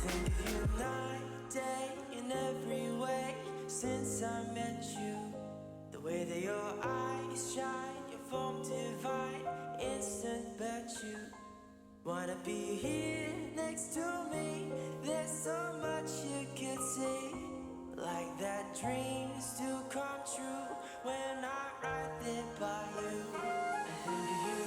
think of you night, day, in every way. Since I met you, the way that your eyes shine, your form divine, instant bet you wanna be here next to me. There's so much you could see, like that dreams do come true when I right there by you. I think of you.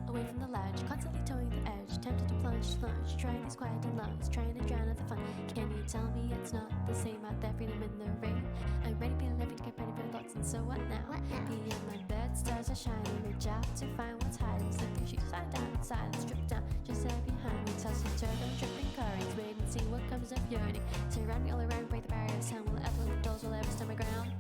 Away from the ledge, constantly towing the edge, tempted to plunge, trying these quiet lungs, trying to drown out the fun. Can you tell me it's not the same out there, freedom in the rain? I'm ready, be living to get ready for thoughts, and so what now? Beyond my bed, stars are shining, reach out to find what's hiding. Slip your shoes, slide down in silence, strip down, just there behind me. Toss and turn, dripping currents, wait and see what comes of yearning. Surround me all around, break the barriers, sound will ever, the doors will ever stand my ground.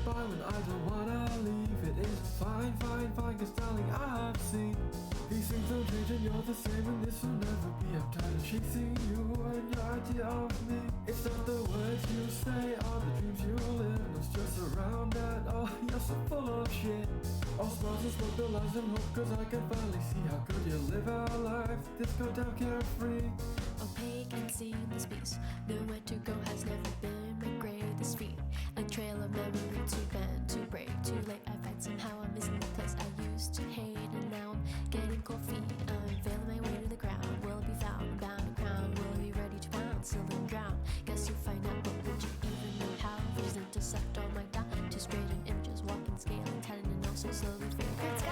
When I don't wanna leave, it is fine, cause darling I have seen these things don't change and you're the same, and this will never be. I'm tired of chasing you and your idea of me. It's not the words you say or the dreams you live, no stress around that, oh you're so full of shit. All smiles and smoke, the lies and hope, cause I can finally see how good you live our life, this go down carefree. Opaque and seamless peace, nowhere to go has never been my greatest feat. A trail of memory to bend, to break, too late I find somehow I'm missing the place I used to hate, and now I'm getting cold feet. I'm failing my way to the ground, will be found, bound and crowned, will be ready to pound, still and drown. Guess you'll find out, but would you even know how? There's intersect all my doubt, to straighten images, walking, scaling, telling and also slowly fade. Let's go!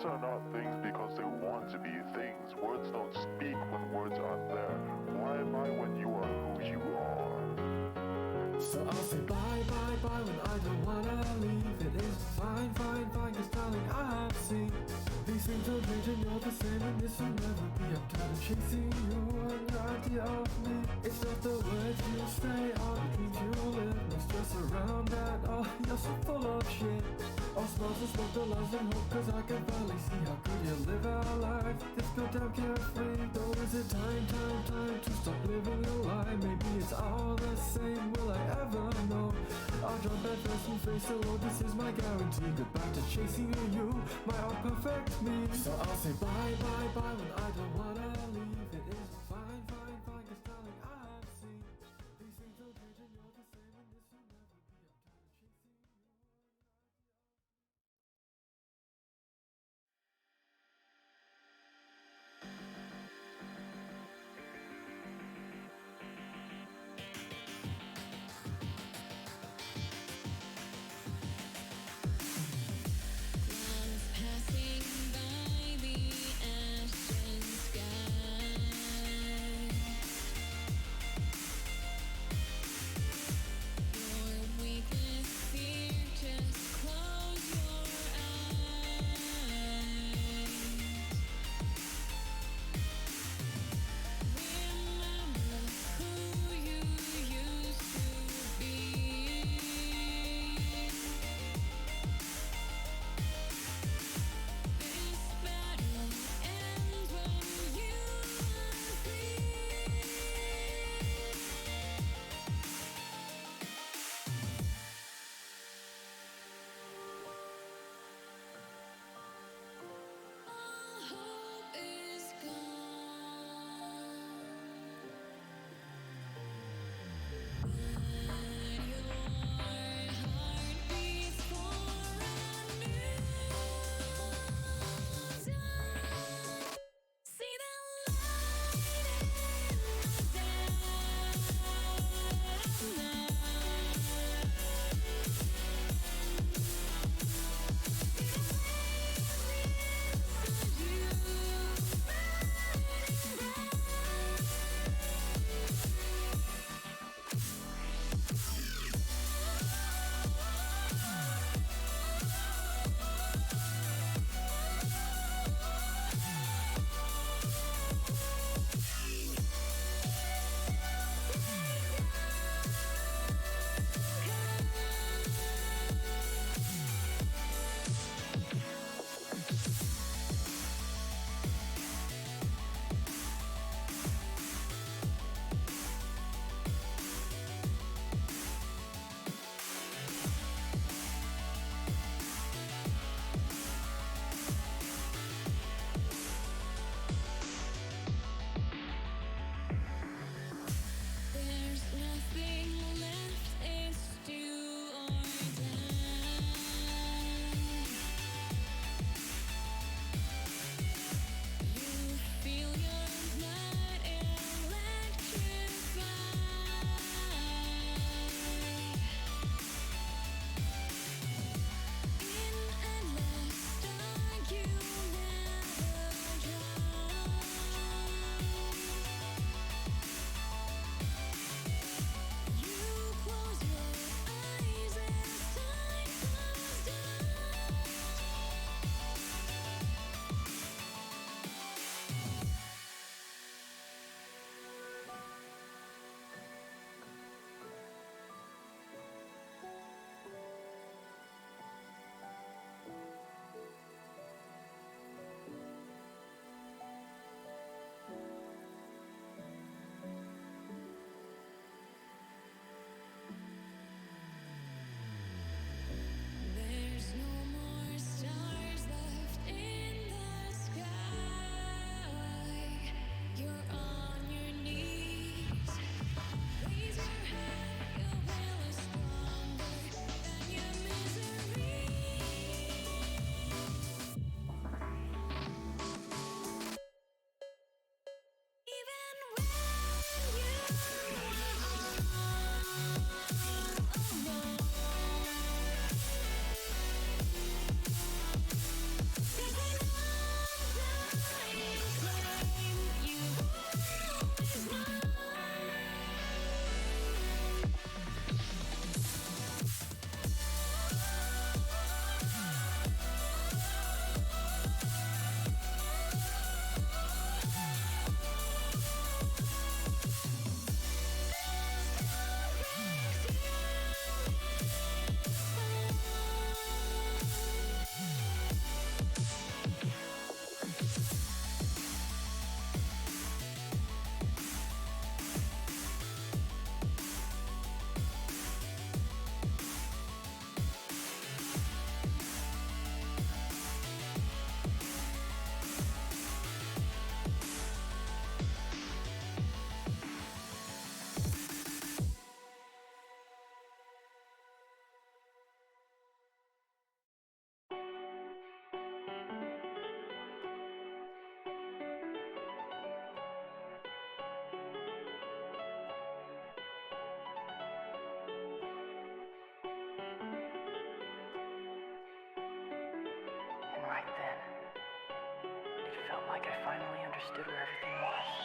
Are not things because they want to be things. Words don't speak when words aren't there. Why am I when you are who you are? So I'll say bye when I don't wanna leave. It is fine, cause darling I have seen these things don't change and you're the same, and this will never be. I'm tired of chasing you and your idea of me. It's not the words you say or the dreams you live, no stress around that, oh you're so full of shit. All smiles and smoke, the lies and hope, cause I can finally see how good you live our life, this go down carefree. Though is it time to stop living a lie? Maybe it's all the same, will I ever know? I'll jump at first and face the road, this is my guarantee. Goodbye to chasing you, my all perfect me. So I'll say bye when I don't wanna understood where everything was.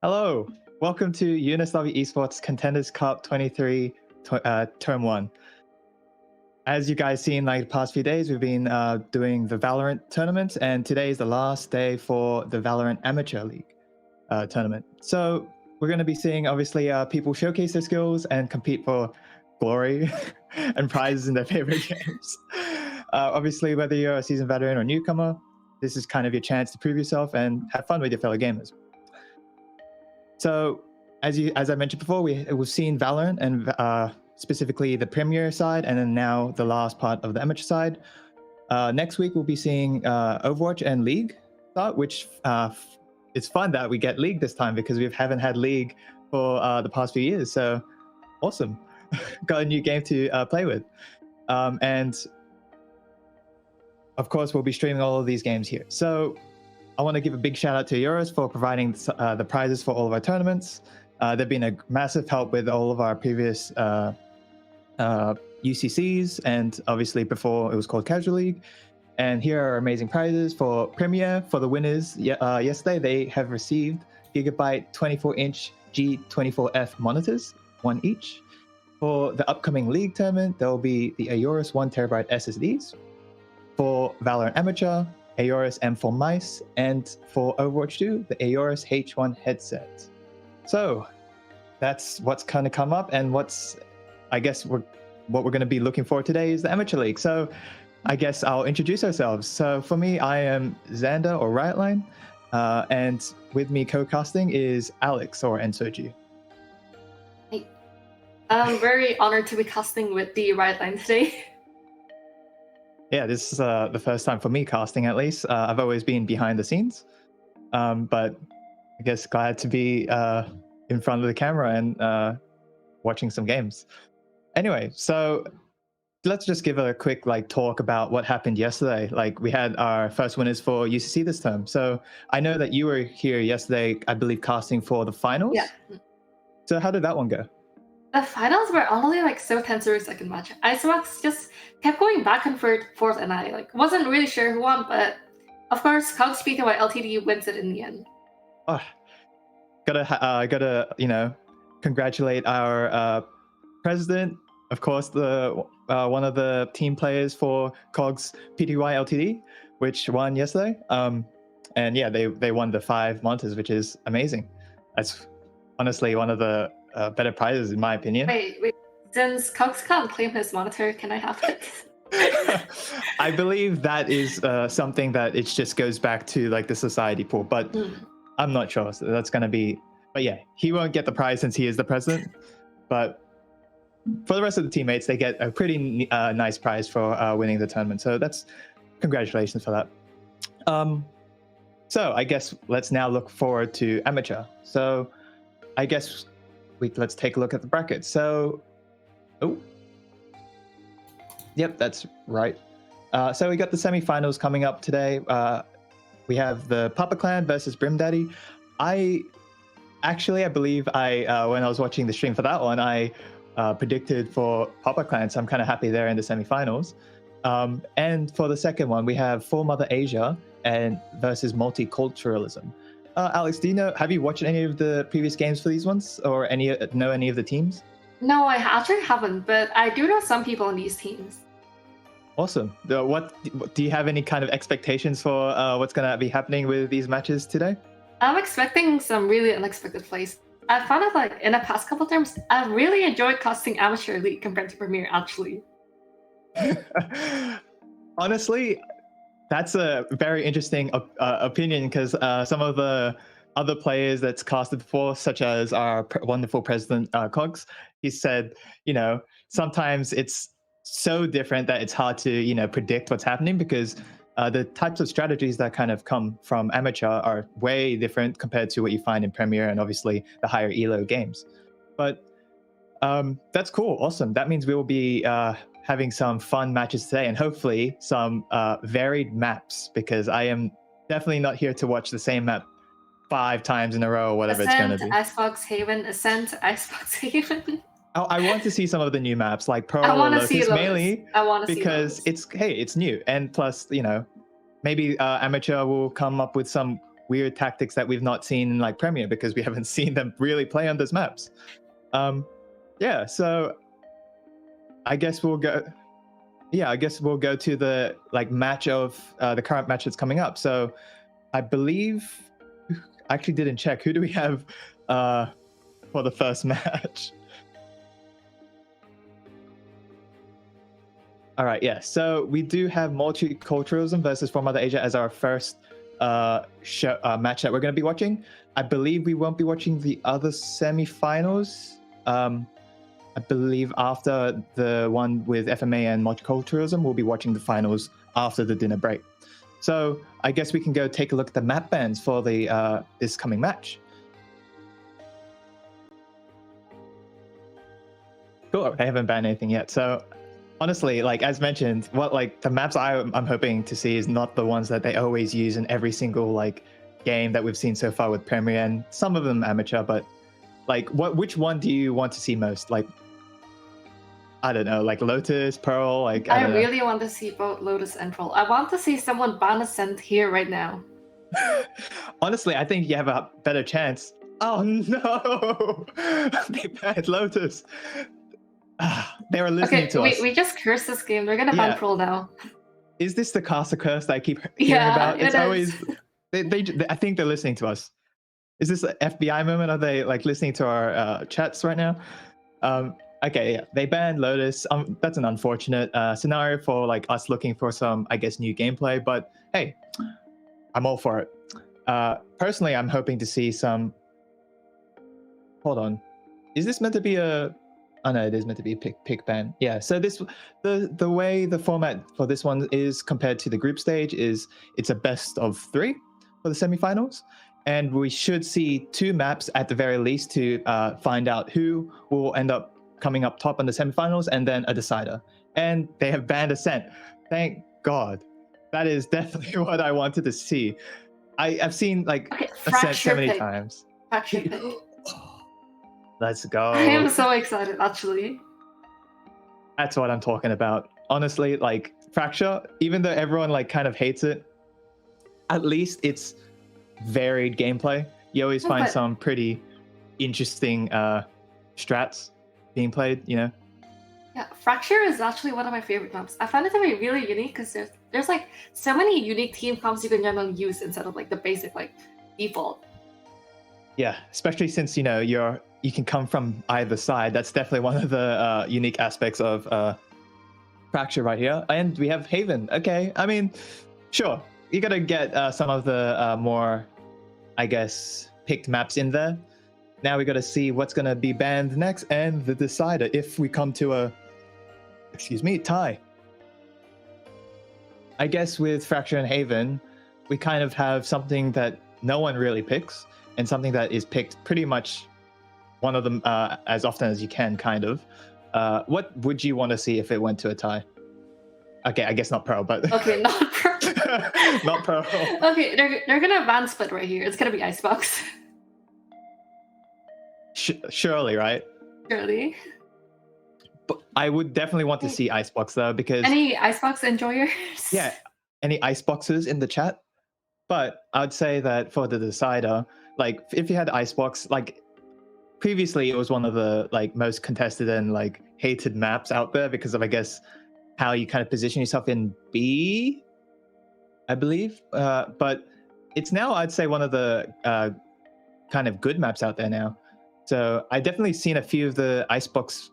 Hello, welcome to UNSW Esports Contenders Cup 23 Term 1. As you guys seen like the past few days, we've been doing the Valorant tournament, and today is the last day for the Valorant Amateur League tournament. So we're going to be seeing obviously people showcase their skills and compete for glory and prizes in their favorite games. Obviously, whether you're a seasoned veteran or newcomer, this is kind of your chance to prove yourself and have fun with your fellow gamers. So as I mentioned before, we've seen Valorant and specifically the Premier side, and then now the last part of the amateur side. Next week we'll be seeing Overwatch and League start, which it's fun that we get League this time because we haven't had League for the past few years. So awesome, got a new game to play with, and of course we'll be streaming all of these games here. So I want to give a big shout out to Euros for providing the prizes for all of our tournaments. They've been a massive help with all of our previous UCCs, and obviously before it was called Casual League. And here are amazing prizes for Premier. For the winners yesterday, they have received Gigabyte 24-inch G24F monitors, one each. For the upcoming League tournament, there will be the Aorus 1TB SSDs. For Valorant Amateur, Aorus M4 mice, and for Overwatch 2, the Aorus H1 headset. So that's what's kind of come up, and what we're going to be looking for today is the Amateur League. So I guess I'll introduce ourselves. So for me, I am Xander or Riotline, and with me co-casting is Alex or Ensoji. Hey. I'm very honored to be casting with the Riotline today. Yeah, this is the first time for me casting, at least. I've always been behind the scenes, but I guess glad to be in front of the camera and watching some games. Anyway, so let's just give a quick talk about what happened yesterday. We had our first winners for UCC this term. So I know that you were here yesterday, I believe, casting for the finals. Yeah. So how did that one go? The finals were only 7-10 match. Icebox just kept going back and forth, and I wasn't really sure who won, but of course, Cogs beaten by LTD wins it in the end. Oh, gotta congratulate our president, of course, the one of the team players for Cogs PTY LTD, which won yesterday. And yeah, they won the 5 monitors, which is amazing. That's honestly one of the better prizes in my opinion. Wait. Since Cogs can't claim his monitor, can I have it? I believe that is something that it just goes back to the society pool, but I'm not sure. So that's going to be, but yeah, he won't get the prize since he is the president. But for the rest of the teammates, they get a pretty nice prize for winning the tournament. So that's congratulations for that. So I guess let's now look forward to amateur. So I guess let's take a look at the bracket. So, yep, that's right. So we got the semifinals coming up today. We have the Papa Clan versus Brim Daddy. I believe when I was watching the stream for that one, I predicted for Papa Clan, so I'm kind of happy they're in the semifinals. And for the second one, we have Full Mother Asia and versus Multiculturalism. Alex, have you watched any of the previous games for these ones, or know any of the teams? No, I actually haven't, but I do know some people in these teams. Awesome. What do you have any kind of expectations for what's going to be happening with these matches today? I'm expecting some really unexpected plays. I found out in the past couple of terms, I really enjoyed casting Amateur League compared to Premier, actually. Honestly, that's a very interesting opinion, because some of the other players that's casted before, such as our wonderful president Cogs, he said, sometimes it's so different that it's hard to predict what's happening, because the types of strategies that kind of come from amateur are way different compared to what you find in Premier and obviously the higher elo games. But that's cool. Awesome. That means we will be having some fun matches today, and hopefully some varied maps, because I am definitely not here to watch the same map 5 times in a row or whatever Ascent, it's going to be. Icebox Haven, Ascent, Icebox Haven. I want to see some of the new maps like Pearl I or want to Lotus, see Lotus. mainly I want to see because Lotus. it's new, and plus maybe amateur will come up with some weird tactics that we've not seen in like Premier because we haven't seen them really play on those maps. Yeah, so I guess we'll go. Yeah, I guess we'll go to the like match of the current match that's coming up. So I believe I actually didn't check. Who do we have for the first match? All right, yeah. So we do have multiculturalism versus From Mother Asia as our first match that we're going to be watching. I believe we won't be watching the other semifinals. I believe after the one with FMA and multiculturalism, we'll be watching the finals after the dinner break. So I guess we can go take a look at the map bans for the this coming match. Cool. I haven't banned anything yet. So honestly, like as mentioned, what like the maps I'm hoping to see is not the ones that they always use in every single like game that we've seen so far with Premier, and some of them amateur. But like, which one do you want to see most? Like, I don't know, like Lotus, Pearl. Like I really want to see both Lotus and Pearl. I want to see someone ban Ascent here right now. Honestly, I think you have a better chance. Oh no, they banned Lotus. They were listening to us. We just cursed this game. They're gonna ban Pearl now. Is this the caster curse that I keep hearing about? It's always they I think they're listening to us. Is this an FBI moment? Are they like listening to our chats right now? Okay, yeah, they banned Lotus. That's an unfortunate scenario for like us looking for some, I guess, new gameplay. But hey, I'm all for it. Personally, I'm hoping to see some. Hold on, is this meant to be a? Oh no, it is meant to be a pick ban. Yeah. So the way the format for this one is compared to the group stage is it's a best of 3 for the semifinals. And we should see 2 maps at the very least to find out who will end up coming up top in the semifinals, and then a decider. And they have banned Ascent. Thank God. That is definitely what I wanted to see. I've seen like Ascent so many times. Let's go. I am so excited, actually. That's what I'm talking about. Honestly, like Fracture, even though everyone like kind of hates it, at least it's varied gameplay. You always find some pretty interesting strats being played, you know? Yeah, Fracture is actually one of my favorite maps. I find it to be really unique because there's like so many unique team comps you can generally use instead of like the basic like default. Yeah, especially since you know you can come from either side. That's definitely one of the unique aspects of Fracture right here. And we have Haven. Okay, I mean, sure, you gotta get some of the more, I guess, picked maps in there. Now we gotta see what's gonna be banned next and the decider if we come to a, tie. I guess with Fracture and Haven, we kind of have something that no one really picks and something that is picked pretty much one of them as often as you can, kind of. What would you want to see if it went to a tie? Okay, I guess not Pro, but... Okay, not Pro. Not Pro. Okay, they're gonna ban split right here. It's gonna be Icebox. Surely, right? Surely. But I would definitely want to see Icebox though, because... Any Icebox enjoyers? Yeah, any Iceboxes in the chat? But I'd say that for the decider, like if you had Icebox, like previously it was one of the like most contested and like hated maps out there because of, I guess, how you kind of position yourself in B, I believe. But it's now, I'd say, one of the kind of good maps out there now. So I definitely seen a few of the Icebox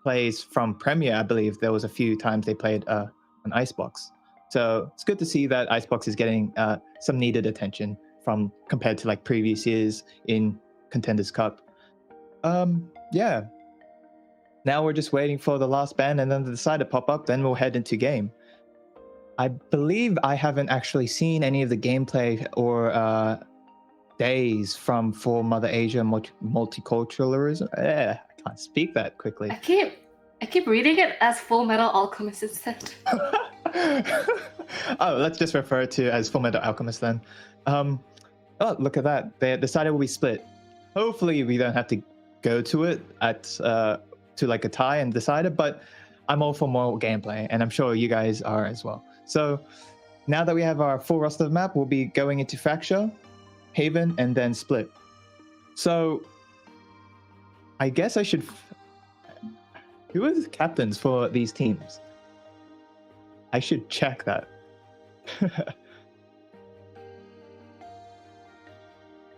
plays from Premier. I believe there was a few times they played an Icebox. So it's good to see that Icebox is getting some needed attention from compared to like previous years in Contenders Cup. Yeah. Now we're just waiting for the last ban and then the decider pop up, then we'll head into game. I believe I haven't actually seen any of the gameplay or days from For Mother Asia multiculturalism. I can't speak that quickly. I keep reading it as Full Metal Alchemist instead. Oh, let's just refer to it as Full Metal Alchemist then. Oh, look at that. The decider will be split. Hopefully we don't have to go to it at to like a tie and decider, but I'm all for more gameplay, and I'm sure you guys are as well. So now that we have our full roster of map, we'll be going into Fracture. Haven, and then Split. So I guess I should. Who are the captains for these teams? I should check that.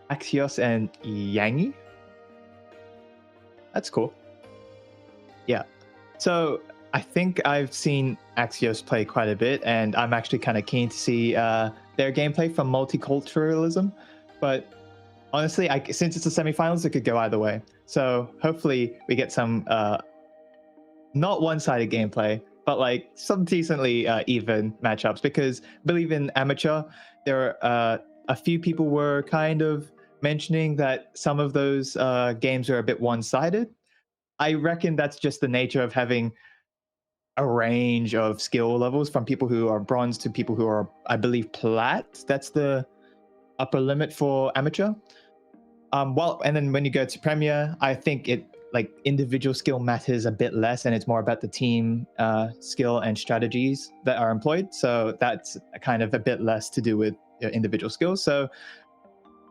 Axios and Yangi. That's cool. Yeah. So I think I've seen Axios play quite a bit, and I'm actually kind of keen to see their gameplay from multiculturalism. But honestly, since it's the semifinals, it could go either way. So hopefully we get some not one-sided gameplay, but like some decently even matchups. Because I believe in amateur, there are a few people were kind of mentioning that some of those games are a bit one-sided. I reckon that's just the nature of having a range of skill levels from people who are bronze to people who are, I believe, plat. That's the upper limit for amateur. And then when you go to Premier, I think it like individual skill matters a bit less, and it's more about the team skill and strategies that are employed. So that's kind of a bit less to do with your individual skills. So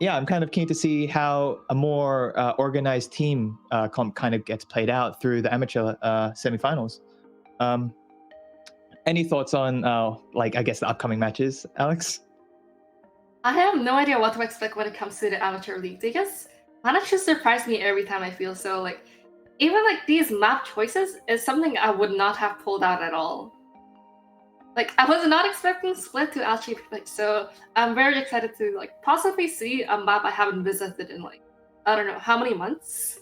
yeah, I'm kind of keen to see how a more organized team comp kind of gets played out through the amateur semifinals. Any thoughts on like I guess the upcoming matches, Alex? I have no idea what to expect when it comes to the amateur league. They just manage to surprise me every time, I feel. So like even like these map choices is something I would not have pulled out at all. Like I was not expecting Split to actually pick, so I'm very excited to like possibly see a map I haven't visited in like I don't know how many months.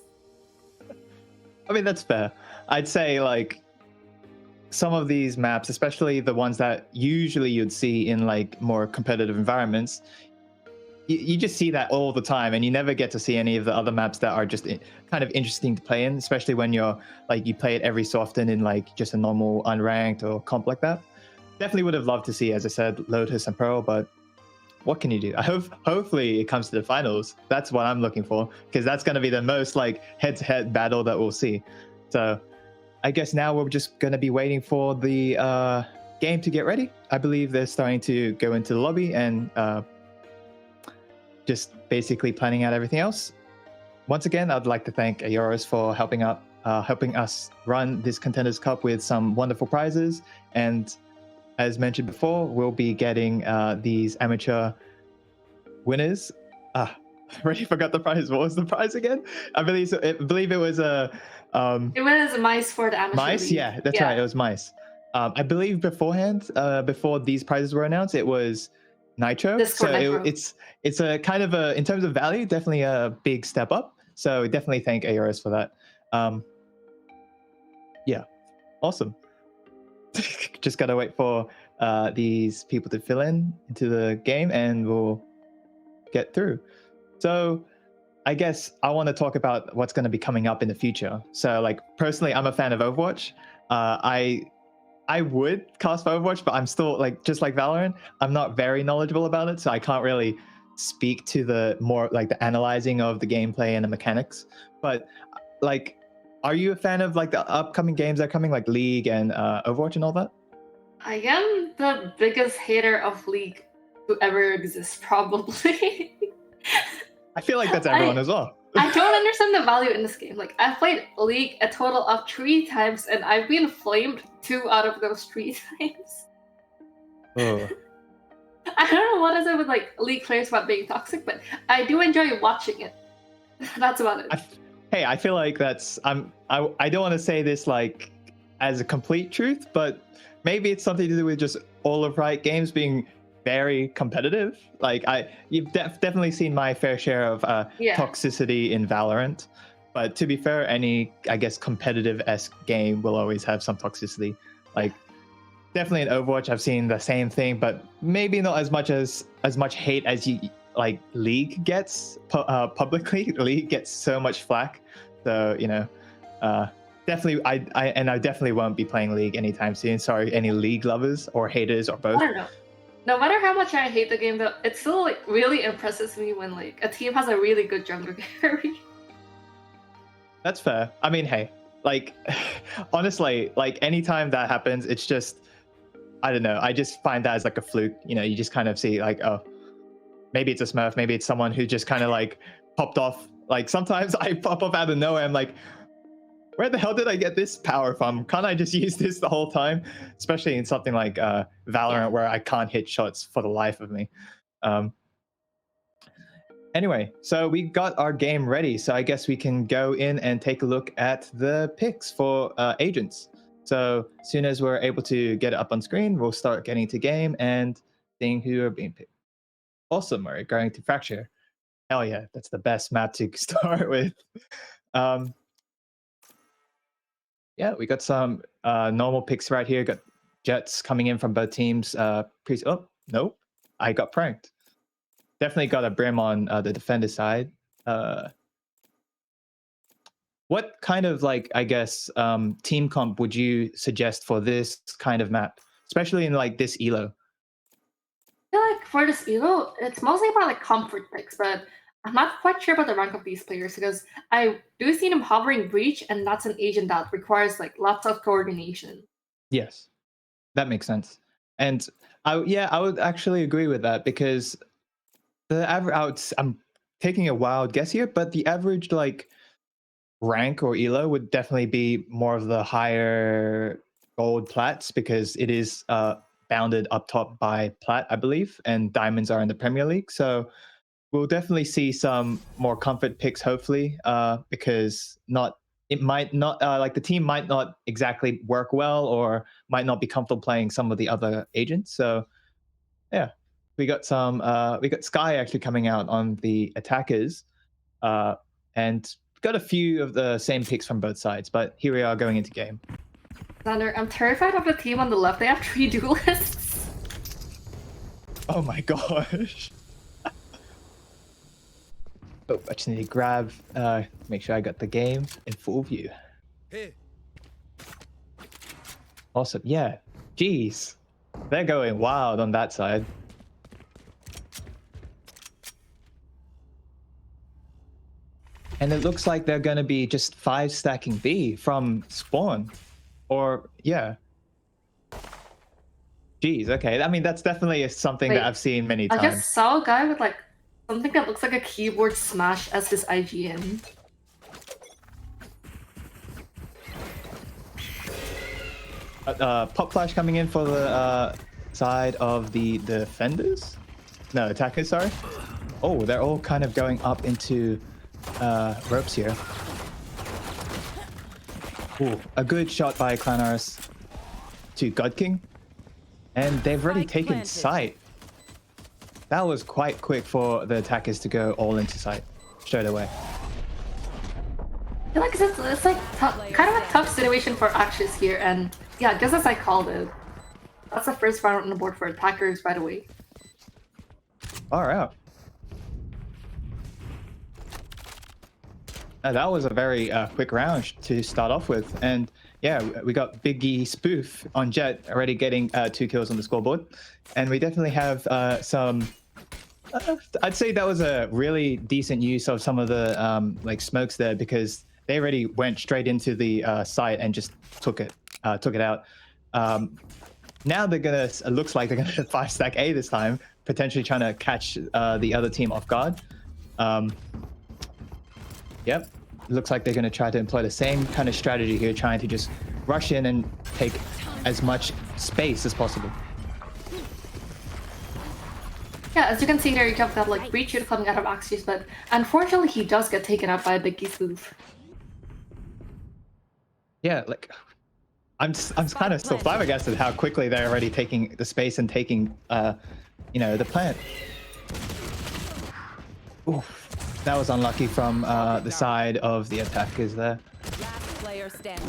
I mean, that's fair. I'd say like some of these maps, especially the ones that usually you'd see in like more competitive environments, you just see that all the time, and you never get to see any of the other maps that are just kind of interesting to play in, especially when you're like you play it every so often in like just a normal unranked or comp like that. Definitely would have loved to see, as I said, Lotus and Pearl, but what can you do? Hopefully it comes to the finals. That's what I'm looking for, because that's going to be the most like head-to-head battle that we'll see. So I guess now we're just going to be waiting for the game to get ready. I believe they're starting to go into the lobby and just basically planning out everything else. Once again, I'd like to thank Aoris for helping us run this Contenders Cup with some wonderful prizes. And as mentioned before, we'll be getting these amateur winners. I already forgot the prize. What was the prize again? I believe it was a. It was mice for the amateur mice. league. Yeah, that's right. It was mice. I believe beforehand, before these prizes were announced, it was Nitro. Discord so Nitro. It's a kind of in terms of value, definitely a big step up. So definitely thank Aoris for that. Yeah, awesome. Just gotta wait for these people to fill into the game, and we'll get through. So I guess I want to talk about what's going to be coming up in the future. So like personally, I'm a fan of Overwatch. I would cast for Overwatch, but I'm still like, just like Valorant, I'm not very knowledgeable about it, so I can't really speak to the more like the analyzing of the gameplay and the mechanics. But like, are you a fan of like the upcoming games that are coming, like League and Overwatch and all that? I am the biggest hater of League who ever exists, probably. I feel like that's everyone as well. I don't understand the value in this game. Like, I've played League a total of 3 times, and I've been flamed 2 out of those 3 times. Oh. I don't know what is it with like League players about being toxic, but I do enjoy watching it. That's about it. I feel like that's I don't want to say this like as a complete truth, but maybe it's something to do with just all of Riot Games being very competitive. Like you've definitely seen my fair share of toxicity in Valorant, but to be fair, any I guess competitive-esque game will always have some toxicity. Like definitely in Overwatch, I've seen the same thing, but maybe not as much hate as you like League gets publicly. League gets so much flack, so you know. Definitely, I definitely won't be playing League anytime soon. Sorry, any League lovers or haters or both. I don't know. No matter how much I hate the game, though, it still like really impresses me when like a team has a really good jungle carry. That's fair. I mean, hey, like honestly, like anytime that happens, it's just I don't know. I just find that as like a fluke. You know, you just kind of see like, oh, maybe it's a Smurf, maybe it's someone who just kind of like popped off. Like sometimes I pop up out of nowhere. I'm like, where the hell did I get this power from? Can't I just use this the whole time? Especially in something like Valorant, where I can't hit shots for the life of me. Anyway, so we got our game ready. So I guess we can go in and take a look at the picks for agents. So as soon as we're able to get it up on screen, we'll start getting to game and seeing who are being picked. Awesome, we're going to Fracture. Hell yeah, that's the best map to start with. Yeah, we got some normal picks right here. Got Jets coming in from both teams. Oh, no, I got pranked. Definitely got a Brim on the defender side. What kind of, like, I guess, team comp would you suggest for this kind of map, especially in like this elo? I feel like for this elo, it's mostly about like comfort picks, but I'm not quite sure about the rank of these players because I do see them hovering breach, and that's an agent that requires like lots of coordination. Yes, that makes sense. And I would actually agree with that because the average, I'm taking a wild guess here, but the average like rank or elo would definitely be more of the higher gold plats because it is bounded up top by plat, I believe, and diamonds are in the Premier League. So we'll definitely see some more comfort picks, hopefully, because it might not like the team might not exactly work well or might not be comfortable playing some of the other agents. So yeah, we got Sky actually coming out on the attackers, and got a few of the same picks from both sides. But here we are going into game. Xander, I'm terrified of the team on the left. They have 3 duelists. Oh my gosh. Oh, I just need to grab, make sure I got the game in full view. Hey. Awesome. Yeah. Jeez. They're going wild on that side. And it looks like they're going to be just 5 stacking B from spawn. Or, yeah. Jeez, okay. I mean, that's definitely something that I've seen many times. I just saw a guy with like something that looks like a keyboard smash as his IGN. Pop flash coming in for the side of the defenders? No, attackers, sorry. Oh, they're all kind of going up into ropes here. Ooh, a good shot by Clanaris to God King. And they've already taken sight. That was quite quick for the attackers to go all into sight straight away. I feel like it's like kind of a tough situation for Axis here, and yeah, just as I called it. That's the first round on the board for attackers, by the way. All right. That was a very quick round to start off with. And yeah, we got Biggie Spoof on Jet already getting 2 kills on the scoreboard. And we definitely have some... I'd say that was a really decent use of some of the like smokes there because they already went straight into the site and just took it out. Now they're gonna, it looks like they're gonna 5-stack A this time, potentially trying to catch the other team off guard. Yep, it looks like they're gonna try to employ the same kind of strategy here, trying to just rush in and take as much space as possible. Yeah, as you can see there, you have that like breach shooter coming out of Axios, but unfortunately he does get taken out by a Biggie Spoof. Yeah, like I'm kind of still flabbergasted how quickly they're already taking the space and taking you know, the plant. Oof. That was unlucky from the side of the attackers there. Last player standing.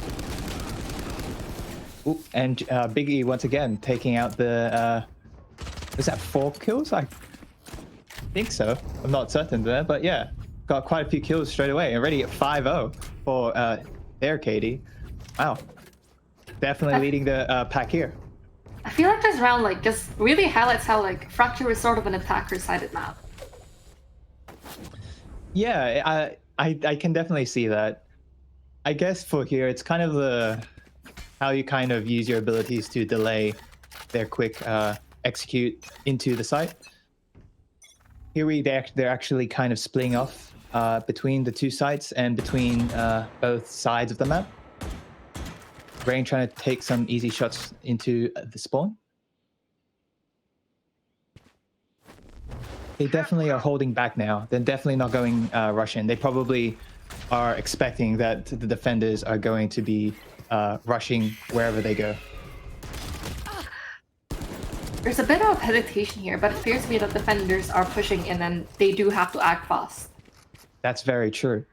Ooh, and Biggie once again taking out the is that 4 kills? I think so. I'm not certain there, but yeah, got quite a few kills straight away. Already at 5-0 for their KD. Wow, definitely leading the pack here. I feel like this round like just really highlights how like Fracture is sort of an attacker-sided map. Yeah, I can definitely see that. I guess for here, it's kind of the how you kind of use your abilities to delay their quick execute into the site. here they're actually kind of splitting off between the two sites and between both sides of the map. Rain trying to take some easy shots into the spawn. They definitely are holding back now. They're definitely not going Russian. They probably are expecting that the defenders are going to be rushing wherever they go. There's a bit of hesitation here, but it appears to me that defenders are pushing in and they do have to act fast. That's very true.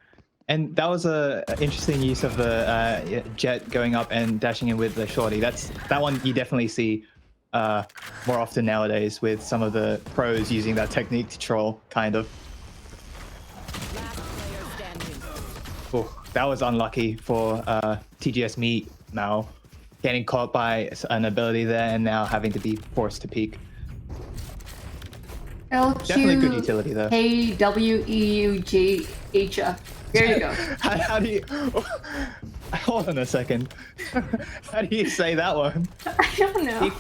And that was a interesting use of the jet going up and dashing in with the shorty. That one you definitely see more often nowadays with some of the pros using that technique to troll, kind of. Oh, that was unlucky for TGS Meat Mao. Getting caught by an ability there and now having to be forced to peek. Definitely good utility though. KWEUJHF. There you go. How do you... Hold on a second. How do you say that one? I don't know.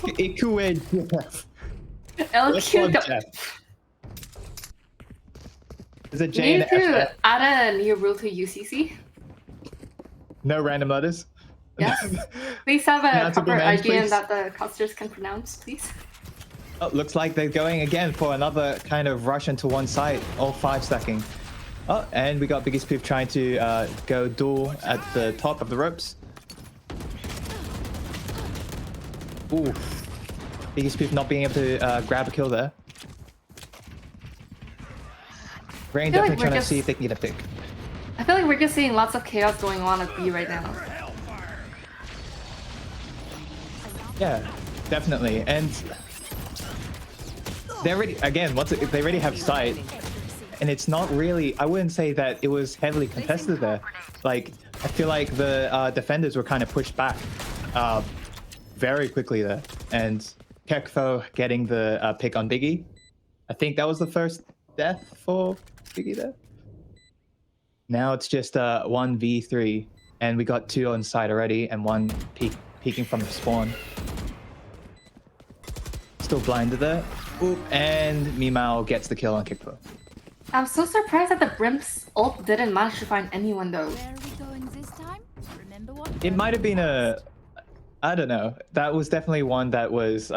LQ. Is it J You and need to F? add a new rule to UCC. No random letters? Yes. Please have a Pronounceable proper names, IGN please. that the casters can pronounce, please. Oh, looks like they're going again for another kind of rush into one side, all 5 stacking. Oh, and we got Biggie Spoof trying to go duel at the top of the ropes. Ooh. Biggie Spoof not being able to grab a kill there. Rain feel like definitely we're trying just- to see if they can get a pick. I feel like we're just seeing lots of chaos going on at B right now. Yeah, definitely. And they already, again, they already have sight. And it's not really, I wouldn't say that it was heavily contested there. Like, I feel like the defenders were kind of pushed back very quickly there. And Kekfo getting the pick on Biggie. I think that was the first death for Biggie there. Now it's just 1v3. And we got 2 on side already and 1 peeking from the spawn. Still blinded there. Oop, and Mimao gets the kill on Kekfo. I'm so surprised that the Brimp's ult didn't manage to find anyone though. Where are we going this time? Remember what? It might have been I don't know. That was definitely one that was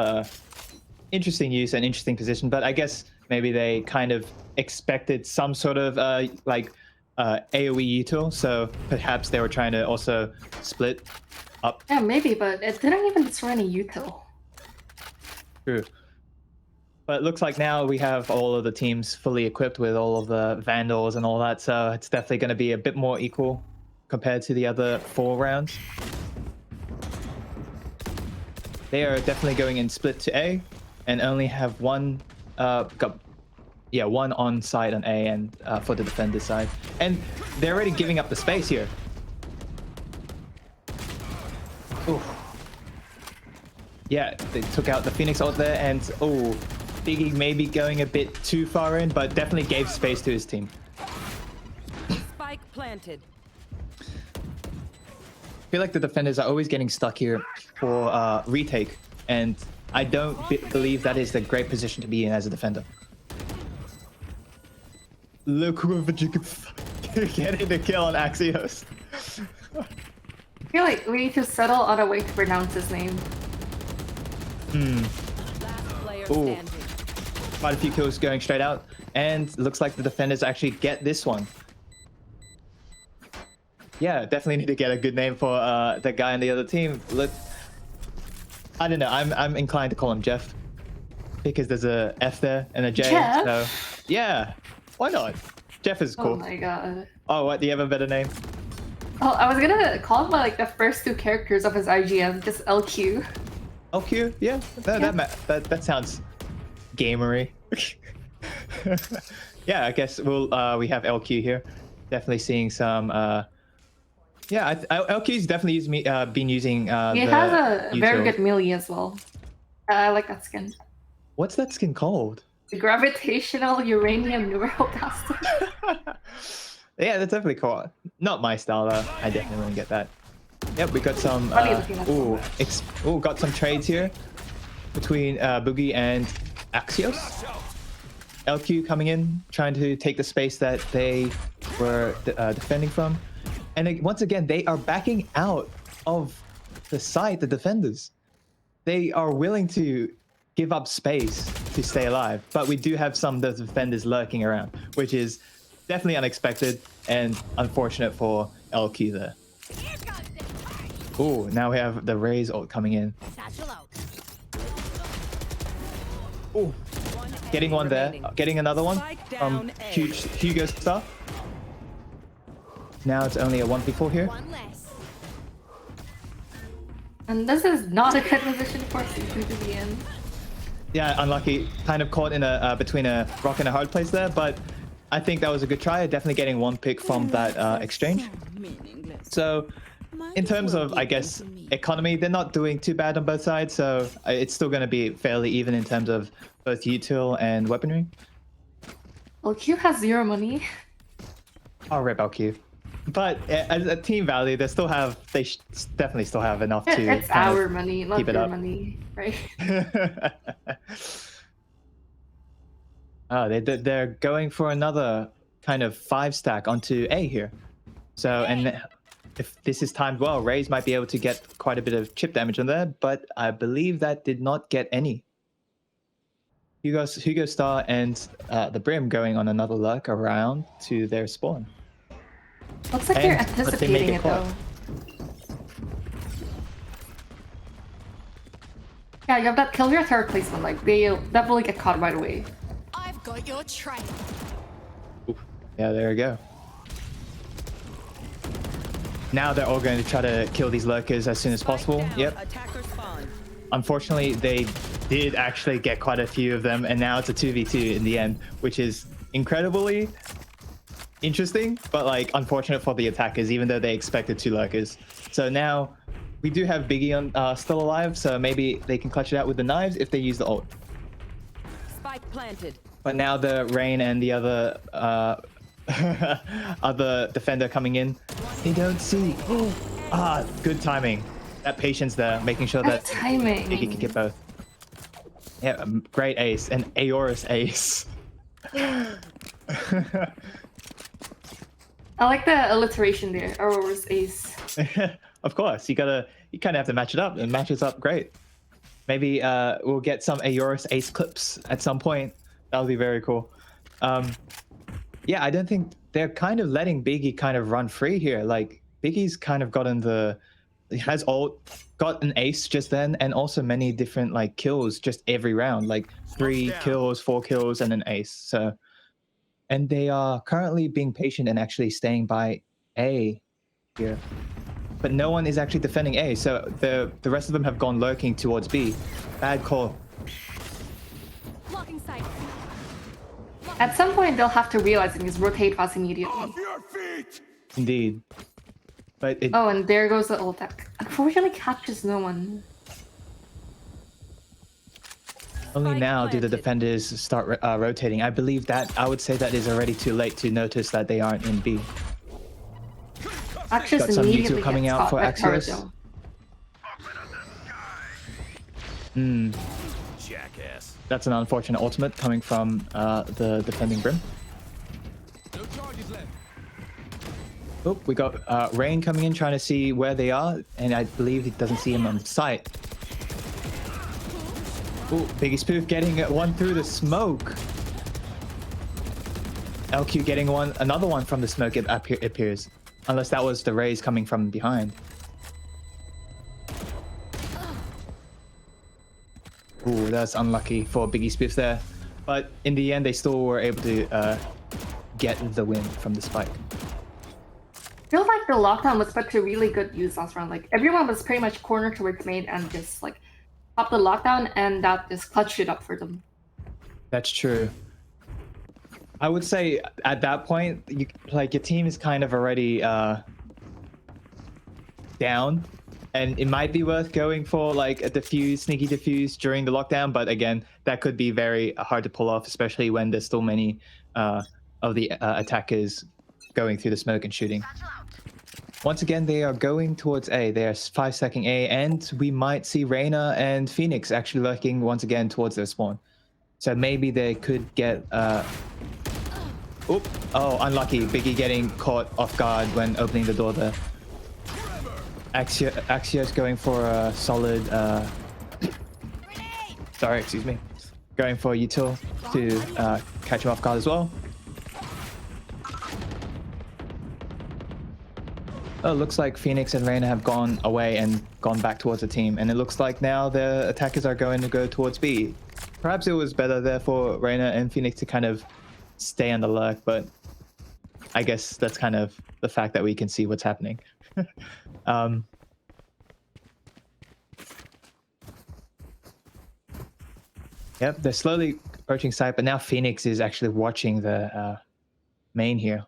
interesting use and interesting position, but I guess maybe they kind of expected some sort of AoE util, so perhaps they were trying to also split up. Yeah, maybe, but it didn't even destroy any util. True. But it looks like now we have all of the teams fully equipped with all of the Vandals and all that, so it's definitely going to be a bit more equal compared to the other 4 rounds. They are definitely going in split to A and only have one on side on A and for the defender side. And they're already giving up the space here. Ooh. Yeah, they took out the Phoenix ult there, and oh, Biggie maybe going a bit too far in, but definitely gave space to his team. Spike planted. I feel like the defenders are always getting stuck here for retake, and I don't believe that is the great position to be in as a defender. Look whoever you can get the kill on Axios. I feel like we need to settle on a way to pronounce his name. Last player Ooh. standing. Quite a few kills going straight out, and looks like the defenders actually get this one. Yeah, definitely need to get a good name for that guy on the other team. Look, I don't know. I'm inclined to call him Jeff because there's a F there and a J. Jeff? So yeah, why not? Jeff is cool. Oh my god. Oh, what? Do you have a better name? Oh, I was gonna call him by like the first 2 characters of his IGN, just LQ. LQ? Yeah, that sounds gamery. Yeah, I guess we have LQ here. Definitely seeing some. Yeah, LQ's definitely been using. He has a very good melee as well. I like that skin. What's that skin called? The gravitational uranium neuroplaster. Yeah, that's definitely cool. Not my style though. I definitely wouldn't get that. Yep, we got some. Funny looking at Got some trades here between Boogie and Axios. LQ coming in, trying to take the space that they were defending from. And once again, they are backing out of the site, the defenders. They are willing to give up space to stay alive. But we do have some of those defenders lurking around, which is definitely unexpected and unfortunate for LQ there. Oh, now we have the Raze ult coming in. Oh, getting one there, getting another one from Hugo Star. Now it's only a 1v4 here. And this is not a good position for Season to be in. Yeah, unlucky. Kind of caught in a between a rock and a hard place there, but I think that was a good try. Definitely getting one pick from that exchange. So in terms of, I guess, economy, they're not doing too bad on both sides. So it's still going to be fairly even in terms of both util and weaponry. Well, Q has 0 money. I'll rip out Q. But as a team value, they still have, definitely still have enough to. It's our money, not keep it your up. money, right? Oh, they're going for another kind of 5-stack onto A here. So, and if this is timed well, Raze might be able to get quite a bit of chip damage on there, but I believe that did not get any. Hugo Star and the Brim going on another lurk around to their spawn. Looks like they're anticipating it though. Yeah, you have that kill your third placement, like they'll definitely get caught right away. I've got your train. Yeah, there we go. Now they're all going to try to kill these lurkers as soon as possible. Yep. Unfortunately, they did actually get quite a few of them, and now it's a 2v2 in the end, which is incredibly interesting, but like unfortunate for the attackers, even though they expected 2 lurkers. So now we do have Biggie on still alive, so maybe they can clutch it out with the knives if they use the ult. Spike planted. But now the Rain and the other other defender coming in, they don't see. Good timing. That patience there, making sure that Biggie can get both. Yeah, great ace, an Aorus ace. I like the alliteration there, Auror's ace. Of course, you kind of have to match it up, and matches up great. Maybe we'll get some Aorus ace clips at some point. That would be very cool. Yeah, I don't think they're kind of letting Biggie kind of run free here. Like Biggie's kind of has ult, got an ace just then, and also many different like kills just every round, like 3 kills, 4 kills, and an ace. So. And they are currently being patient and actually staying by A here. But no one is actually defending A, so the rest of them have gone lurking towards B. Bad call. At some point, they'll have to realize and just rotate fast immediately. Indeed. But it... Oh, and there goes the ult deck. Unfortunately, catches no one. Only now do the defenders start rotating. I believe that, I would say that is already too late to notice that they aren't in B. Axios got some immediately Mewtwo coming out for Axios. Jackass. That's an unfortunate ultimate coming from the defending Brim. No charges left. Oh, we got Rain coming in, trying to see where they are, and I believe he doesn't see him on sight. Oh, Biggie Spoof getting one through the smoke. LQ getting another one from the smoke, it appears. Unless that was the Rays coming from behind. Ooh, that's unlucky for Biggie Spoof there. But in the end, they still were able to get the win from the spike. I feel like the lockdown was put to really good use last round. Like everyone was pretty much cornered to its mate and just like pop the lockdown, and that just clutched it up for them. That's true. I would say at that point, your team is kind of already down, and it might be worth going for like a sneaky defuse during the lockdown. But again, that could be very hard to pull off, especially when there's still many of the attackers going through the smoke and shooting. Once again, they are going towards A. They are 5-stacking A, and we might see Reyna and Phoenix actually lurking once again towards their spawn. So maybe they could get oop. Oh, unlucky. Biggie getting caught off guard when opening the door there. Axios going for a solid sorry, excuse me. Going for a util to catch him off guard as well. Oh, looks like Phoenix and Reyna have gone away and gone back towards the team. And it looks like now the attackers are going to go towards B. Perhaps it was better there for Reyna and Phoenix to kind of stay on the lurk, but I guess that's kind of the fact that we can see what's happening. Yep, they're slowly approaching site, but now Phoenix is actually watching the main here.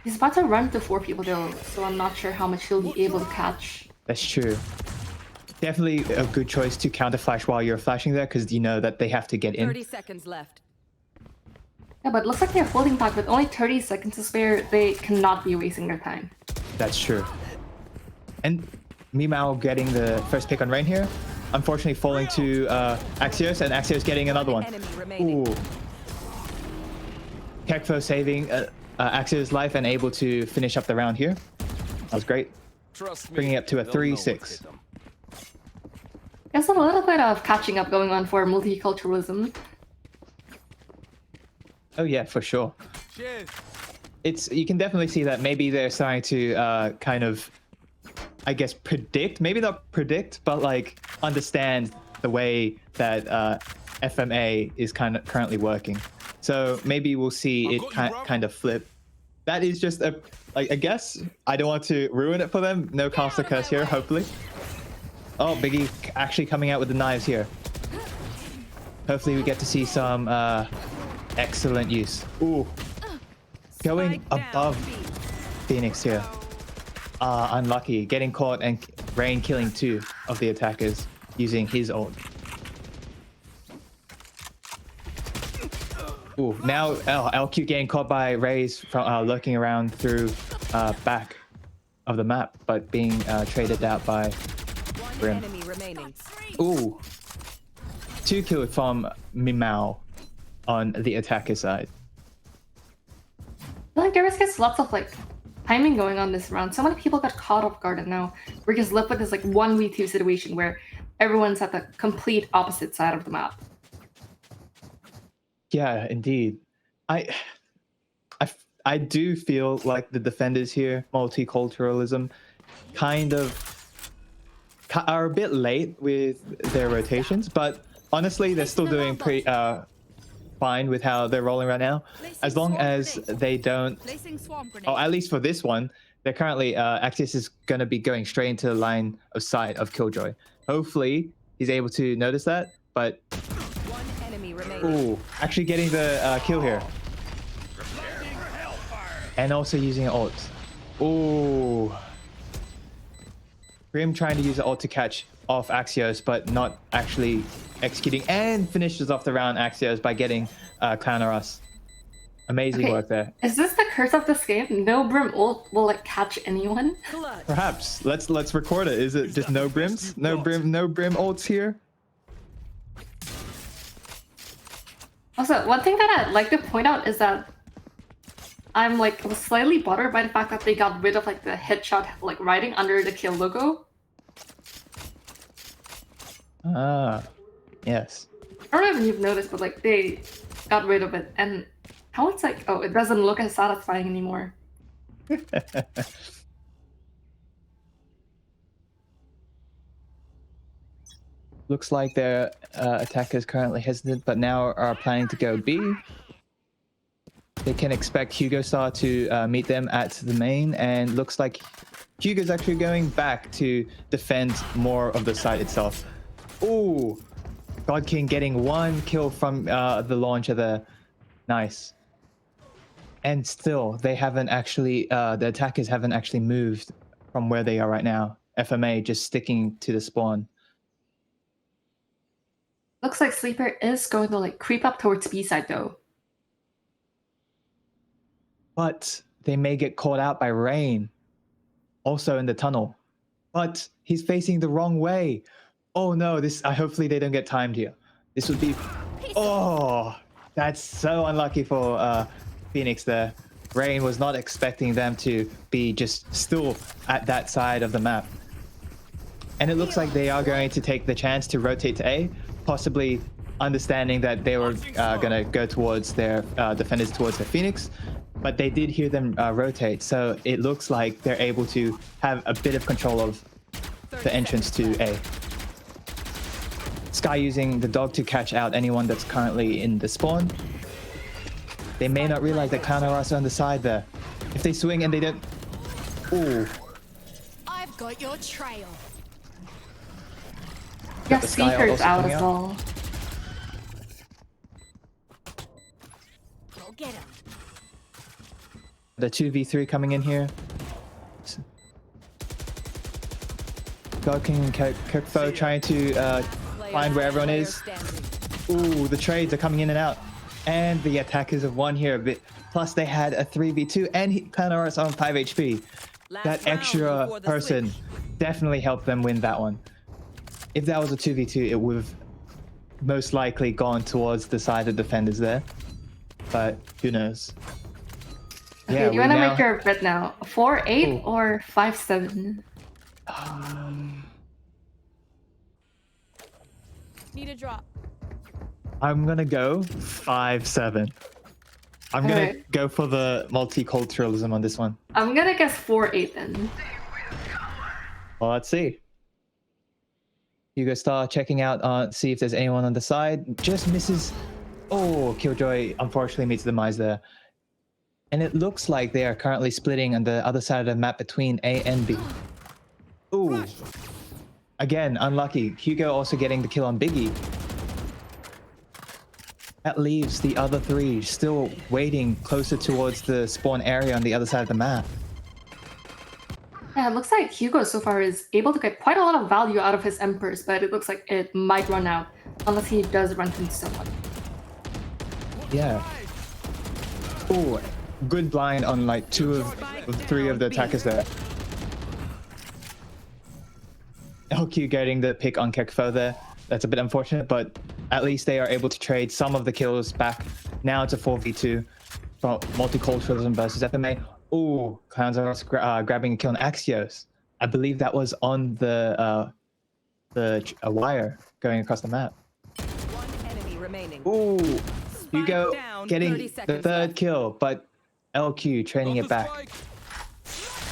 He's about to run to 4 people though, so I'm not sure how much he'll be able to catch. That's true. Definitely a good choice to counter flash while you're flashing there, because you know that they have to get in. 30 seconds left. Yeah, but it looks like they're holding back with only 30 seconds to spare. They cannot be wasting their time. That's true. And Mimao getting the first pick on Rain here. Unfortunately falling to Axios, and Axios getting another one. Ooh. Kekfo saving Axios' life and able to finish up the round here. That was great. Bringing it up to a 3-6. There's a little bit of catching up going on for multiculturalism. Oh yeah, for sure. Cheers. You can definitely see that maybe they're starting to kind of, I guess, predict, maybe not predict, but like understand the way that FMA is currently working. So maybe we'll see it kind of flip. That is just I guess I don't want to ruin it for them. No caster curse here, hopefully. Oh, Biggie actually coming out with the knives here. Hopefully we get to see some excellent use. Ooh, going above Phoenix here. Unlucky, getting caught and Rain killing 2 of the attackers using his ult. Ooh, now LQ getting caught by Raze from lurking around through back of the map, but being traded out by Brim. Ooh, 2 kills from Mimao on the attacker side. I feel like there is lots of like timing going on this round. So many people got caught off guard, and now we're just left with this like 1v2 situation where everyone's at the complete opposite side of the map. Yeah, indeed. I do feel like the defenders here, multiculturalism, kind of are a bit late with their rotations, but honestly, they're still doing pretty fine with how they're rolling right now. As long as they don't, at least for this one, they're currently Axios is going to be going straight into the line of sight of Killjoy. Hopefully, he's able to notice that, but ooh, actually getting the kill here. And also using an ult. Ooh. Grim trying to use the ult to catch off Axios, but not actually executing, and finishes off the round Axios by getting Clowner Us. Amazing work there. Is this the curse of this game? No Brim ult will like catch anyone? Perhaps. Let's record it. Is it just no Brims? No Brim ults here? Also, one thing that I'd like to point out is that I'm like slightly bothered by the fact that they got rid of like the headshot like writing under the kill logo. Ah, yes. I don't know if you've noticed, but like they got rid of it, and how it's like, oh, it doesn't look as satisfying anymore. Looks like their attackers currently hesitant, but now are planning to go B. They can expect Hugo Star to meet them at the main, and looks like Hugo's actually going back to defend more of the site itself. Ooh, God King getting 1 kill from the launcher there. Nice. And still, they haven't actually, the attackers haven't actually moved from where they are right now. FMA just sticking to the spawn. Looks like Sleeper is going to like creep up towards B side though. But they may get caught out by Rain. Also in the tunnel. But he's facing the wrong way. Oh no, hopefully they don't get timed here. This would be... Oh, that's so unlucky for Phoenix there. Rain was not expecting them to be just still at that side of the map. And it looks like they are going to take the chance to rotate to A, possibly understanding that they were going to go towards their defenders towards the Phoenix. But they did hear them rotate, so it looks like they're able to have a bit of control of the entrance to A. Sky using the dog to catch out anyone that's currently in the spawn. They may not realize that Clown are also on the side there. If they swing and they don't... Ooh. I've got your trail. Yeah, Seeker's out as well. Go get him. The 2v3 coming in here. God King and Kirkfo trying to find where everyone is. Ooh, the trades are coming in and out. And the attackers have won here a bit. Plus they had a 3v2 and Clown's on 5 HP. That extra person definitely helped them win that one. If that was a 2v2, it would have most likely gone towards the side of defenders there. But who knows? Okay, Yeah, do you want to make your bet now? 4-8 or 5-7? Need a drop. I'm gonna go 5-7. I'm gonna go for the multiculturalism on this one. I'm gonna guess 4-8 then. Well, let's see. Hugo Star checking out, see if there's anyone on the side. Just misses. Oh, Killjoy unfortunately meets the demise there. And it looks like they are currently splitting on the other side of the map between A and B. Ooh. Again, unlucky. Hugo also getting the kill on Biggie. That leaves the other three still waiting closer towards the spawn area on the other side of the map. Yeah, it looks like Hugo so far is able to get quite a lot of value out of his Emperors, but it looks like it might run out unless he does run into someone. Yeah. Ooh, good blind on like 2 of 3 of the attackers there. LQ getting the pick on Kekfo there. That's a bit unfortunate, but at least they are able to trade some of the kills back. Now it's a 4v2 from multiculturalism versus FMA. Ooh, Clowns are grabbing a kill on Axios. I believe that was on the wire going across the map. One enemy remaining. Ooh, Hugo down, getting 30 the seconds third left. kill, but LQ training it back.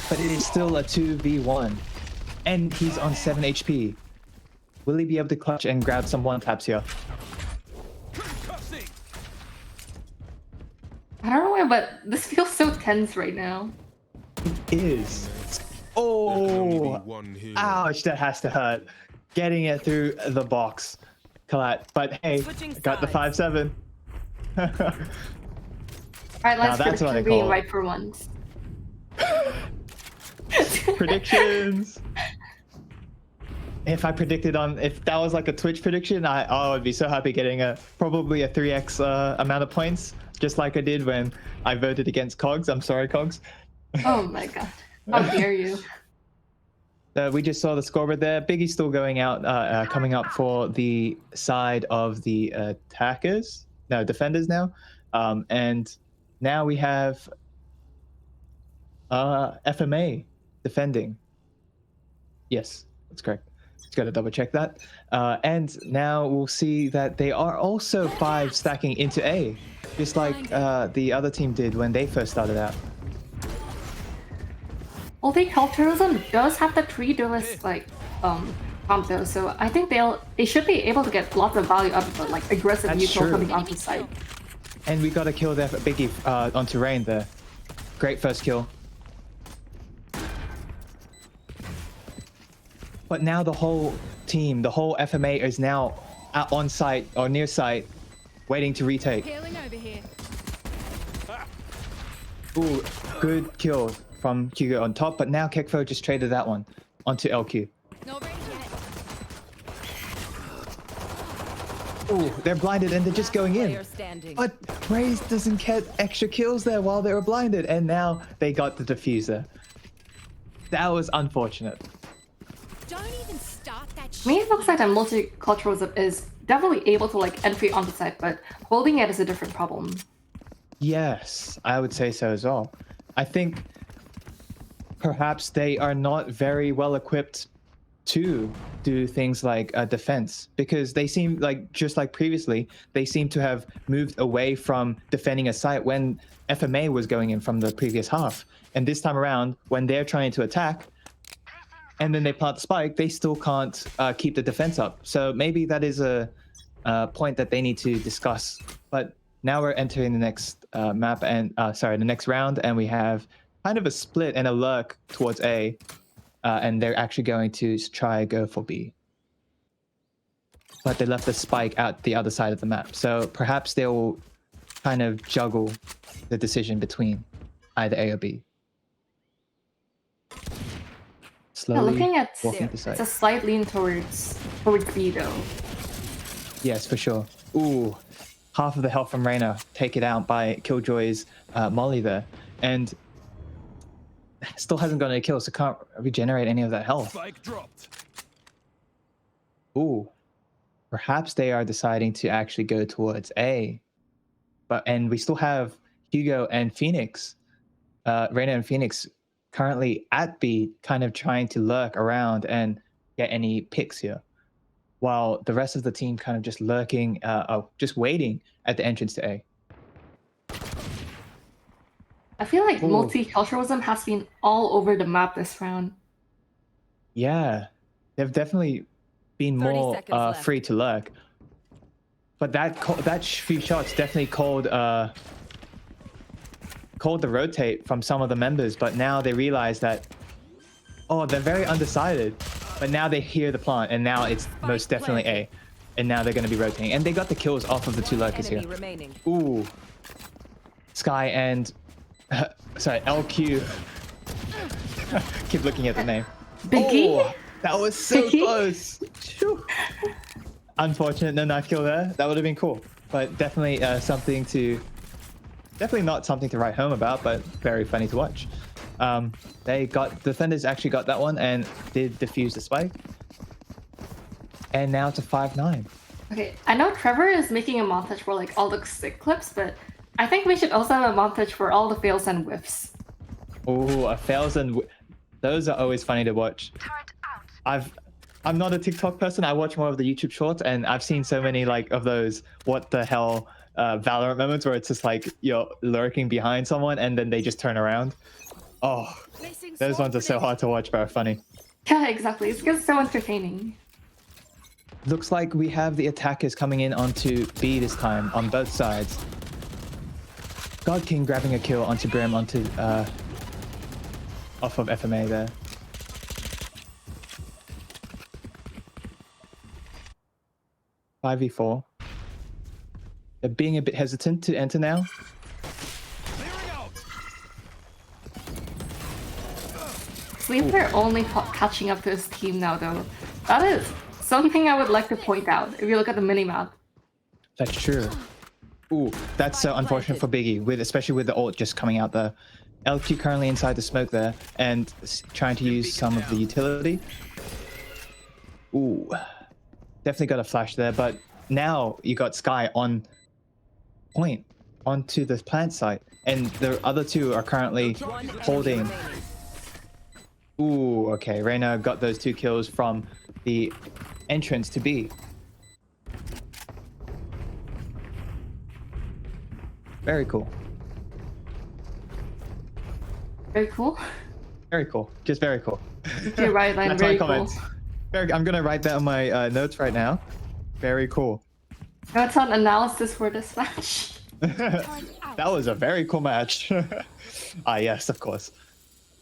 But it is still a 2v1. And he's on 7 HP. Will he be able to clutch and grab some one-taps here? I don't know why, but this feels so tense right now. It is. Oh, ouch, that has to hurt. Getting it through the box. Collat. But hey, got the 5-7. Alright, let's that's get what I being call right for once. Predictions. If I predicted on, if that was like a Twitch prediction, I would be so happy getting probably a 3x amount of points, just like I did when I voted against Cogs. I'm sorry, Cogs. Oh my god. How dare you. We just saw the scoreboard there. Biggie's still going out, coming up for the side of the attackers. No, defenders now. And now we have FMA defending. Yes, that's correct. Just got to double check that. And now we'll see that they are also 5 stacking into A, just like the other team did when they first started out. Multiculturalism does have the pre-duelist prompt though, so I think they should be able to get lots of value out of the like aggressive That's neutral true. coming onto the side. And we got a kill there for Biggie onto Rain there. Great first kill. But now the whole team, the whole FMA is now on site or near site, waiting to retake. Healing over here. Ooh, good kill from Hugo on top, but now Kekfo just traded that one onto LQ. No break yet. Ooh, they're blinded and they're just going in. But Raze doesn't get extra kills there while they were blinded, and now they got the diffuser. That was unfortunate. Don't even start that To me, it looks like that multiculturalism is definitely able to like entry on the site, but holding it is a different problem. Yes, I would say so as well. I think perhaps they are not very well equipped to do things like defense, because they seem like, just like previously, they seem to have moved away from defending a site when FMA was going in from the previous half. And this time around, when they're trying to attack and then they plant the spike, they still can't keep the defense up. So maybe that is a point that they need to discuss. But now we're entering the next map and the next round, and we have kind of a split and a lurk towards A. And they're actually going to try go for B. But they left the spike out the other side of the map. So perhaps they'll kind of juggle the decision between either A or B. Slowly Looking at walking the side. it's a slight lean towards B though. Yes, for sure. Ooh, half of the health from Reyna taken out by Killjoy's Molly there. And still hasn't got any kills, so can't regenerate any of that health. Spike dropped. Ooh, perhaps they are deciding to actually go towards A. And we still have Hugo and Phoenix, Reyna and Phoenix, currently at B, kind of trying to lurk around and get any picks here, while the rest of the team kind of just lurking, just waiting at the entrance to A. I feel like multiculturalism has been all over the map this round. Yeah, they've definitely been more free to lurk. But that few shots definitely called the rotate from some of the members. But now they realize that, oh, they're very undecided. But now they hear the plant, and now it's most definitely A. And now they're going to be rotating. And they got the kills off of the two lurkers here. Ooh. Sky and... sorry, LQ. Keep looking at the name. Biggie? Oh, that was so close. Unfortunate, no knife kill there. That would have been cool. But definitely something to... Definitely not something to write home about, but very funny to watch. Defenders actually got that one and did defuse the spike. And now it's a 5-9. Okay, I know Trevor is making a montage for like all the sick clips, but I think we should also have a montage for all the fails and whiffs. Oh, a fails and those are always funny to watch. I'm not a TikTok person. I watch more of the YouTube shorts, and I've seen so many like of those what the hell Valorant moments where it's just like you're lurking behind someone and then they just turn around. Oh, those ones are so hard to watch, but are funny. Yeah, exactly. It's so entertaining. Looks like we have the attackers coming in onto B this time on both sides. God King grabbing a kill onto Brim onto off of FMA there. .5v4. They're being a bit hesitant to enter now. Sleeper only catching up to his team now, though. That is something I would like to point out if you look at the minimap. That's true. Ooh, that's so unfortunate for Biggie, especially with the ult just coming out there. LQ currently inside the smoke there and trying to use some of the utility. Ooh, definitely got a flash there, but now you got Sky on point onto the plant site, and the other two are currently holding. Ooh, okay, Reyna got those 2 kills from the entrance to B. Very cool. Very cool. Very cool. Just very cool. You're right, Line. That's Very my cool. comments. I'm gonna write that on my notes right now. Very cool. That's an analysis for this match. That was a very cool match. Yes, of course.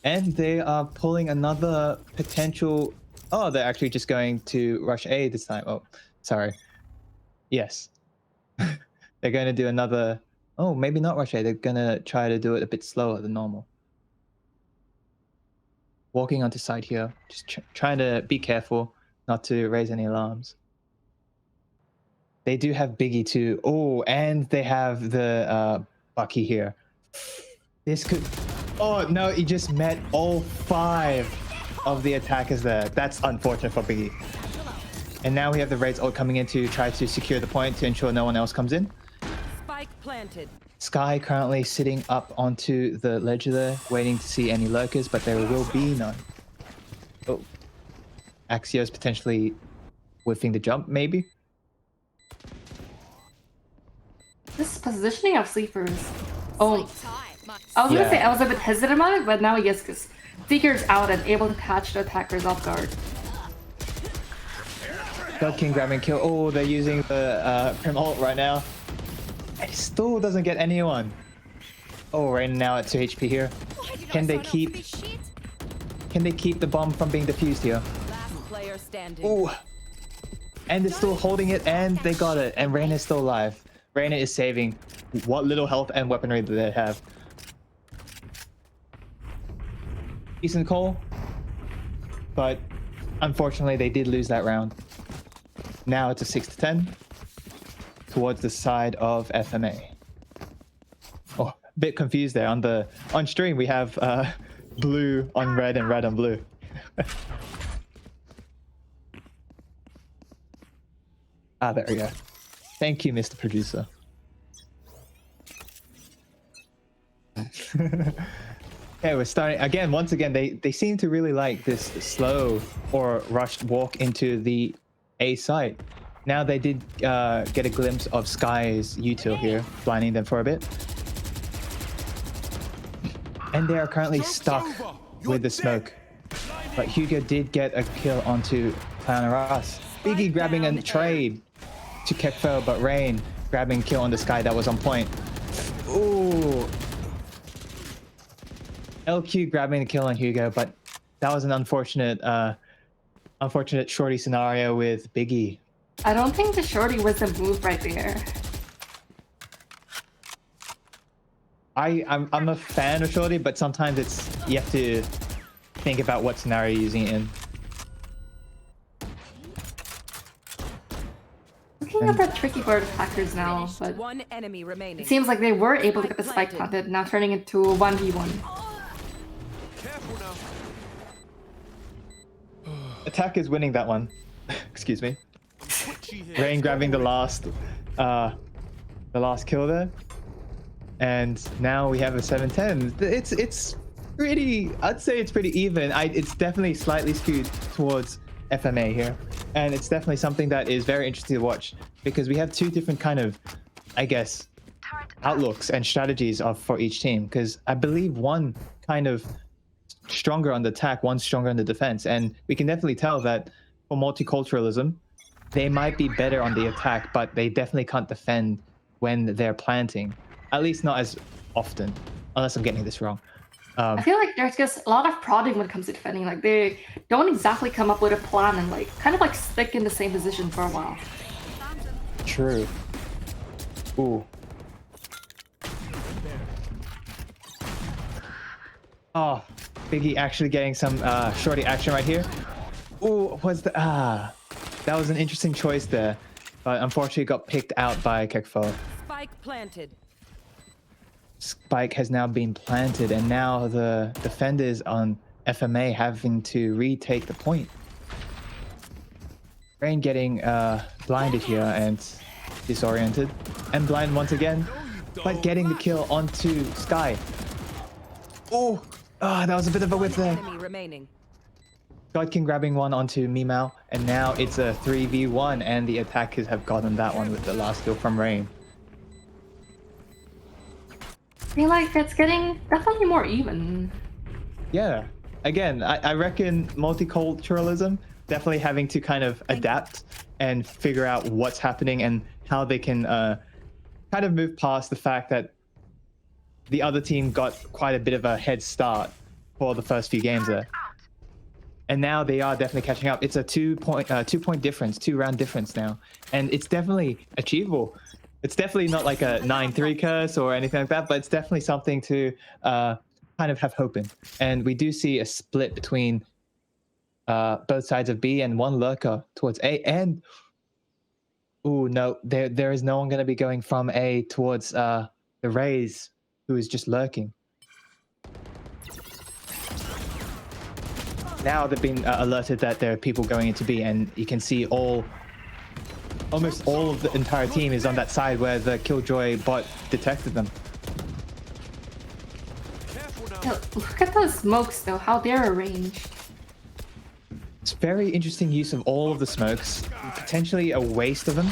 And they are pulling another potential... Oh, they're actually just going to rush A this time. Oh, sorry. Yes. They're going to do another... Oh, maybe not rush A. They're going to try to do it a bit slower than normal. Walking onto side here. Just trying to be careful not to raise any alarms. They do have Biggie too. Oh, and they have the Bucky here. This could... Oh, no, he just met all 5 of the attackers there. That's unfortunate for Biggie. And now we have the Raid's ult coming in to try to secure the point to ensure no one else comes in. Spike planted. Sky currently sitting up onto the ledge there, waiting to see any lurkers, but there will be none. Oh. Axios potentially whiffing the jump, maybe? This positioning of sleepers. Oh, Time. I was gonna say I was a bit hesitant about it, but now yes, because Seeker's out and able to catch the attackers off guard. God King grabbing kill. Oh, they're using the Prim ult right now. And he still doesn't get anyone. Oh, right now at 2 HP here. Can they keep the bomb from being defused here? Last player standing. Oh, and they're still holding it, and they got it. And Reyna is still alive. Reyna is saving what little health and weaponry that they have. Decent call, but unfortunately they did lose that round. Now it's a 6-10 towards the side of FMA. Oh, a bit confused there. On stream we have blue on red and red on blue. There we go. Thank you, Mr. Producer. Okay, we're starting again. Once again, they seem to really like this slow or rushed walk into the A site. Now they did get a glimpse of Sky's util here, blinding them for a bit. And they are currently stuck with the smoke. But Hugo did get a kill onto Clown Aras. Biggie grabbing a trade to Kekfo, but Rain grabbing kill on the Sky that was on point. Ooh. LQ grabbing the kill on Hugo, but that was an unfortunate shorty scenario with Biggie. I don't think the shorty was a move right there. I'm a fan of shorty, but sometimes you have to think about what scenario you're using it in. Looking at that tricky bird attackers now, but One enemy remaining. it seems like they were able to get the spike planted, now turning into a 1v1. Careful now. Attack is winning that one. Excuse me. Twitchy here. Rain grabbing the last kill there. And now we have a 7-10. It's pretty, I'd say it's pretty even. It's definitely slightly skewed towards FMA here. And it's definitely something that is very interesting to watch because we have two different kind of, I guess, outlooks and strategies for each team. Because I believe one kind of stronger on the attack, one stronger on the defense. And we can definitely tell that for multiculturalism, they might be better on the attack, but they definitely can't defend when they're planting. At least not as often, unless I'm getting this wrong. I feel like there's just a lot of prodding when it comes to defending. Like they don't exactly come up with a plan and like kind of like stick in the same position for a while. True. Ooh. Oh, Biggie actually getting some shorty action right here. Ooh, that was an interesting choice there, but unfortunately got picked out by Kekfo. Spike planted. Spike has now been planted, and now the defenders on FMA having to retake the point. Rain getting blinded here and disoriented, and blind once again, but getting the kill onto Sky. Oh, that was a bit of a whiff there. Enemy remaining. God King grabbing one onto Mimao, and now it's a 3v1, and the attackers have gotten that one with the last kill from Rain. I feel like it's getting definitely more even. Yeah, again, I reckon multiculturalism definitely having to kind of adapt and figure out what's happening and how they can kind of move past the fact that the other team got quite a bit of a head start for the first few games there. And now they are definitely catching up. It's a 2-point difference, 2-round difference now. And it's definitely achievable. It's definitely not like a 9-3 curse or anything like that, but it's definitely something to kind of have hope in. And we do see a split between both sides of B and one lurker towards A. And ooh, no, there is no one going to be going from A towards the Rays, who is just lurking. now they've been alerted that there are people going into B, and you can see almost all of the entire team is on that side where the Killjoy bot detected them. Yo, look at those smokes though, how they're arranged. It's very interesting use of all of the smokes, potentially a waste of them,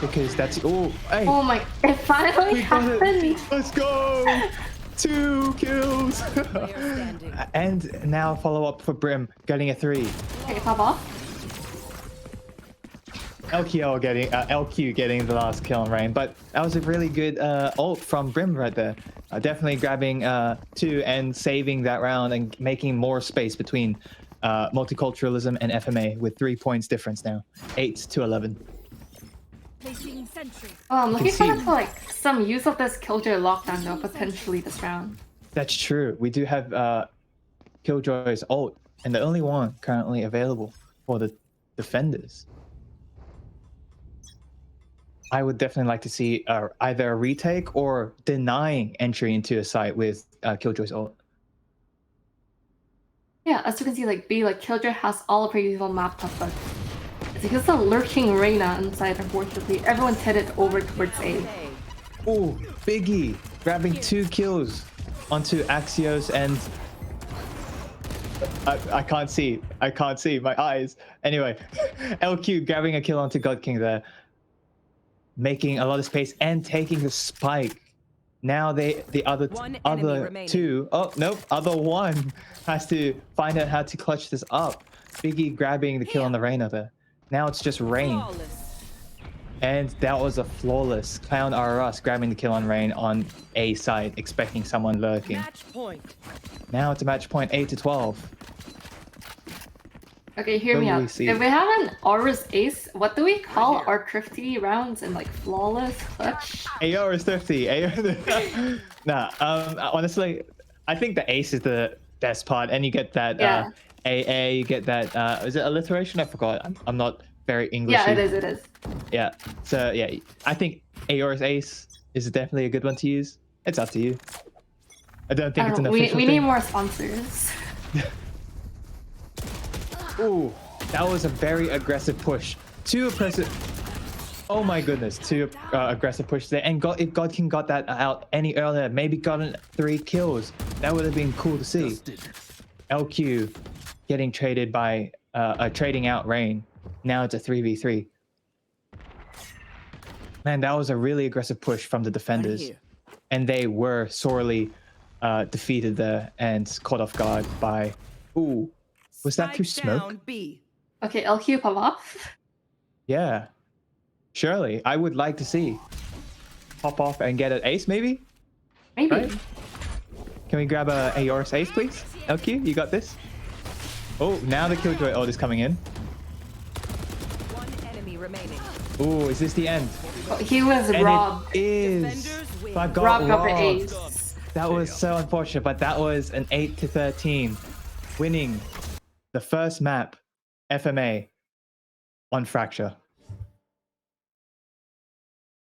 because that's hey, Oh my, it finally we got happened. it. Let's go. 2 kills. Player standing. And now follow up for Brim getting a 3. Okay, pop off. LQ getting the last kill on Rain, but that was a really good ult from Brim right there. Definitely grabbing 2 and saving that round and making more space between multiculturalism and FMA with 3 points difference now, 8-11. Placing sentry. Oh, I'm looking see- forward to like some use of this Killjoy lockdown though, potentially this round. That's true. We do have Killjoy's ult, and the only one currently available for the defenders. I would definitely like to see either a retake or denying entry into a site with Killjoy's ult. Yeah, as you can see, like Killjoy has all of her usual map up, but it's because the lurking Reyna inside, unfortunately, everyone's headed over towards A. Oh, Biggie grabbing 2 kills onto Axios, and I can't see. I can't see my eyes. Anyway, LQ grabbing a kill onto God King there, making a lot of space and taking the spike. Now the other remaining. 2. Oh nope, other 1 has to find out how to clutch this up. Biggie grabbing the kill on the Reyna there. Now it's just Rain. Flawless. And that was a flawless Clown RS grabbing the kill on Rain on A side, expecting someone lurking. Match point. Now it's a match point, 8-12. Okay, hear me What will out. we see? If we have an Aurus Ace, what do we call our thrifty rounds and like flawless clutch? AR is 50. Nah, honestly, I think the ace is the best part, and you get that Yeah. AA, you get that is it alliteration? I forgot. I'm not very English. Yeah, it is. Yeah. So yeah, I think AR's ace is definitely a good one to use. It's up to you. I don't think it's an official we thing. need more sponsors. Ooh, that was a very aggressive push. 2 aggressive. Oh my goodness, 2 aggressive push there. And if God King got that out any earlier, maybe gotten 3 kills, that would have been cool to see. LQ getting traded by trading out Rain. Now it's a 3v3. Man, that was a really aggressive push from the defenders, and they were sorely defeated there and caught off guard by. Ooh, was that through Spike smoke? down B. Okay, LQ pop off. Yeah, surely. I would like to see pop off and get an ace, maybe. Maybe. Right? Can we grab a Aorus ace, please? LQ, you got this. Oh, now the Killjoy ult is coming in. 1 enemy remaining. Ooh, is this the end? Oh, he was And robbed. it is. Defenders win. So I got Robbed of the robbed. ace. That was so unfortunate, but that was an 8-13, winning the first map, FMA, on Fracture.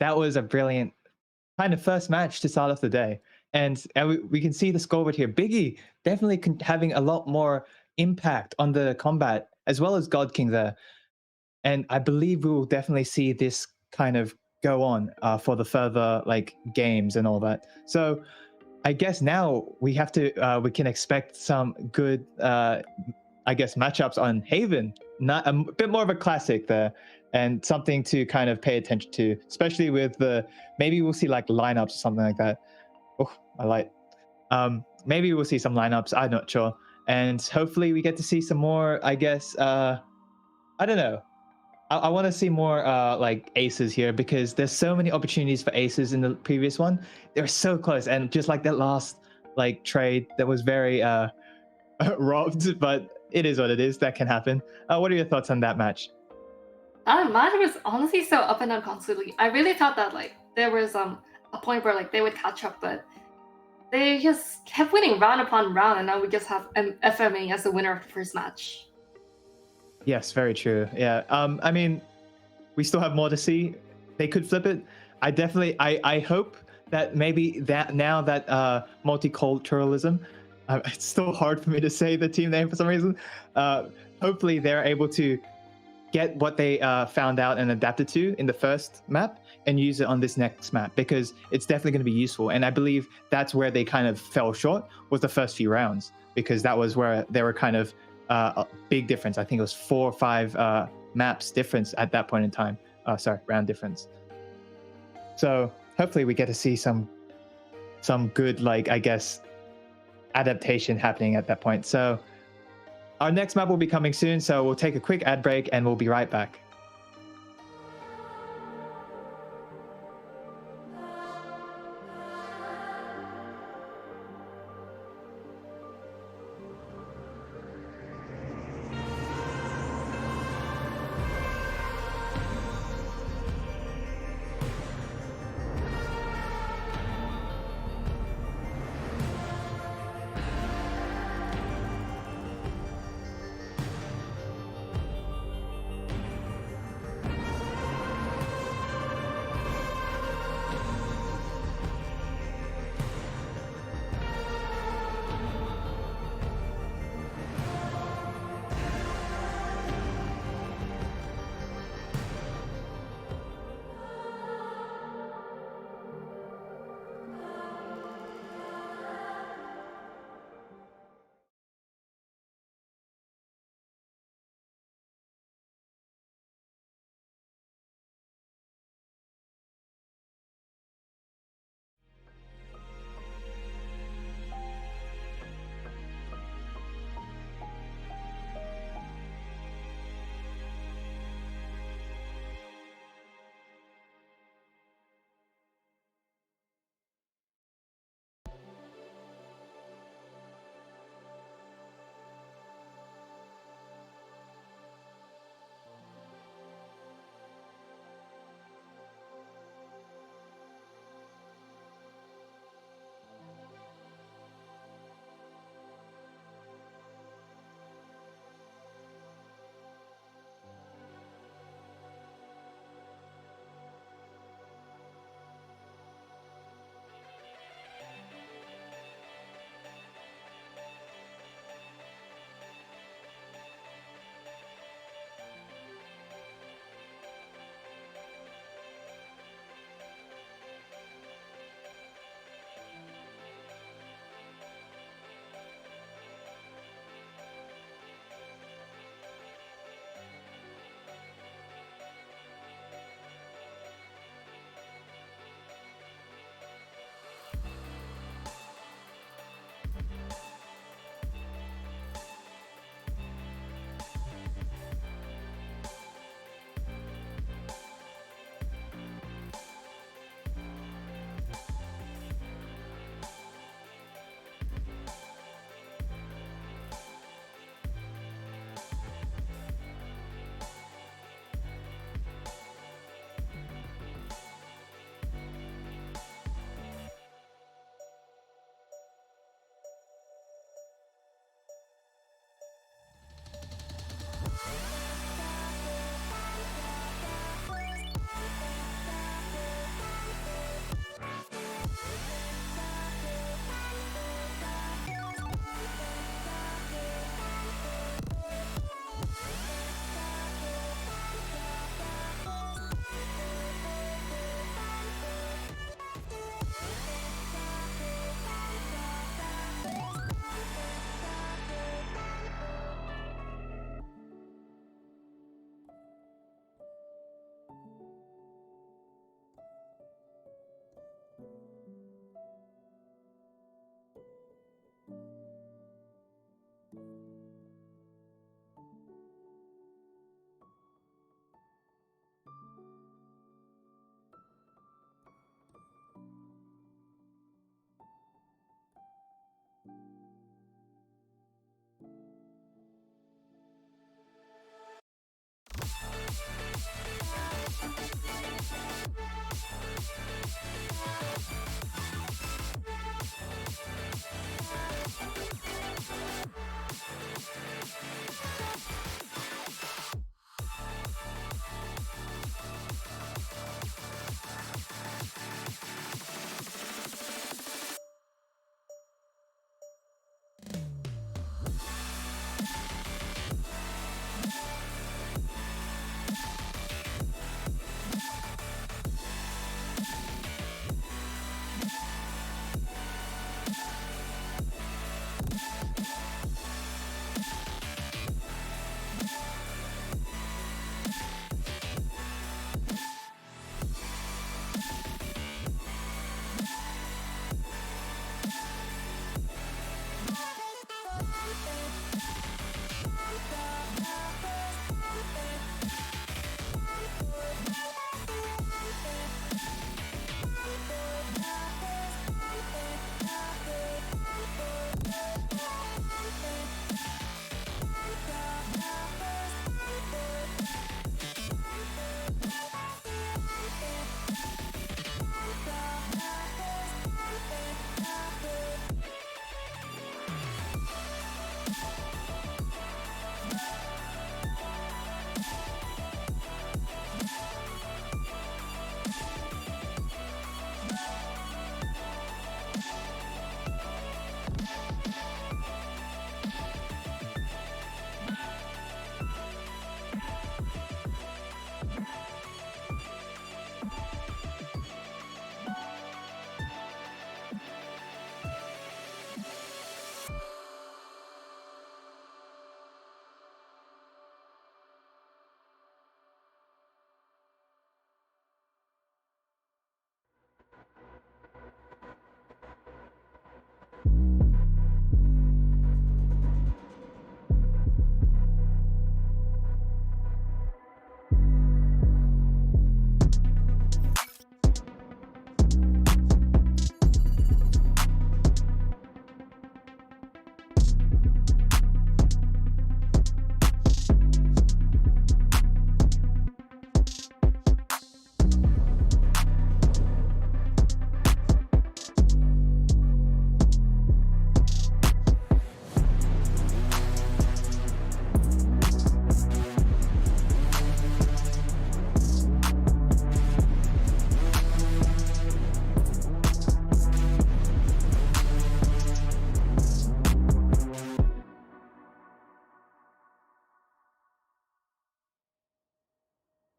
That was a brilliant kind of first match to start off the day. And we can see the scoreboard here. Biggie definitely having a lot more impact on the combat, as well as God King there. And I believe we will definitely see this kind of go on for the further like games and all that. So I guess now we have to we can expect some good I guess matchups on Haven. Not a bit more of a classic there, and something to kind of pay attention to, especially with the maybe we'll see like lineups or something like that. Oh, my light. Maybe we'll see some lineups. I'm not sure, and hopefully we get to see some more. I guess I don't know. I want to see more like aces here, because there's so many opportunities for aces in the previous one. They're so close, and just like that last like trade that was very robbed, but it is what it is. That can happen. What are your thoughts on that match? That match was honestly so up and down constantly. I really thought that like there was a point where like they would catch up, but they just kept winning round upon round, and now we just have FMA as the winner of the first match. Yes, very true. Yeah. I mean, we still have more to see. They could flip it. I hope that maybe that now that multiculturalism It's still hard for me to say the team name for some reason. Hopefully they're able to get what they found out and adapted to in the first map and use it on this next map, because it's definitely going to be useful. And I believe that's where they kind of fell short, was the first few rounds, because that was where there were kind of a big difference. I think it was 4 or 5 maps difference at that point in time. Round difference. So hopefully we get to see some good, like, I guess, adaptation happening at that point. So our next map will be coming soon, so we'll take a quick ad break and we'll be right back.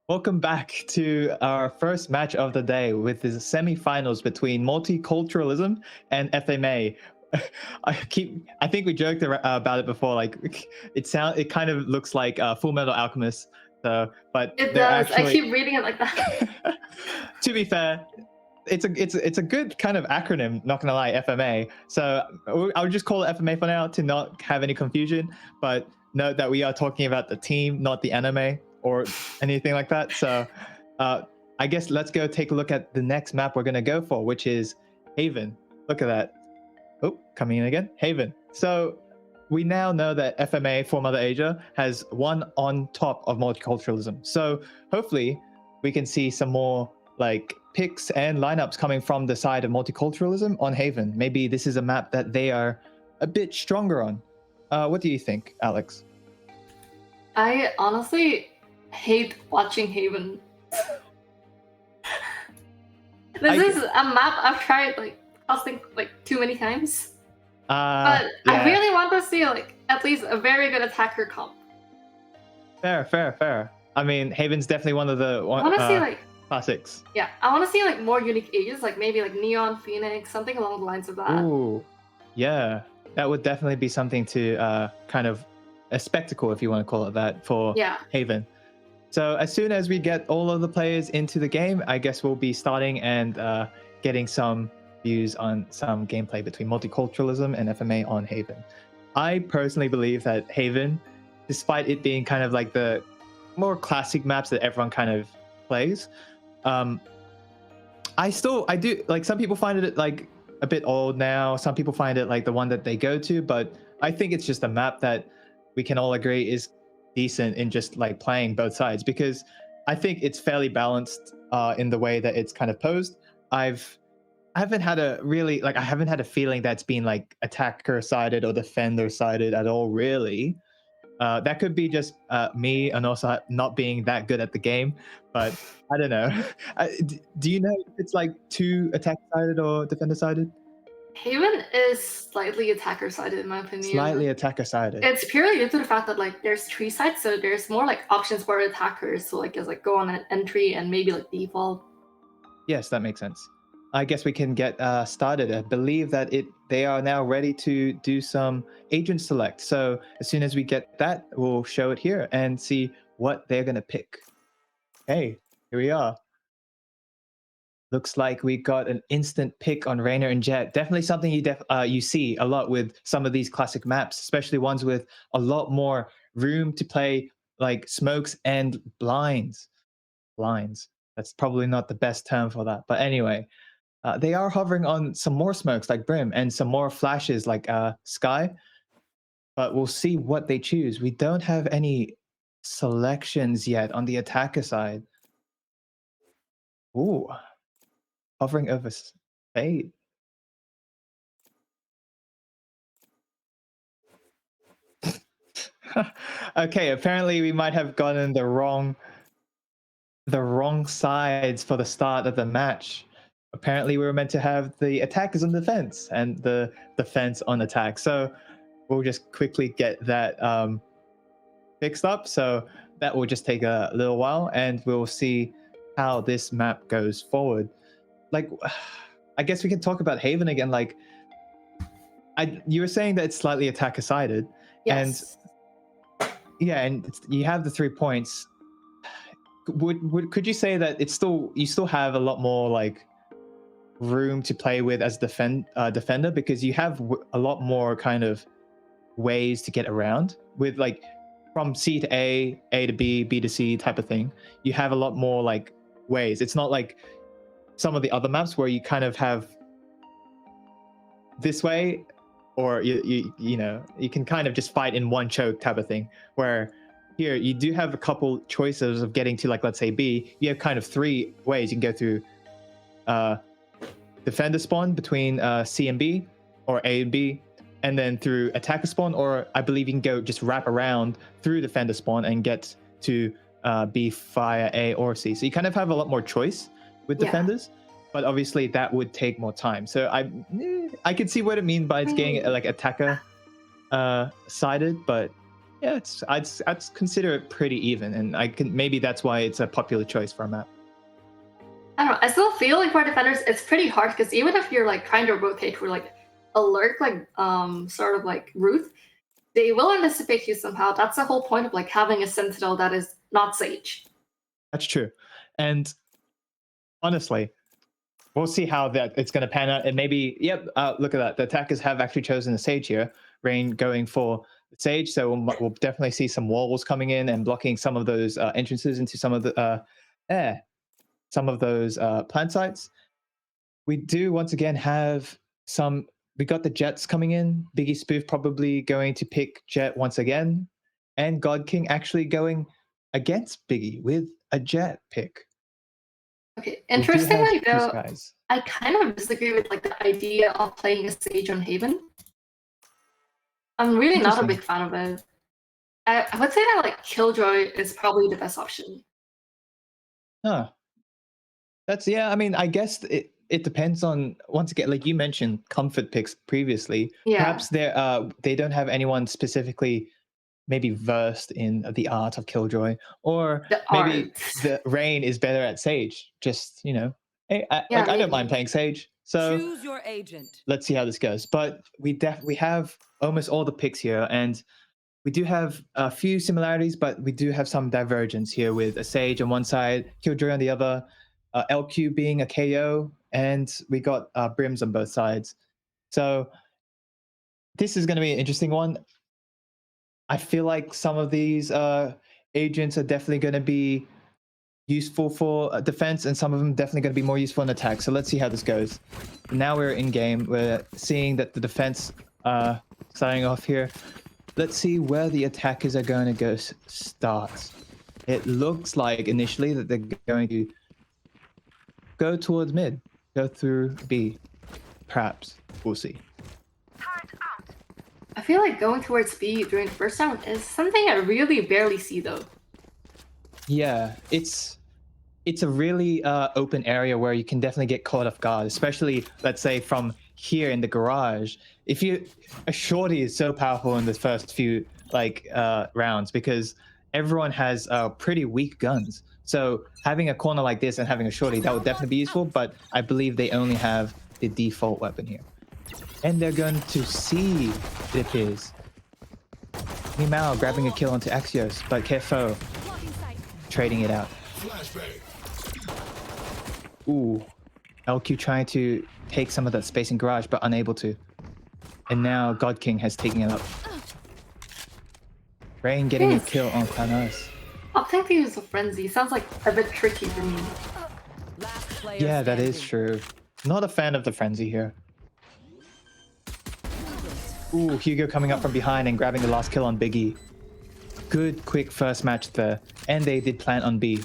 Welcome back to our first match of the day with the semi-finals between multiculturalism and FMA. I think we joked about it before. Like it kind of looks like Full Metal Alchemist. So, but It they're does. actually. I keep reading it like that. To be fair, it's a good kind of acronym. Not gonna lie, FMA. So I would just call it FMA for now to not have any confusion. But note that we are talking about the team, not the anime or anything like that. So I guess let's go take a look at the next map we're gonna go for, which is Haven. Look at that. Oh, coming in again. Haven. So we now know that FMA for Mother Asia has one on top of multiculturalism. So hopefully we can see some more like picks and lineups coming from the side of multiculturalism on Haven. Maybe this is a map that they are a bit stronger on. What do you think, Alex? I honestly hate watching Haven. This is a map I've tried like casting like too many times. But yeah. I really want to see like at least a very good attacker comp. Fair. I mean, Haven's definitely one of the I want to see like classics. Yeah, I want to see like more unique ages, like maybe like Neon Phoenix, something along the lines of that. Ooh, yeah, that would definitely be something to kind of a spectacle, if you want to call it that, for Haven. So as soon as we get all of the players into the game, I guess we'll be starting and getting some views on some gameplay between multiculturalism and FMA on Haven. I personally believe that Haven, despite it being kind of like the more classic maps that everyone kind of plays, I do like, some people find it like a bit old now. Some people find it like the one that they go to, but I think it's just a map that we can all agree is decent in just like playing both sides, because I think it's fairly balanced in the way that it's kind of posed. I haven't had a feeling that's been like attacker sided or defender sided at all, really. That could be just me and also not being that good at the game, but I don't know. Do you know if it's like too attack sided or defender sided? Haven is slightly attacker sided in my opinion. Slightly attacker sided. It's purely due to the fact that like there's 3 sides, so there's more like options for attackers to like just like go on an entry and maybe like default. Yes, that makes sense. I guess we can get started. I believe that they are now ready to do some agent select. So as soon as we get that, we'll show it here and see what they're going to pick. Okay, here we are. Looks like we got an instant pick on Raynor and Jet. Definitely something you see a lot with some of these classic maps, especially ones with a lot more room to play, like smokes and blinds. Blinds. That's probably not the best term for that. But anyway, they are hovering on some more smokes like Brim and some more flashes like Sky. But we'll see what they choose. We don't have any selections yet on the attacker side. Ooh. Hovering over Spade. Okay, apparently we might have gotten the wrong sides for the start of the match. Apparently we were meant to have the attackers on defense and the defense on attack. So we'll just quickly get that fixed up. So that will just take a little while, and we'll see how this map goes forward. Like, I guess we can talk about Haven again. Like, you were saying that it's slightly attacker sided, Yes. and you have the 3 points. Could you say that you still have a lot more like room to play with as defender, because you have a lot more kind of ways to get around with, like, from C to A to B, B to C type of thing. You have a lot more like ways. It's not like some of the other maps where you kind of have this way, or you know, you can kind of just fight in one choke type of thing, where here you do have a couple choices of getting to, like, let's say B. You have kind of 3 ways. You can go through defender spawn between C and B, or A and B, and then through attacker spawn, or I believe you can go just wrap around through defender spawn and get to B via A or C. So you kind of have a lot more choice with defenders, but obviously that would take more time. So I can see what it means by it's getting like attacker sided, but Yeah, I'd consider it pretty even, and maybe that's why it's a popular choice for a map. I don't know. I still feel like for defenders, it's pretty hard because even if you're like trying to rotate for like a lurk, like sort of like Ruth, they will anticipate you somehow. That's the whole point of like having a sentinel that is not Sage. That's true, and honestly, we'll see how it's going to pan out. And maybe, yep, look at that. The attackers have actually chosen the Sage here. Rain going for the Sage, so we'll definitely see some walls coming in and blocking some of those entrances into some of the plant sites. We do once again have some. We got the Jets coming in. Biggie Spoof probably going to pick Jet once again, and God King actually going against Biggie with a Jet pick. Okay, interestingly though, guys. I kind of disagree with like the idea of playing a Sage on Haven. I'm really not a big fan of it. I would say that like Killjoy is probably the best option. Huh. That's I mean, I guess it depends on, once again, like you mentioned comfort picks previously. Yeah. Perhaps they don't have anyone specifically maybe versed in the art of Killjoy, or maybe the Rain is better at Sage. Just, hey, I don't mind playing Sage. So choose your agent. Let's see how this goes. But we have almost all the picks here, and we do have a few similarities, but we do have some divergence here with a Sage on one side, Killjoy on the other, LQ being a KO, and we got Brims on both sides. So this is going to be an interesting one. I feel like some of these agents are definitely going to be useful for defense, and some of them definitely going to be more useful in attack. So let's see how this goes. Now we're in game. We're seeing that the defense starting off here. Let's see where the attackers are going to go start. It looks like initially that they're going to go towards mid, go through B. Perhaps. We'll see. I feel like going towards B during the first round is something I really barely see though. Yeah, it's a really open area where you can definitely get caught off guard, especially, let's say, from here in the garage. A shorty is so powerful in the first few rounds because everyone has pretty weak guns. So having a corner like this and having a shorty, that would definitely be useful, but I believe they only have the default weapon here. And they're going to see, it appears. Mimao grabbing a kill onto Axios, but Kefo trading it out. Ooh, LQ trying to take some of that space in garage, but unable to. And now God King has taken it up. Rain getting a kill on Cloudnose. I'll take the use of Frenzy. Sounds like a bit tricky for me. Yeah, that is true. Not a fan of the Frenzy here. Ooh, Hugo coming up from behind and grabbing the last kill on Biggie. Good, quick first match there. And they did plant on B.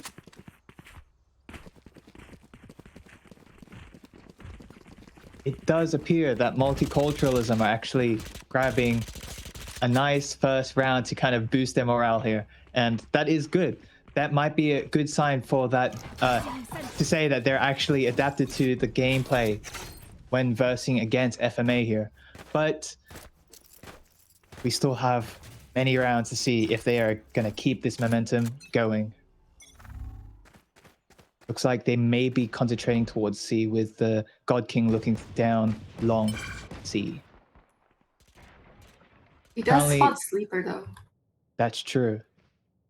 It does appear that multiculturalism are actually grabbing a nice first round to kind of boost their morale here. And that is good. That might be a good sign for that, to say that they're actually adapted to the gameplay when versing against FMA here. But we still have many rounds to see if they are going to keep this momentum going. Looks like they may be concentrating towards C with the God King looking down long C. He does spot Sleeper though. That's true.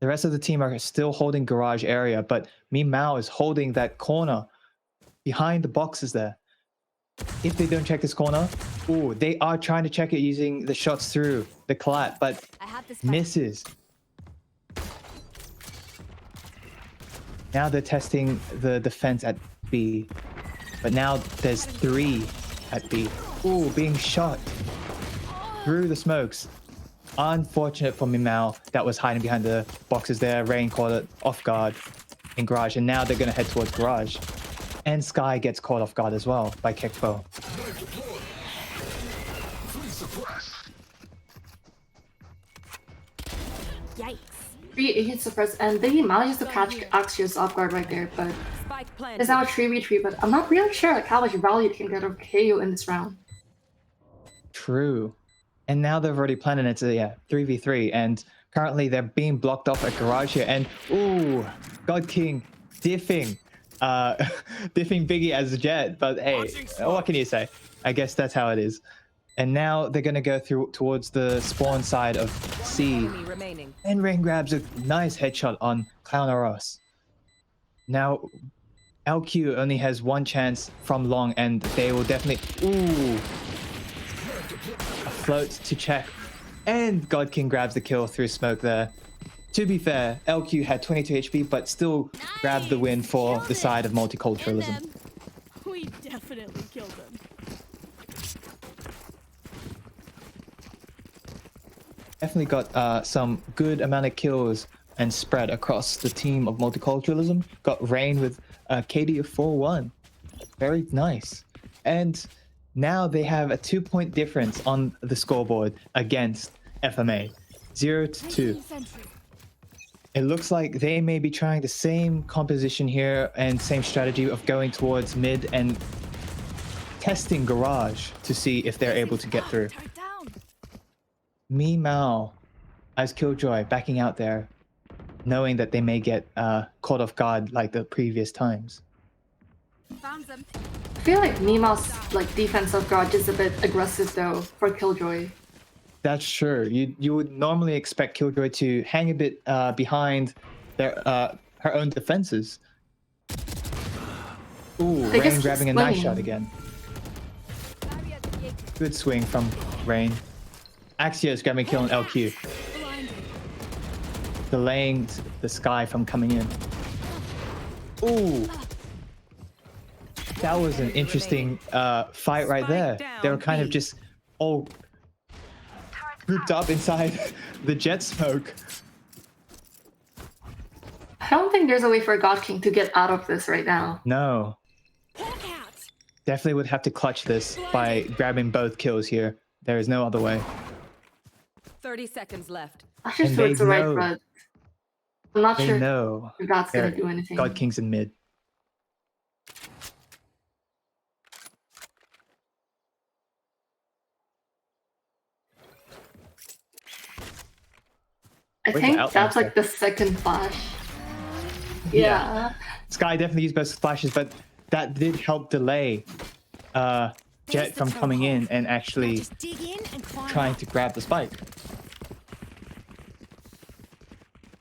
The rest of the team are still holding garage area, but Mimao is holding that corner behind the boxes there. If they don't check this corner, ooh, they are trying to check it using the shots through the collat, but misses. Now they're testing the defense at B, but now there's 3 at B. Ooh, being shot through the smokes. Unfortunate for Mimao that was hiding behind the boxes there. Rain caught it off guard in garage, and now they're going to head towards garage. And Sky gets caught off guard as well by Kekfo. Yikes. 3 agent suppress, and they manages to catch Axios off guard right there, but it's now a 3v3, but I'm not really sure how much value it can get of KO in this round. True. And now they've already planned it to 3v3, and currently they're being blocked off at garage here. And ooh, God King diffing diffing Biggie as a Jet, but hey, what can you say? I guess that's how it is. And now they're gonna go through towards the spawn side of C. Enemy remaining. And Rain grabs a nice headshot on Clown Ross. Now LQ only has one chance from long, and they will definitely a float to check, and God King grabs the kill through smoke there. To be fair, LQ had 22 HP, but still grabbed the win for the side of multiculturalism. We definitely killed them. Definitely got some good amount of kills and spread across the team of multiculturalism. Got Rain with KD of 4-1. Very nice. And now they have a 2-point difference on the scoreboard against FMA. 0-2. It looks like they may be trying the same composition here and same strategy of going towards mid and testing garage to see if they're able to get through. Me Mao as Killjoy backing out there, knowing that they may get caught off guard like the previous times. Found them. I feel like Mima's like defensive garage is a bit aggressive though for Killjoy. That's true. You would normally expect Killjoy to hang a bit behind their her own defenses. Ooh, Rain grabbing a nice shot again. Good swing from Rain. Axios grabbing a kill on LQ. Delaying the Sky from coming in. Ooh. That was an interesting fight right there. They were kind of just all grouped up inside the jet smoke. I don't think there's a way for God King to get out of this right now. No. Definitely would have to clutch this by grabbing both kills here. There is no other way. 30 seconds left. I just thought it's the right thread. I'm not sure know if that's gonna do anything. God King's in mid. I think that's like the second flash. Yeah. Sky definitely used both flashes, but that did help delay Jet from coming in and actually trying to grab the spike.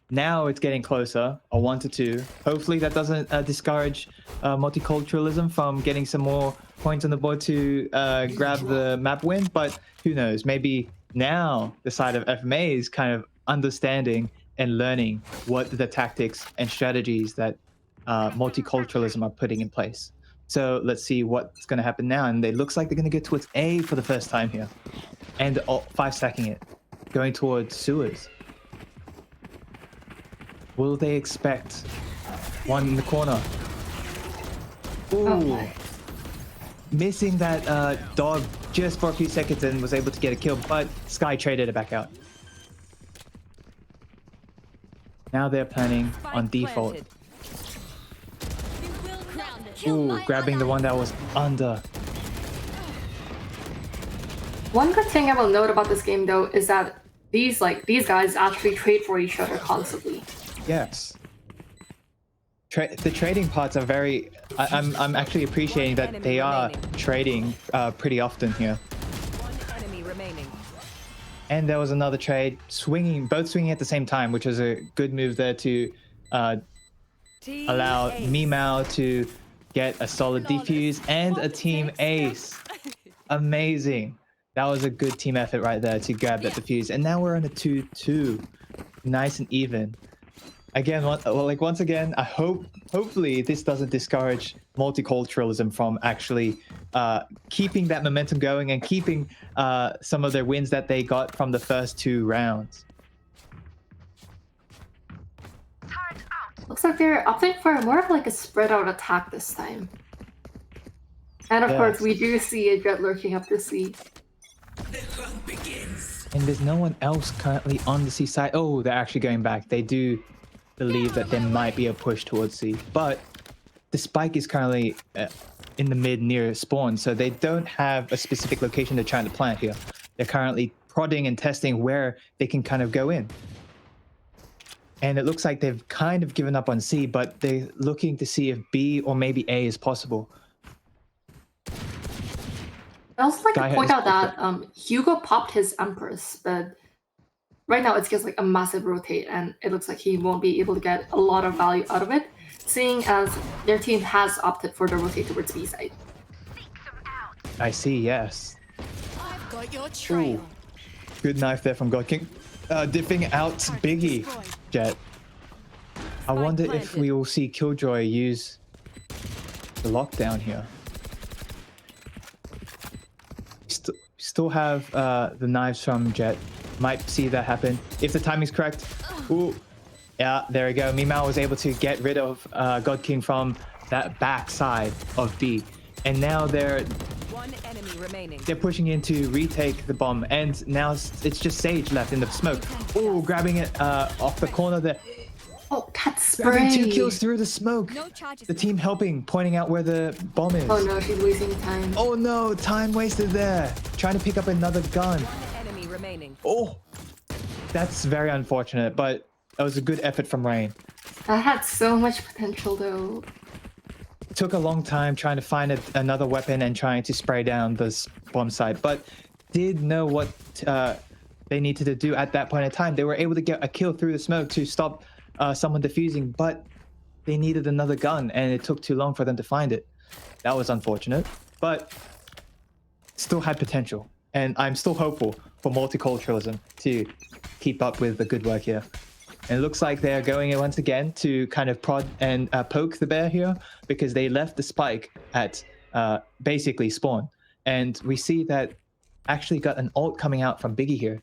Now it's getting closer, a 1-2. Hopefully that doesn't discourage multiculturalism from getting some more points on the board to grab the map win, but who knows? Maybe now the side of FMA is kind of understanding and learning what the tactics and strategies that multiculturalism are putting in place. So let's see what's going to happen now. And it looks like they're going to go towards A for the first time here. And 5-stacking it, going towards sewers. Will they expect one in the corner? Ooh. Missing that dog just for a few seconds and was able to get a kill, but Sky traded it back out. Now they're planning on default. Ooh, grabbing the one that was under. One good thing I will note about this game though is that these guys actually trade for each other constantly. Yes. The trading parts are very... I'm actually appreciating that they are trading pretty often here. One enemy remaining. And there was another trade, both swinging at the same time, which was a good move there to allow Mimao to get a solid defuse and a team ace. Amazing. That was a good team effort right there to grab that defuse. And now we're on a 2-2. Nice and even. Again, once again, I hopefully this doesn't discourage multiculturalism from actually keeping that momentum going and keeping some of their wins that they got from the first 2 rounds. Looks like they're opting for more of like a spread out attack this time. And of course, we do see a Jet lurking up the C. And there's no one else currently on the C side. Oh, they're actually going back. They do believe that there might be a push towards C, but the spike is currently in the mid near spawn, so they don't have a specific location they're trying to plant here. They're currently prodding and testing where they can kind of go in. And it looks like they've kind of given up on C, but they're looking to see if B or maybe A is possible. I also like Guy to point has- out that Hugo popped his Empress, but right now it's just like a massive rotate, and it looks like he won't be able to get a lot of value out of it, seeing as their team has opted for the rotate towards B side. I see, yes. I've got your trail. Good knife there from God King. Dipping out Biggie, Jet. I wonder if we will see Killjoy use the lockdown here. Still have the knives from Jet. Might see that happen if the timing's correct. Ooh, yeah, there we go. Mimao was able to get rid of God King from that back side of B, and now they're pushing in to retake the bomb, and now it's just Sage left in the smoke. Ooh, grabbing it off the corner there. Oh, that's Grabbing spray. 2 kills through the smoke. The team helping, pointing out where the bomb is. Oh no, she's wasting time. Oh no, time wasted there. Trying to pick up another gun. Oh, that's very unfortunate, but that was a good effort from Rain. That had so much potential though. Took a long time trying to find another weapon and trying to spray down this bomb site, but did know what they needed to do at that point in time. They were able to get a kill through the smoke to stop someone defusing, but they needed another gun and it took too long for them to find it. That was unfortunate, but still had potential. And I'm still hopeful for multiculturalism to keep up with the good work here. And it looks like they're going in once again to kind of prod and poke the bear here, because they left the spike at basically spawn. And we see that actually got an ult coming out from Biggie here.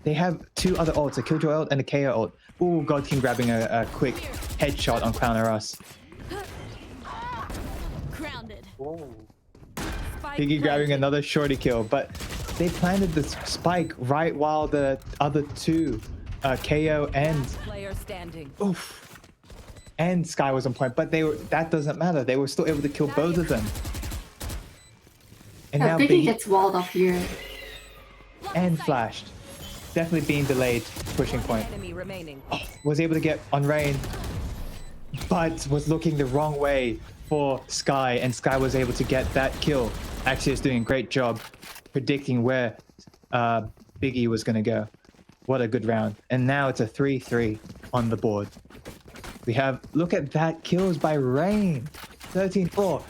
They have 2 other ults, a Killjoy ult and a KO ult. Ooh, God King grabbing a quick headshot on Clowner Us. Grounded. Biggie grabbing another shorty kill, but they planted the spike right while the other 2, KO and oof, and Sky was on point, but that doesn't matter. They were still able to kill both of them. And Yeah, now Biggie gets walled up here. and flashed. Definitely being delayed pushing point. Oh, was able to get on Rain, but was looking the wrong way for Sky, and Sky was able to get that kill. Axios doing a great job predicting where Biggie was going to go. What a good round. And now it's a 3-3 on the board. We have, look at that, kills by Rain. 13-4.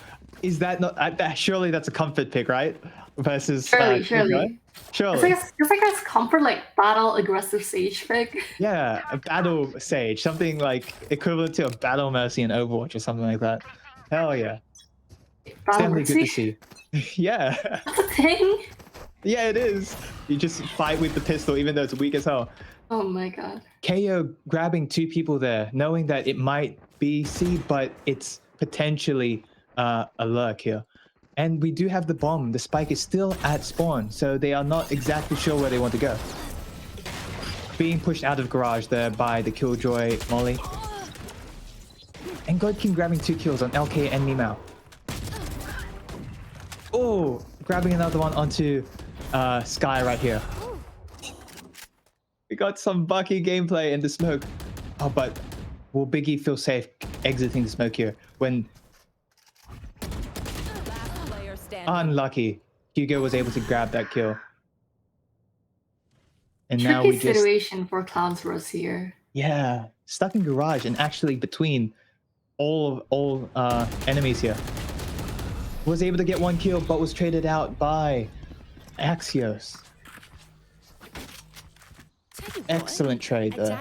Is that not, surely that's a comfort pick, right? Versus Surely. Surely. It's like a comfort, like battle aggressive Sage pick. Yeah, a battle Sage, something like equivalent to a battle Mercy in Overwatch or something like that. Hell yeah. It's definitely good to see. Yeah. That's a thing. Yeah, it is. You just fight with the pistol, even though it's weak as hell. Oh my god. KO grabbing 2 people there, knowing that it might be C, but it's potentially a lurk here. And we do have the bomb. The spike is still at spawn, so they are not exactly sure where they want to go. Being pushed out of garage there by the Killjoy Molly. And God King grabbing 2 kills on LK and Mimao. Oh, grabbing another one onto Sky right here. We got some Bucky gameplay in the smoke. Oh, but will Biggie feel safe exiting the smoke here when... Unlucky. Hugo was able to grab that kill. And now we Tricky situation for Clowns for us here. Yeah, stuck in garage and actually between all enemies here. Was able to get 1 kill, but was traded out by Axios. Excellent trade there.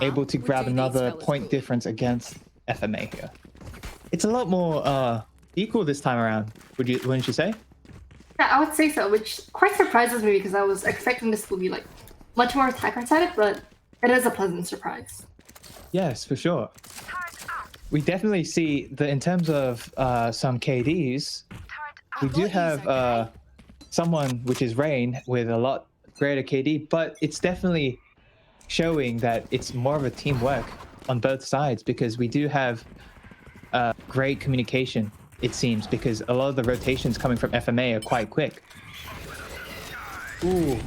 Able to grab another point difference against FMA here. It's a lot more equal this time around. Wouldn't you say? Yeah, I would say so, which quite surprises me because I was expecting this to be like much more attacker-sided, but it is a pleasant surprise. Yes, for sure. We definitely see that in terms of some KDs, we do have someone, which is Rain, with a lot greater KD, but it's definitely showing that it's more of a teamwork on both sides, because we do have great communication, it seems, because a lot of the rotations coming from FMA are quite quick. Ooh,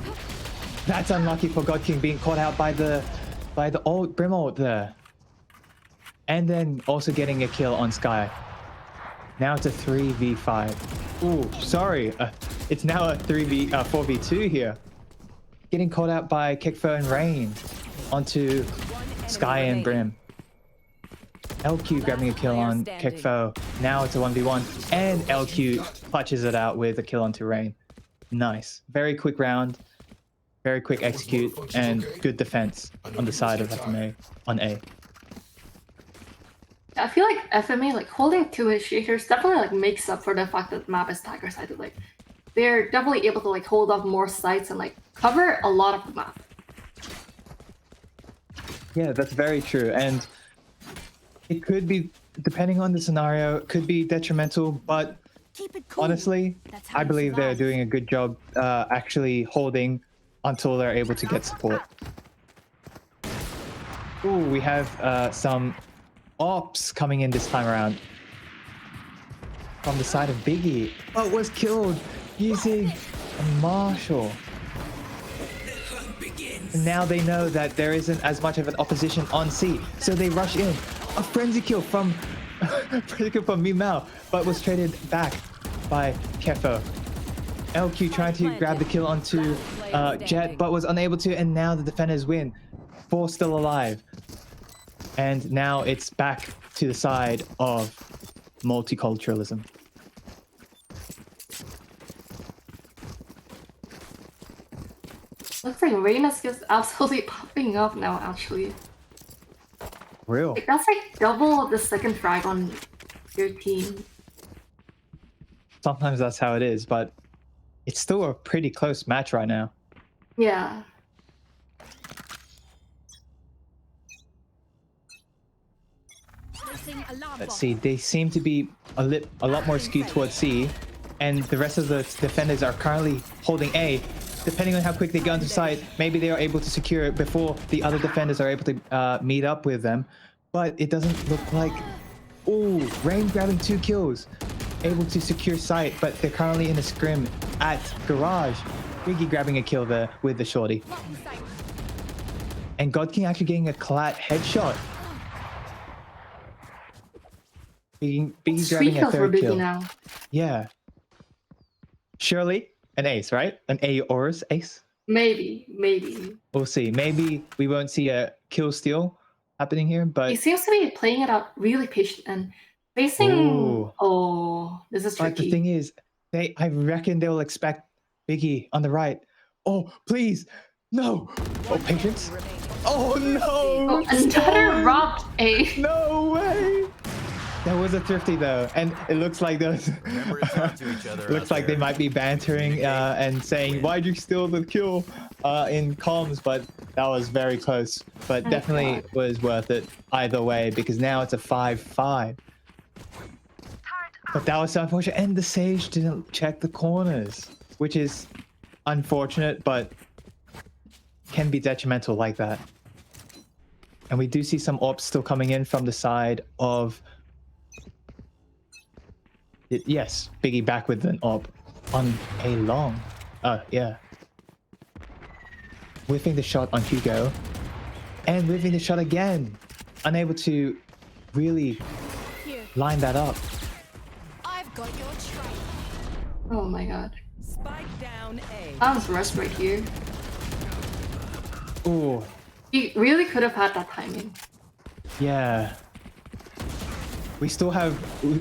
that's unlucky for God King being caught out by the old Brim ult there, and then also getting a kill on Sky. Now it's a 3v5. Ooh, sorry, it's now a 4v2 here. Getting caught out by Kekfo and Rain onto Sky and Brim. LQ grabbing a kill on Kekfo. Now it's a 1v1, and LQ clutches it out with a kill onto Rain. Nice. Very quick round, very quick execute, and good defense on the side of FMA on A. I feel like FMA, like holding two initiators, definitely like makes up for the fact that the map is tiger sided. Like they're definitely able to like hold off more sites and like cover a lot of the map. Yeah, that's very true, and it could be, depending on the scenario, it could be detrimental, but Keep it cool. honestly, That's how I you believe they're survive. doing a good job actually holding until they're able to get support. Ooh, we have some ops coming in this time around from the side of Biggie, but was killed using a Marshall. And now they know that there isn't as much of an opposition on C, so they rush in. A frenzy kill from Mimao, but was traded back by Kefo. LQ trying to grab the kill onto Jet, but was unable to, and now the defenders win. 4 still alive. And now it's back to the side of multiculturalism. Looks like Rain is just absolutely popping up now, actually. Real. Like, that's like double the second frag on your team. Sometimes that's how it is, but it's still a pretty close match right now. Yeah. Placing alarm Let's bot. see, they seem to be a lot more skewed towards C, and the rest of the defenders are currently holding A. Depending on how quick they get onto site, maybe they are able to secure it before the other defenders are able to meet up with them. But it doesn't look like... Ooh, Rain grabbing 2 kills. Able to secure site, but they're currently in a scrim at Garage. Biggie grabbing a kill there with the shorty. And God King actually getting a Collat headshot. Biggie grabbing a 3rd kill. Now. Yeah. Surely an ace, right? An Aorus ace? Maybe. We'll see. Maybe we won't see a kill steal happening here, but... He seems to be playing it out really patient and facing... Ooh. Oh, this is tricky. But the thing is, I reckon they'll expect Biggie on the right. Oh, please! No! Oh, patience? Oh, no! Oh, another robbed A. No way! There was a thrifty though, and it looks like those. Looks like they might be bantering and saying, "Why'd you steal the kill?" In comms, but that was very close. But definitely was worth it either way because now it's a 5-5. But that was so unfortunate, and the Sage didn't check the corners, which is unfortunate, but can be detrimental like that. And we do see some ops still coming in from the side of. Yes, Biggie back with an op on a long. Yeah. Whiffing the shot on Hugo. And whiffing the shot again. Unable to really line that up. I've got your trail. Oh my god. Spike down A. Sounds rest right here. Ooh. He really could have had that timing. Yeah. We still have...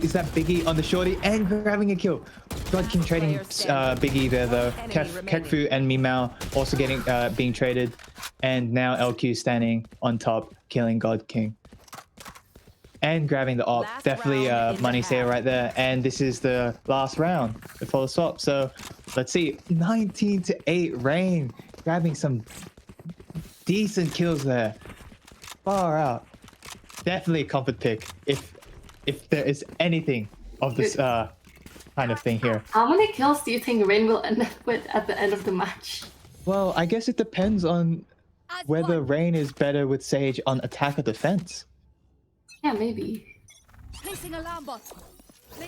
Is that Biggie on the shorty and grabbing a kill? God King trading Biggie there though. Kekfu and Mimao also getting being traded. And now LQ standing on top, killing God King. And grabbing the op. Definitely a money saver right there. And this is the last round before the swap. So let's see. 19-8 Rain. Grabbing some decent kills there. Far out. Definitely a comfort pick if there is anything of this kind of thing here. How many kills do you think Rain will end up with at the end of the match? Well, I guess it depends on whether Rain is better with Sage on attack or defense. Yeah, maybe. Placing alarm bot.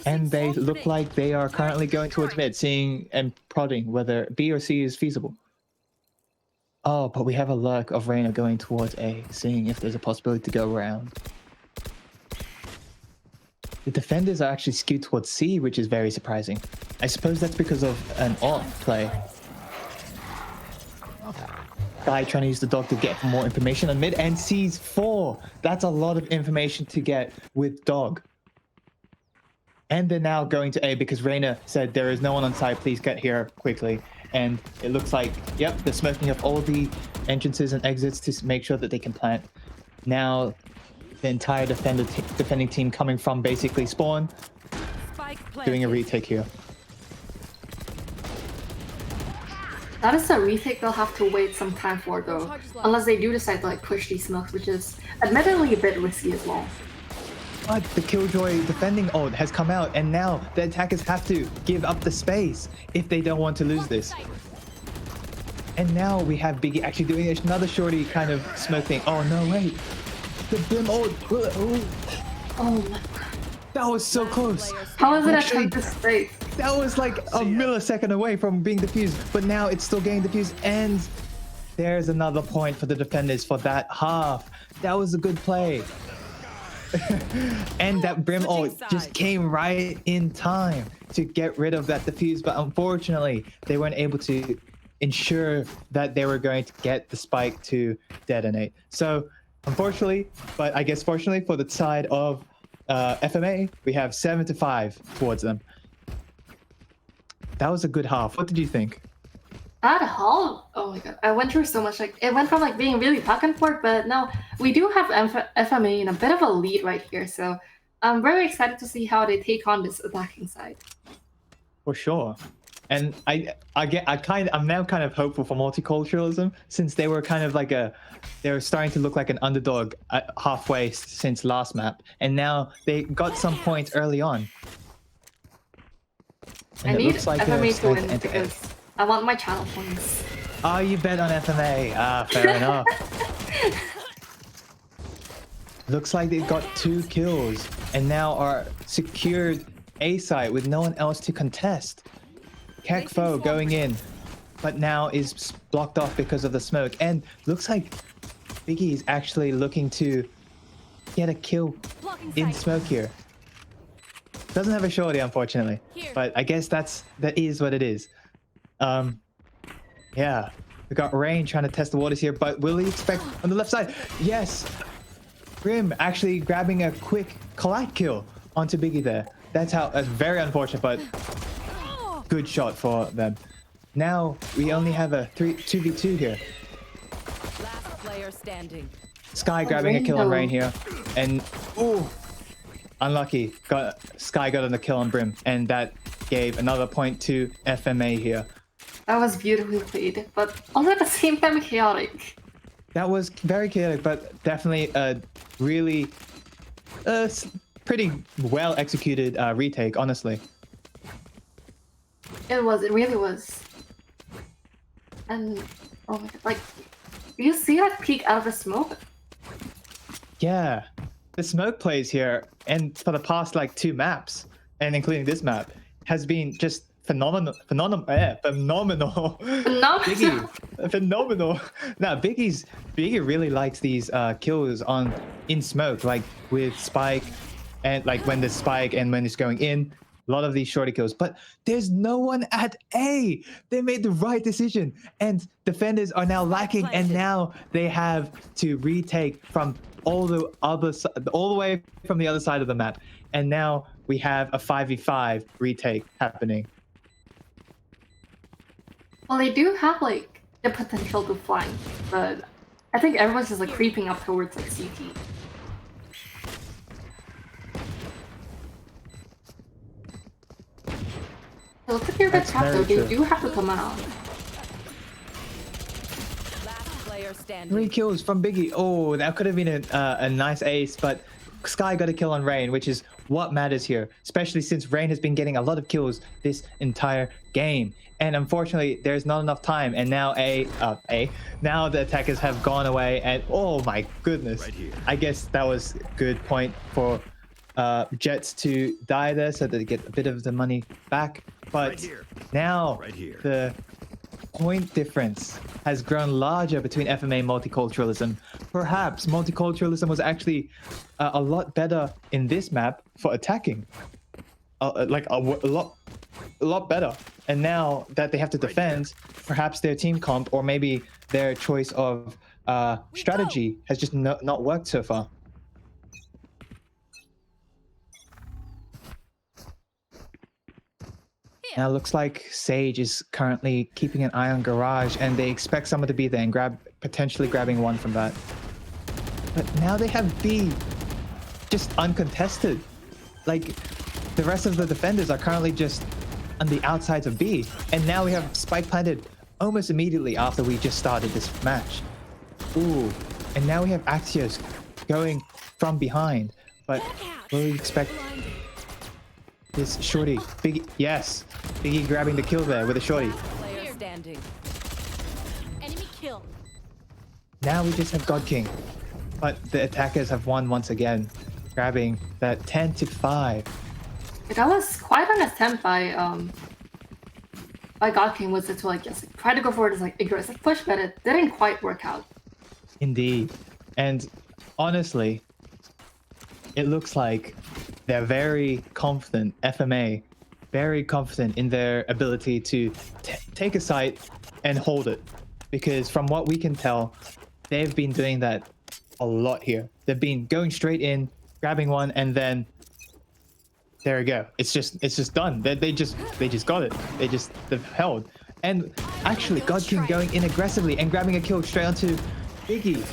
And they look like they are currently going towards mid, seeing and prodding whether B or C is feasible. Oh, but we have a lurk of Reyna going towards A, seeing if there's a possibility to go around. The defenders are actually skewed towards C, which is very surprising. I suppose that's because of an off play. Guy trying to use the dog to get more information on mid, and C's 4. That's a lot of information to get with dog. And they're now going to A because Reyna said there is no one on site, please get here quickly. And it looks like, yep, they're smoking up all the entrances and exits to make sure that they can plant. Now, the entire defending team coming from basically spawn, doing a retake here. That is a retake they'll have to wait some time for though, unless they do decide to like push these smokes, which is admittedly a bit risky as well. But the Killjoy defending ult has come out, and now the attackers have to give up the space if they don't want to lose this. And now we have Biggie actually doing another shorty kind of smoke thing. Oh no, wait. The Brim ult. Oh my god. That was so close. How is it actually this space? That was like a millisecond away from being defused, but now it's still getting defused, and there's another point for the defenders for that half. That was a good play. And that Brim ult just came right in time to get rid of that defuse, but unfortunately they weren't able to ensure that they were going to get the spike to detonate. So unfortunately, but I guess fortunately for the side of FMA, we have 7-5 towards them. That was a good half. What did you think? That half, oh my god, I went through so much. Like it went from like being really back and forth, but now we do have FMA in a bit of a lead right here. So I'm very excited to see how they take on this attacking side. For sure. And I'm now kind of hopeful for multiculturalism, since they were kind of like they were starting to look like an underdog halfway since last map, and now they got some points early on. And I need looks like FMA to win because I want my channel points. Oh, you bet on FMA. Ah, fair enough. Looks like they got 2 kills and now are secured A site with no one else to contest. Kekfo going in, but now is blocked off because of the smoke. And looks like Biggie is actually looking to get a kill in smoke here. Doesn't have a shorty, unfortunately, but I guess that is what it is. Yeah, we got Rain trying to test the waters here, but will he expect on the left side? Yes, Grim actually grabbing a quick collide kill onto Biggie there. That's very unfortunate, but good shot for them. Now we only have a 2v2 here. Last player standing. Sky grabbing a kill on Rain here, and ooh, unlucky. Sky got on the kill on Brim, and that gave another point to FMA here. That was beautifully played, but also at the same time chaotic. That was very chaotic, but definitely a really pretty well executed retake, honestly. It really was. And oh my god, like you see that peek out of the smoke? Yeah, the smoke plays here, and for the past like 2 maps, and including this map, has been just phenomenal. Biggie, phenomenal. Now Biggie really likes these kills in smoke, like with spike, and like when there's spike and when it's going in. A lot of these shorty kills, but there's no one at A. They made the right decision, and defenders are now lacking, and now they have to retake from all the way from the other side of the map, and now we have a 5v5 retake happening. Well, they do have like the potential to flank, but I think everyone's just like creeping up towards like CT. So look at your bit trap though, they do have to come out. Last player standing. 3 kills from Biggie. Oh, that could have been a nice ace, but Sky got a kill on Rain, which is what matters here, especially since Rain has been getting a lot of kills this entire game. And unfortunately, there's not enough time, and now now the attackers have gone away, and oh my goodness. I guess that was a good point for Jets to die there so that they get a bit of the money back. But now the point difference has grown larger between FMA and multiculturalism. Perhaps multiculturalism was actually a lot better in this map for attacking, like a lot better. And now that they have to defend, perhaps their team comp or maybe their choice of strategy has just not worked so far. Now it looks like Sage is currently keeping an eye on Garage, and they expect someone to be there and potentially grabbing one from that. But now they have B just uncontested. Like, the rest of the defenders are currently just on the outsides of B. And now we have Spike planted almost immediately after we just started this match. Ooh, and now we have Axios going from behind. But will we expect this shorty? Biggie, yes. Biggie grabbing the kill there with a shorty. Player standing. Enemy kill. Now we just have God King. But the attackers have won once again, grabbing that 10-5. That was quite an attempt by God King, was it to like just try to go for it as like aggressive push, but it didn't quite work out. Indeed. And honestly, it looks like they're very confident, FMA, very confident in their ability to take a site and hold it. Because from what we can tell, they've been doing that a lot here. They've been going straight in, grabbing one, and then there we go. It's just done. They just got it. They've held. And actually, God King going in aggressively and grabbing a kill straight onto Biggie,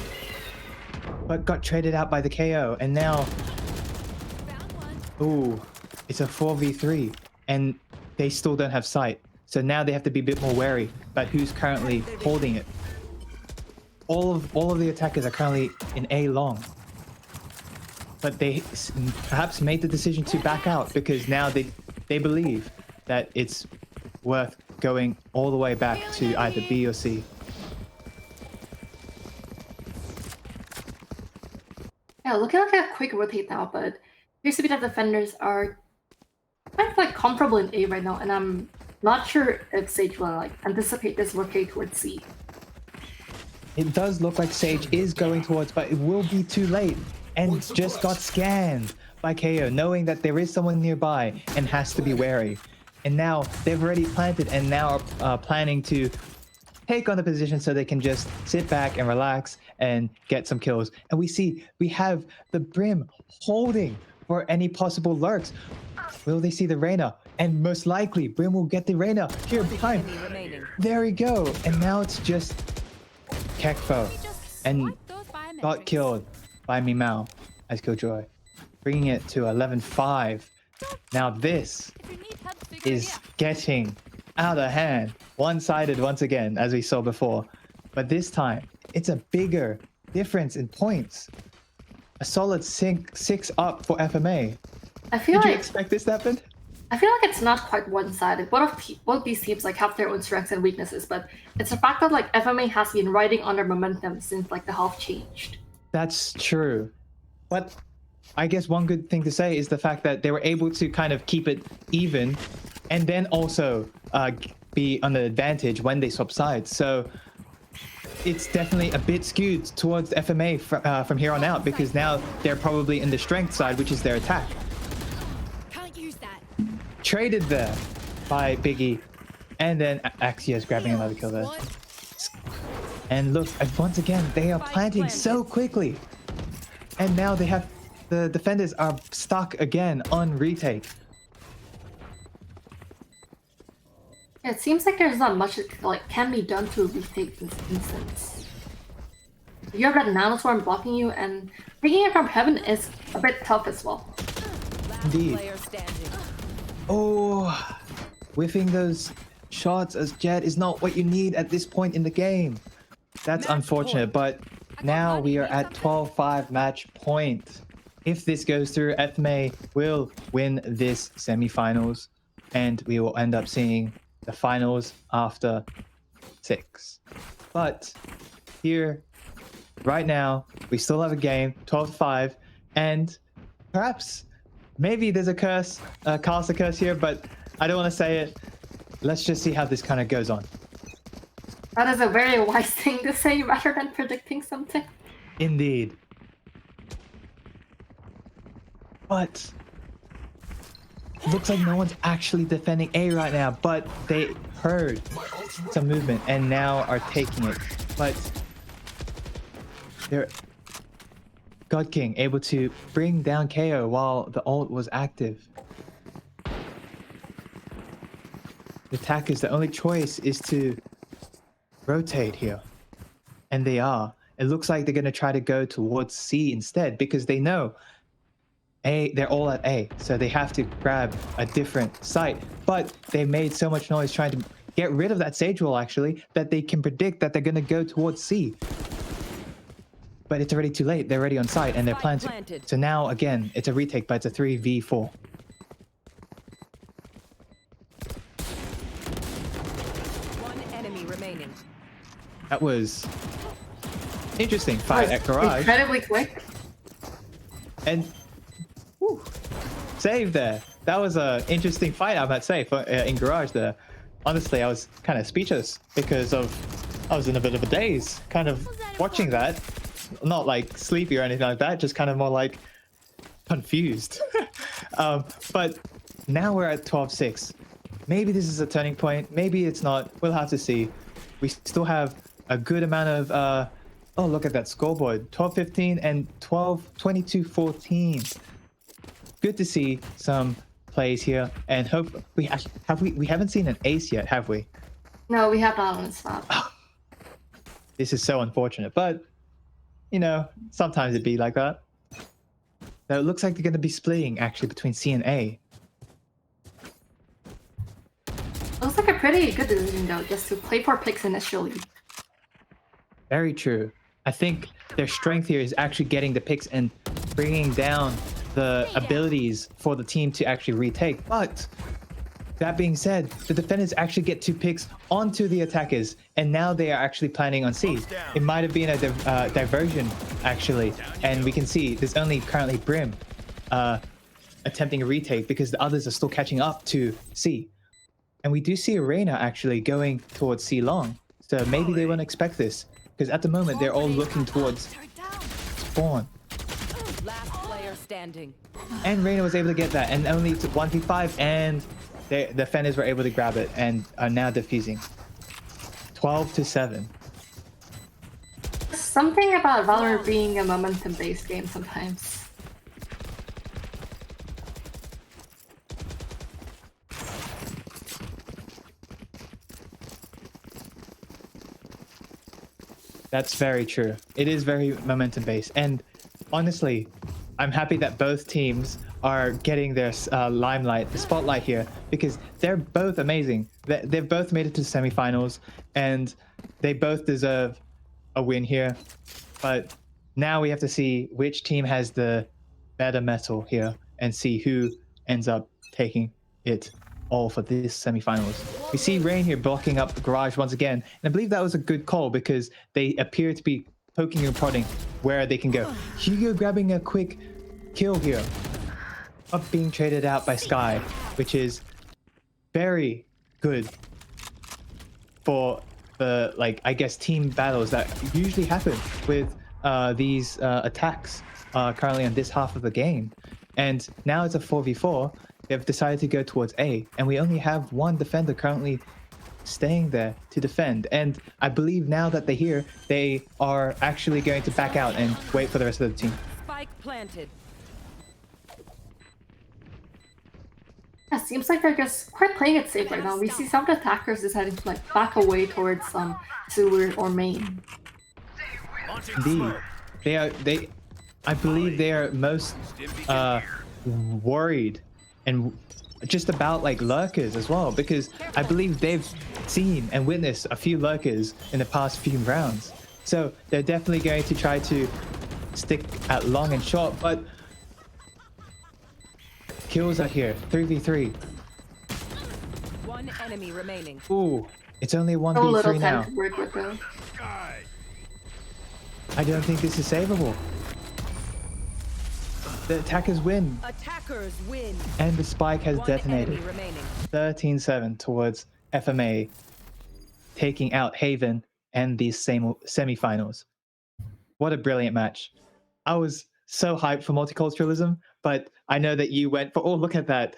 but got traded out by the KO. And now, ooh, it's a 4v3, and they still don't have sight. So now they have to be a bit more wary about who's currently holding it. All of the attackers are currently in A long. But they perhaps made the decision to back out because now they believe that it's worth going all the way back to either B or C. Yeah, looking like a quick rotate now, but appears to be that defenders are kind of like comparable in A right now, and I'm not sure if Sage will like anticipate this rotate towards C. It does look like Sage is going towards, but it will be too late. And just got scanned by KO, knowing that there is someone nearby and has to be wary. And now they've already planted and now are planning to take on the position so they can just sit back and relax and get some kills. And we have the Brim holding for any possible lurks. Will they see the Reyna? And most likely, Brim will get the Reyna here behind. There we go. And now it's just Kekfo and got killed by Mimao as Killjoy, bringing it to 11-5. Now this is getting out of hand, one-sided once again, as we saw before. But this time, it's a bigger difference in points. A solid 6 up for FMA. Did you expect this to happen? I feel like it's not quite one-sided. Both of these teams like have their own strengths and weaknesses, but it's the fact that like FMA has been riding on their momentum since like the half changed. That's true. But I guess one good thing to say is the fact that they were able to kind of keep it even and then also be on the advantage when they swap sides. So it's definitely a bit skewed towards FMA from here on out because now they're probably in the strength side, which is their attack. Can't use that. Traded there by Biggie. And then Axios grabbing another kill there. And look, once again, they are planting so quickly. And now they have the defenders are stuck again on retake. Yeah, it seems like there's not much that like can be done to retake this instance. You have that nanoswarm blocking you, and taking it from heaven is a bit tough as well. Indeed. Oh, whiffing those shots as Jet is not what you need at this point in the game. That's unfortunate, but now we are at 12-5 match point. If this goes through, FMA will win this semifinals, and we will end up seeing the finals after 6. But here, right now, we still have a game, 12-5, and perhaps maybe there's a curse, caster curse here, but I don't want to say it. Let's just see how this kind of goes on. That is a very wise thing to say rather than predicting something. Indeed. But looks like no one's actually defending A right now, but they heard some movement and now are taking it. But they're God King able to bring down KO while the ult was active. The attackers, the only choice is to rotate here. And they are. It looks like they're going to try to go towards C instead because they know they're all at A, so they have to grab a different site. But they made so much noise trying to get rid of that Sage wall actually that they can predict that they're going to go towards C. But it's already too late. They're already on site and they're planting. So now again, it's a retake, but it's a 3v4. One enemy remaining. That was interesting fight at Garage. Incredibly quick. And whew, save there. That was an interesting fight, I might say, in Garage there. Honestly, I was kind of speechless because I was in a bit of a daze, kind of watching that. Not like sleepy or anything like that, just kind of more like confused. But now we're at 12-6. Maybe this is a turning point. Maybe it's not. We'll have to see. We still have a good amount of... oh, look at that scoreboard. 12-15 and 22-14. Good to see some plays here. And hope we haven't seen an ace yet, have we? No, we have not on the spot. This is so unfortunate, but you know, sometimes it'd be like that. Now it looks like they're going to be splitting actually between C and A. Looks like a pretty good decision though, just to play for picks initially. Very true. I think their strength here is actually getting the picks and bringing down the abilities for the team to actually retake. But that being said, the defenders actually get 2 picks onto the attackers, and now they are actually planning on C. It might have been a diversion, actually, and we can see there's only currently Brim attempting a retake because the others are still catching up to C. And we do see Arena actually going towards C long, so maybe they won't expect this, because at the moment they're all looking towards spawn. Last player standing. And Reina was able to get that, and only 1v5, and the defenders were able to grab it and are now defusing. 12-7. Something about Valorant being a momentum-based game sometimes. That's very true. It is very momentum-based, and honestly, I'm happy that both teams are getting their limelight, the spotlight here, because they're both amazing. They've both made it to the semifinals, and they both deserve a win here. But now we have to see which team has the better metal here and see who ends up taking it all for this semifinals. We see Rain here blocking up the Garage once again, and I believe that was a good call because they appear to be poking and prodding where they can go. Hugo grabbing a quick kill here. Up being traded out by Sky, which is very good for the, like, I guess, team battles that usually happen with these attacks currently on this half of the game. And now it's a 4v4. They've decided to go towards A, and we only have one defender currently staying there to defend. And I believe now that they're here, they are actually going to back out and wait for the rest of the team. Spike planted. Yeah, seems like they're just quite playing it safe right now. We see some of the attackers deciding to like back away towards sewer or main. Indeed, I believe they are most worried and just about like lurkers as well, because I believe they've seen and witnessed a few lurkers in the past few rounds. So they're definitely going to try to stick at long and short, but kills are here. 3v3. One enemy remaining. Ooh, it's only So little 1v3 time now. to work with them. I don't think this is savable. The attackers win, Attackers win. and the spike has One detonated. enemy remaining. 13-7 towards FMA, taking out Haven and these same semifinals. What a brilliant match. I was so hyped for multiculturalism, but I know that you went for, oh, look at that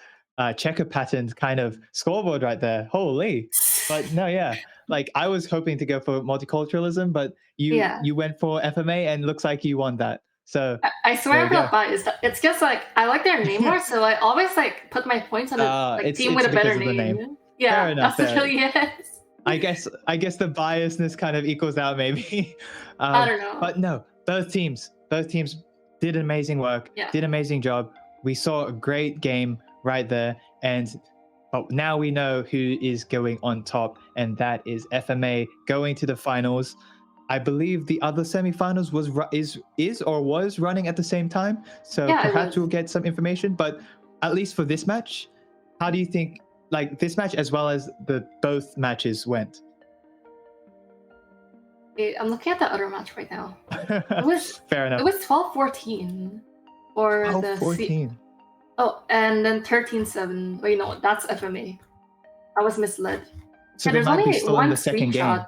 checker pattern kind of scoreboard right there. Holy. But no, yeah. Like I was hoping to go for multiculturalism, but you went for FMA and looks like you won that. So I swear I'm not biased. It's just like I like their name more, so I always like put my points on a team with a better name. Yeah, fair enough, that's really it. I guess the biasness kind of equals out maybe. I don't know. But no, both teams did amazing work, did amazing job. We saw a great game right there, but now we know who is going on top, and that is FMA going to the finals. I believe the other semifinals was running at the same time, so perhaps we'll get some information. But at least for this match, how do you think like this match as well as the both matches went? I'm looking at the other match right now. It was fair enough. It was 12-14 for the 14. Oh, and then 13-7. Wait, no, that's FMA. I was misled. So they might be still in the second game.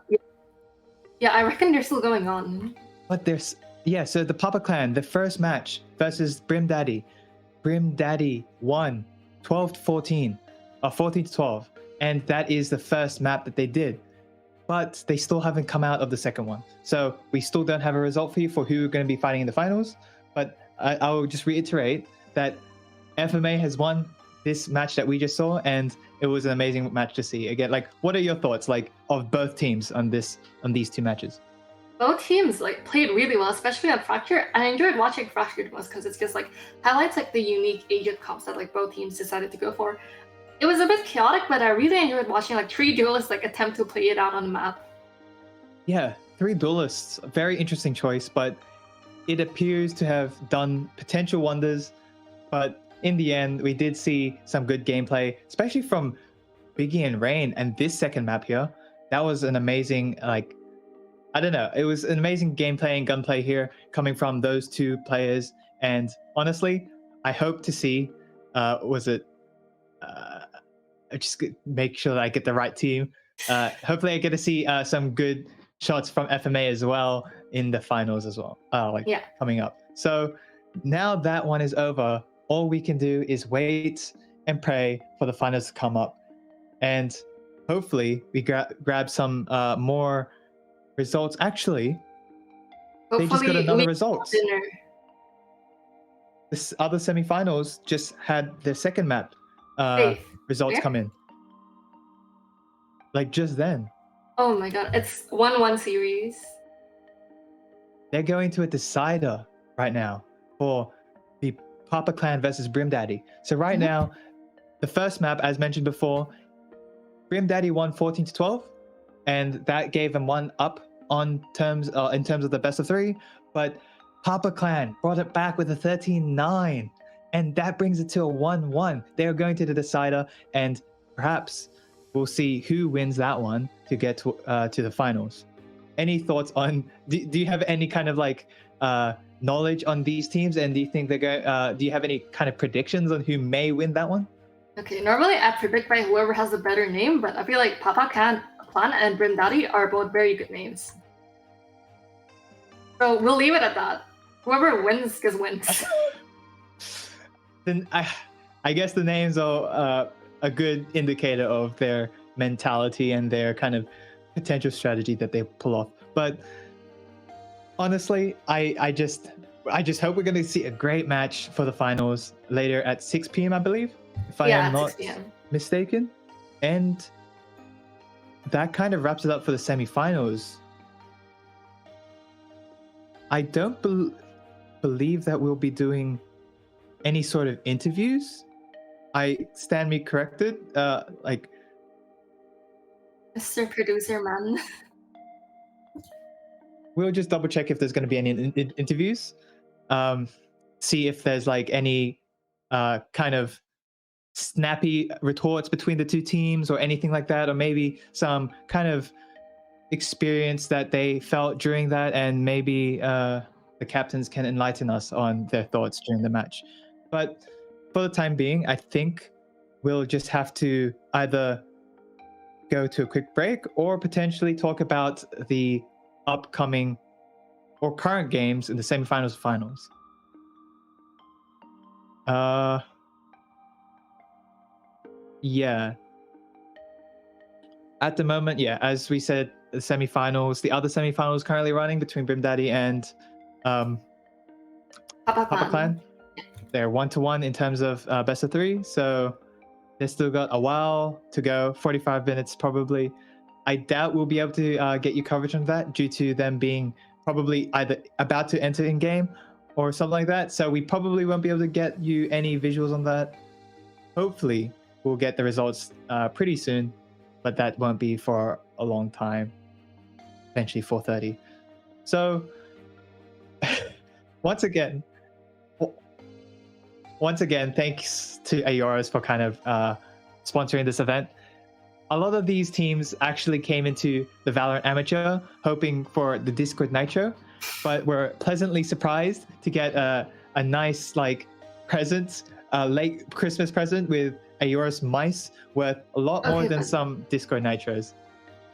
Yeah, I reckon they're still going on. But so the Papa Clan, the first match versus Brim Daddy. Brim Daddy won 12-14, or 14-12. And that is the first map that they did. But they still haven't come out of the second one. So we still don't have a result for you for who we're going to be fighting in the finals. But I will just reiterate that FMA has won this match that we just saw, and it was an amazing match to see. Again, like, what are your thoughts, like, of both teams on these two matches? Both teams like played really well, especially on Fracture. And I enjoyed watching Fracture most because it's just like highlights like the unique agent comps that like both teams decided to go for. It was a bit chaotic, but I really enjoyed watching like three duelists like attempt to play it out on the map. Yeah, three duelists, a very interesting choice, but it appears to have done potential wonders. But in the end, we did see some good gameplay, especially from Biggie and Rain. And this second map here, that was an amazing, like, I don't know, it was an amazing gameplay and gunplay here coming from those two players. And honestly, I hope to see, just make sure that I get the right team. Hopefully I get to see some good shots from FMA as well in the finals as well, coming up. So now that one is over, all we can do is wait and pray for the finals to come up, and hopefully we grab some more results. Actually, they just got another result. This other semifinals just had their second map results come in, like just then. Oh my god, it's 1-1 series. They're going to a decider right now for the Papa Clan versus Brim Daddy. So right now, the first map, as mentioned before, Brim Daddy won 14-12, and that gave them one up in terms of the best of three. But Papa Clan brought it back with a 13-9, and that brings it to a 1-1. They are going to the decider, and perhaps we'll see who wins that one to get to the finals. Any thoughts on? Do you have any kind of like knowledge on these teams, and do you think they're going? Do you have any kind of predictions on who may win that one? Okay, normally I predict by whoever has a better name, but I feel like Papa Clan and Brim Daddy are both very good names. So we'll leave it at that. Whoever wins just wins. Then I guess the names are a good indicator of their mentality and their kind of potential strategy that they pull off. But honestly, I just hope we're going to see a great match for the finals later at 6 p.m. I believe, if I am not mistaken. And that kind of wraps it up for the semifinals. I don't believe that we'll be doing any sort of interviews. I stand me corrected. Like, Mr. Producer Man. We'll just double check if there's going to be any interviews. See if there's like any kind of snappy retorts between the two teams or anything like that, or maybe some kind of experience that they felt during that, and maybe the the captains can enlighten us on their thoughts during the match. But for the time being, I think we'll just have to either go to a quick break or potentially talk about the upcoming or current games in the semifinals and finals. Yeah. At the moment, yeah, as we said, the semifinals, the other semifinals currently running between Brimdaddy and Papa Clan. They're 1-1 in terms of best of 3, so they still got a while to go, 45 minutes probably. I doubt we'll be able to get you coverage on that due to them being probably either about to enter in game or something like that. So we probably won't be able to get you any visuals on that. Hopefully, we'll get the results pretty soon, but that won't be for a long time. Eventually 4:30. So once again, thanks to Aoras for kind of sponsoring this event. A lot of these teams actually came into the Valorant Amateur hoping for the Discord Nitro, but were pleasantly surprised to get a nice like present, late Christmas present with Aoras mice worth a lot more than some Discord Nitros.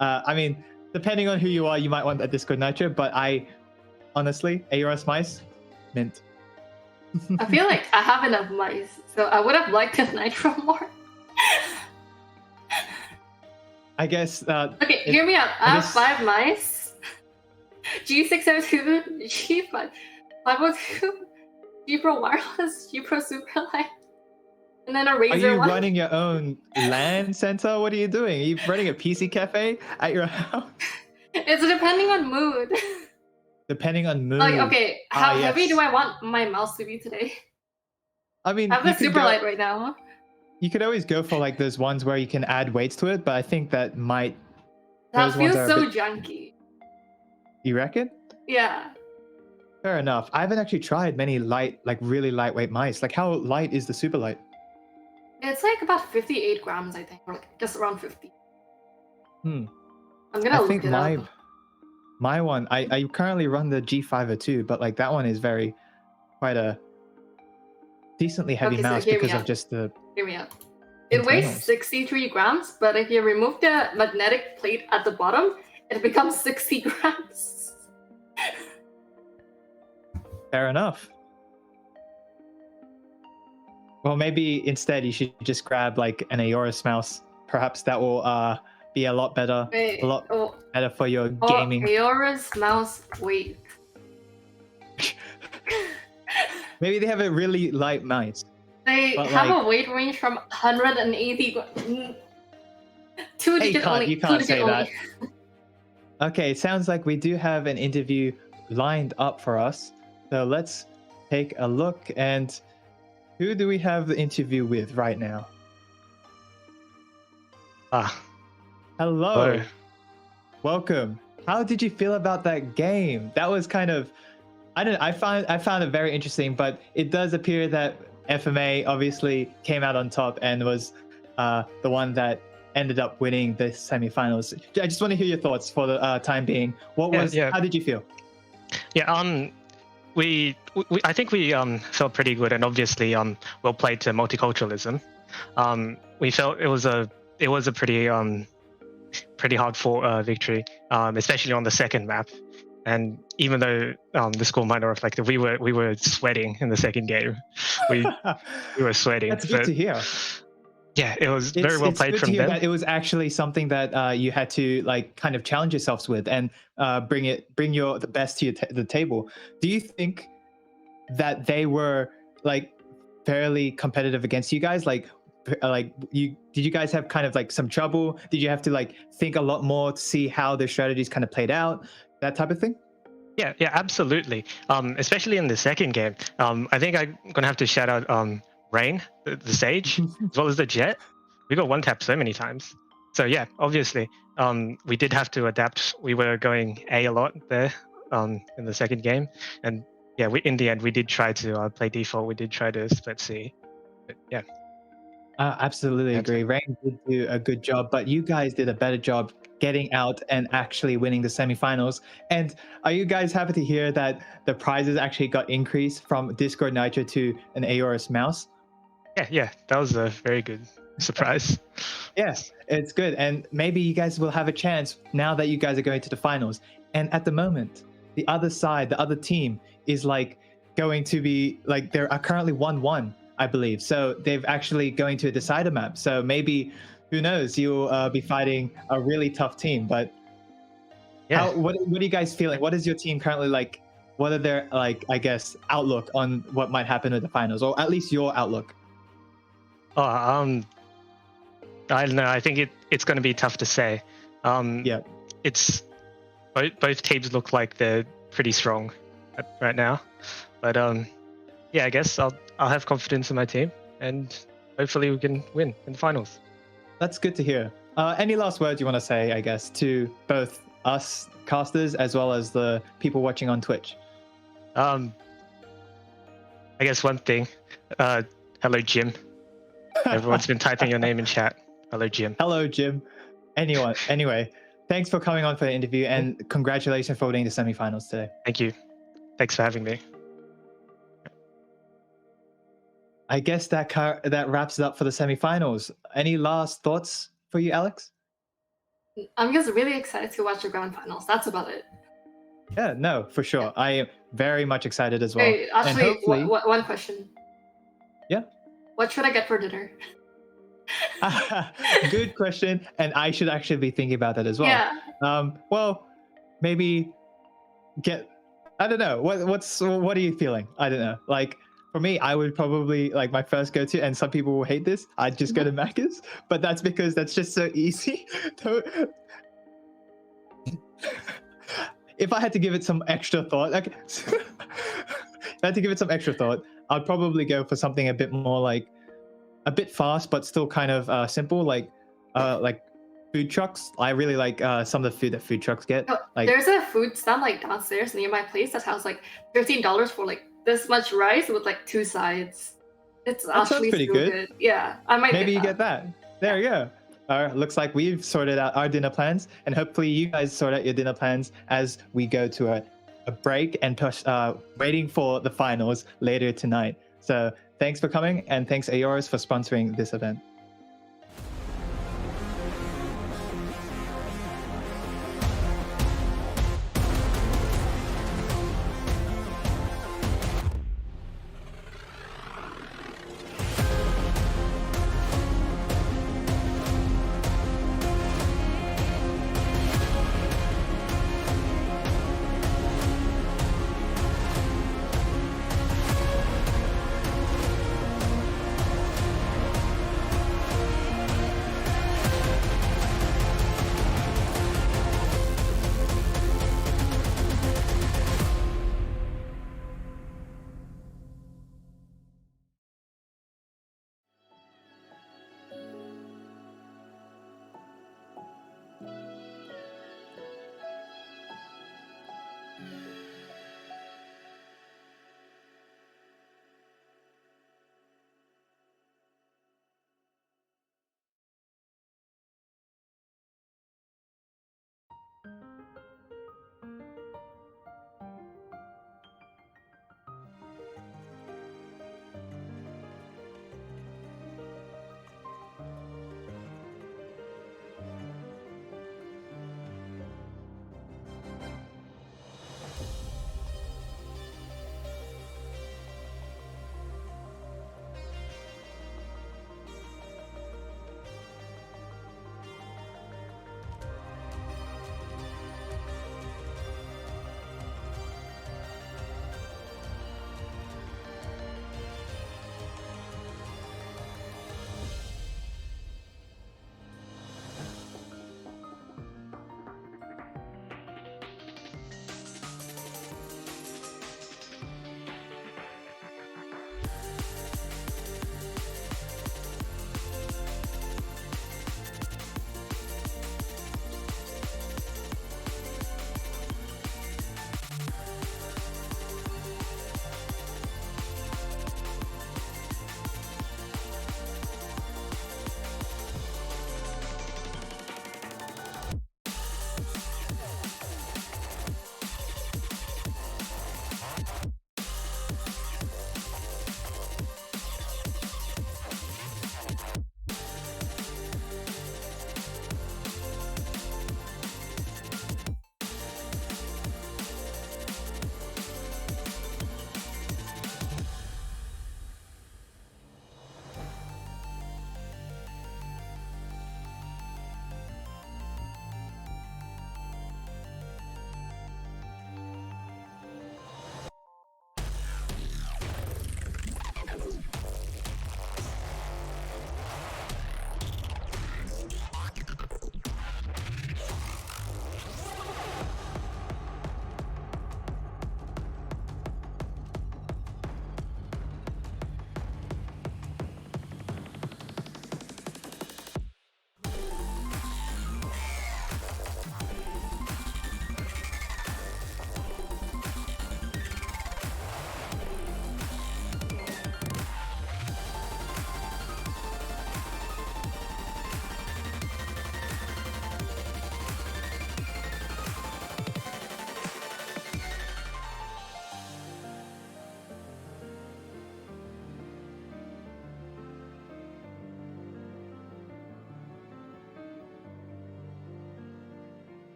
I mean, depending on who you are, you might want a Discord Nitro, but I honestly, Aoras mice, mint. I feel like I have enough mice, so I would have liked a Nitro more. I guess. Okay, hear me out. I have 5 mice. G602, G502, G Pro Wireless, G Pro Superlight, and then a Razer. Are you one. running your own LAN center? What are you doing? Are you running a PC cafe at your house? It's depending on mood. Depending on mood. Like, okay, how heavy yes. do I want my mouse to be today? I mean, I have the Superlight right now. You could always go for like those ones where you can add weights to it, but I think that might. That feels so junky. You reckon? Yeah. Fair enough. I haven't actually tried many really lightweight mice. Like, how light is the Superlight? It's like about 58 grams, I think, or like just around 50. I'm gonna look it up. My one, I currently run the G502, but like that one is quite a decently heavy mouse because of just the. Hear me out. It weighs 63 grams, but if you remove the magnetic plate at the bottom, it becomes 60 grams. Fair enough. Well, maybe instead you should just grab like an Aoras mouse. Perhaps that will be a lot better. Better for your gaming. Aoras mouse weight. Maybe they have a really light mouse. They have a weight range from 180 to digit only. You can't say that. Okay, it sounds like we do have an interview lined up for us. So let's take a look. And who do we have the interview with right now? Hello. Welcome. How did you feel about that game? That was kind of, I found it very interesting, but it does appear that FMA obviously came out on top and was the one that ended up winning the semifinals. I just want to hear your thoughts for the time being. How did you feel? Yeah, I think we felt pretty good, and obviously well played to multiculturalism. We felt it was a pretty hard fought victory, especially on the second map. And even though the score might not reflect it, we were sweating in the second game. We were sweating. That's good to hear. Yeah, it was very well played from them. That it was actually something that you had to like kind of challenge yourselves with and bring the best to the table. Do you think that they were like fairly competitive against you guys? Did you guys have kind of like some trouble? Did you have to like think a lot more to see how their strategies kind of played out? That type of thing? Yeah, especially. Especially in the second game. I think I'm gonna have to shout out Rain, the Sage, as well as the Jet. We got one tap so many times. So yeah, obviously, we did have to adapt. We were going a lot there in the second game, and yeah, in the end we did try to play default. We did try to split C, but yeah. Absolutely agree. Rain did do a good job, but you guys did a better job getting out and actually winning the semifinals. And are you guys happy to hear that the prizes actually got increased from Discord Nitro to an Aorus mouse? Yeah, that was a very good surprise. Yes, it's good. And maybe you guys will have a chance now that you guys are going to the finals. And at the moment, the other side, the other team is like going to be like, they're currently 1-1, I believe. So they've actually going to a decider map. So maybe, who knows, you'll be fighting a really tough team. But Yeah. what are you guys feeling? What is your team currently like? What are their, like, I guess, outlook on what might happen with the finals, or at least your outlook? Oh, I don't know. I think it's going to be tough to say. Yeah. It's both teams look like they're pretty strong right now, but yeah, I guess I'll have confidence in my team, and hopefully we can win in the finals. That's good to hear. Any last words you want to say, I guess, to both us casters as well as the people watching on Twitch? I guess one thing. Hello, Jim. Everyone's been typing your name in chat. Hello, Jim. Hello, Jim. Anyway, thanks for coming on for the interview, and congratulations for winning the semifinals today. Thank you. Thanks for having me. I guess that wraps it up for the semifinals. Any last thoughts for you, Alex? I'm just really excited to watch the grand finals. That's about it. Yeah, no, for sure. I am very much excited as well. Hey, actually, and hopefully... one question. Yeah. What should I get for dinner? Good question, and I should actually be thinking about that as well. Yeah. Well, maybe I don't know. What are you feeling? I don't know. Like, for me, I would probably, like, my first go-to, and some people will hate this, I'd just go to Macca's, but that's because that's just so easy. If I had to give it some extra thought, I'd probably go for something a bit more, like, a bit fast, but still kind of simple, like food trucks. I really like some of the food that food trucks get. Oh, like, there's a food stand like downstairs near my place that has like $13 for like this much rice with like 2 sides. It's actually pretty so good. Yeah, I might. Maybe you get that. There you go. Looks like we've sorted out our dinner plans, and hopefully you guys sort out your dinner plans as we go to a break and waiting for the finals later tonight. So thanks for coming, and thanks Aorus for sponsoring this event.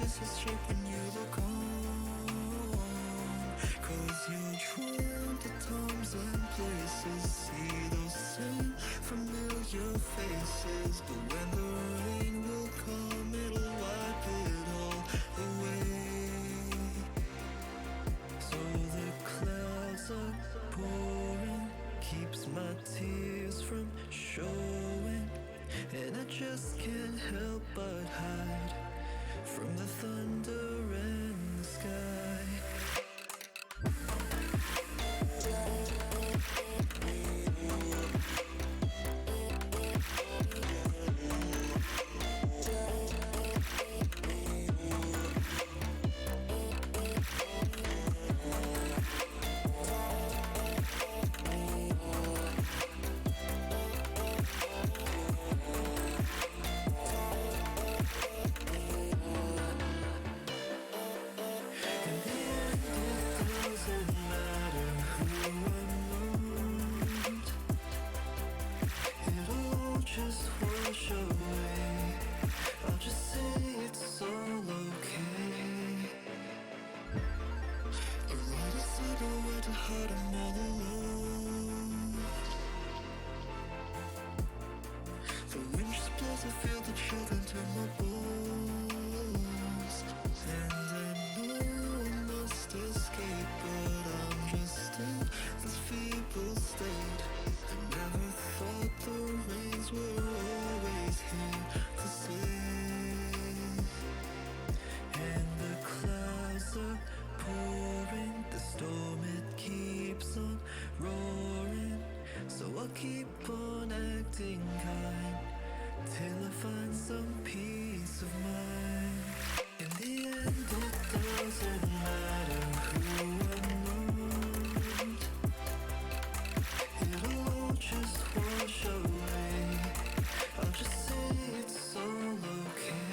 loses shape when you look on. Close your dream to times and places, see those same familiar faces. But when the rain will come, it'll wipe it all away. So the clouds are pouring, keeps my tears from showing, and I just can't help but hide from the thunder and the sky. Just wash away. I'll just say it's all okay. I write a silhouette to hide I'm all alone. The wind just blows, I feel the chill into my bones. And I know I must escape, but I'm just in this feeble state. I never thought the rains were always here to stay. And the clouds are pouring, the storm it keeps on roaring. So I'll keep on acting kind till I find some peace of mind. In the end it doesn't matter who I'm not. It'll all just wash away. I'll just say it's all okay.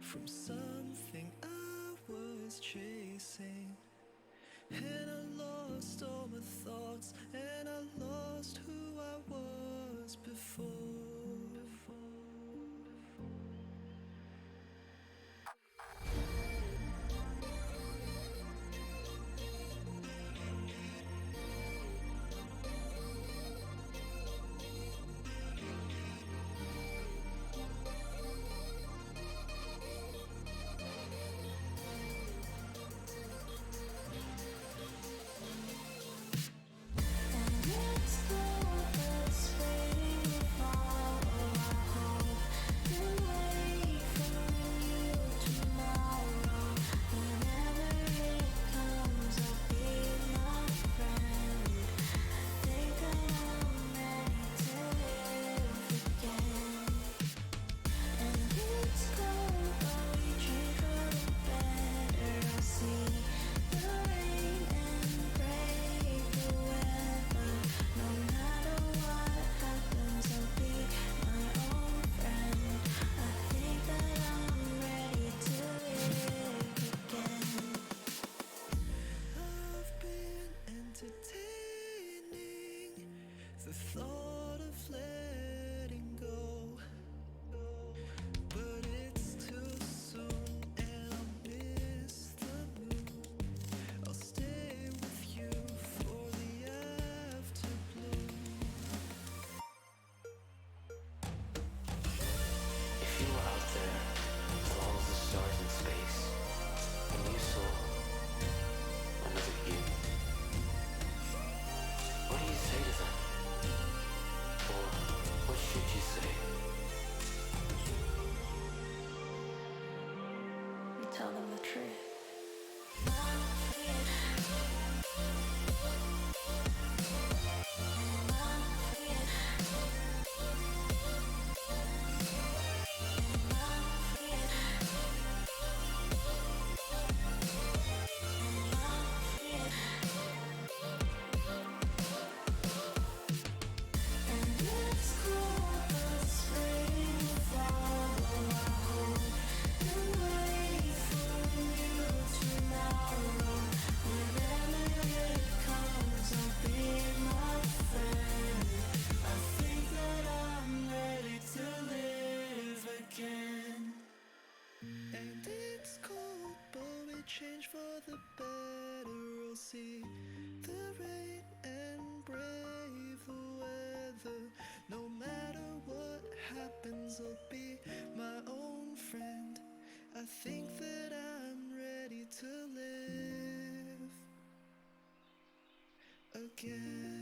From something I was chasing, and I lost all my thoughts, and I lost who I was before. the better. I'll see the rain and brave the weather. No matter what happens, I'll be my own friend. I think that I'm ready to live again.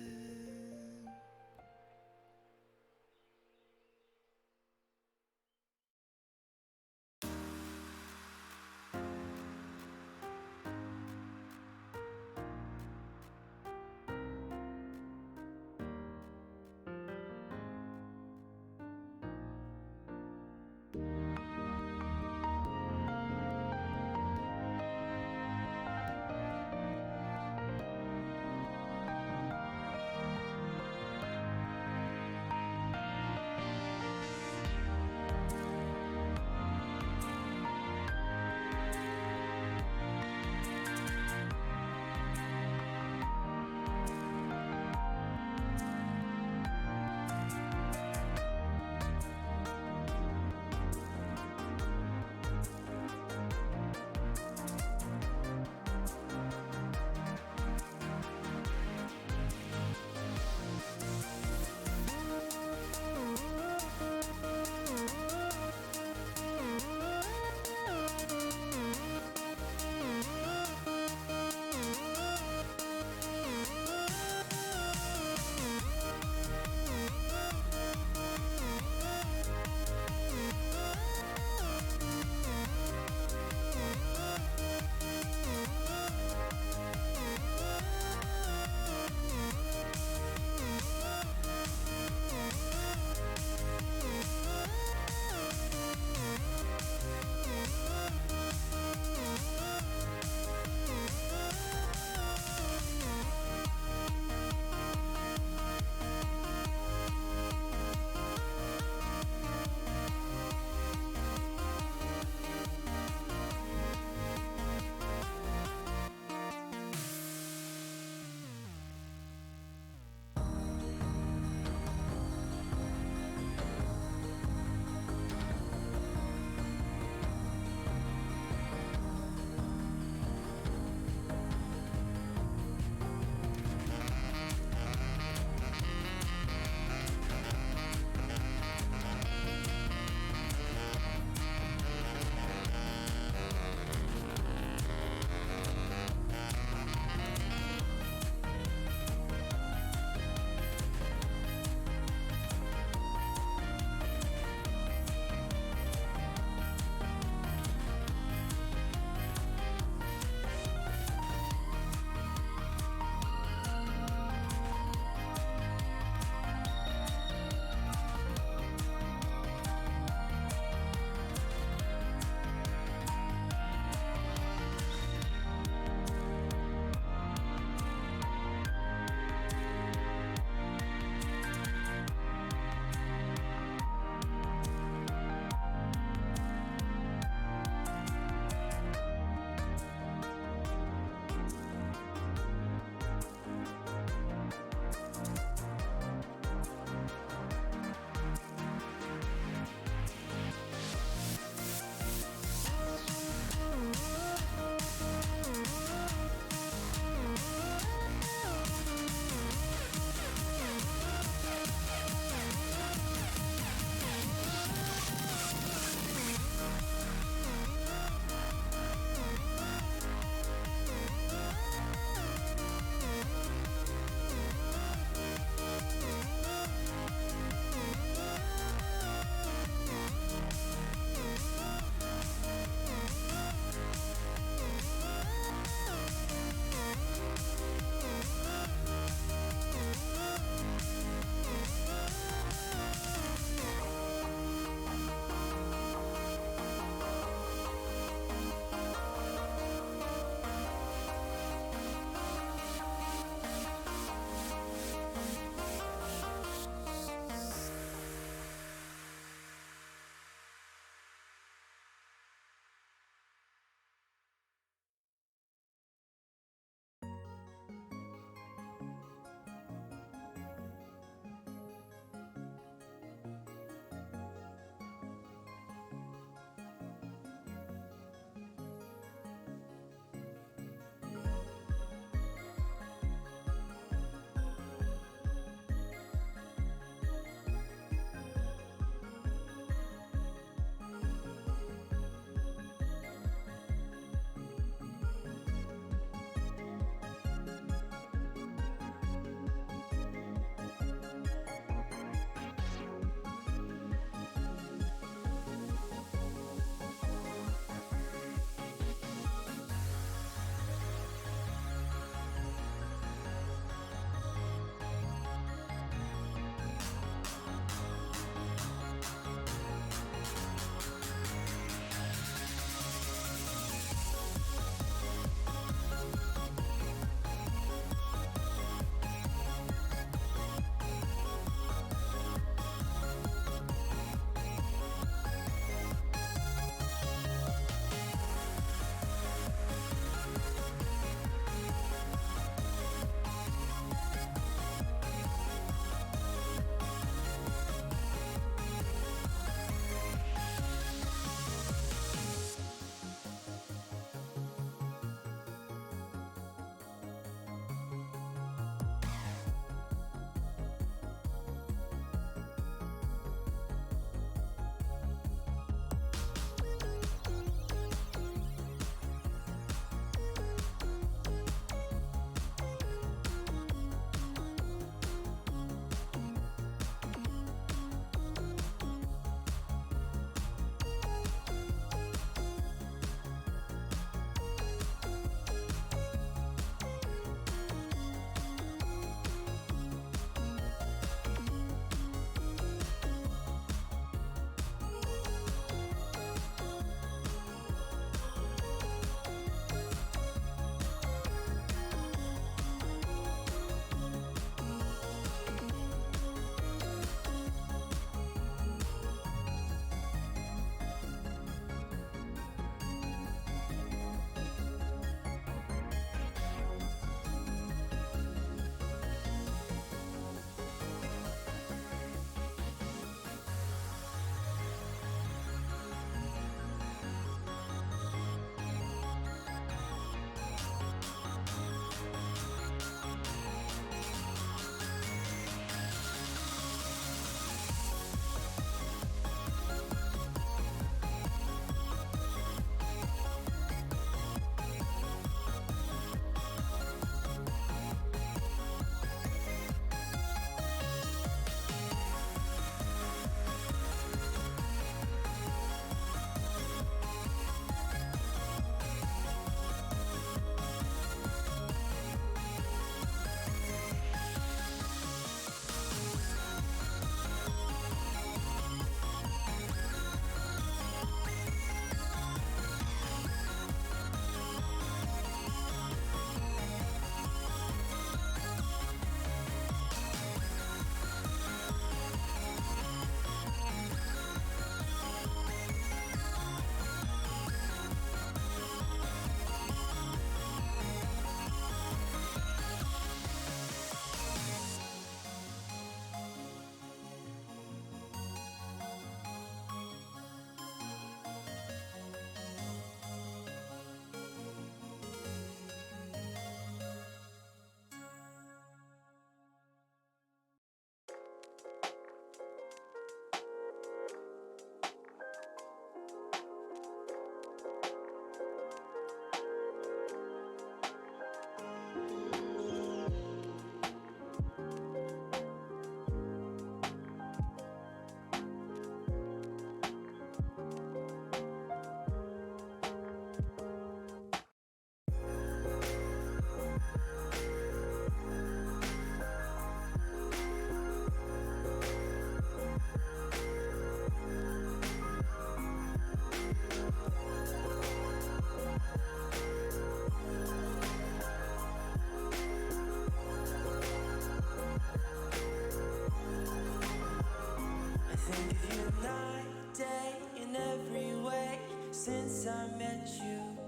you night, day, in every way. Since I met you,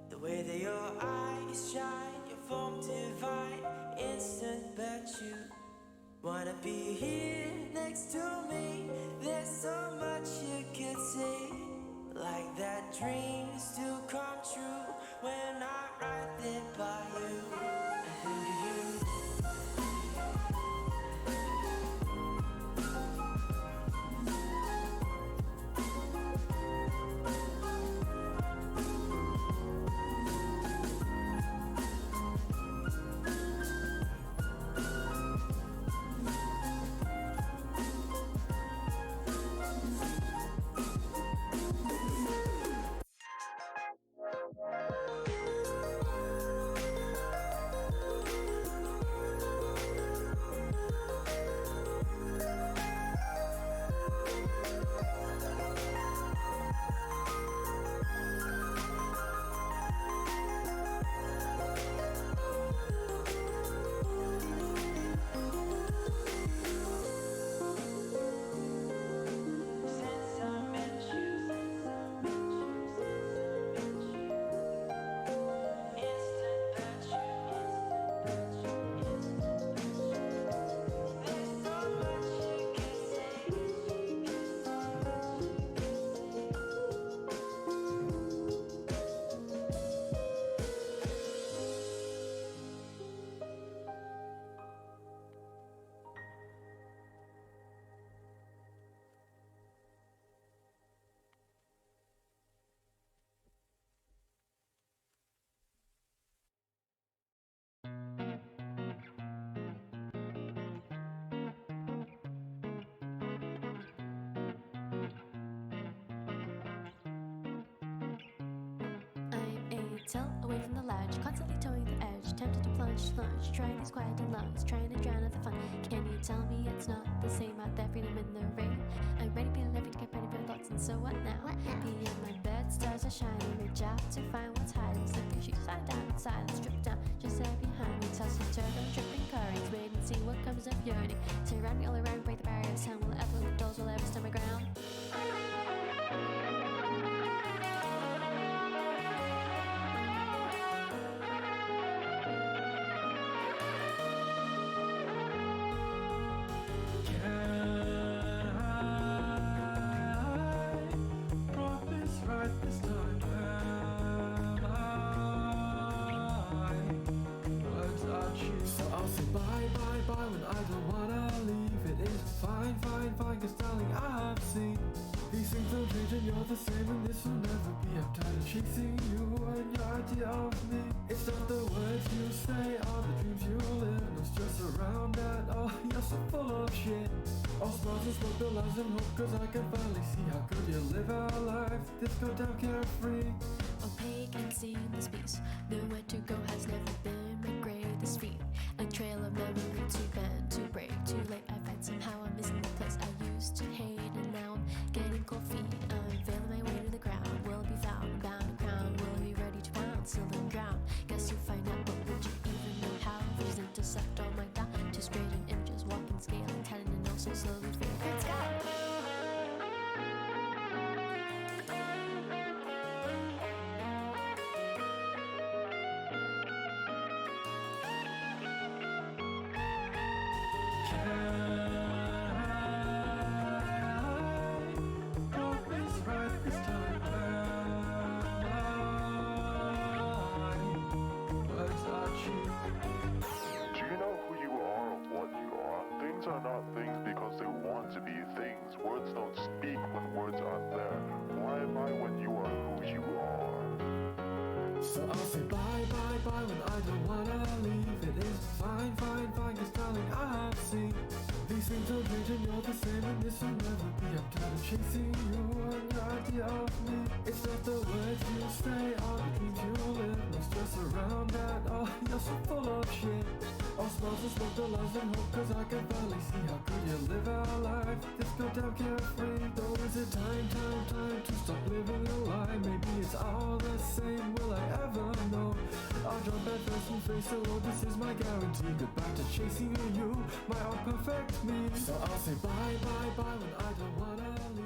the way that your eyes shine, your form divine, instant bet you wanna be here next to me. There's so much you could see, like that dreams do come true when I'm right there by you. Tell away from the ledge, constantly towing the edge, tempted to plunge, trying these quiet and lungs, trying to drown out the fun. Can you tell me it's not the same out there, freedom in the rain? I'm ready, feeling every to get ready for thoughts, and so what now? Be in my bed, stars are shining, reach out to find what's hiding. Slip your shoes, slide down in silence, strip down, just there behind me. Toss and turn, dripping currents, wait and see what comes of yearning. Surround me all around, break the barriers, time will ever, doors will ever stand my ground. You're the same and this will never be. I'm tired of chasing you and your idea of me. It's not the words you say or the dreams you live. No stress around that, oh you're so full of shit. All smiles and smoke the lies and hope, cause I can finally see how good you live our life. This go down carefree. Opaque and seamless peace. Nowhere to go has never been my greatest feat. A trail of memory to bend, to break, too late. I find somehow I'm missing the place I used to hate, and now I'm getting cold feet. I'm failing my way to the ground. Will be found, bound and crowned. Will be ready to pound, still and drown. Guess you find out, but would you even know how? Visions intersect all my doubt. Two straight images, walking, scaling, telling, and also slowly fading. It's God. Are not things because they want to be things. Words don't speak when words aren't there. Why am I when you are who you are? So I'll say bye, bye, bye when I don't wanna leave. It is fine, fine, fine, cause darling I have seen these things don't change and you're the same and this will never be. I'm tired of chasing you and your idea of me. It's not the words you say or the dreams you live. No stress around that, oh you're so full of shit. All smiles and smoke the lies and hope, cause I can finally see how good you live our life. This go down carefree. Though is it time to stop living a lie? Maybe it's all the same, will I ever know? I'll jump at first and face the road, this is my guarantee. Goodbye to chasing you, my all perfect me. So I'll say bye, bye, bye when I don't wanna leave.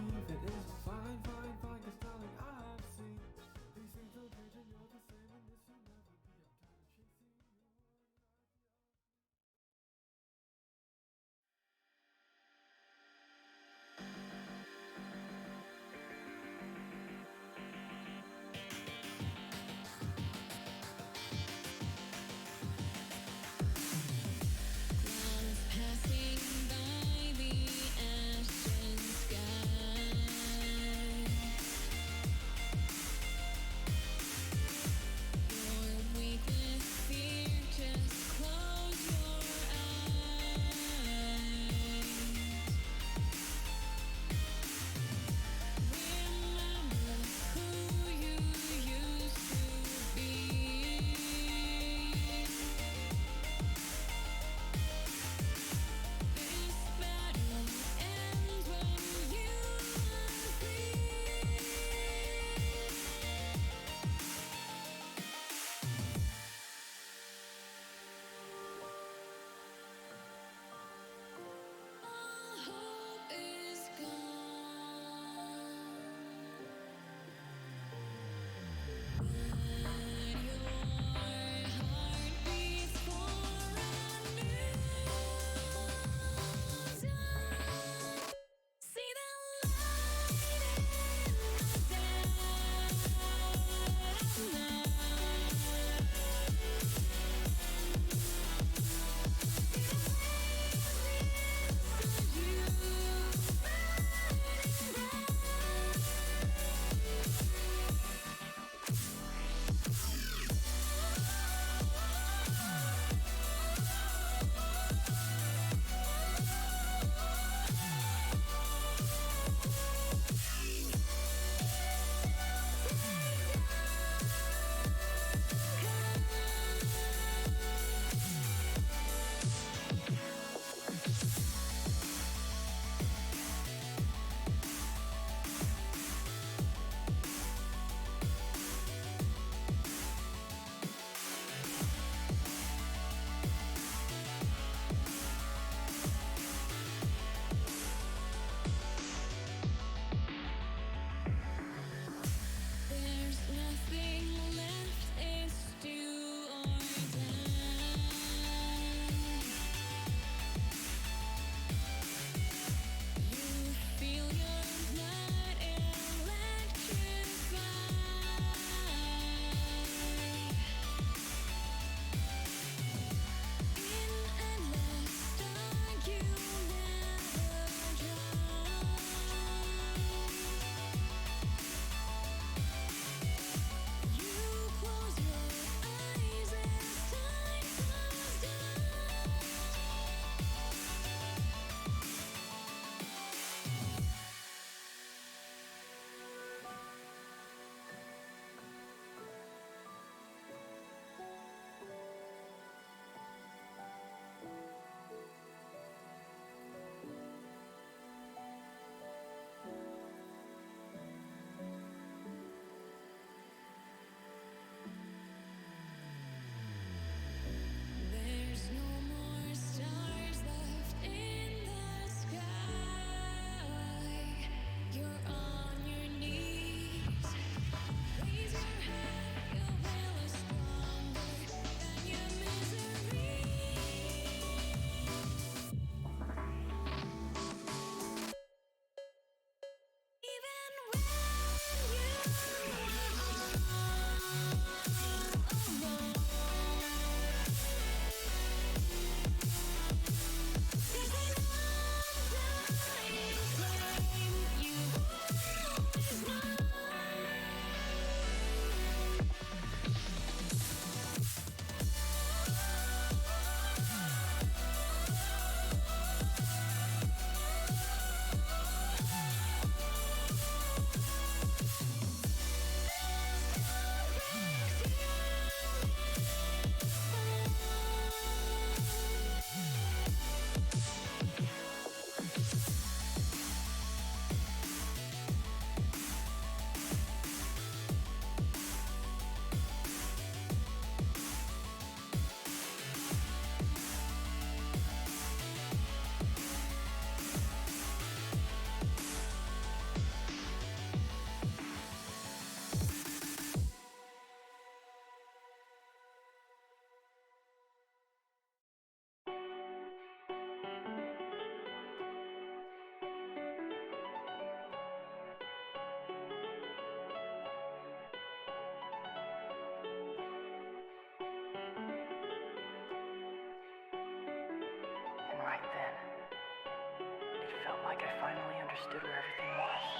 like I finally understood where everything was.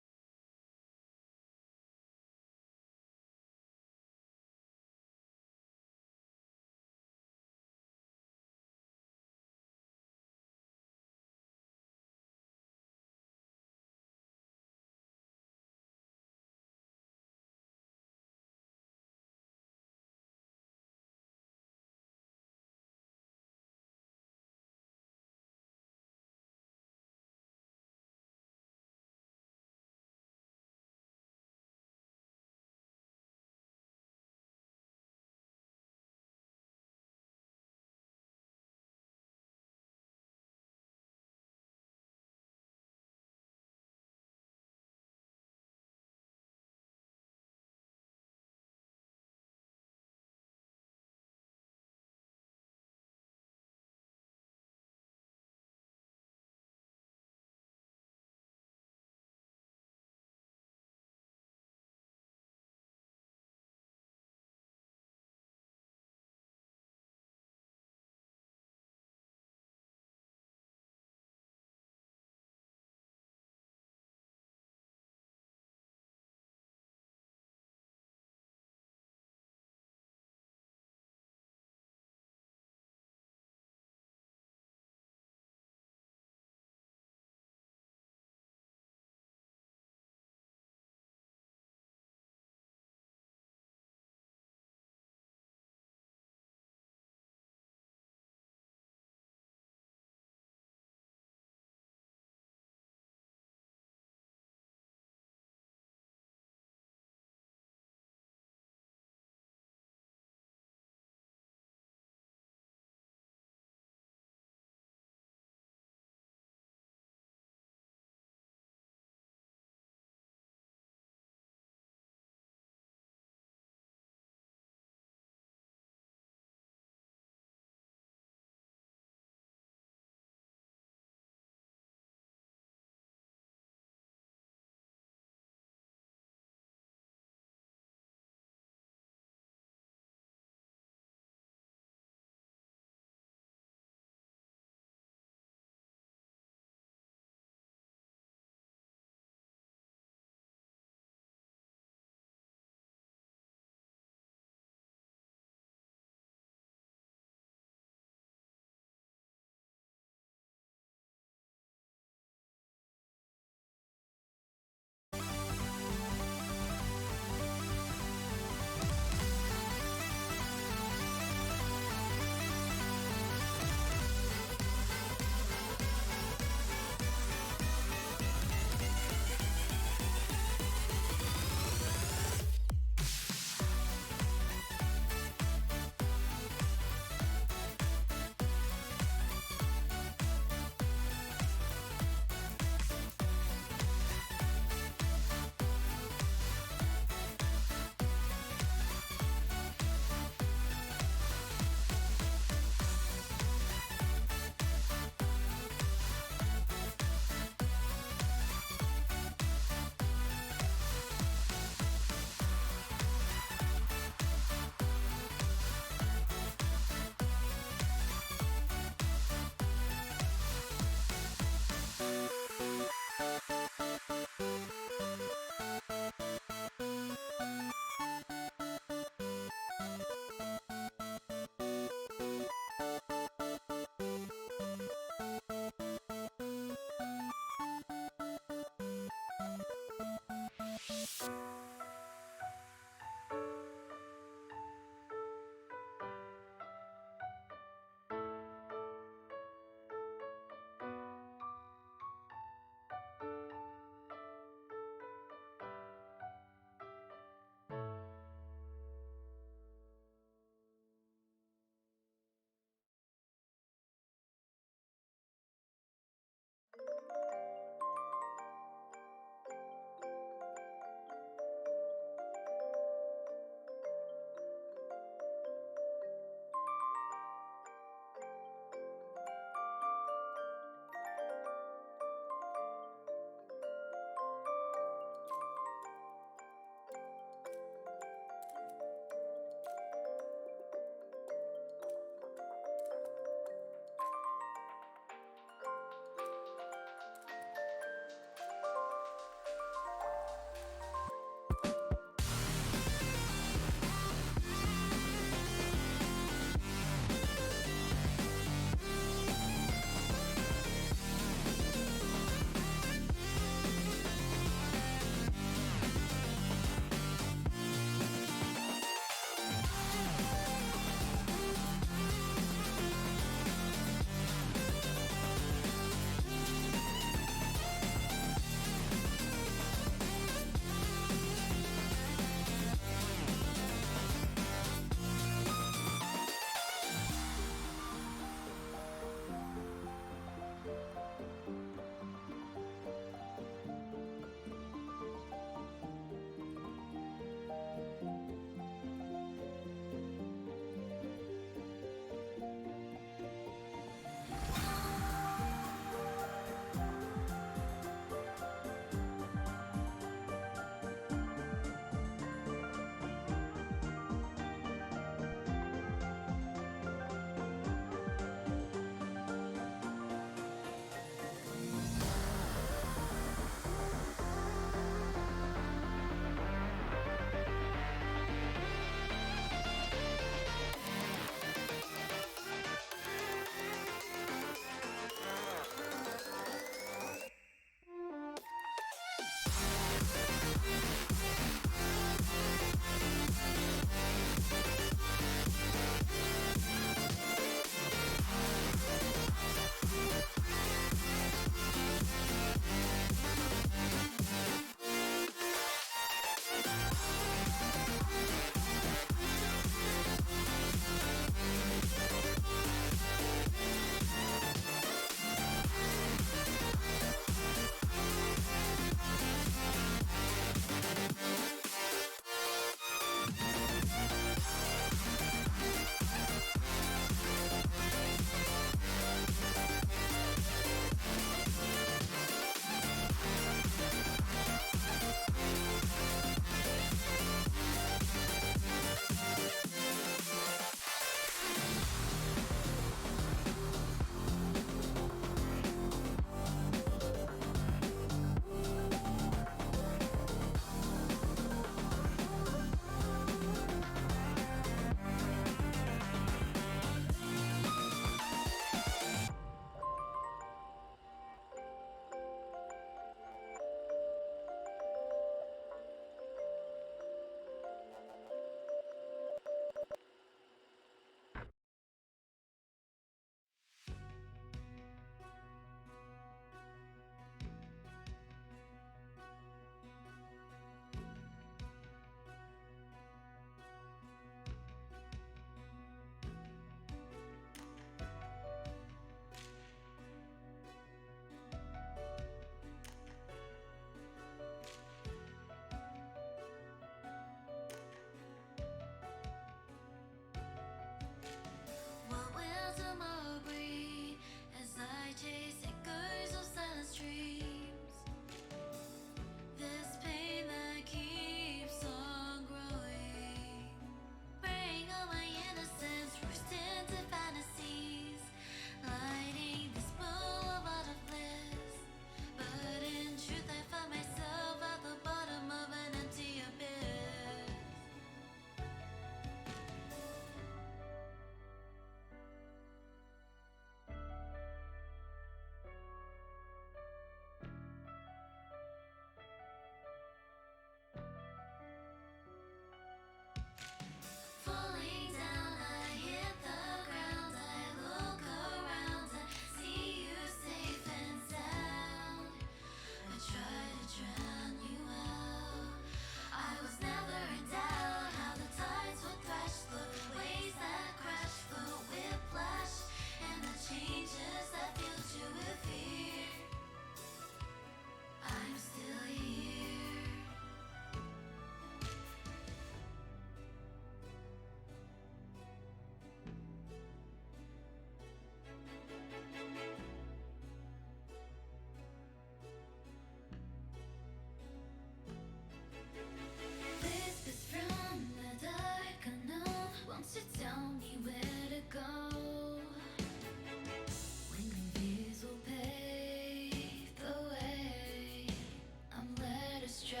astray.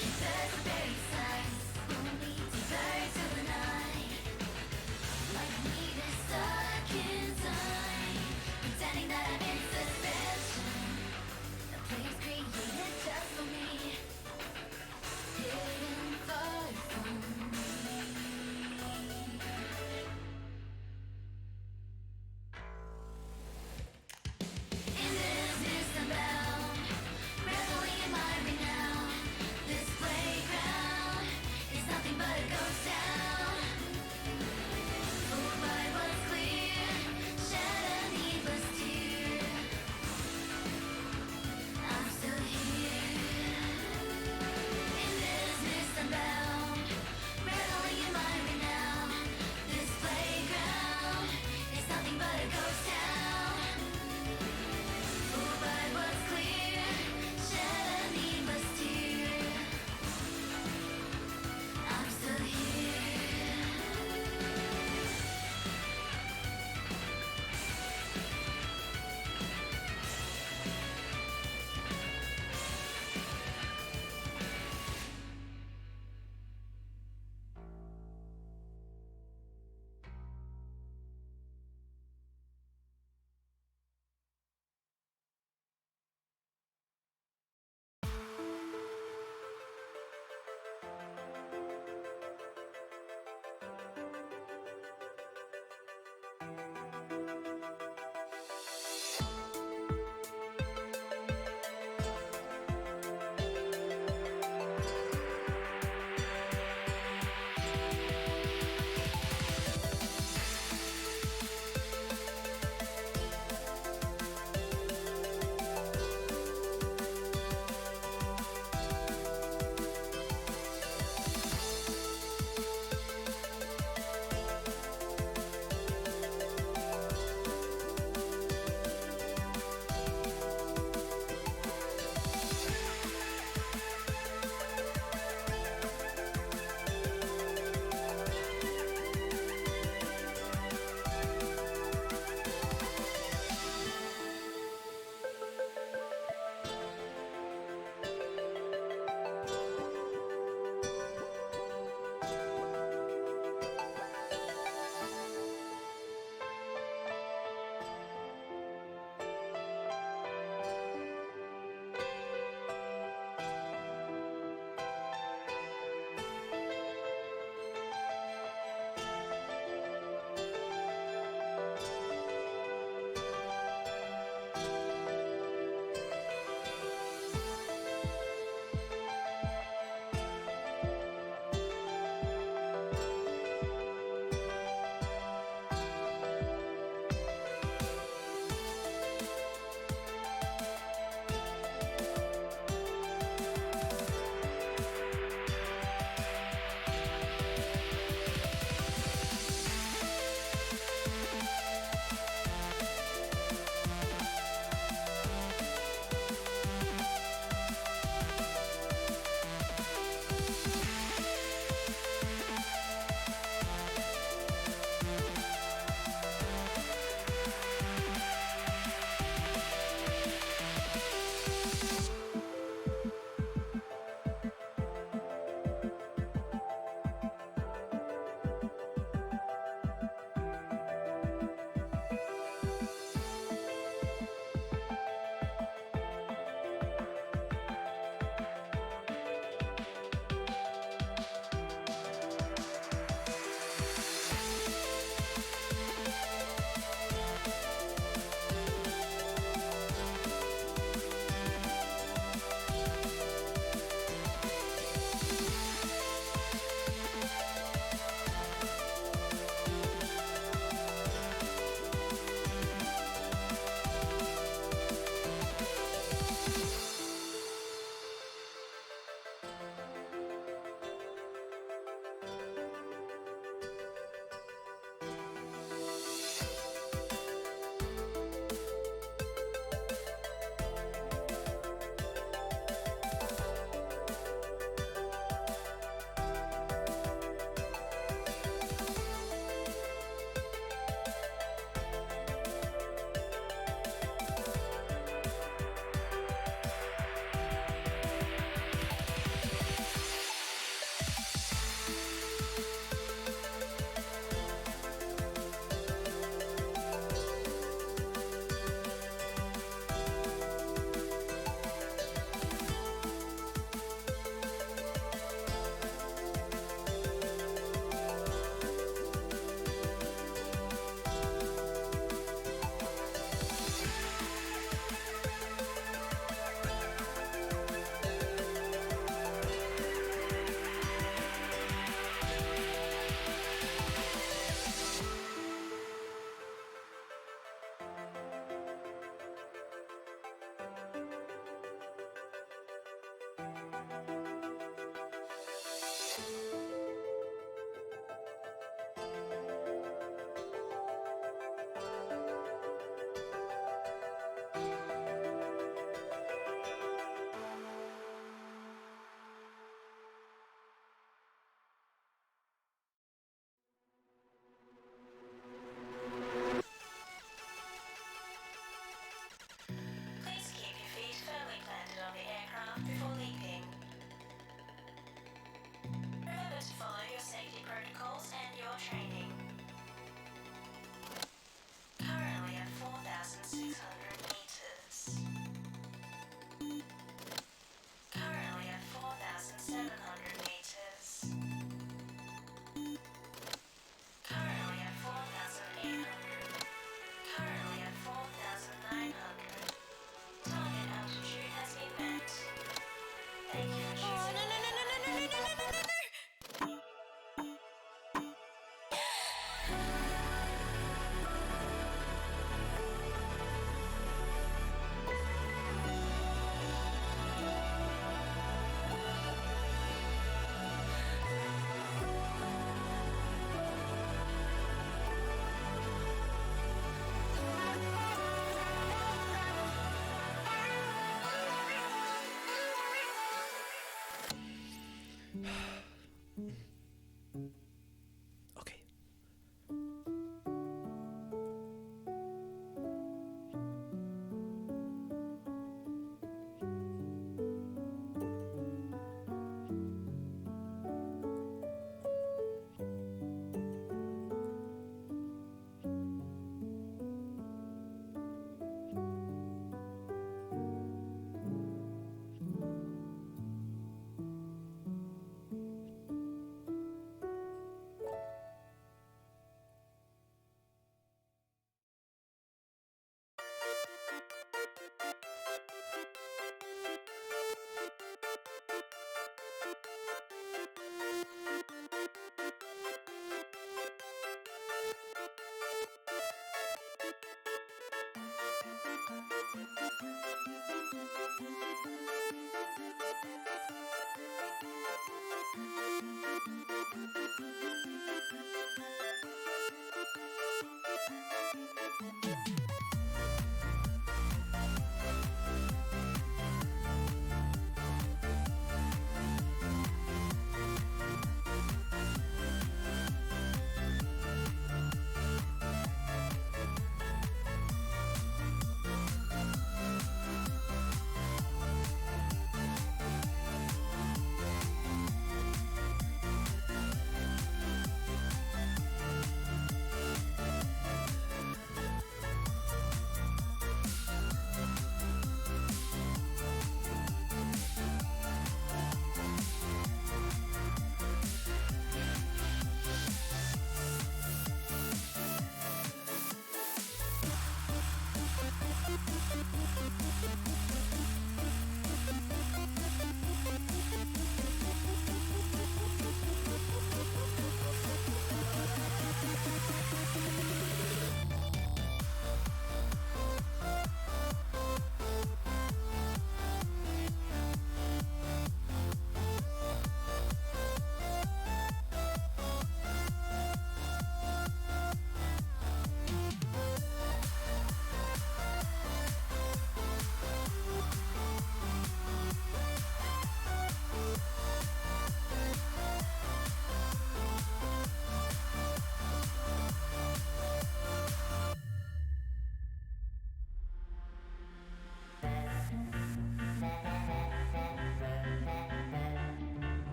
Keep us the baseline, only to birds of the night.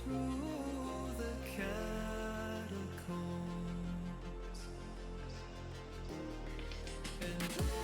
through the catacombs. And I don't know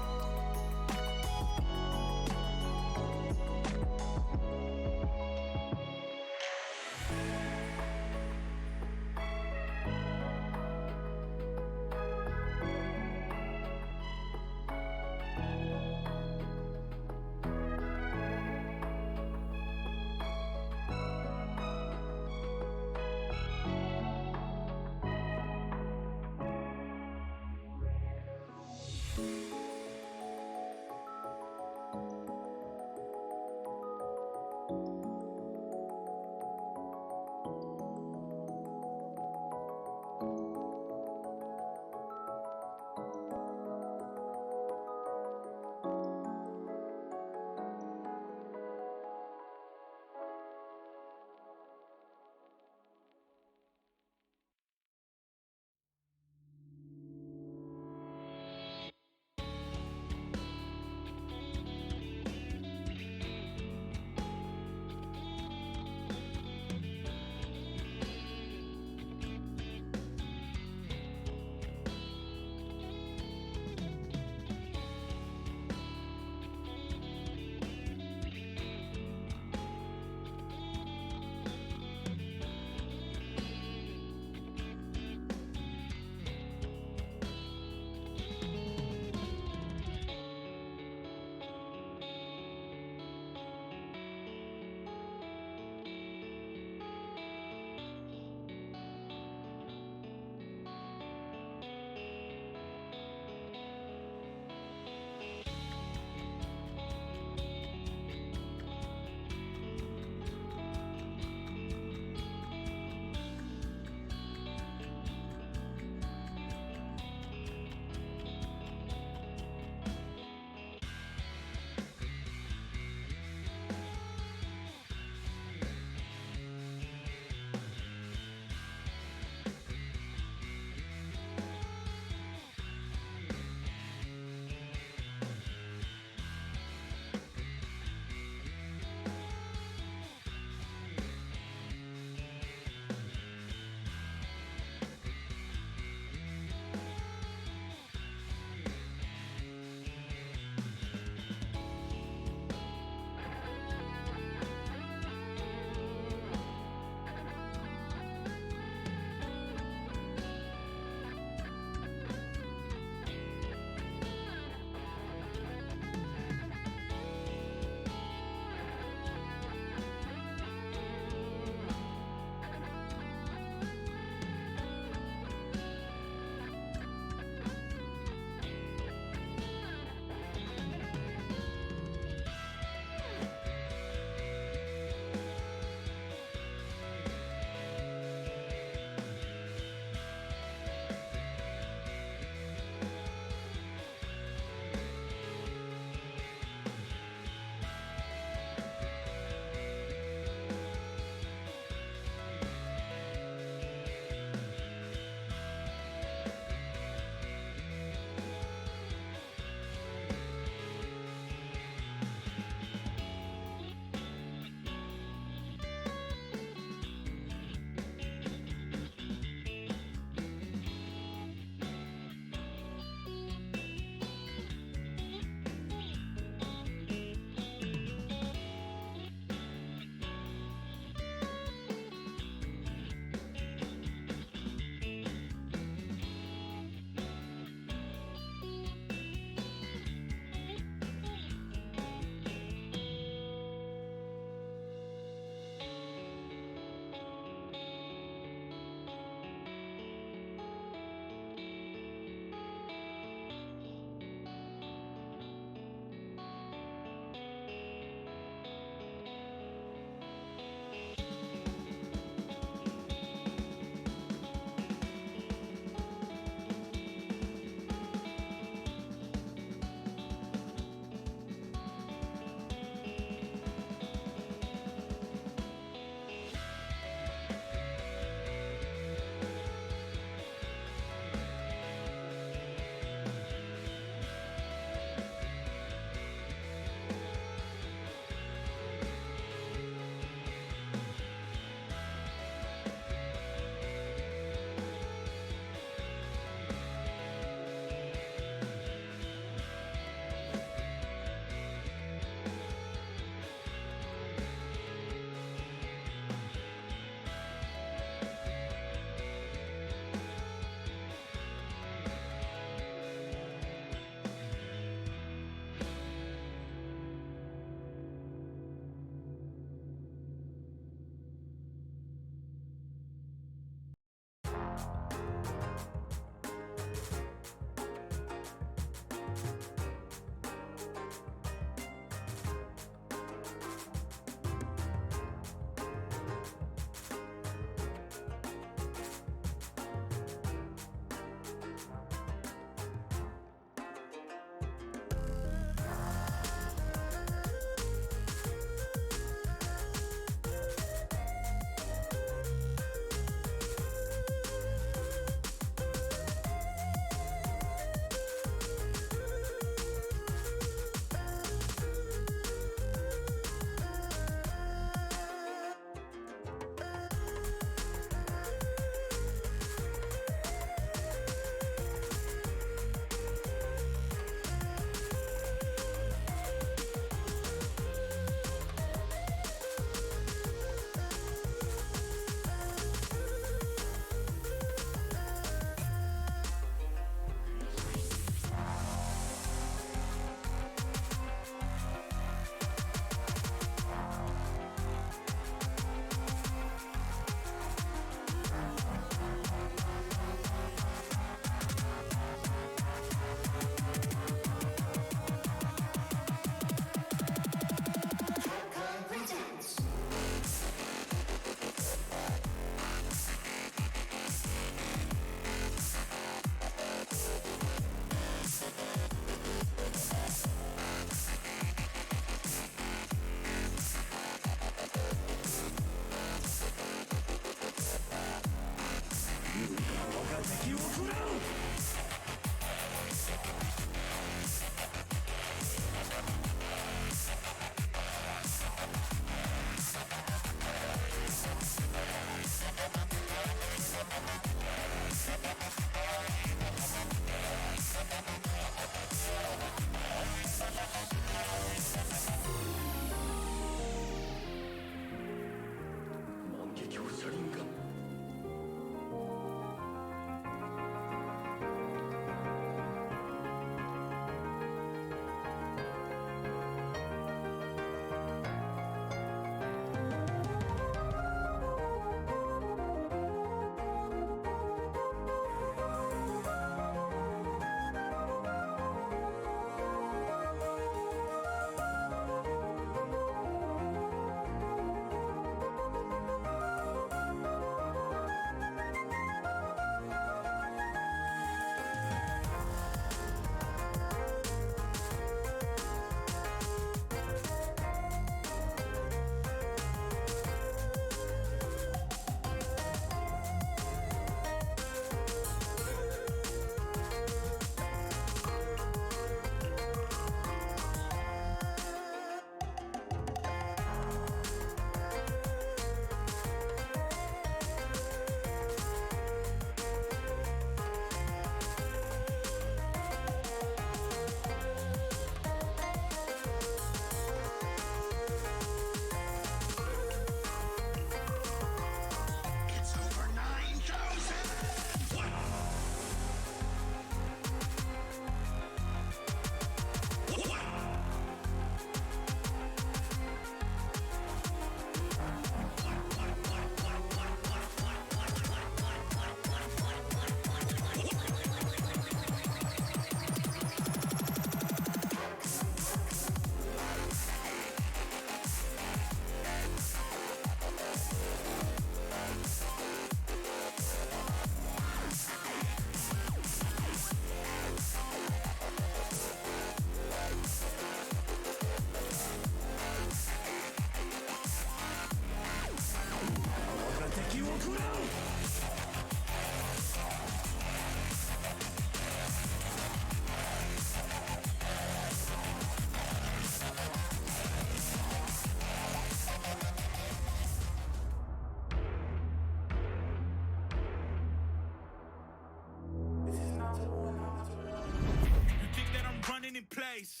place.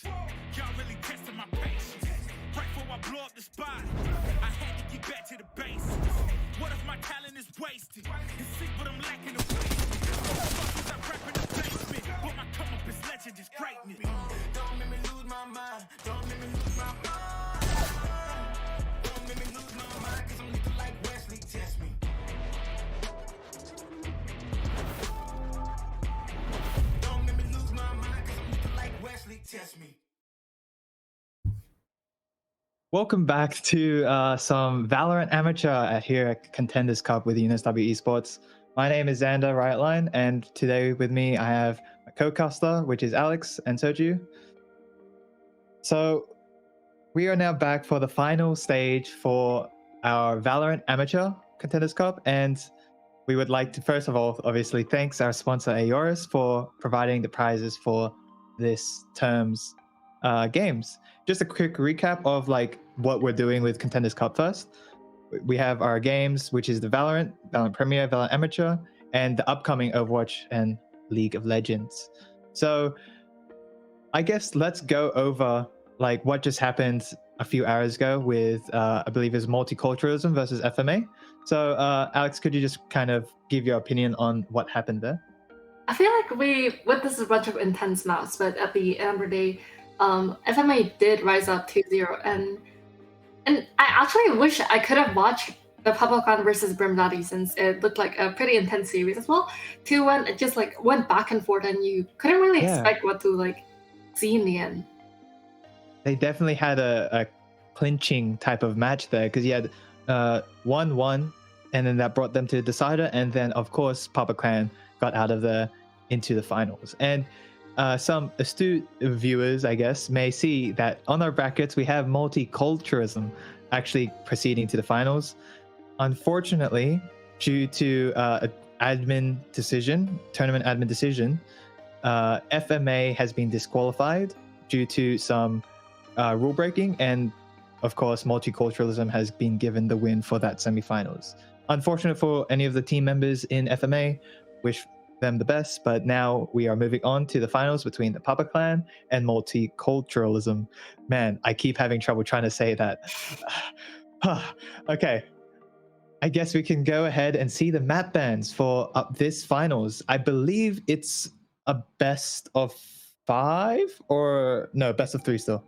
Y'all really testing my patience. Right before I blow up the spot, I had to get back to the basics. What if my talent is wasted? It's sick, but I'm lacking the placement. Fuckers, I'm rapping the basement, but my come up is legend, is greatness. Don't make me lose my mind. Don't make me lose my mind. Don't make me lose my mind, cause I'm looking like Wesley. Test me. Don't make me lose my mind, cause I'm looking like Wesley. Test me. Welcome back to some Valorant Amateur here at Contenders Cup with UNSW Esports. My name is Xander Rightline, and today with me I have my co-caster, which is Alex and Soju. So we are now back for the final stage for our Valorant Amateur Contenders Cup, and we would like to first of all, obviously, thanks our sponsor Aorus for providing the prizes for this term's games. Just a quick recap of like what we're doing with Contenders Cup first. We have our games, which is the Valorant Premier, Valorant Amateur, and the upcoming Overwatch and League of Legends. So I guess let's go over like what just happened a few hours ago with I believe is multiculturalism versus FMA. So Alex, could you just kind of give your opinion on what happened there? I feel like we witnessed a bunch of intense maps, but at the end of the day, FMA did rise up 2-0, and I actually wish I could have watched the Publican versus Brimdati, since it looked like a pretty intense series as well. 2-1, it just like went back and forth, and you couldn't really expect what to like see in the end. They definitely had a clinching type of match there, because you had 1-1, and then that brought them to the decider, and then of course Papa Clan got out of there into the finals. And some astute viewers, I guess, may see that on our brackets we have multiculturalism actually proceeding to the finals. Unfortunately, due to an tournament admin decision, FMA has been disqualified due to some rule breaking, and of course multiculturalism has been given the win for that semifinals. Unfortunate for any of the team members in FMA, wish them the best, but now we are moving on to the finals between the Papa Clan and multiculturalism. Man, I keep having trouble trying to say that. Okay, I guess we can go ahead and see the map bans for this finals. I believe it's a best of 5, or no, best of 3 still.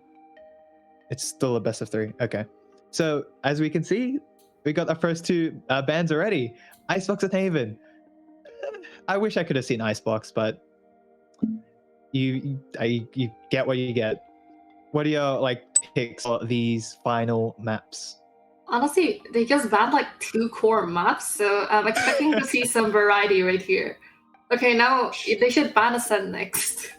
It's still a best of 3. Okay. So as we can see, we got our first 2 bans already. Icebox and Haven. I wish I could have seen Icebox, but you get what you get. What are your like picks for these final maps? Honestly, they just banned like 2 core maps, so I'm expecting to see some variety right here. Okay, now they should ban Ascent next.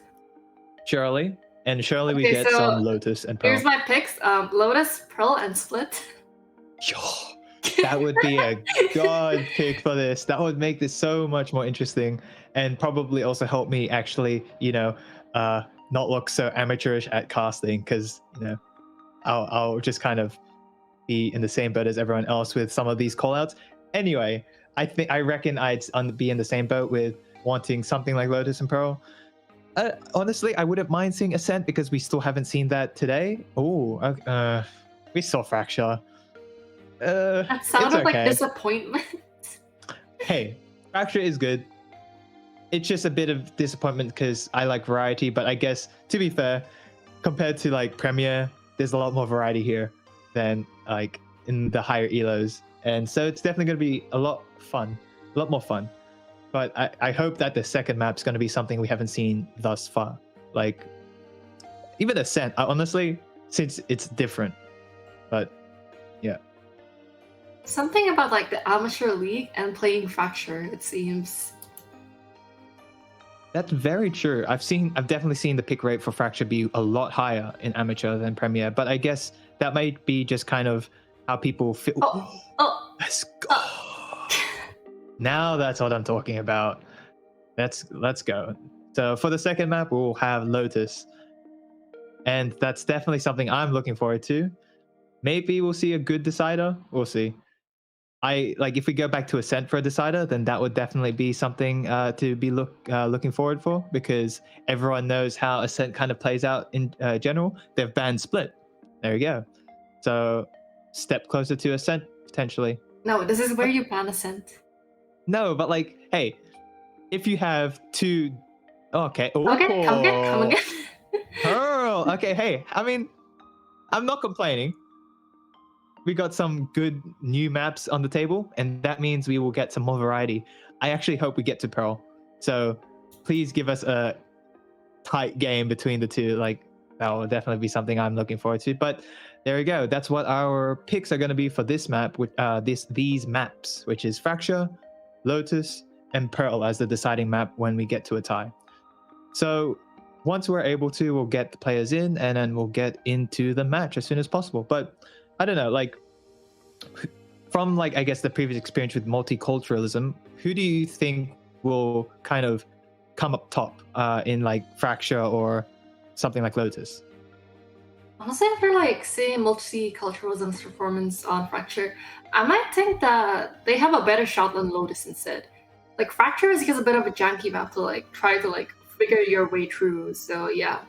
Surely. And surely we get some Lotus and Pearl. Here's my picks. Lotus, Pearl, and Split. Yo, that would be a god pick for this. That would make this so much more interesting, and probably also help me actually, not look so amateurish at casting, because, I'll just kind of be in the same boat as everyone else with some of these callouts. Anyway, I reckon I'd be in the same boat with wanting something like Lotus and Pearl. Honestly, I wouldn't mind seeing Ascent, because we still haven't seen that today. Oh, we saw Fracture. That sounded like disappointment. Hey, Fracture is good. It's just a bit of disappointment because I like variety, but I guess, to be fair, compared to like Premier, there's a lot more variety here than like in the higher elos, and so it's definitely going to be a lot more fun. But I hope that the second map's going to be something we haven't seen thus far. Like, even Ascent, honestly, since it's different. But, yeah. Something about, like, the Amateur League and playing Fracture, it seems. That's very true. I've definitely seen the pick rate for Fracture be a lot higher in Amateur than Premier. But I guess that might be just kind of how people feel. Let's go. Now that's what I'm talking about. Let's go. So for the second map, we'll have Lotus. And that's definitely something I'm looking forward to. Maybe we'll see a good decider. We'll see. if we go back to Ascent for a decider, then that would definitely be something to be looking forward for, because everyone knows how Ascent kind of plays out in general. They've banned Split. There you go. So step closer to Ascent potentially. No, this is where you ban Ascent. No, but like, hey, if you have two, okay, Okay, come again. Pearl. Okay, hey, I mean, I'm not complaining. We got some good new maps on the table, and that means we will get some more variety. I actually hope we get to Pearl. So please give us a tight game between the two. Like, that will definitely be something I'm looking forward to. But there we go. That's what our picks are going to be for this map, with these maps, which is Fracture, Lotus, and Pearl as the deciding map when we get to a tie. So once we're able to, we'll get the players in, and then we'll get into the match as soon as possible. But I don't know, like, from like, I guess, the previous experience with multiculturalism, who do you think will kind of come up top in like Fracture or something like Lotus? Honestly, after like seeing multiculturalism's performance on Fracture, I might think that they have a better shot than Lotus instead. Like Fracture is just a bit of a janky map to like try to like figure your way through. So yeah,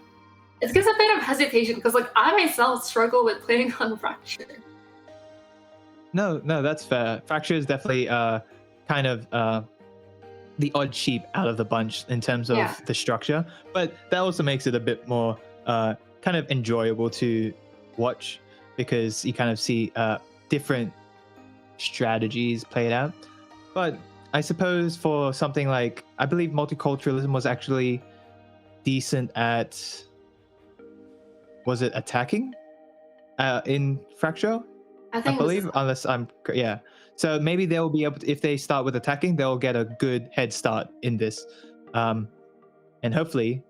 it gives a bit of hesitation because like I myself struggle with playing on Fracture. No, that's fair. Fracture is definitely kind of the odd sheep out of the bunch in terms of the structure, but that also makes it a bit more kind of enjoyable to watch, because you kind of see different strategies played out. But I suppose for something like, I believe multiculturalism was actually decent at, was it attacking in Fracture? I believe, unless I'm, yeah. So maybe they'll be able to, if they start with attacking, they'll get a good head start in this. And hopefully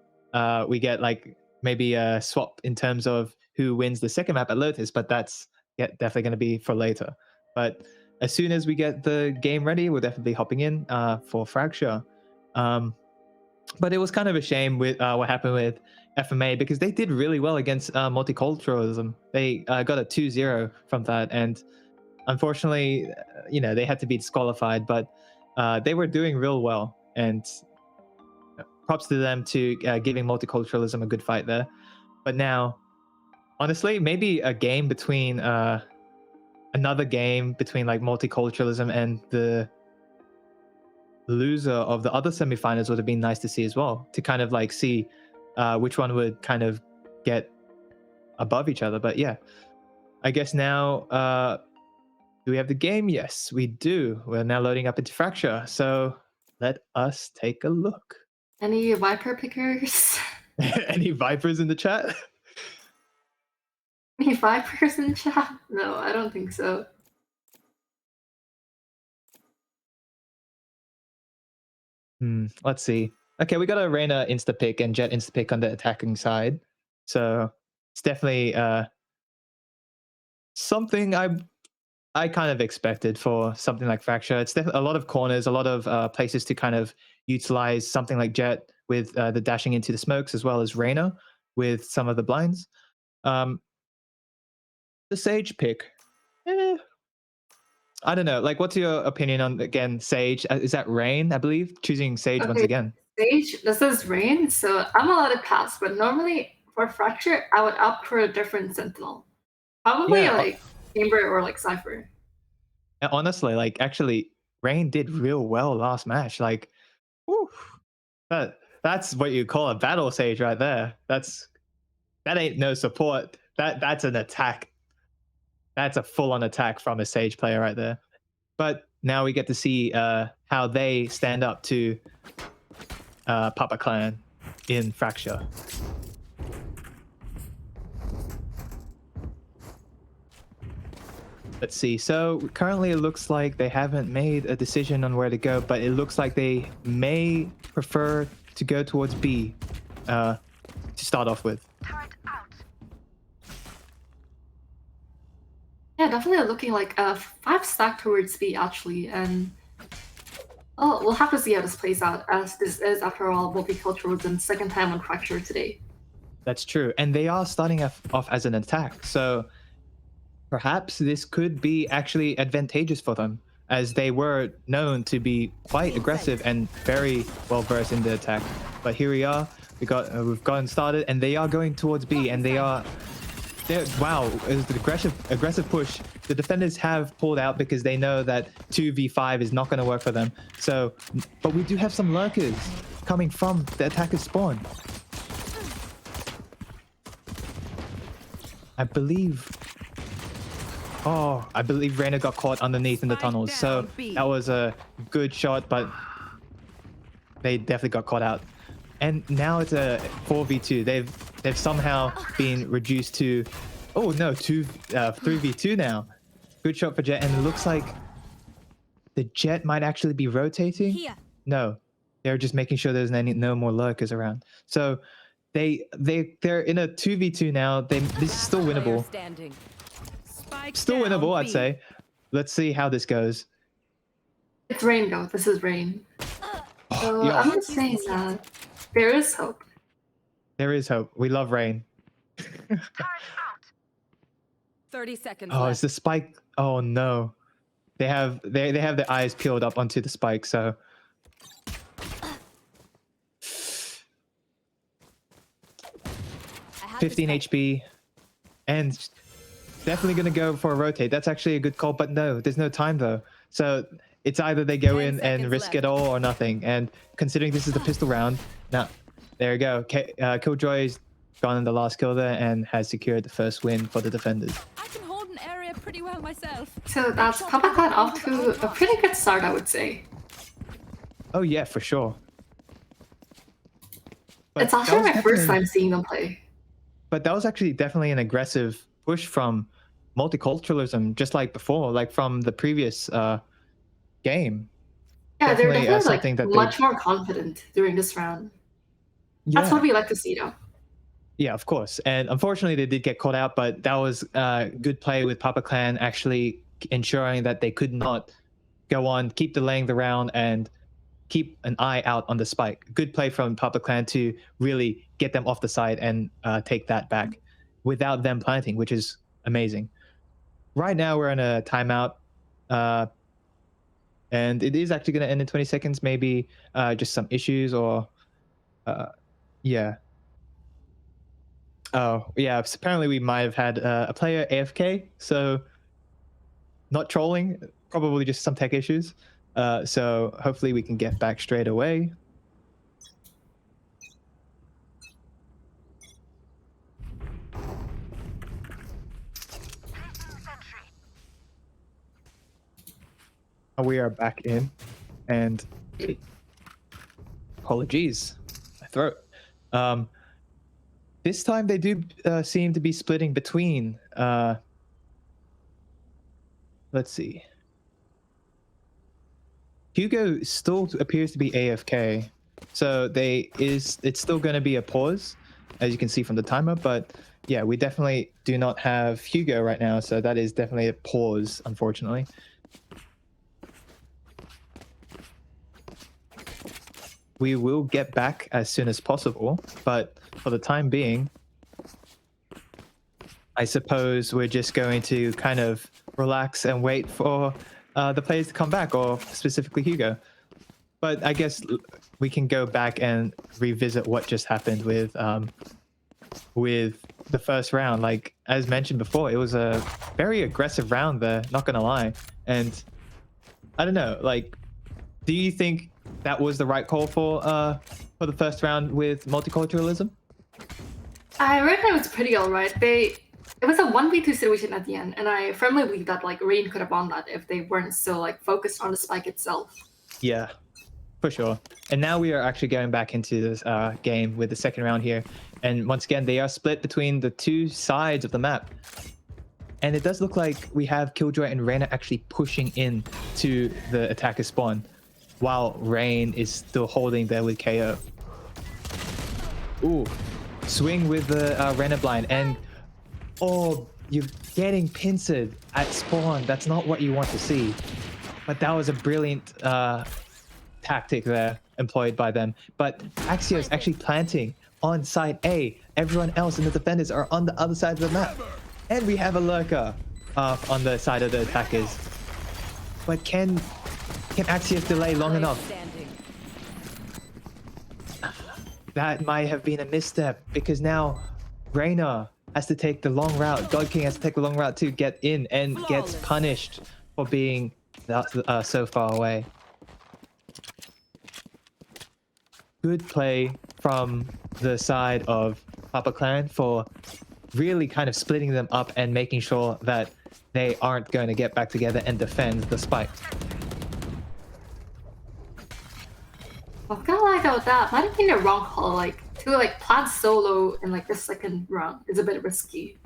we get like maybe a swap in terms of who wins the second map at Lotus, but that's definitely going to be for later. But as soon as we get the game ready, we'll definitely be hopping in for Fracture. But it was kind of a shame with what happened with FMA, because they did really well against multiculturalism. They got a 2-0 from that, and unfortunately, they had to be disqualified, but they were doing real well, and props to them to giving multiculturalism a good fight there. But now, honestly, maybe a game between another game between like multiculturalism and the loser of the other semifinals would have been nice to see as well, to kind of like see which one would kind of get above each other. But yeah, I guess now do we have the game? Yes, we do. We're now loading up into Fracture, so let us take a look. Any Viper pickers? Any Vipers in the chat? Any Vipers in chat? No, I don't think so. Let's see. Okay, we got a Reyna insta-pick and Jet insta-pick on the attacking side. So it's definitely something I kind of expected for something like Fracture. It's definitely a lot of corners, a lot of places to kind of utilize something like Jet with the dashing into the smokes, as well as Reyna with some of the blinds. The Sage pick. I don't know. Like, what's your opinion on, again, Sage? Is that Rain, I believe? Choosing Sage once again. Sage, this is Rain, so I'm allowed to pass, but normally for Fracture, I would opt for a different Sentinel. Probably like Chamber or like Cypher. And honestly, like, actually, Rain did real well last match. Like, whew, that's what you call a battle Sage right there. That ain't no support. That's an attack. That's a full-on attack from a Sage player right there. But now we get to see how they stand up to Papa Clan in Fracture. Let's see. So currently it looks like they haven't made a decision on where to go, but it looks like they may prefer to go towards B to start off with. Yeah, definitely looking like a 5 stack towards B actually, and we'll have to see how this plays out, as this is, after all, multiculturalism's second time on Fracture today. That's true, and they are starting off as an attack, so perhaps this could be actually advantageous for them. as they were known to be quite aggressive and very well versed in the attack. But here we are. We've gotten started, and they are going towards B, and wow, it was the aggressive push. The defenders have pulled out because they know that 2v5 is not going to work for them. So, but we do have some lurkers coming from the attacker's spawn. I believe Reyna got caught underneath in the tunnels. So that was a good shot, but they definitely got caught out. And now it's a 4v2. They've somehow been reduced to 3v2 now. Good shot for Jet, and it looks like the Jet might actually be rotating. Here. No, they're just making sure there's no more lurkers around. So they're in a 2v2 now. This is still winnable. Still winnable, I'd say. Let's see how this goes. It's Rain though. This is Rain. So I'm just saying that there is hope. There is hope. We love Rain. 30 seconds Oh, left. it's the spike. Oh no. They have their eyes peeled up onto the spike, so 15 HP, and definitely gonna go for a rotate. That's actually a good call, but no, there's no time though. So it's either they go in and risk it all or nothing. And considering this is the pistol round, now there you go. Killjoy's gone in the last kill there and has secured the first win for the defenders. I can hold an area pretty well myself. So that's PapaClan off to a pretty good start, I would say. Oh yeah, for sure. But it's actually my first time seeing them play. But that was actually definitely an aggressive push from multiculturalism, just like before, like from the previous game. Yeah, they're definitely something that much more confident during this round. Yeah. That's what we like to see, though. Yeah, of course. And unfortunately, they did get caught out, but that was good play with PapaClan actually ensuring that they could not go on, keep delaying the round, and keep an eye out on the spike. Good play from PapaClan to really get them off the side and take that back without them planting, which is amazing. Right now, we're in a timeout, and it is actually going to end in 20 seconds, maybe just some issues or... yeah. Oh, yeah. Apparently, we might have had a player AFK, so not trolling, probably just some tech issues. So hopefully we can get back straight away. We are back in, and apologies, my throat. This time they do seem to be splitting between. Let's see. Hugo still appears to be AFK, so it's still going to be a pause, as you can see from the timer. But yeah, we definitely do not have Hugo right now, so that is definitely a pause, unfortunately. We will get back as soon as possible, but for the time being, I suppose we're just going to kind of relax and wait for the players to come back, or specifically Hugo. But I guess we can go back and revisit what just happened with the first round. Like, as mentioned before, it was a very aggressive round there, not gonna lie. And I don't know, like, do you think that was the right call for the first round with multiculturalism? I reckon it was pretty alright. It was a 1v2 situation at the end, and I firmly believe that like Rain could have won that if they weren't so like focused on the spike itself. Yeah, for sure. And now we are actually going back into this game with the second round here, and once again they are split between the two sides of the map. And it does look like we have Killjoy and Reyna actually pushing in to the attacker spawn, while Rain is still holding there with KO. Ooh, swing with the Reyna blind, and oh, you're getting pincered at spawn. That's not what you want to see. But that was a brilliant tactic there employed by them. But Axio's actually planting on side A. Everyone else in the defenders are on the other side of the map. And we have a lurker on the side of the attackers. but can Axios delay long enough? That might have been a misstep because now Reyna has to take the long route. God King has to take the long route to get in and gets punished for being so far away. Good play from the side of Papa Clan for really kind of splitting them up and making sure that they aren't going to get back together and defend the spike. I'm kind of like about that. Might have been a wrong call. Like to like plant solo in like the second round is a bit risky.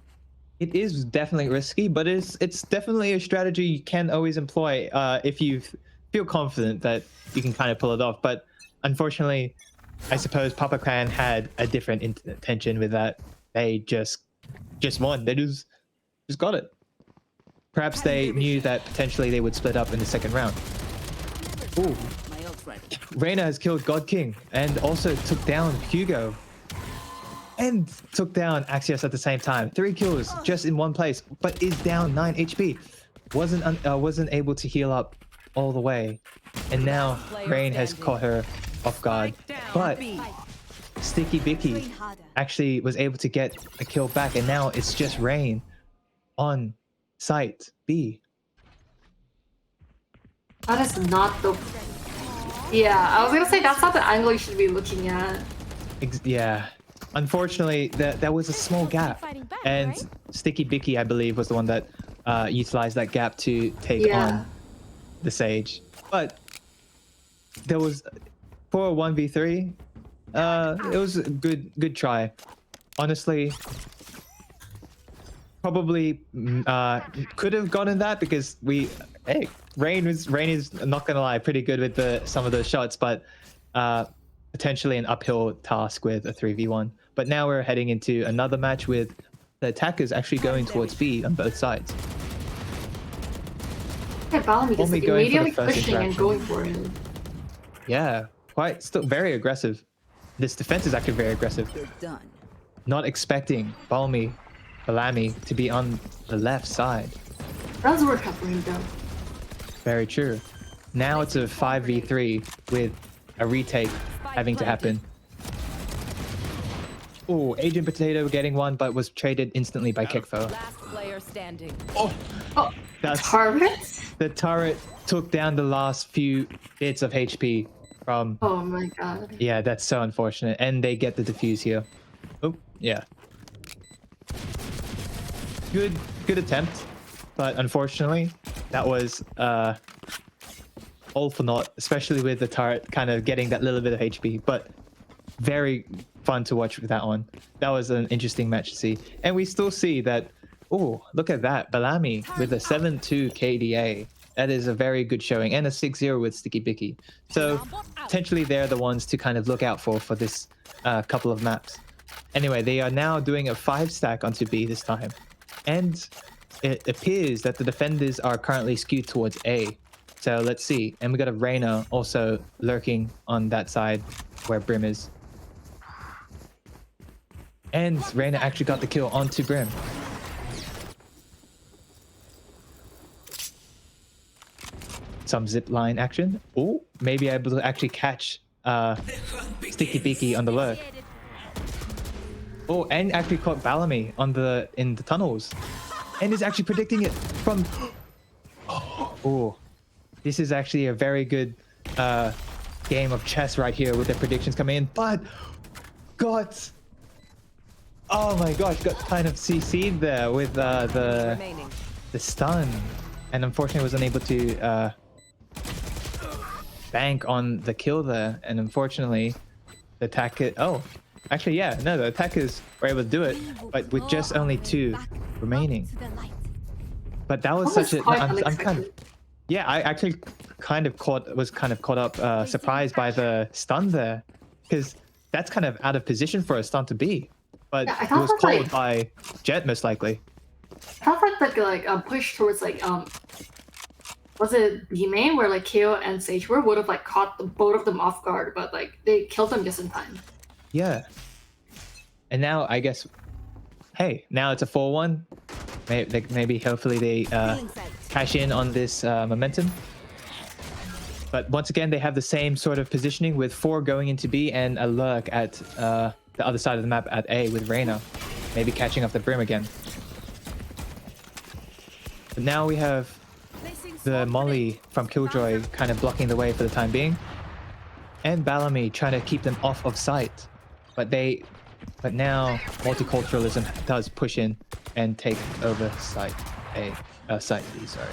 It is definitely risky, but it's definitely a strategy you can always employ if you feel confident that you can kind of pull it off. But unfortunately, I suppose Papa Clan had a different intention with that. They just won. They just got it. Perhaps they knew that potentially they would split up in the second round. Ooh. Reyna has killed God King and also took down Hugo. And took down Axios at the same time. 3 kills just in one place, but is down 9 HP. Wasn't able to heal up all the way. And now Rain has caught her off guard. But Sticky Bicky actually was able to get a kill back, and now it's just Rain on site B. That is not the... Yeah, I was gonna say that's not the angle you should be looking at. Yeah. Unfortunately, there was a small gap, and Sticky Bicky, I believe, was the one that utilized that gap to take on the Sage. But there was, for a 1v3, it was a good try. Honestly, probably could have gotten that because Rain is not gonna lie, pretty good with some of those shots, but potentially an uphill task with a 3v1. But now we're heading into another match with the attackers actually going towards B on both sides. Yeah, Balmy is like immediately pushing and going for it. Yeah, still very aggressive. This defense is actually very aggressive. Not expecting Balmy to be on the left side. That was work out for him though. Very true. Now it's a 5v3 with a retake having to happen. Oh, Agent Potato getting one, but was traded instantly by Kekfo. Last player standing. Oh, that's turret? The turret took down the last few bits of HP from... Oh my god. Yeah, that's so unfortunate. And they get the defuse here. Oh, yeah. Good attempt. But unfortunately, that was all for naught, especially with the turret kind of getting that little bit of HP. But very fun to watch with that one. That was an interesting match to see. And we still see that, oh, look at that. Balami with a 7-2 KDA. That is a very good showing. And a 6-0 with Sticky Bicky. So potentially they're the ones to kind of look out for this couple of maps. Anyway, they are now doing a 5-stack onto B this time. And it appears that the defenders are currently skewed towards A. So let's see. And we got a Reyna also lurking on that side where Brim is. And Reyna actually got the kill onto Brim. Some zip line action. Oh, maybe able to actually catch Sticky Bicky on the lurk. Oh, and actually caught Balami in the tunnels. And is actually predicting it from... Oh, this is actually a very good game of chess right here with the predictions coming in. But oh my gosh, got kind of CC'd there with the stun. And unfortunately was unable to bank on the kill there. And unfortunately, the attacker... Oh, actually, yeah, no, the attackers were able to do it, but with just only 2 remaining. But that was such a... I'm kind of... Yeah, I actually was caught up surprised by the stun there, because that's kind of out of position for a stun to be. But yeah, it was called by Jet most likely. I thought like push towards like was it B main where like KO and Sage would have like caught both of them off guard, but like they killed them just in time. Yeah. And now I guess, hey, now it's a 4-1. Maybe hopefully they cash in on this momentum. But once again, they have the same sort of positioning with 4 going into B and a lurk at the other side of the map at A with Reyna. Maybe catching up the Brim again. But now we have the Molly from Killjoy kind of blocking the way for the time being. And Bellamy trying to keep them off of sight. But now multiculturalism does push in and take over site A. Site B, sorry.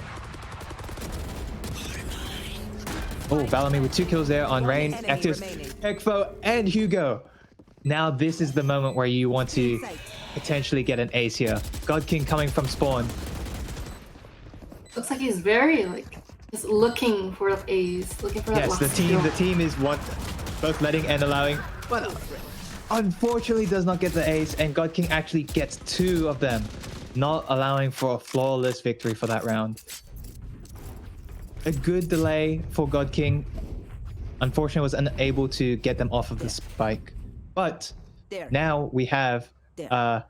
Oh, Bellamy with 2 kills there on Rain, Actives, Ekfo, and Hugo. Now this is the moment where you want to potentially get an ace here. God King coming from spawn. Looks like he's very just looking for the A's, looking for that. Yes, the team is both letting and allowing, but unfortunately does not get the ace, and God King actually gets 2 of them, not allowing for a flawless victory for that round. A good delay for God King. Unfortunately, was unable to get them off of the spike. But now we have the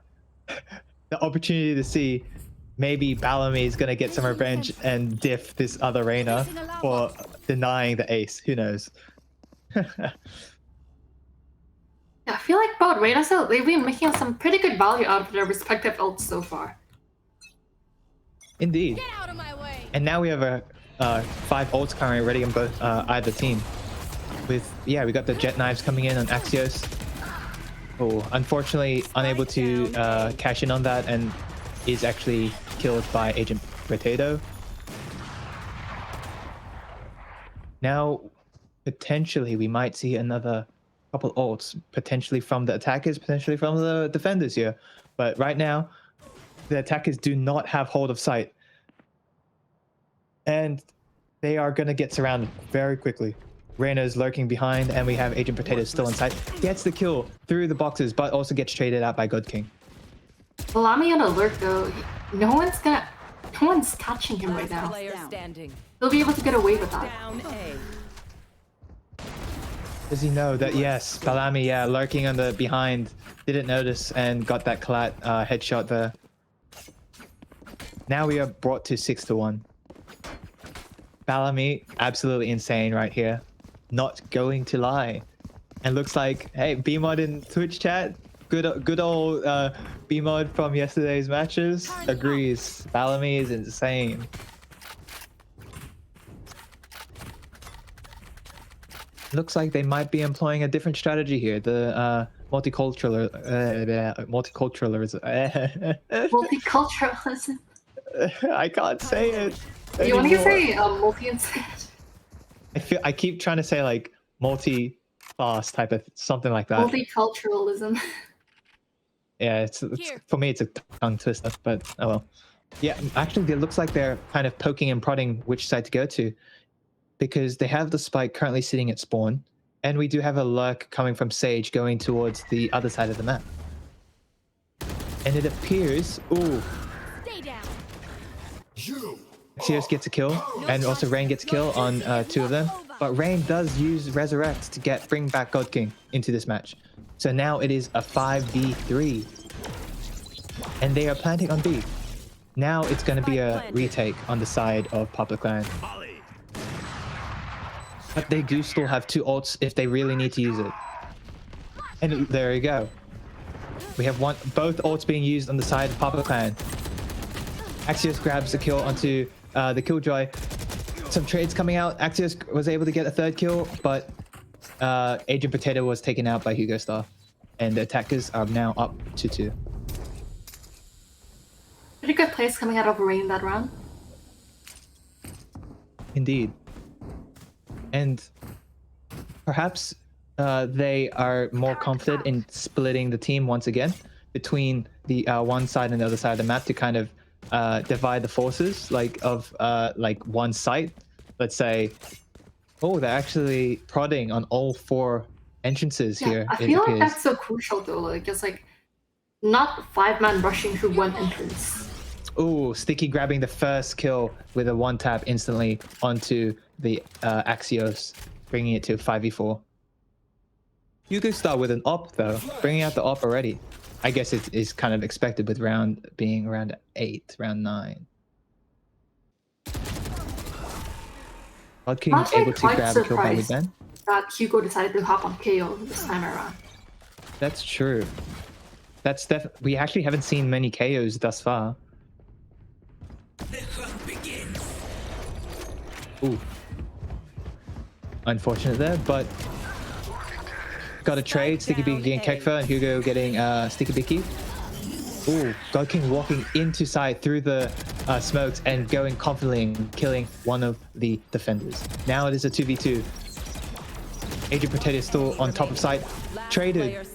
opportunity to see maybe Bellamy is going to get some revenge and diff this other Reyna for denying the ace. Who knows? Yeah, I feel like both Reyna, so they've been making some pretty good value out of their respective ults so far. Indeed. Get out of my way. And now we have a 5 ults currently ready on both either team. We got the jet knives coming in on Axios. Oh, unfortunately unable to cash in on that and is actually killed by Agent Potato. Now potentially we might see another couple ults, potentially from the attackers, potentially from the defenders here. But right now the attackers do not have hold of sight. And they are going to get surrounded very quickly. Reyna's lurking behind, and we have Agent Potato still inside. Gets the kill through the boxes, but also gets traded out by God King. Bellamy on a lurk though. No one's catching him right now. He'll be able to get away with that. Does he know that? Yes, Bellamy, lurking on the behind, didn't notice and got that collat headshot there. Now we are brought to 6-1. Bellamy, absolutely insane right here. Not going to lie. And looks like, hey, BMod in Twitch chat, good old BMod from yesterday's matches, agrees. Bellamy is insane. Looks like they might be employing a different strategy here. The multiculturalism. Multiculturalism. I can't say it. You want to say multi instead? I keep trying to say like multi-class type of something like that. Multiculturalism. Yeah, it's for me it's a tongue twister, but oh well. Yeah, actually it looks like they're kind of poking and prodding which side to go to, because they have the spike currently sitting at spawn, and we do have a lurk coming from Sage going towards the other side of the map. And it appears, ooh. Stay down. Axios gets a kill, and also Rain gets a kill on 2 of them. But Rain does use Resurrect to bring back God King into this match. So now it is a 5v3. And they are planting on B. Now it's going to be a retake on the side of Public Land. But they do still have 2 ults if they really need to use it. And there you go. We have both ults being used on the side of Public Land. Axios grabs the kill onto the Killjoy. Some trades coming out. Axios was able to get a 3rd kill, but Agent Potato was taken out by Hugo Star. And the attackers are now up to 2. Pretty good plays coming out of Rain that round. Indeed. And perhaps they are more confident in splitting the team once again between the one side and the other side of the map to kind of divide the forces of one site. Let's say, oh, they're actually prodding on all 4 entrances here. I feel like that's so crucial though. It's not 5-man rushing through one entrance. Oh, Sticky grabbing the first kill with a 1-tap instantly onto the Axios, bringing it to 5v4. Hugo Star with an op though, bringing out the op already. I guess it is kind of expected with round being around 8, round 9. God King Actually, able to quite grab a kill by surprised mid-ban. that Hugo decided to hop on KO this time around. That's true. That's we actually haven't seen many KOs thus far. Ooh. Unfortunate there, but got a trade. Sticky Bicky getting Kekfa and Hugo getting Sticky Bicky. Ooh, God King walking into side through the smokes and going confidently and killing one of the defenders. Now it is a 2v2. Agent Potato still on top of site. Traded.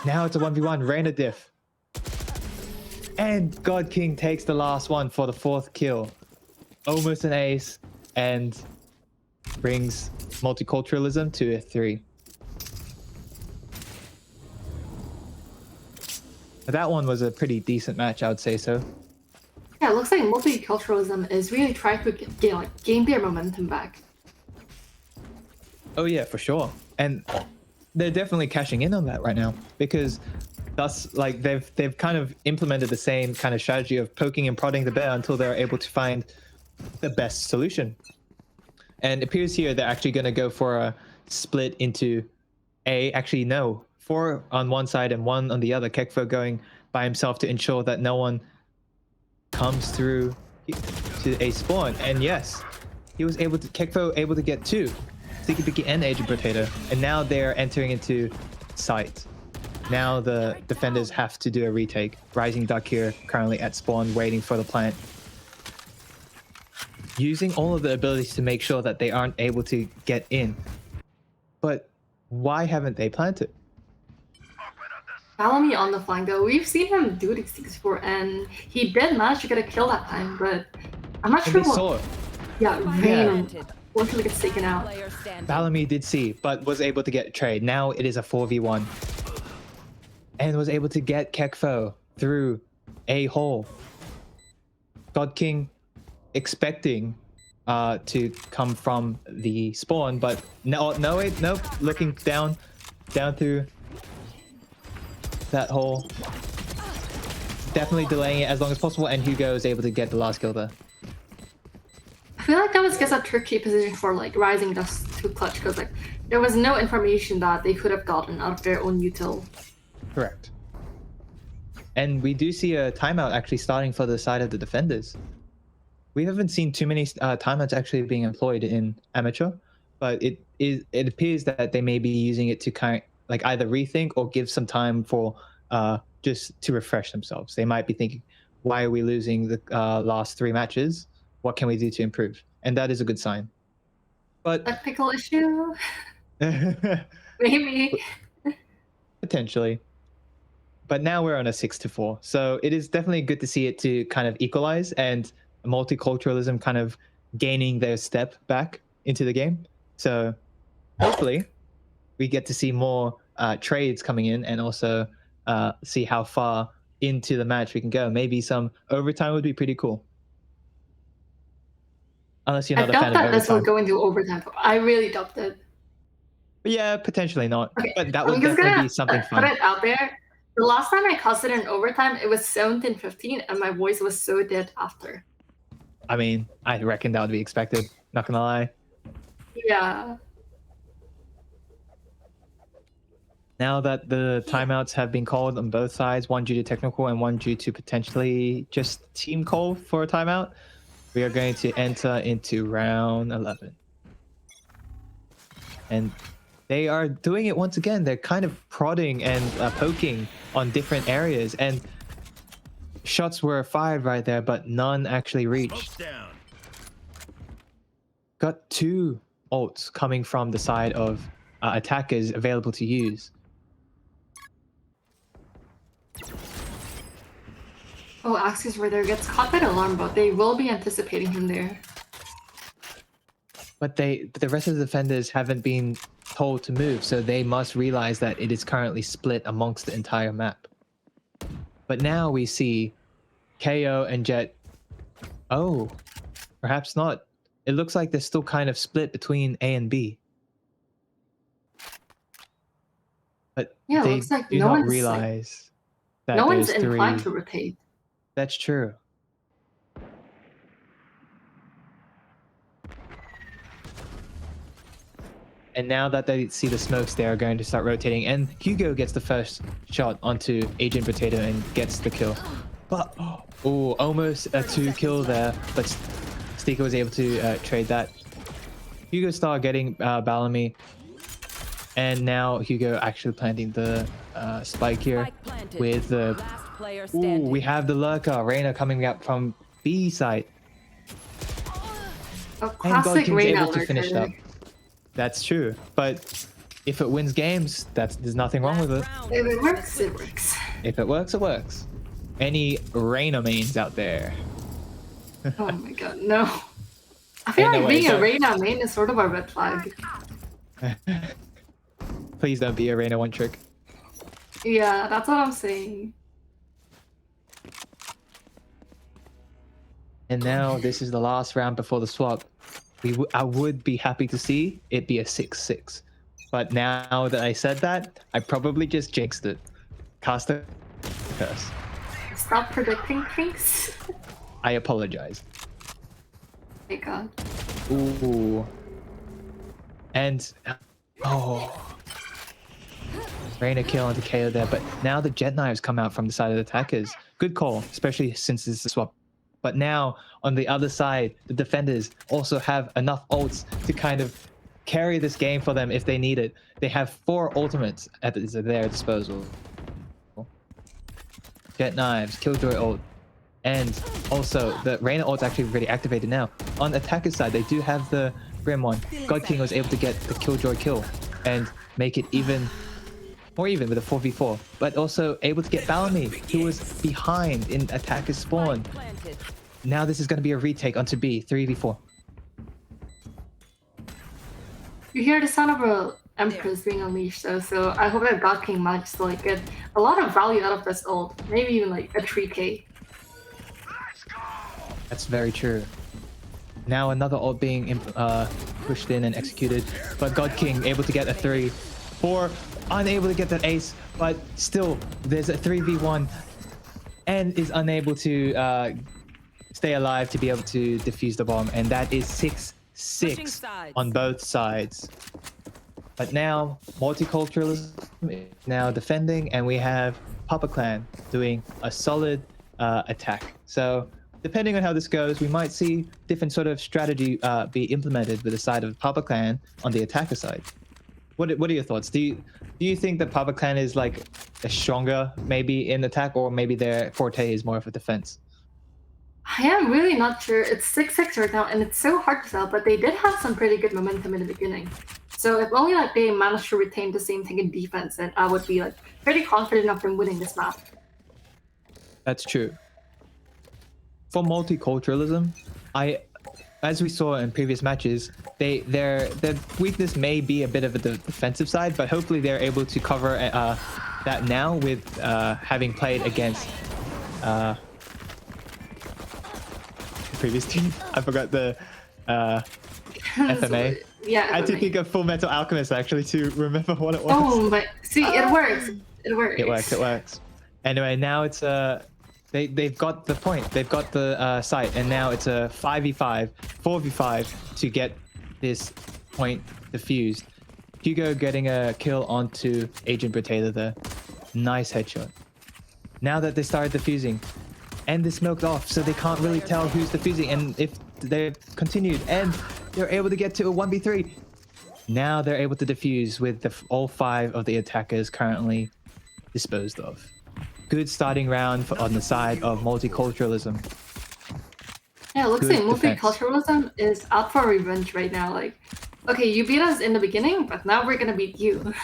Now it's a 1v1. Reina diff. And God King takes the last one for the 4th kill. Almost an ace and brings multiculturalism to a 3. That one was a pretty decent match, I would say so. Yeah, it looks like multiculturalism is really trying to gain their momentum back. Oh yeah, for sure. And they're definitely cashing in on that right now because thus like they've kind of implemented the same kind of strategy of poking and prodding the bear until they're able to find the best solution. And it appears here they're actually going to go for a split into actually no, 4 on one side and 1 on the other. Kekfo going by himself to ensure that no one comes through to a spawn. And yes, he was able to, Kekfo able to get 2. Sticky Bicky and Agent Potato. And now they're entering into site. Now the defenders have to do a retake. Rising Duck here currently at spawn waiting for the plant. Using all of the abilities to make sure that they aren't able to get in. But why haven't they planted? Bellamy on the flank though, we've seen him do these things before and he did manage to get a kill that time, but I'm not sure what... Saw it. Yeah, Rain unfortunately gets taken out. Bellamy did see, but was able to get a trade. Now it is a 4v1. And was able to get Kekfo through a hole. God King expecting to come from the spawn, but no, wait, nope. Looking down through that hole. Definitely delaying it as long as possible, and Hugo is able to get the last kill there. I feel like that was just a tricky position for like Rising just to clutch because like there was no information that they could have gotten out of their own util. Correct. And we do see a timeout actually starting for the side of the defenders. We haven't seen too many timeouts actually being employed in amateur, but it appears that they may be using it to kind of like either rethink or give some time for just to refresh themselves. They might be thinking, why are we losing the last 3 matches? What can we do to improve? And that is a good sign. But technical issue? Maybe. Potentially. But now we're on a 6-4. So it is definitely good to see it to kind of equalize and multiculturalism kind of gaining their step back into the game. So hopefully we get to see more trades coming in and also see how far into the match we can go. Maybe some overtime would be pretty cool. Unless you're not a fan of overtime. I doubt that this will go into overtime. I really doubt that. Yeah, potentially not. Okay, but that would definitely be something fun. Put it out there. The last time I cast it in overtime, it was 17-15, and my voice was so dead after. I mean, I reckon that would be expected. Not gonna lie. Yeah. Now that the timeouts have been called on both sides, one due to technical and one due to potentially just team call for a timeout, we are going to enter into round 11. And they are doing it once again. They're kind of prodding and poking on different areas. And shots were fired right there, but none actually reached. Got 2 ults coming from the side of attackers available to use. Oh, Axis Raider gets caught by the alarm bot. They will be anticipating him there. But the rest of the defenders haven't been told to move, so they must realize that it is currently split amongst the entire map. But now we see KO and Jet. Oh, perhaps not. It looks like they're still kind of split between A and B. But Yeah, it they looks like do no not one's realize that no one's those inclined three. to rotate. That's true. And now that they see the smokes, they are going to start rotating. And Hugo gets the first shot onto Agent Potato and gets the kill. But, oh, almost a 2-kill there. But Stika was able to trade that. Hugo started getting Bellamy. And now Hugo actually planting the spike here with the... Ooh, we have the lurker. Reyna coming up from B side. A And classic Godking's Reyna able to finish it up. That's true, but if it wins games, there's nothing wrong with it. If it works, it works. If it works, it works. Any Reyna mains out there? Oh my god, no. I feel like being a Reyna main is sort of a red flag. Please don't be a Reyna one trick. Yeah, that's what I'm saying. And now this is the last round before the swap. I would be happy to see it be a 6-6. But now that I said that, I probably just jinxed it. Cast a curse. Stop predicting things. I apologize. My god. Ooh. And... Oh. Reyna kill onto KO there, but now the jet knives come out from the side of the attackers. Good call, especially since it's a swap. But now, on the other side, the defenders also have enough ults to kind of carry this game for them if they need it. They have 4 ultimates at their disposal. Jet knives, Killjoy ult, and also the Reyna ult's actually already activated now. On attacker side, they do have the Grim one. God King was able to get the Killjoy kill and make it even more even with a 4v4, but also able to get Bellamy, who was behind in attacker spawn. Now this is going to be a retake onto B, 3v4. You hear the sound of a Empress being unleashed though, so I hope that God King manages to like get a lot of value out of this ult, maybe even like a 3k. That's very true. Now another ult being pushed in and executed, but God King able to get a 3. 4 unable to get that ace, but still there's a 3v1 and is unable to stay alive to be able to defuse the bomb, and that is 6-6 on both sides. But now multiculturalism is now defending, and we have Papa Clan doing a solid attack. So depending on how this goes, we might see different sort of strategy be implemented with the side of Papa Clan on the attacker side. What are your thoughts? Do you think that Papa Clan is like a stronger maybe in attack, or maybe their forte is more of a defense? I am really not sure. It's 6-6 right now, and it's so hard to tell, but they did have some pretty good momentum in the beginning. So if only like they managed to retain the same thing in defense, then I would be like pretty confident of them winning this map. That's true. For multiculturalism, as we saw in previous matches, their weakness may be a bit of a defensive side, but hopefully they're able to cover that now with having played against the previous team. I forgot the FMA. Yeah, I had to think of Full Metal Alchemist actually to remember what it was. Oh, but see, it works. It works. It works. Anyway, now it's they've got the point. They've got the site, and now it's a 5v5, 4v5 to get this point defused. Hugo getting a kill onto Agent Potato there. Nice headshot. Now that they started defusing, and they smoked off, so they can't really tell who's defusing, and if they've continued, and they're able to get to a 1v3. Now they're able to defuse with all 5 of the attackers currently disposed of. Good starting round on the side of multiculturalism. Yeah, it looks like multiculturalism is out for revenge right now. Like, okay, you beat us in the beginning, but now we're gonna beat you.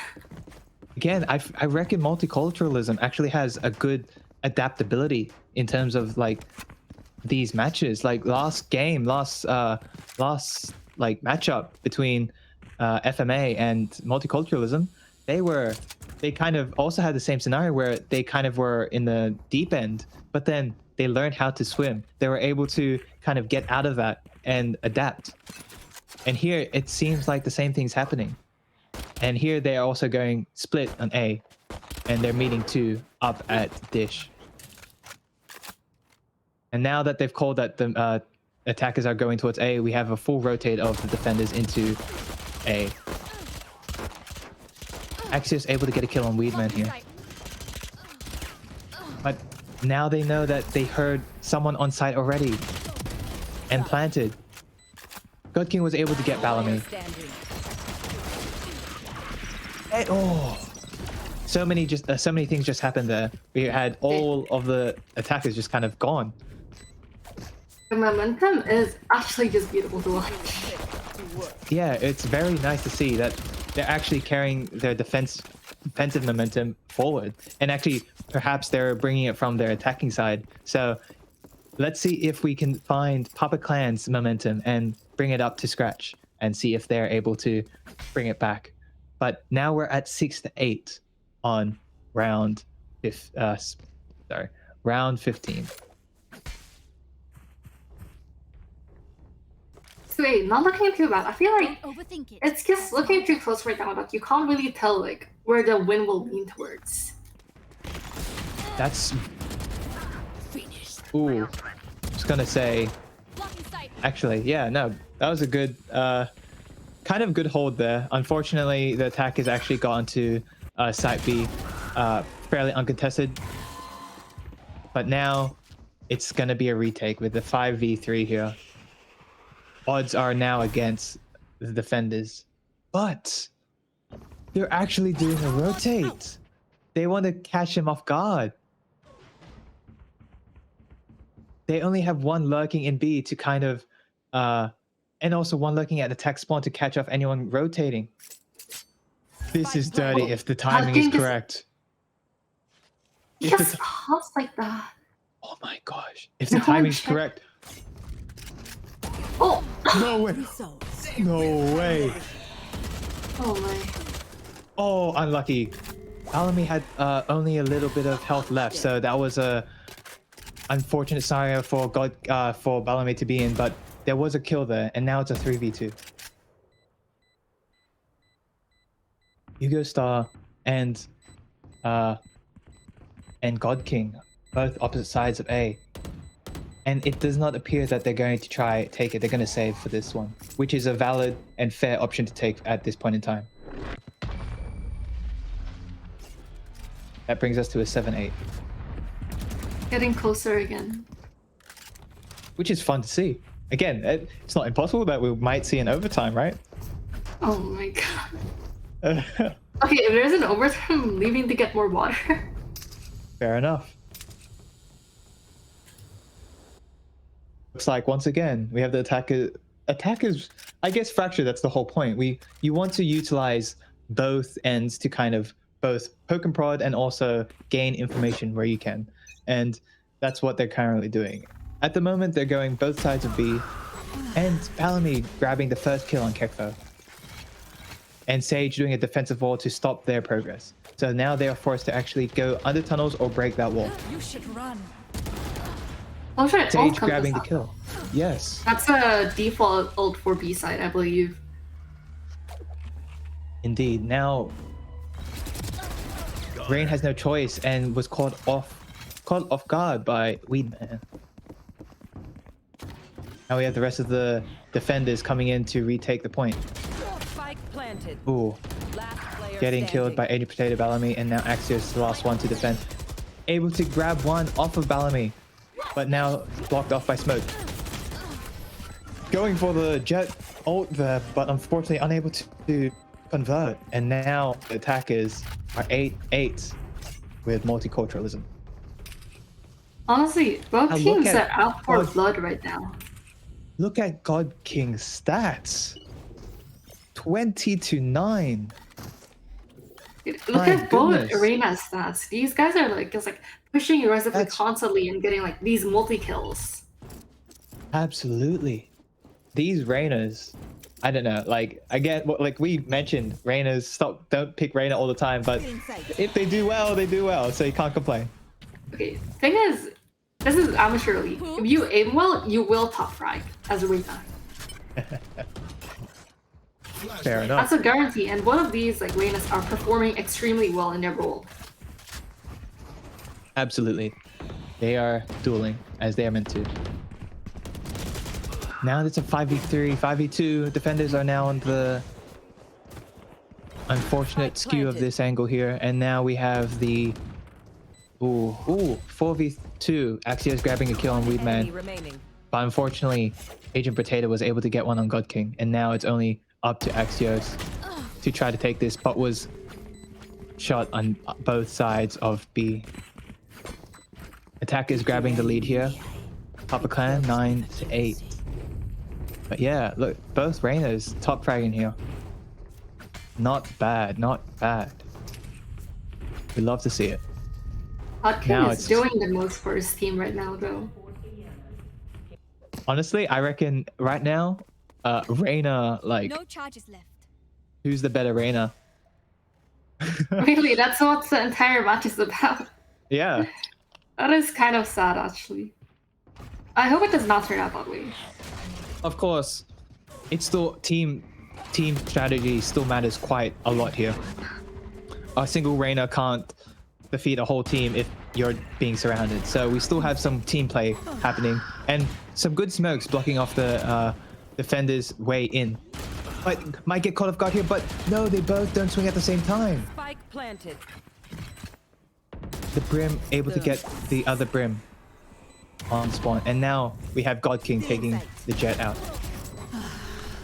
Again, I reckon multiculturalism actually has a good adaptability in terms of like these matches. Like last like matchup between FMA and multiculturalism, they kind of also had the same scenario where they kind of were in the deep end, but then they learned how to swim. They were able to kind of get out of that and adapt. And here it seems like the same thing's happening. And here they are also going split on A. And they're meeting 2 up at Dish. And now that they've called that the attackers are going towards A, we have a full rotate of the defenders into A. Axios able to get a kill on Weedman here. But now they know that they heard someone on site already and planted. God King was able to get Bellamy. Hey, oh, so many things just happened there. We had all of the attackers just kind of gone. The momentum is actually just beautiful to watch. Yeah, it's very nice to see that they're actually carrying their defensive momentum forward, and actually perhaps they're bringing it from their attacking side. So let's see if we can find Papa Clan's momentum and bring it up to scratch and see if they're able to bring it back. But now we're at 6-8 on round 15. So wait, not looking too bad. I feel like it's just looking too close right now. Like you can't really tell like where the wind will lean towards. That's... Ooh. I was gonna say... Actually, yeah, no. That was a good... kind of good hold there. Unfortunately, the attack has actually gotten to site B fairly uncontested. But now it's gonna be a retake with the 5v3 here. Odds are now against the defenders. But they're actually doing a rotate. They want to catch him off guard. They only have one lurking in B to kind of and also one looking at the tech spawn to catch off anyone rotating. This is dirty if the timing is correct. Yes, hops like that. Oh my gosh. If the timing is correct. Oh! No way. No way. Oh my. Oh, unlucky. Bellamy had only a little bit of health left, so that was a unfortunate scenario for for Bellamy to be in, but there was a kill there, and now it's a 3v2. Hugo Star and God King, both opposite sides of A. And it does not appear that they're going to try take it. They're going to save for this one, which is a valid and fair option to take at this point in time. That brings us to a 7-8. Getting closer again. Which is fun to see. Again, it's not impossible that we might see an overtime, right? Oh my god. Okay, if there's an overtime, I'm leaving to get more water. Fair enough. Looks like once again we have the attackers. I guess fracture. That's the whole point. You want to utilize both ends to kind of both poke and prod and also gain information where you can, and that's what they're currently doing. At the moment, they're going both sides of B, and Bellamy grabbing the first kill on Kekfo, and Sage doing a defensive wall to stop their progress. So now they are forced to actually go under tunnels or break that wall. You should run. Oh, shit, Sage grabbing the kill. Yes. That's a default ult for B side, I believe. Indeed. Now, Rain has no choice and was caught off guard by Weedman. Now we have the rest of the defenders coming in to retake the point. Spike planted. Ooh. Getting killed by 80 Potato Bellamy, and now Axios is the last one to defend. Able to grab one off of Bellamy, but now blocked off by Smoke. Going for the Jet ult there, but unfortunately unable to convert. And now the attackers are 8-8 with multiculturalism. Honestly, both teams are out for blood right now. Look at God King's stats. 20-9. Look at both Arena's stats. These guys are like just like pushing aggressively constantly and getting like these multi-kills. Absolutely. These Reyners, I don't know, like again, like we mentioned, Reyners, don't pick Reyna all the time, but if they do well, they do well, so you can't complain. Okay, thing is, this is amateur league. If you aim well, you will top frag as a Reyna. Fair enough. That's a guarantee, and one of these like Reynas are performing extremely well in their role. Absolutely. They are dueling as they are meant to. Now it's a 5v3, 5v2. Defenders are now on the unfortunate skew of this angle here. And now we have the... Ooh, 4v2. Axios grabbing a kill on Weedman. But unfortunately, Agent Potato was able to get one on God King. And now it's only up to Axios to try to take this, but was shot on both sides of B. Attack is grabbing the lead here. Papa Clan 9-8. But yeah, look, both Reynas top fragging here. Not bad, not bad. We love to see it. Hotkin is doing the most for his team right now, though. Honestly, I reckon right now, Reyna, like, No charges left. who's the better Reyna? Really, that's what the entire match is about. Yeah. That is kind of sad, actually. I hope it does not turn out that way. Of course, it's still team strategy still matters quite a lot here. A single Reyna can't defeat a whole team if you're being surrounded. So we still have some team play happening and some good smokes blocking off the defender's way in. But might get caught off guard here, but no, they both don't swing at the same time. Spike planted. The Brim able to get the other Brim on spawn, and now we have God King taking the Jet out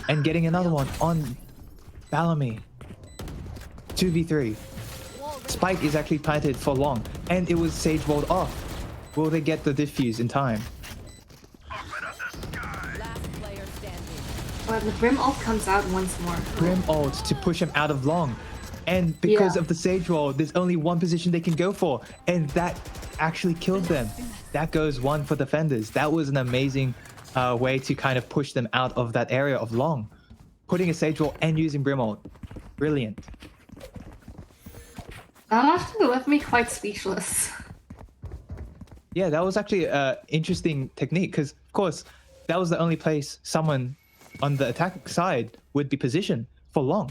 and getting another one on Bellamy. 2v3. Spike is actually planted for long, and it was Sage walled off. Will they get the diffuse in time? But the Brim ult comes out once more. Brim ult to push him out of long. And because of the Sage roll, there's only one position they can go for. And that actually killed them. That goes one for defenders. That was an amazing way to kind of push them out of that area of long. Putting a Sage roll and using Brim ult. Brilliant. That actually left me quite speechless. Yeah, that was actually an interesting technique because, of course, that was the only place someone on the attack side would be positioned for long.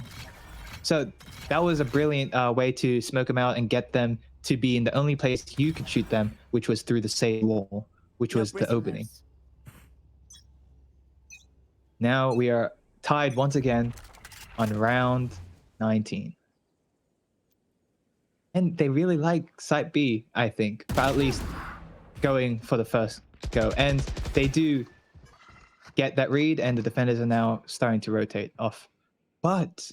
So that was a brilliant way to smoke them out and get them to be in the only place you could shoot them, which was through the Sage wall, which was the opening. Now we are tied once again on round 19. And they really like Site B, I think, but at least going for the first go. And they do get that read, and the defenders are now starting to rotate off. But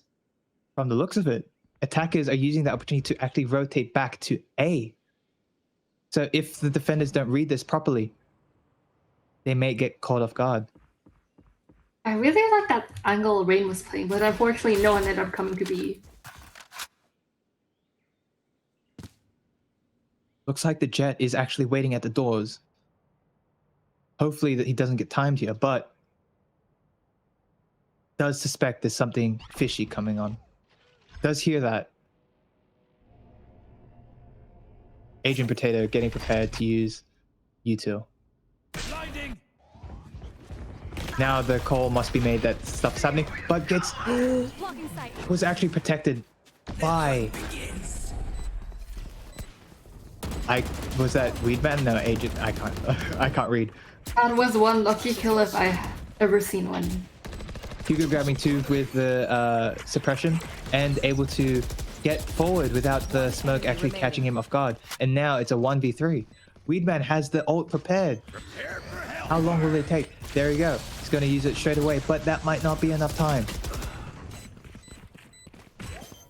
from the looks of it, attackers are using that opportunity to actually rotate back to A. So if the defenders don't read this properly, they may get caught off guard. I really like that angle Rain was playing, but unfortunately no one ended up coming to B. Looks like the Jet is actually waiting at the doors. Hopefully that he doesn't get timed here, but does suspect there's something fishy coming on. Does hear that. Agent Potato getting prepared to use util. Now the call must be made that stuff's happening, but gets was actually protected by. Was that Weedman? No, Agent. I can't read. That was one lucky kill if I ever seen one. Hugo grabbing two with the suppression and able to get forward without the smoke actually catching him off guard. And now it's a 1v3. Weedman has the ult prepared. How long will it take? There you go. He's going to use it straight away, but that might not be enough time.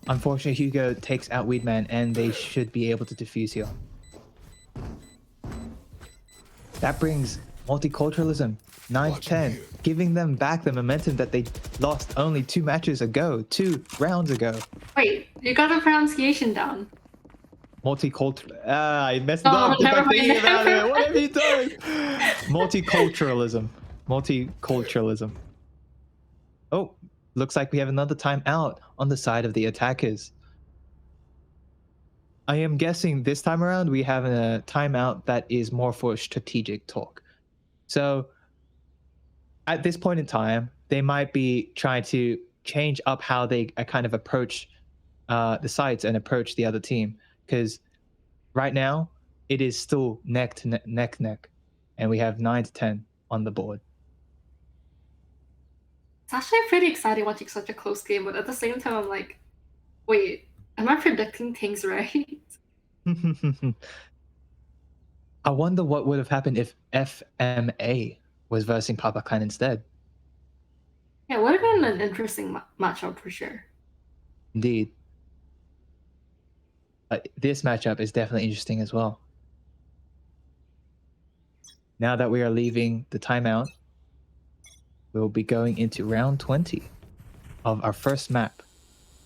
Unfortunately, Hugo takes out Weedman, and they should be able to defuse here. That brings multiculturalism 9-10, giving them back the momentum that they lost only 2 matches ago, 2 rounds ago. Wait, you got the pronunciation down. Multicultural. I messed it up. Never Thinking mind. about it. What have you done? Multiculturalism. Multiculturalism. Oh, looks like we have another timeout on the side of the attackers. I am guessing this time around we have a timeout that is more for strategic talk. So at this point in time, they might be trying to change up how they kind of approach the sites and approach the other team, because right now it is still neck to neck, and we have 9-10 on the board. It's actually pretty exciting watching such a close game, but at the same time, I'm like, wait, am I predicting things right? I wonder what would have happened if FMA was versing Papa Clan instead. Yeah, it would have been an interesting matchup for sure. Indeed. This matchup is definitely interesting as well. Now that we are leaving the timeout, we'll be going into round 20 of our first map,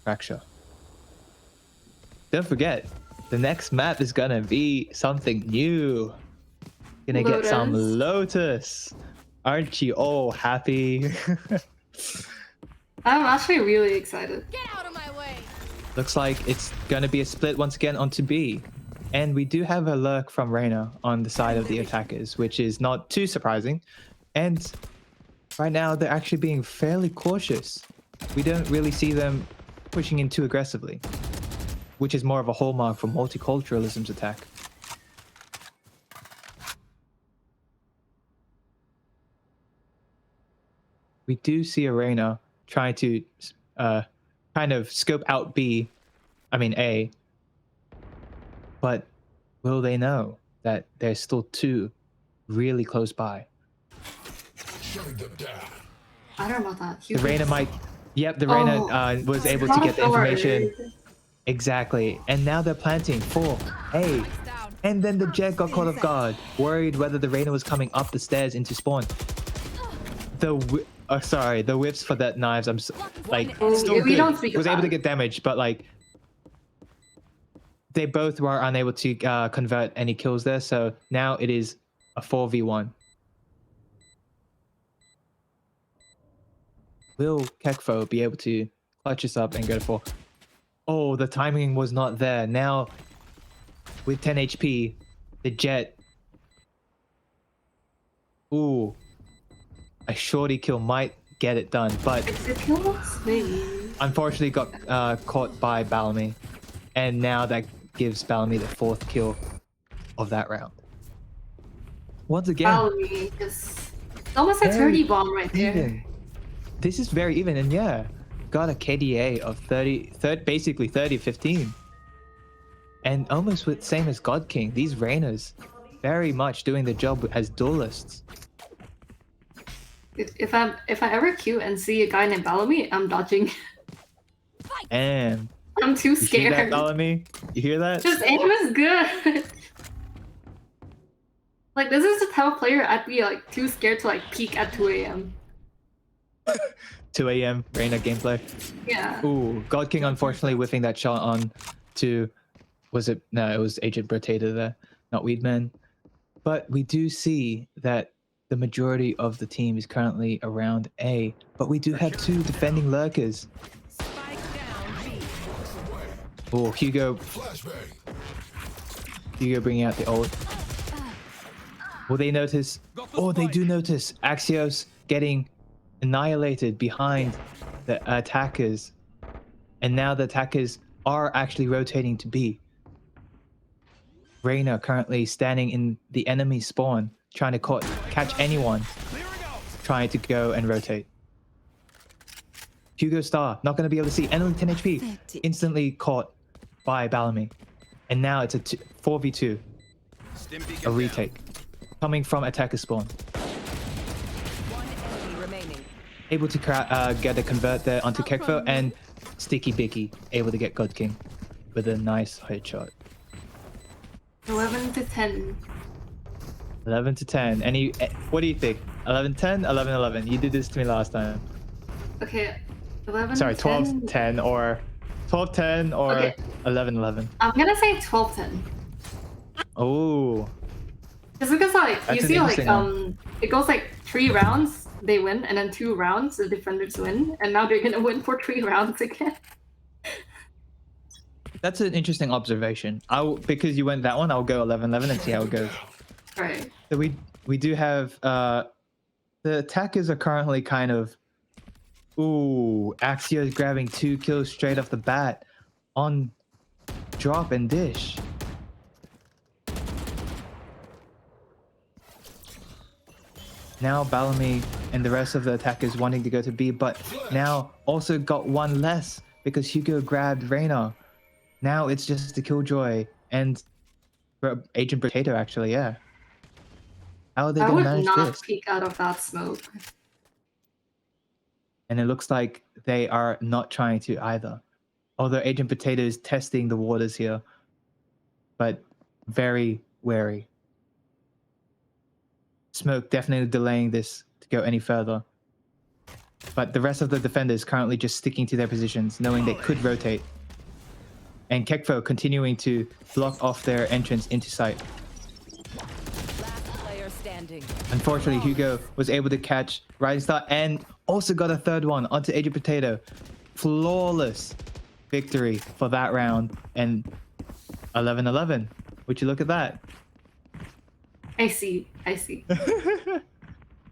Fracture. Don't forget, the next map is gonna be something new. Gonna get some Lotus. Aren't you all happy? I'm actually really excited. Get out of my way! Looks like it's gonna be a split once again onto B. And we do have a lurk from Reyna on the side of the attackers, which is not too surprising. And right now, they're actually being fairly cautious. We don't really see them pushing in too aggressively, which is more of a hallmark for multiculturalism's attack. We do see Arena trying to kind of scope out A, but will they know that there's still two really close by? I don't know about that. The Reyna might... Yep, the Reyna was able to get the information. Exactly. And now they're planting for A. And then the Jet got caught off guard, worried whether the Reyna was coming up the stairs into spawn. The whips for that knives, I'm like, still good. Was able to get damage, but like, they both were unable to convert any kills there. So now it is a 4v1. Will Kekfo be able to clutch this up and go to 4? Oh, the timing was not there. Now, with 10 HP, the Jet... Ooh. A shorty kill might get it done, but... Unfortunately got caught by Bellamy. And now that gives Bellamy the 4th kill of that round. Once again... Bellamy is almost a 30 bomb right there. Even. This is very even, and yeah, got a KDA of 30, basically 30-15. And almost with same as God King, these Reynas very much doing the job as duelists. If I ever queue and see a guy named Bellamy, I'm dodging. And I'm too scared. You hear that, Bellamy? You hear that? His aim is good. Like, this is the type of player I'd be like too scared to like peek at 2 a.m. 2 a.m. Reyna gameplay. Yeah. Ooh, God King unfortunately whiffing that shot on to... Was it? No, it was Agent Rotator there, not Weedman. But we do see that the majority of the team is currently around A, but we do have two defending lurkers. Oh, Hugo bringing out the ult. Will they notice? Oh, they do notice. Axios getting annihilated behind the attackers. And now the attackers are actually rotating to B. Reyna currently standing in the enemy spawn, trying to catch anyone, trying to go and rotate. Hugo Star, not going to be able to see. Only 10 HP, instantly caught by Bellamy. And now it's a 4v2. A retake. Coming from attacker spawn. Able to get a convert there onto Kekfo, and Sticky Bicky able to get God King with a nice headshot. 11-10. 11-10. What do you think? 11-10, 11-11. You did this to me last time. Okay, 11. Sorry, 12-10 or 12-10 or okay. 11-11. I'm gonna say 12-10. Oh. Just because like That's you see like it goes like 3 rounds they win, and then 2 rounds the defenders win, and now they're gonna win for 3 rounds again. That's an interesting observation. Because you went that one, I'll go 11-11 and see how it goes. Right. So we do have the attackers are currently kind of Ooh, Axios grabbing 2 kills straight off the bat on drop and dish. Now Bellamy and the rest of the attackers wanting to go to B, but now also got one less because Hugo grabbed Reyna. Now it's just a Killjoy and Agent Potato, actually, yeah. How are they I going to would manage not this? peek out of that smoke. And it looks like they are not trying to either. Although Agent Potato is testing the waters here, but very wary. Smoke definitely delaying this to go any further. But the rest of the defenders currently just sticking to their positions, knowing they could rotate. And Kekfo continuing to block off their entrance into site. Last player standing. Unfortunately, Hugo was able to catch Rising Star and also got a third one onto Agent Potato. Flawless victory for that round. And 11-11. Would you look at that? I see.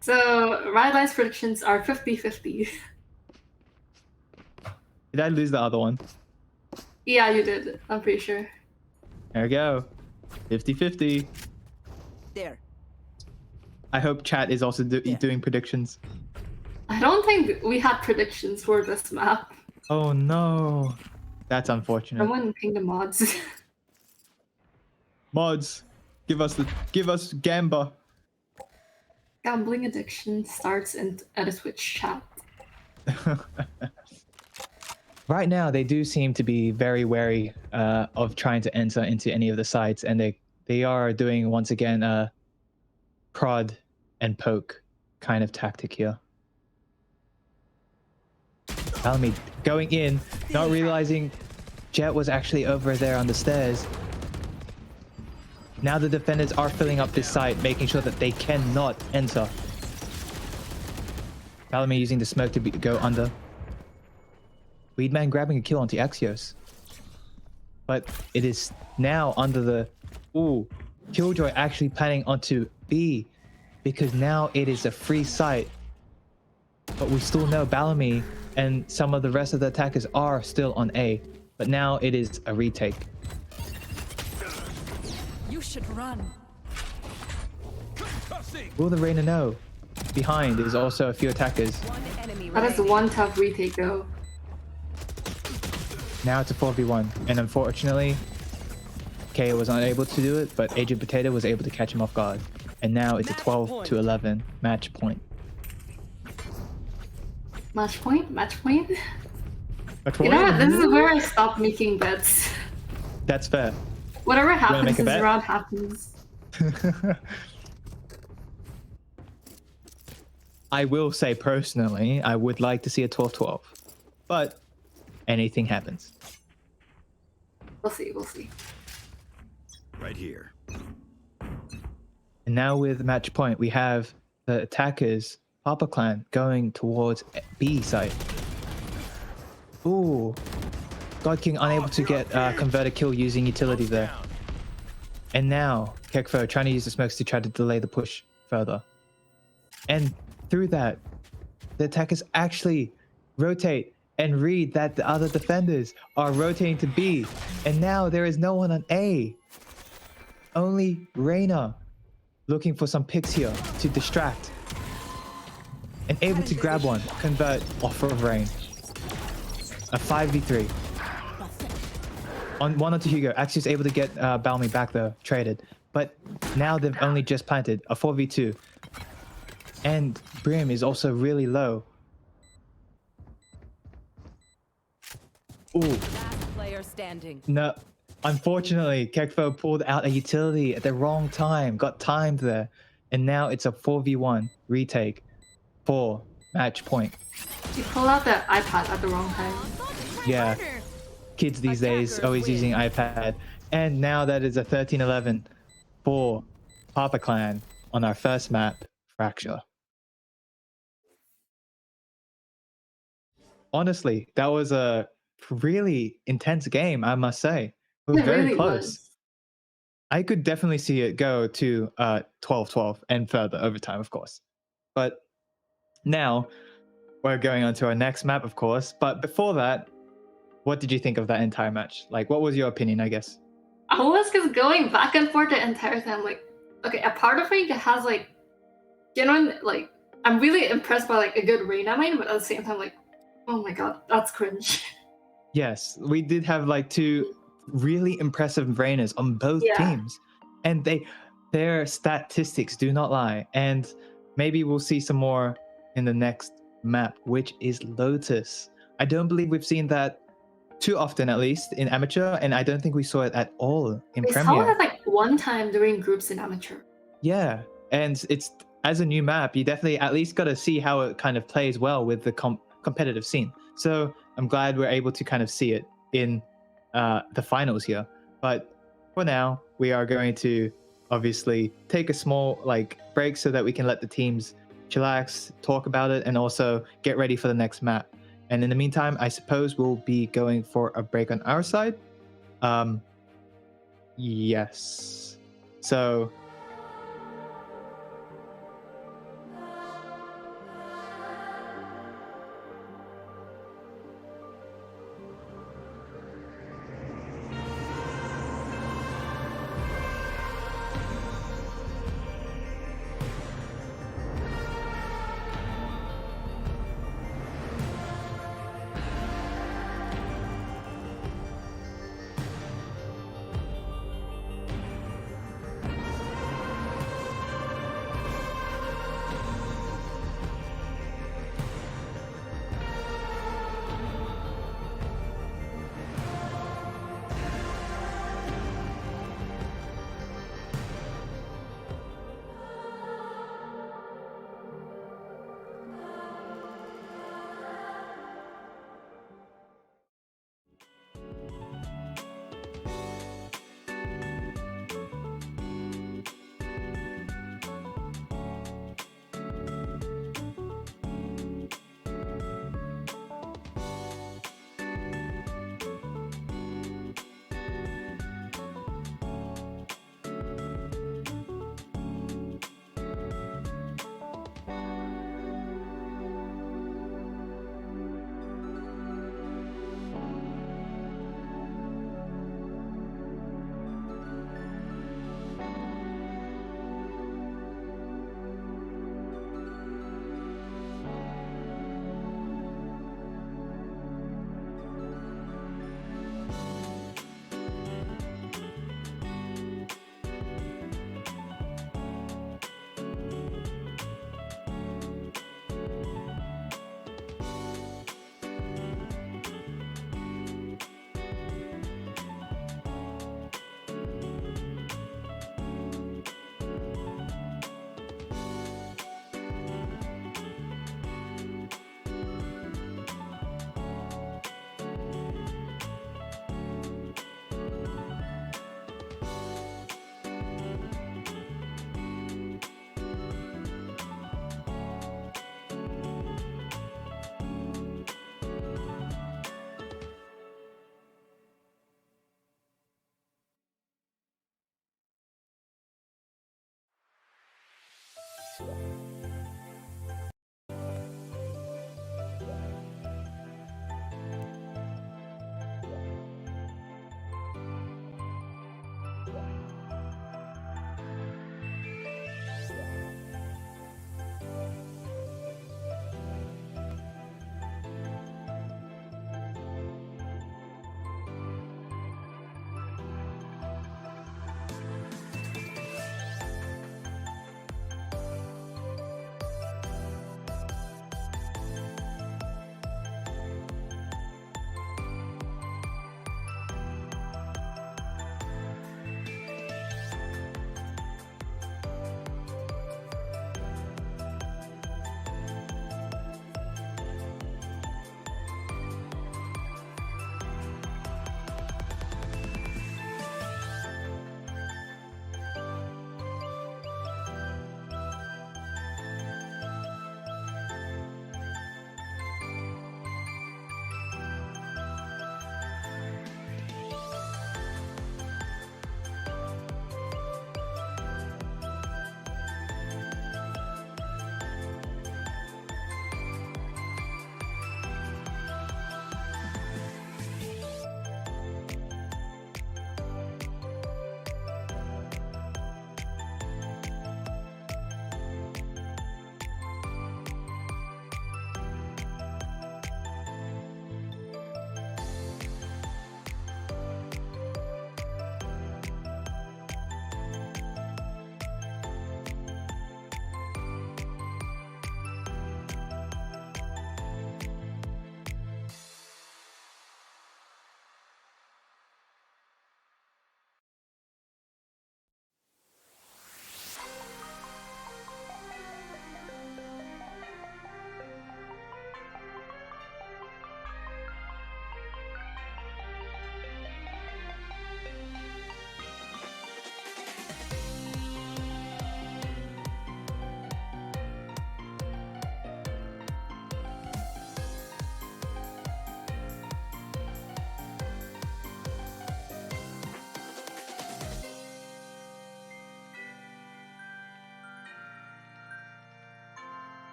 So, Rydline's predictions are 50-50. Did I lose the other one? Yeah, you did. I'm pretty sure. There we go. 50-50. There. I hope chat is also doing predictions. I don't think we had predictions for this map. Oh no. That's unfortunate. Someone ping the mods. Mods, give us Gamba. Gambling addiction starts at a Twitch chat. Right now, they do seem to be very wary of trying to enter into any of the sites, and they are doing once again a prod and poke kind of tactic here. Bellamy going in, not realizing Jet was actually over there on the stairs. Now the defenders are filling up this site, making sure that they cannot enter. Bellamy using the smoke to go under. Weedman grabbing a kill onto Axios. But it is now under the... Ooh, Killjoy actually planning onto B, because now it is a free site. But we still know Bellamy and some of the rest of the attackers are still on A. But now it is a retake. You should run. Will the Reyna know? Behind is also a few attackers. One enemy That is one tough retake though. Now it's a 4v1. And unfortunately, KO was unable to do it, but Agent Potato was able to catch him off guard. And now it's a 12-11 match point. Match point? Match point? Match You know what? point? This is where I stop making bets. That's fair. Whatever wanna happens make a this bet? round happens. I will say personally, I would like to see a 12-12. But anything happens. We'll see. Right here. And now with match point, we have the attackers, Papa Clan, going towards B site. Ooh. God King unable to get converted kill using utility there. And now Kekfo trying to use the smokes to try to delay the push further. And through that, the attackers actually rotate and read that the other defenders are rotating to B. And now there is no one on A. Only Reyna looking for some picks here to distract. And able to grab one, convert off of Rain. A 5v3. On one onto Hugo, Axios able to get Bellamy back though, traded. But now they've only just planted a 4v2. And Brim is also really low. Ooh. Last player standing. No, unfortunately, Kekfo pulled out a utility at the wrong time, got timed there. And now it's a 4v1 retake for match point. You pull out the iPad at the wrong time. Yeah. Kids these days always using iPad. And now that is a 13-11 for Papa Clan on our first map, Fracture. Honestly, that was a really intense game, I must say. It was very really close. was. I could definitely see it go to 12-12 and further overtime, of course. But now we're going on to our next map, of course. But before that, what did you think of that entire match? Like, what was your opinion, I guess? I was just going back and forth the entire time. Like, okay, a part of me has like genuine like I'm really impressed by like a good Reyna main, but at the same time, like, oh my god, that's cringe. Yes, we did have like two really impressive Reynas on both teams, and their statistics do not lie. And maybe we'll see some more in the next map, which is Lotus. I don't believe we've seen that too often, at least in amateur, and I don't think we saw it at all in We Premier. saw it like one time during groups in amateur. Yeah, and it's as a new map, you definitely at least got to see how it kind of plays well with the competitive scene. So I'm glad we're able to kind of see it in the finals here. But for now, we are going to obviously take a small like break so that we can let the teams chillax, talk about it, and also get ready for the next map. And in the meantime, I suppose we'll be going for a break on our side. Yes. So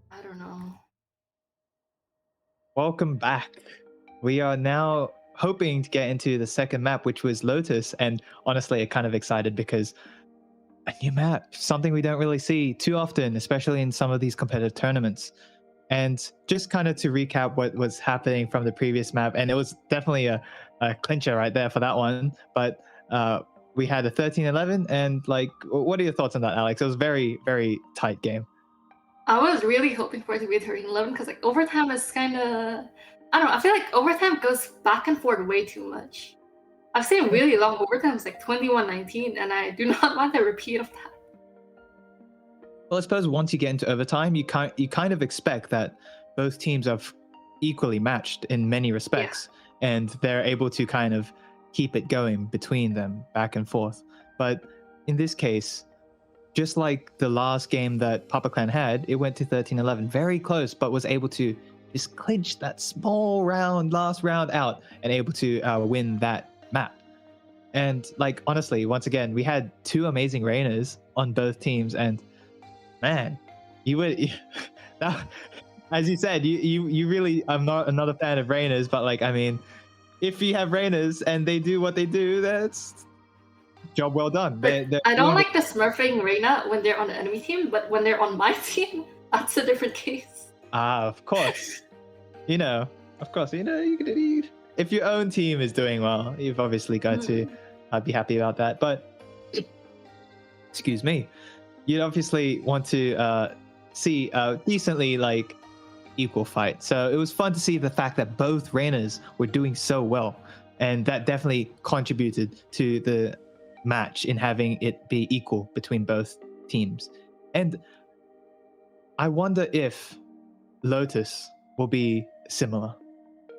I don't know. Welcome back. We are now hoping to get into the second map, which was Lotus. And honestly, I'm kind of excited because a new map, something we don't really see too often, especially in some of these competitive tournaments. And just kind of to recap what was happening from the previous map, and it was definitely a clincher right there for that one. But we had a 13-11, and like, what are your thoughts on that, Alex? It was very, very tight game. I was really hoping for it to be 13-11 because like overtime is kind of, I don't know. I feel like overtime goes back and forth way too much. I've seen really long overtimes like 21-19, and I do not want a repeat of that. Well, I suppose once you get into overtime, you kind of expect that both teams are equally matched in many respects, and they're able to kind of keep it going between them back and forth. But in this case, just like the last game that Papa Clan had, it went to 13-11, very close, but was able to just clinch that small last round out, and able to win that map. And like, honestly, once again, we had two amazing Reinas on both teams, and man, you would that, as you said, you really, I'm not another fan of Reinas, but like, I mean, if you have Reinas and they do what they do, that's job well done. I don't like the smurfing Reina when they're on the enemy team, but when they're on my team, that's a different case. Of course. Of course, if your own team is doing well, you've obviously got to be happy about that. But excuse me, you'd obviously want to see a decently like equal fight. So it was fun to see the fact that both Reinas were doing so well, and that definitely contributed to the match in having it be equal between both teams. And I wonder if Lotus will be similar.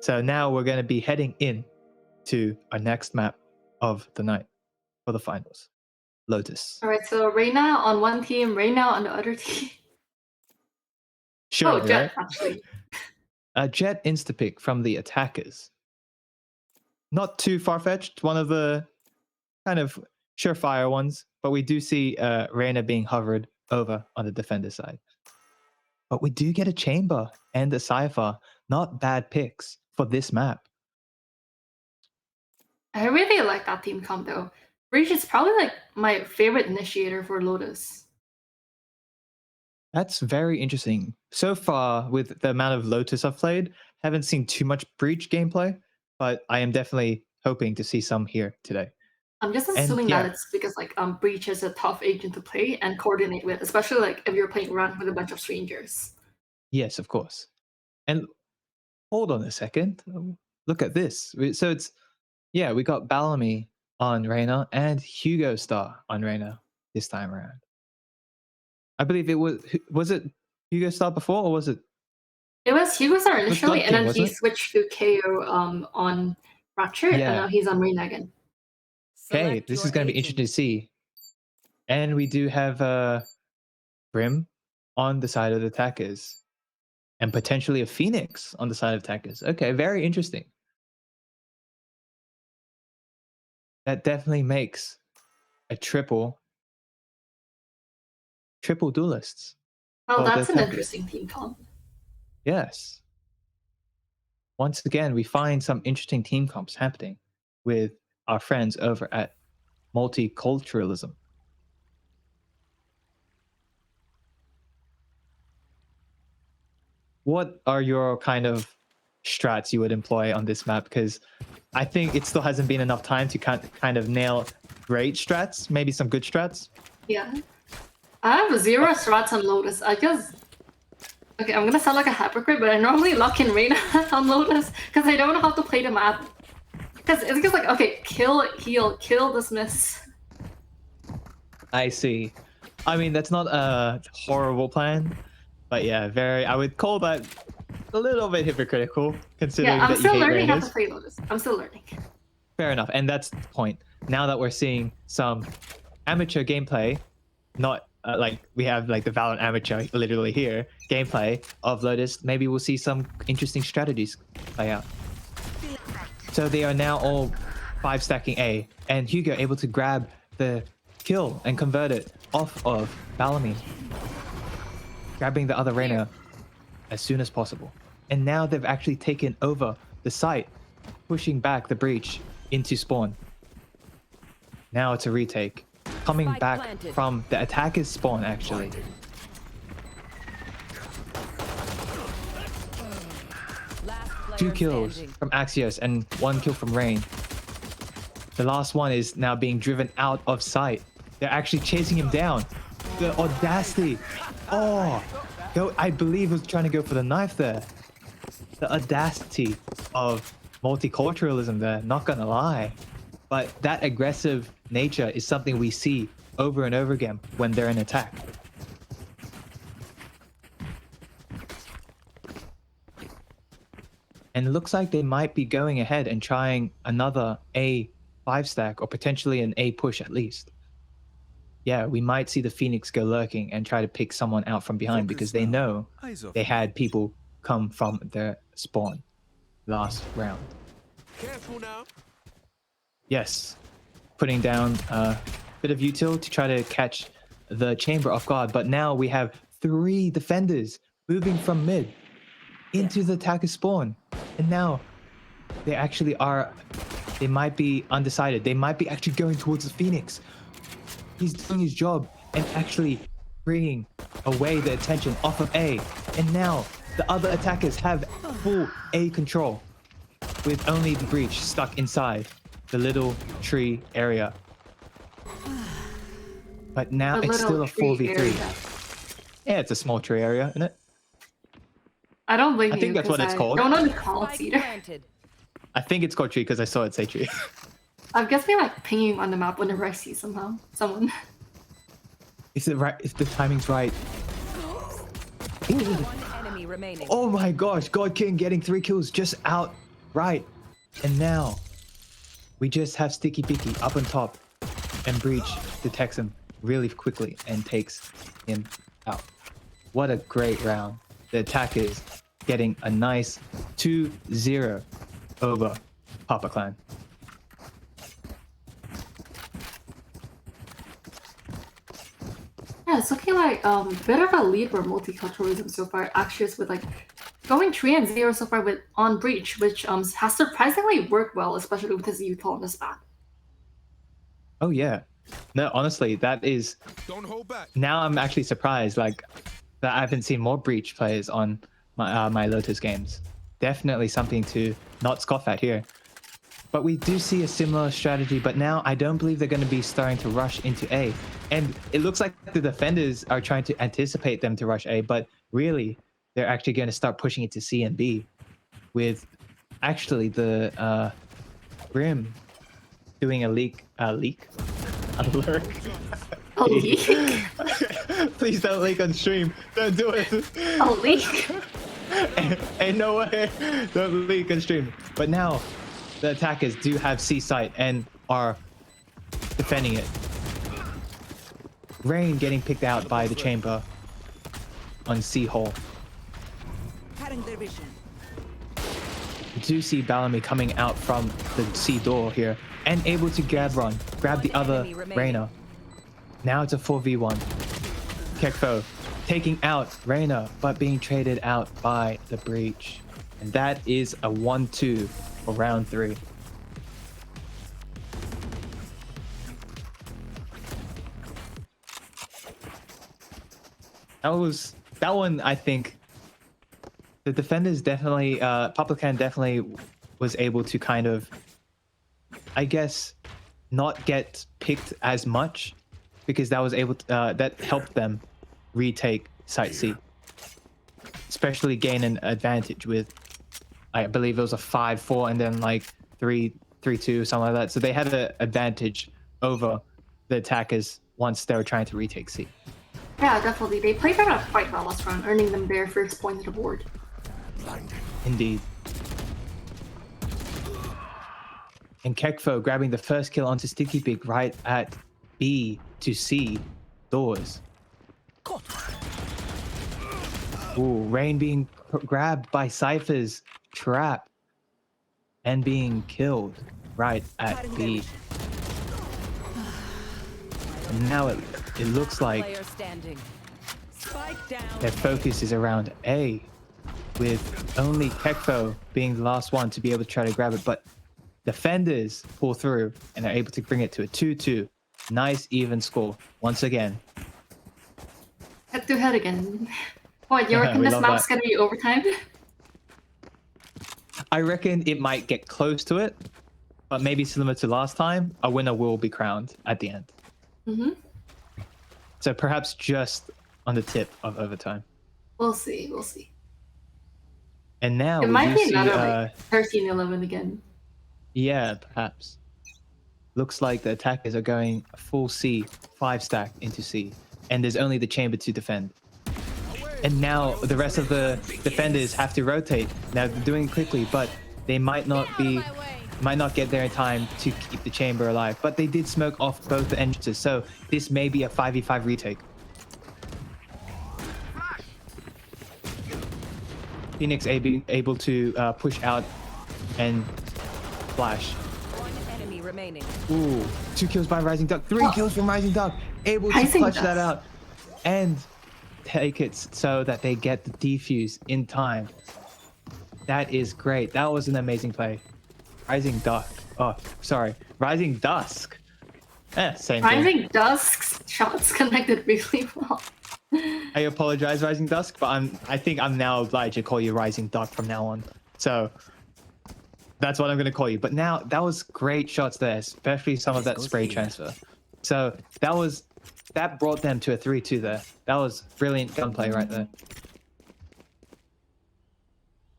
So now we're going to be heading in to our next map of the night for the finals. Lotus. All right, so Reina on one team, Reina on the other team. Sure, Jet, right? actually. A Jet insta-pick from the attackers. Not too far-fetched, one of the kind of surefire ones, but we do see Reina being hovered over on the defender side. But we do get a Chamber and a Cypher. Not bad picks for this map. I really like that team comp though. Breach is probably like my favorite initiator for Lotus. That's very interesting. So far, with the amount of Lotus I've played, haven't seen too much Breach gameplay, but I am definitely hoping to see some here today. I'm just assuming that it's because like Breach is a tough agent to play and coordinate with, especially like if you're playing around with a bunch of strangers. Yes, of course. And hold on a second. Look at this. So it's, yeah, we got Bellamy on Reina and Hugo Star on Reina this time around. I believe it was it Hugo Star before, or was it? It was Hugo Star initially, and then wasn't he it? switched to KO on Ratchet, and now he's on Reina again. Okay, this is going to be interesting to see. And we do have Brim on the side of the attackers, and potentially a Phoenix on the side of attackers. Okay, very interesting. that definitely makes a triple duelists. Well, for the that's an attackers. interesting team comp. Yes. Once again, we find some interesting team comps happening with our friends over at Multiculturalism. What are your kind of strats you would employ on this map? Because I think it still hasn't been enough time to kind of nail great strats, maybe some good strats. Yeah. I have 0 strats on Lotus. I guess. Okay, I'm gonna sound like a hypocrite, but I normally lock in Reyna on Lotus because I don't know how to play the map. Because it's just like, okay, kill, heal, kill, dismiss. I see. I mean, that's not a horrible plan, but yeah, I would call that a little bit hypocritical, considering Yeah, I'm that you still hate learning how Reynas. to play Lotus. I'm still learning. Fair enough, and that's the point. Now that we're seeing some amateur gameplay, not like we have like the Valorant amateur literally here gameplay of Lotus, maybe we'll see some interesting strategies play out. So they are now all 5 stacking A, and Hugo able to grab the kill and convert it off of Balamine, grabbing the other Reyna as soon as possible. And now they've actually taken over the site, pushing back the breach into spawn. Now it's a retake, coming Spike back planted. from the attacker's spawn actually. Last player 2 kills standing. from Axios and 1 kill from Rain. The last one is now being driven out of sight. They're actually chasing him down. The audacity. Oh, I believe he was trying to go for the knife there. The audacity of multiculturalism there, not gonna lie. But that aggressive nature is something we see over and over again when they're in attack. And it looks like they might be going ahead and trying another A 5 stack or potentially an A push at least. Yeah, we might see the Phoenix go lurking and try to pick someone out from behind because they know they had people come from their spawn last round. Careful now. Yes, putting down a bit of util to try to catch the chamber off guard. But now we have 3 defenders moving from mid into the attacker spawn. And now they actually are, they might be undecided. They might be actually going towards the Phoenix. He's doing his job and actually bringing away the attention off of A. And now the other attackers have full A control with only the breach stuck inside the little tree area. But now it's still a 4v3. Yeah, it's a small tree area, isn't it? I don't blame you. I think that's what it's called. Don't know the calls Spike either. planted. I think it's called tree because I saw it say tree. I guess me like pinging on the map whenever I see someone. Is it right? If the timing's right. Ooh. One enemy remaining. Oh my gosh, God King getting 3 kills just out right. And now we just have Sticky Picky up on top, and Breach detects him really quickly and takes him out. What a great round. The attack is getting a nice 2-0 over Papa Clan. Yeah, it's looking like bit of a lead for multiculturalism so far. Actually, with like going 3-0 so far with on Breach, which has surprisingly worked well, especially with his util on this map. Oh yeah. No, honestly, that is. Don't hold back. Now I'm actually surprised, like that I haven't seen more Breach players on my Lotus games. Definitely something to not scoff at here. But we do see a similar strategy, but now I don't believe they're going to be starting to rush into A. And it looks like the defenders are trying to anticipate them to rush A, but really, they're actually going to start pushing it to C and B with actually the Brim doing a leak? A lurk? A leak? Please don't leak on stream. Don't do it. A leak? Ain't no way. Don't leak on stream. But now, the attackers do have C site and are defending it. Rain getting picked out by the chamber on C hole. Cutting their vision. do see Bellamy coming out from the C door here and able to grab the other enemy remaining. Reyna. Now it's a 4v1. Kekfo taking out Reyna, but being traded out by the Breach. And that is a 1-2 for round 3. That one, I think the defenders definitely, Papakan definitely was able to kind of, I guess, not get picked as much because that was able to, that helped them retake Site C, especially gain an advantage with, I believe it was a 5-4 and then like 3-2, something like that. So they had an advantage over the attackers once they were trying to retake C. Yeah, definitely. They played that out quite well last round, earning them their first point of the board. Indeed. And Kekfo grabbing the first kill onto Sticky Pig right at B to C doors. Ooh, Rain being grabbed by Cypher's trap and being killed right at B. And now it looks like Player standing. Spike down. their focus is around A, with only Kekfo being the last one to be able to try to grab it. But defenders pull through and are able to bring it to a 2-2. Nice even score once again. Head to head again. What, you reckon We this love map's that. gonna be overtime? I reckon it might get close to it, but maybe similar to last time, a winner will be crowned at the end. Mm-hmm. So perhaps just on the tip of overtime. We'll see, we'll see. And now It we might do be see, another like 13-11 again. yeah, perhaps. Looks like the attackers are going full C, 5-stack into C, and there's only the chamber to defend. And now the rest of the defenders have to rotate. Now they're doing it quickly, but they might not get there in time to keep the chamber alive. But they did smoke off both the entrances, so this may be a 5v5 retake. Phoenix able to push out and flash. One enemy remaining. Ooh, 2 kills by Rising Duck, 3 kills from Rising Duck. Able to Rising clutch Duck. that out and take it so that they get the defuse in time. That is great. That was an amazing play. Rising Duck. Oh, sorry. Rising Dusk. Same thing. Rising Dusk's shots connected really well. I apologize, Rising Dusk, but I think I'm now obliged to call you Rising Duck from now on. So that's what I'm going to call you. But now that was great shots there, especially some of that spray transfer. So that brought them to a 3-2 there. That was brilliant gunplay right there.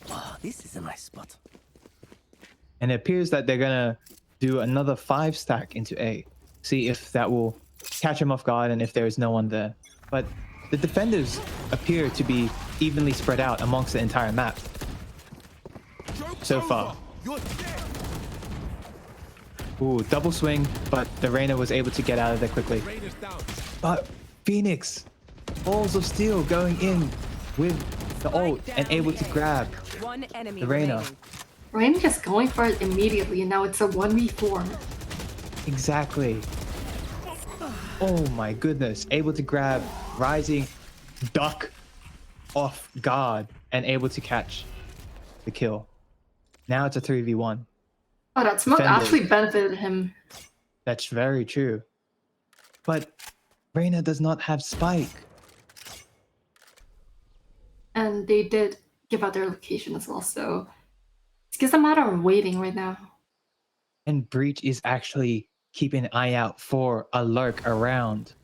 Oh, this is a nice spot. And it appears that they're going to do another 5-stack into A. See if that will catch them off guard and if there is no one there. But the defenders appear to be evenly spread out amongst the entire map so far. Ooh, double swing, but the Reyna was able to get out of there quickly. But Phoenix, balls of steel going in with the ult and able to grab One enemy the Reyna. remaining. Rain just going for it immediately, and now it's a 1v4. Exactly. Oh my goodness. Able to grab Rising Duck off guard and able to catch the kill. Now it's a 3v1. Oh, that smoke Defenders. actually benefited him. That's very true. But Reyna does not have Spike. And they did give out their location as well, so it's just a matter of waiting right now. And Breach is actually keeping an eye out for a lurk around.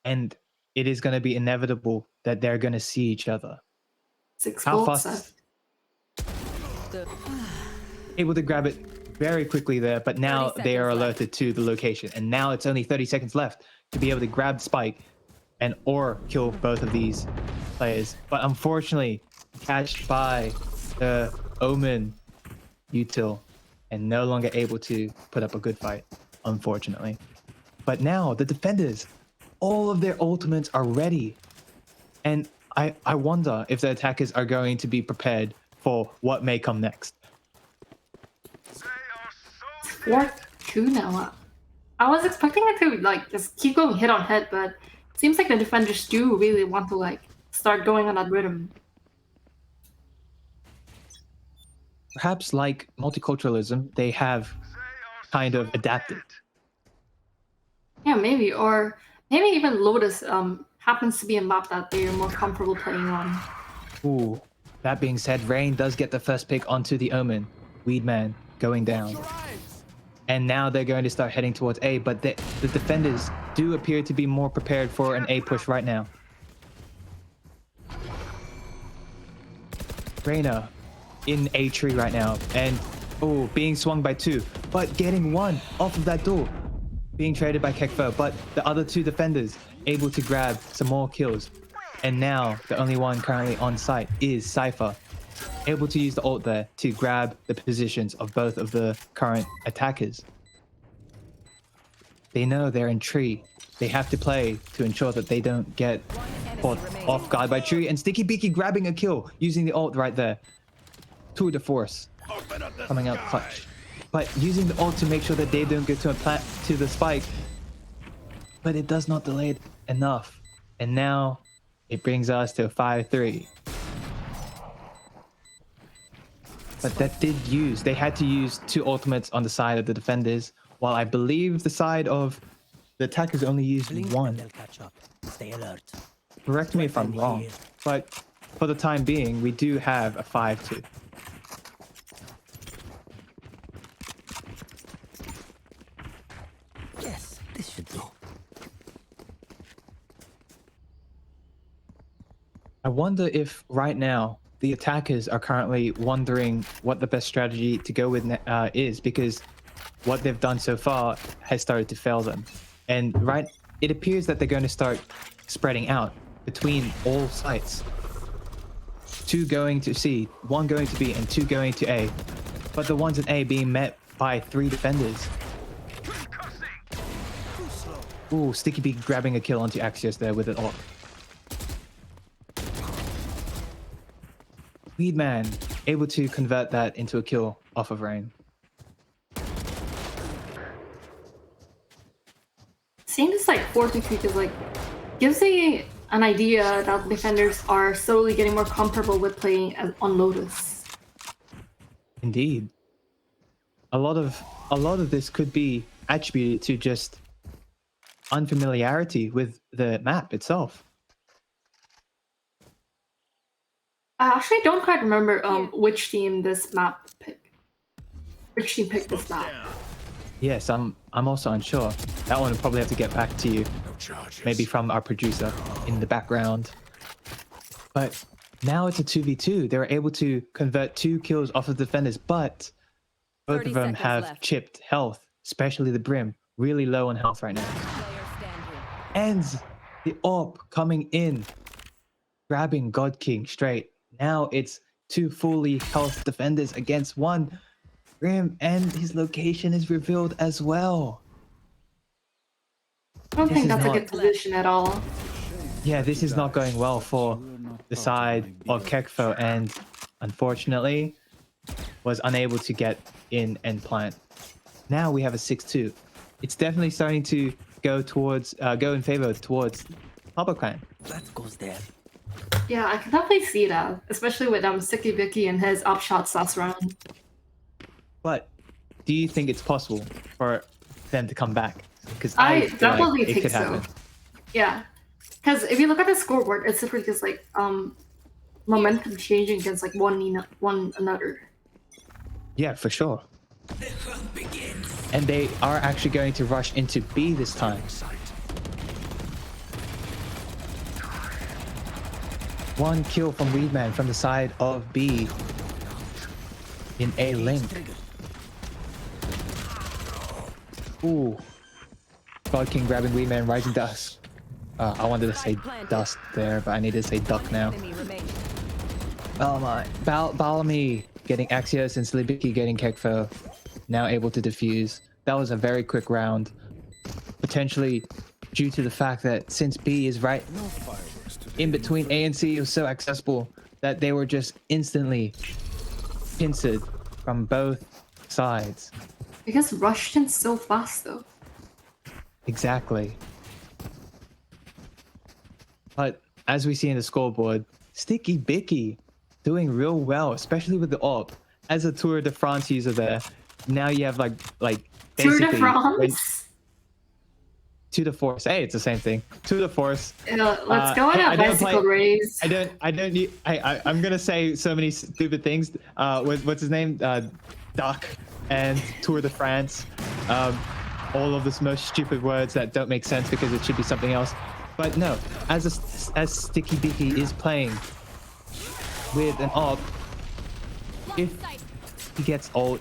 And it is going to be inevitable that they're going to see each other. 6 How volts fast? The- Able to grab it very quickly there, but now 30 they are seconds alerted to the location. And now it's only 30 seconds left to be able to grab Spike and or kill both of these players. But unfortunately, catched by the Omen util and no longer able to put up a good fight, unfortunately. But now the defenders, all of their ultimates are ready. And I wonder if the attackers are going to be prepared for what may come next. 4-2 now. I was expecting it to like just keep going hit on head, but it seems like the defenders do really want to like start going on that rhythm. Perhaps like multiculturalism, they have kind of adapted. Yeah, maybe, or maybe even Lotus happens to be a map that they're more comfortable playing on. Ooh. That being said, Rain does get the first pick onto the Omen. Weedman going down. And now they're going to start heading towards A, but the defenders do appear to be more prepared for an A push right now. Reyna in A tree right now, and being swung by 2, but getting 1 off of that door. Being traded by Kekfo, but the other 2 defenders able to grab some more kills. And now the only one currently on site is Cypher, able to use the ult there to grab the positions of both of the current attackers. They know they're in tree. They have to play to ensure that they don't get caught off guard by tree. And Sticky Beaky grabbing a kill using the ult right there. Tour de force coming out clutch. But using the ult to make sure that they don't get to the spike. But it does not delay it enough. And now it brings us to a 5-3. But that they had to use 2 ultimates on the side of the defenders, while I believe the side of the attackers only used 1. Stay alert. Correct me if I'm wrong, but for the time being, we do have a 5-2. Yes, this should do. I wonder if right now the attackers are currently wondering what the best strategy to go with is, because what they've done so far has started to fail them. And it appears that they're going to start spreading out between all sites. 2 going to C, 1 going to B, and 2 going to A. But the ones in A being met by 3 defenders. Ooh, Sticky Beak grabbing a kill onto Axios there with an ult. Weedman able to convert that into a kill off of Rain. Seeing this like 4-2 is like gives an idea that the defenders are slowly getting more comfortable with playing on Lotus. Indeed. A lot of this could be attributed to just unfamiliarity with the map itself. I actually don't quite remember which team this map picked. Which team picked this map? Yes, I'm also unsure. That one will probably have to get back to you. Maybe from our producer in the background. But now it's a 2v2. They were able to convert 2 kills off of defenders, but both of them have chipped health, especially the Brim. Really low on health right now. And the AWP coming in, grabbing God King straight. Now it's 2 fully health defenders against 1 Brim, and his location is revealed as well. I don't think that's a good position at all. Yeah, this is not going well for the side of Kekfo, and unfortunately was unable to get in and plant. Now we have a 6-2. It's definitely starting to go in favor towards Papa Clan. That goes there. Yeah, I can definitely see that, especially with Sticky Vicky and his upshots last round. But do you think it's possible for them to come back? Because I feel definitely like it think could so. happen. Yeah, because if you look at the scoreboard, it's simply just like momentum changing against like one another. Yeah, for sure. And they are actually going to rush into B this time. One kill from Weedman from the side of B in A link. Ooh. God King grabbing Weedman, Rising Dust. I wanted to say Dust there, but I need to say Duck now. Oh my. Balamy getting Axios and Slibiki getting Kekfo. Now able to defuse. That was a very quick round. Potentially due to the fact that since B is right in between A and C, it was so accessible that they were just instantly pincered from both sides. Because rushed in so fast though. Exactly. But as we see in the scoreboard, Sticky Bicky doing real well, especially with the AWP. As a Tour de France user there, now you have like Tour basically de France? Tour de Force. Hey, it's the same thing. Tour de Force. Let's go on a don't bicycle race. I don't need. I'm gonna say so many stupid things. What's his name? Duck and Tour de France. All of the most stupid words that don't make sense because it should be something else. But no, as Sticky Bicky is playing with an AWP, if he gets ult,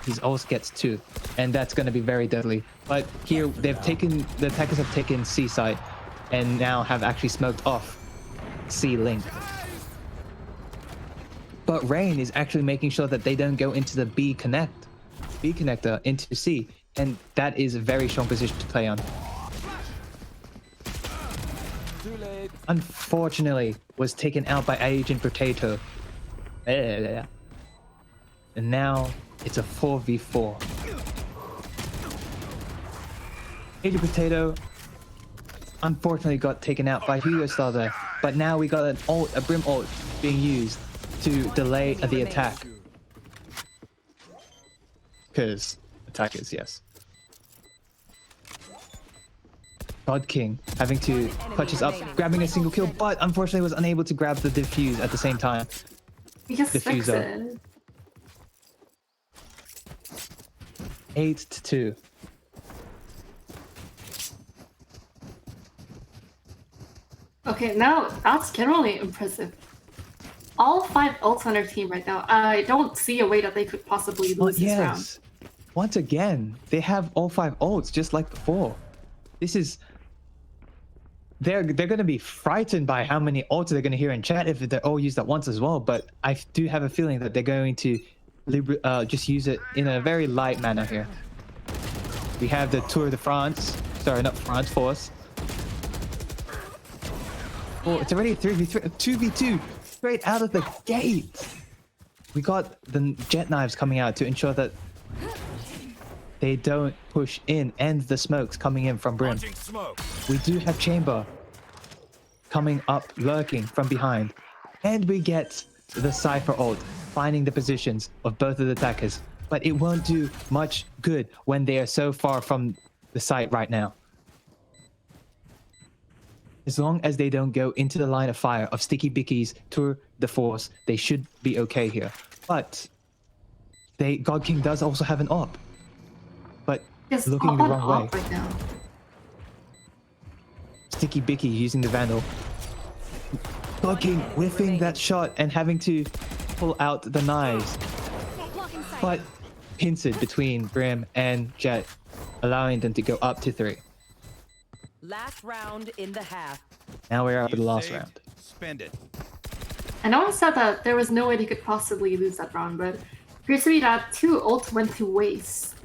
his ult gets 2, and that's going to be very deadly. But here the attackers have taken C site and now have actually smoked off C link. But Rain is actually making sure that they don't go into the B connector into C, and that is a very strong position to play on. Unfortunately, was taken out by Agent Potato. And now it's a 4v4. Agent Potato unfortunately got taken out by Hugo Star there, but now we got a Brim ult being used to delay the attack. Because attackers, yes. God King having to clutch us up, grabbing a single kill, but unfortunately was unable to grab the defuse at the same time. Because Diffuser. 8-2. Okay, now that's generally impressive. All 5 ults on our team right now. I don't see a way that they could possibly lose this round. Once again, they have all 5 ults just like before. This is... They're going to be frightened by how many ults they're going to hear in chat if they're all used at once as well. But I do have a feeling that they're going to just use it in a very light manner here. We have the Tour de France. Sorry, not France, Force. Oh, it's already 3v3, 2v2 straight out of the gate. We got the jet knives coming out to ensure that they don't push in, and the smokes coming in from Brim. We do have Chamber coming up, lurking from behind. And we get the Cypher ult, finding the positions of both of the attackers. But it won't do much good when they are so far from the site right now. As long as they don't go into the line of fire of Sticky Bicky's Tour de Force, they should be okay here. But God King does also have an AWP. But Just looking the wrong way. Right now. Sticky Bicky using the Vandal. God King whiffing that shot and having to pull out the knives. But pincered between Brim and Jet, allowing them to go up to 3. Last round in the half. Now we're up to the last round. Spend it. I know I said that there was no way they could possibly lose that round, but appears to be that 2 ults went to waste.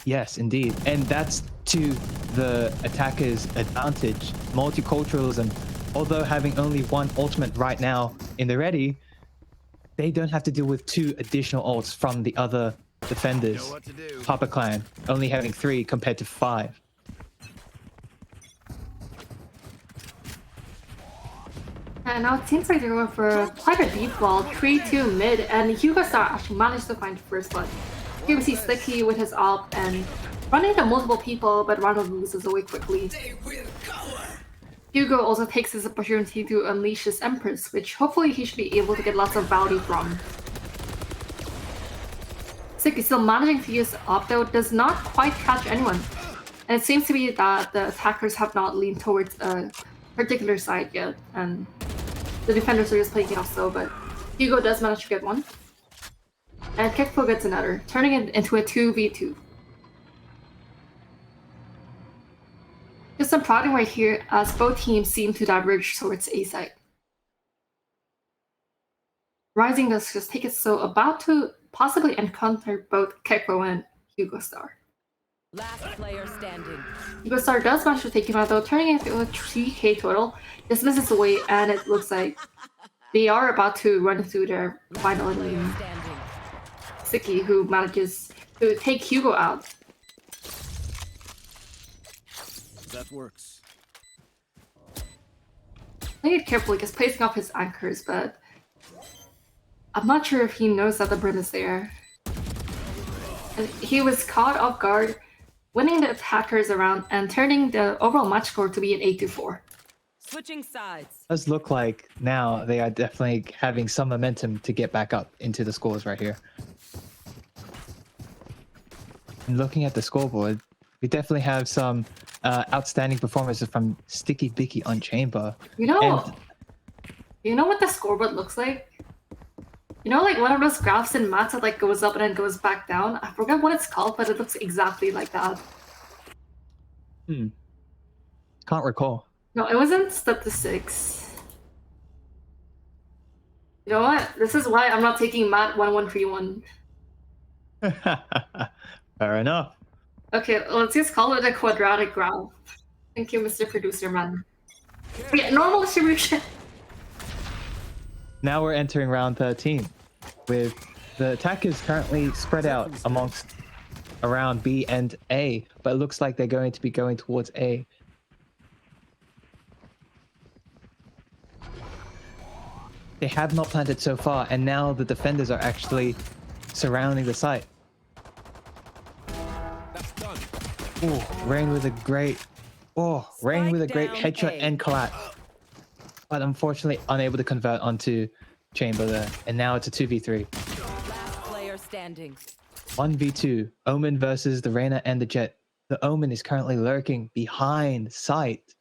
Yes, indeed. And that's to the attacker's advantage. Multiculturalism. Although having only 1 ultimate right now in the ready, they don't have to deal with 2 additional ults from the other defenders. Papa Clan only having 3 compared to 5. And now it seems like they're going for quite a deep wall, 3-2 mid, and Hugo Star actually managed to find first blood. Here we see Sticky with his AWP and running into multiple people, but Ronald loses away quickly. Hugo also takes this opportunity to unleash his Empress, which hopefully he should be able to get lots of value from. Sticky still managing to use AWP though, does not quite catch anyone. And it seems to be that the attackers have not leaned towards a particular side yet, and the defenders are just playing it off so, but Hugo does manage to get one. And Kickflow gets another, turning it into a 2v2. Just some prodding right here as both teams seem to diverge towards A side. Rising does just take it so about to possibly encounter both Kickflow and Hugo Star. Last player standing. Hugo Star does manage to take him out though, turning it into a 3k total. Dismisses away, and it looks like they are about to run through their final enemy. Sticky who manages to take Hugo out. That works. Play it carefully, just placing off his anchors, but I'm not sure if he knows that the brim is there. And he was caught off guard, winning the attackers around and turning the overall match score to be an 8-4. Switching sides. Does look like now they are definitely having some momentum to get back up into the scores right here. And looking at the scoreboard, we definitely have some outstanding performances from Sticky Bicky on Chamber. You know what the scoreboard looks like? You know, like one of those graphs in maths that like goes up and then goes back down? I forget what it's called, but it looks exactly like that. Can't recall. No, it wasn't statistics. You know what? This is why I'm not taking Math 1131. Fair enough. Okay, let's just call it a quadratic graph. Thank you, Mr. Producer Man. Yeah, normal distribution. Now we're entering round 13, with the attackers currently spread out amongst around B and A, but it looks like they're going to be going towards A. They have not planted so far, and now the defenders are actually surrounding the site. Oh, Rain with a great headshot and collapse. But unfortunately unable to convert onto Chamber there. And now it's a 2v3. Last player standing. 1v2. Omen versus the Reyna and the Jet. The Omen is currently lurking behind site.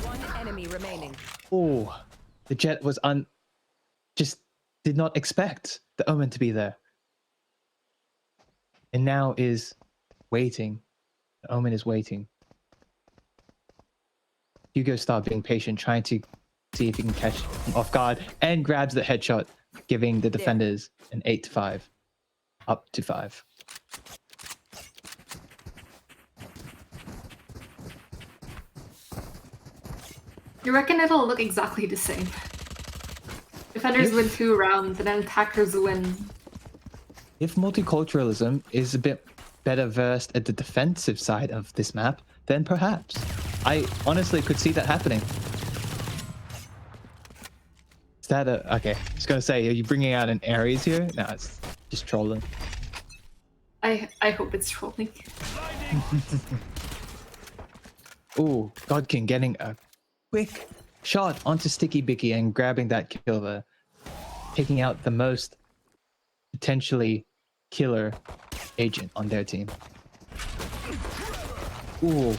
One enemy remaining. Oh, the Jet was just did not expect the Omen to be there. And now is waiting. The Omen is waiting. Hugo starts being patient, trying to see if he can catch him off guard, and grabs the headshot, giving the defenders an 8-5. Up to 5. You reckon it'll look exactly the same? Defenders win 2 rounds and then attackers win. If multiculturalism is a bit better versed at the defensive side of this map, then perhaps. I honestly could see that happening. Is that a... Okay, I was going to say, are you bringing out an Ares here? No, it's just trolling. I hope it's trolling. Ooh, Godkin getting a quick shot onto Sticky Bicky and grabbing that kill there. Taking out the most potentially killer agent on their team. Ooh,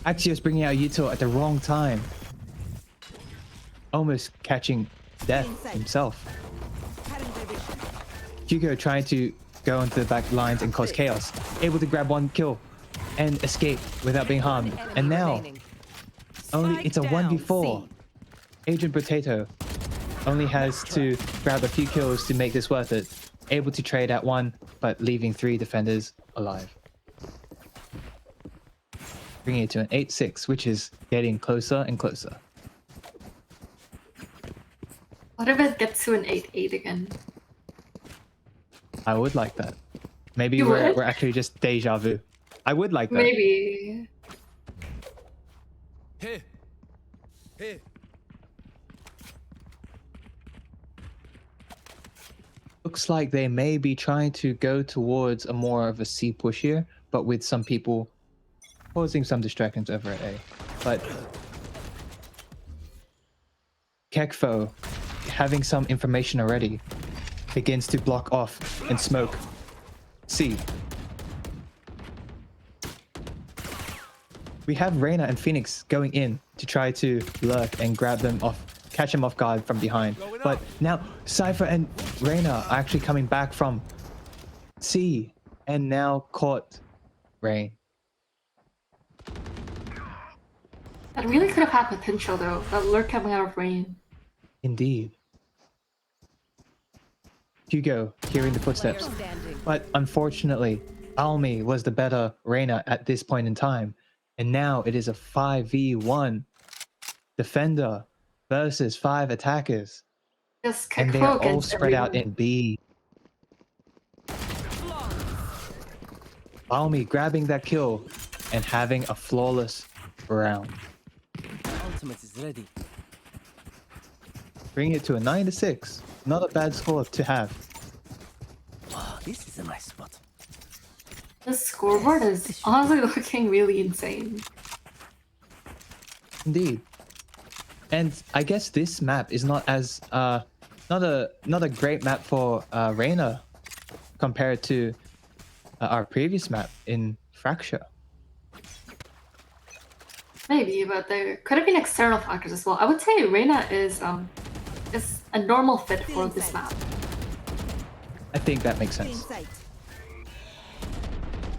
Axios bringing out Yuto at the wrong time. Almost catching death himself. Hugo trying to go into the back lines and cause chaos. Able to grab 1 kill and escape without being harmed. And now, it's a 1v4. Agent Potato only has to grab a few kills to make this worth it. Able to trade at 1, but leaving 3 defenders alive. Bringing it to an 8-6, which is getting closer and closer. What if it gets to an 8-8 again? I would like that. Maybe You would? we're actually just deja vu. I would like that. Maybe. Hey. Hey. Looks like they may be trying to go towards a more of a C push here, but with some people causing some distractions over at A. But Kekfo, having some information already, begins to block off and smoke C. We have Reyna and Phoenix going in to try to lurk and grab them off, catch them off guard from behind. But now Cypher and Reyna are actually coming back from C and now caught Rain. That really could have had potential though, that lurk coming out of Rain. Indeed. Hugo hearing the footsteps. But unfortunately, Almi was the better Reyna at this point in time. And now it is a 5v1 defender versus 5 attackers. Just And they are all spread out in B. Balmy grabbing that kill and having a flawless round. Ultimate is ready. Bringing it to a 9-6. Not a bad score to have. Oh, this is a nice spot. The scoreboard is honestly looking really insane. Indeed. And I guess this map is not as not a great map for Reyna compared to our previous map in Fracture. Maybe, but there could have been external factors as well. I would say Reyna is a normal fit for this map. I think that makes sense.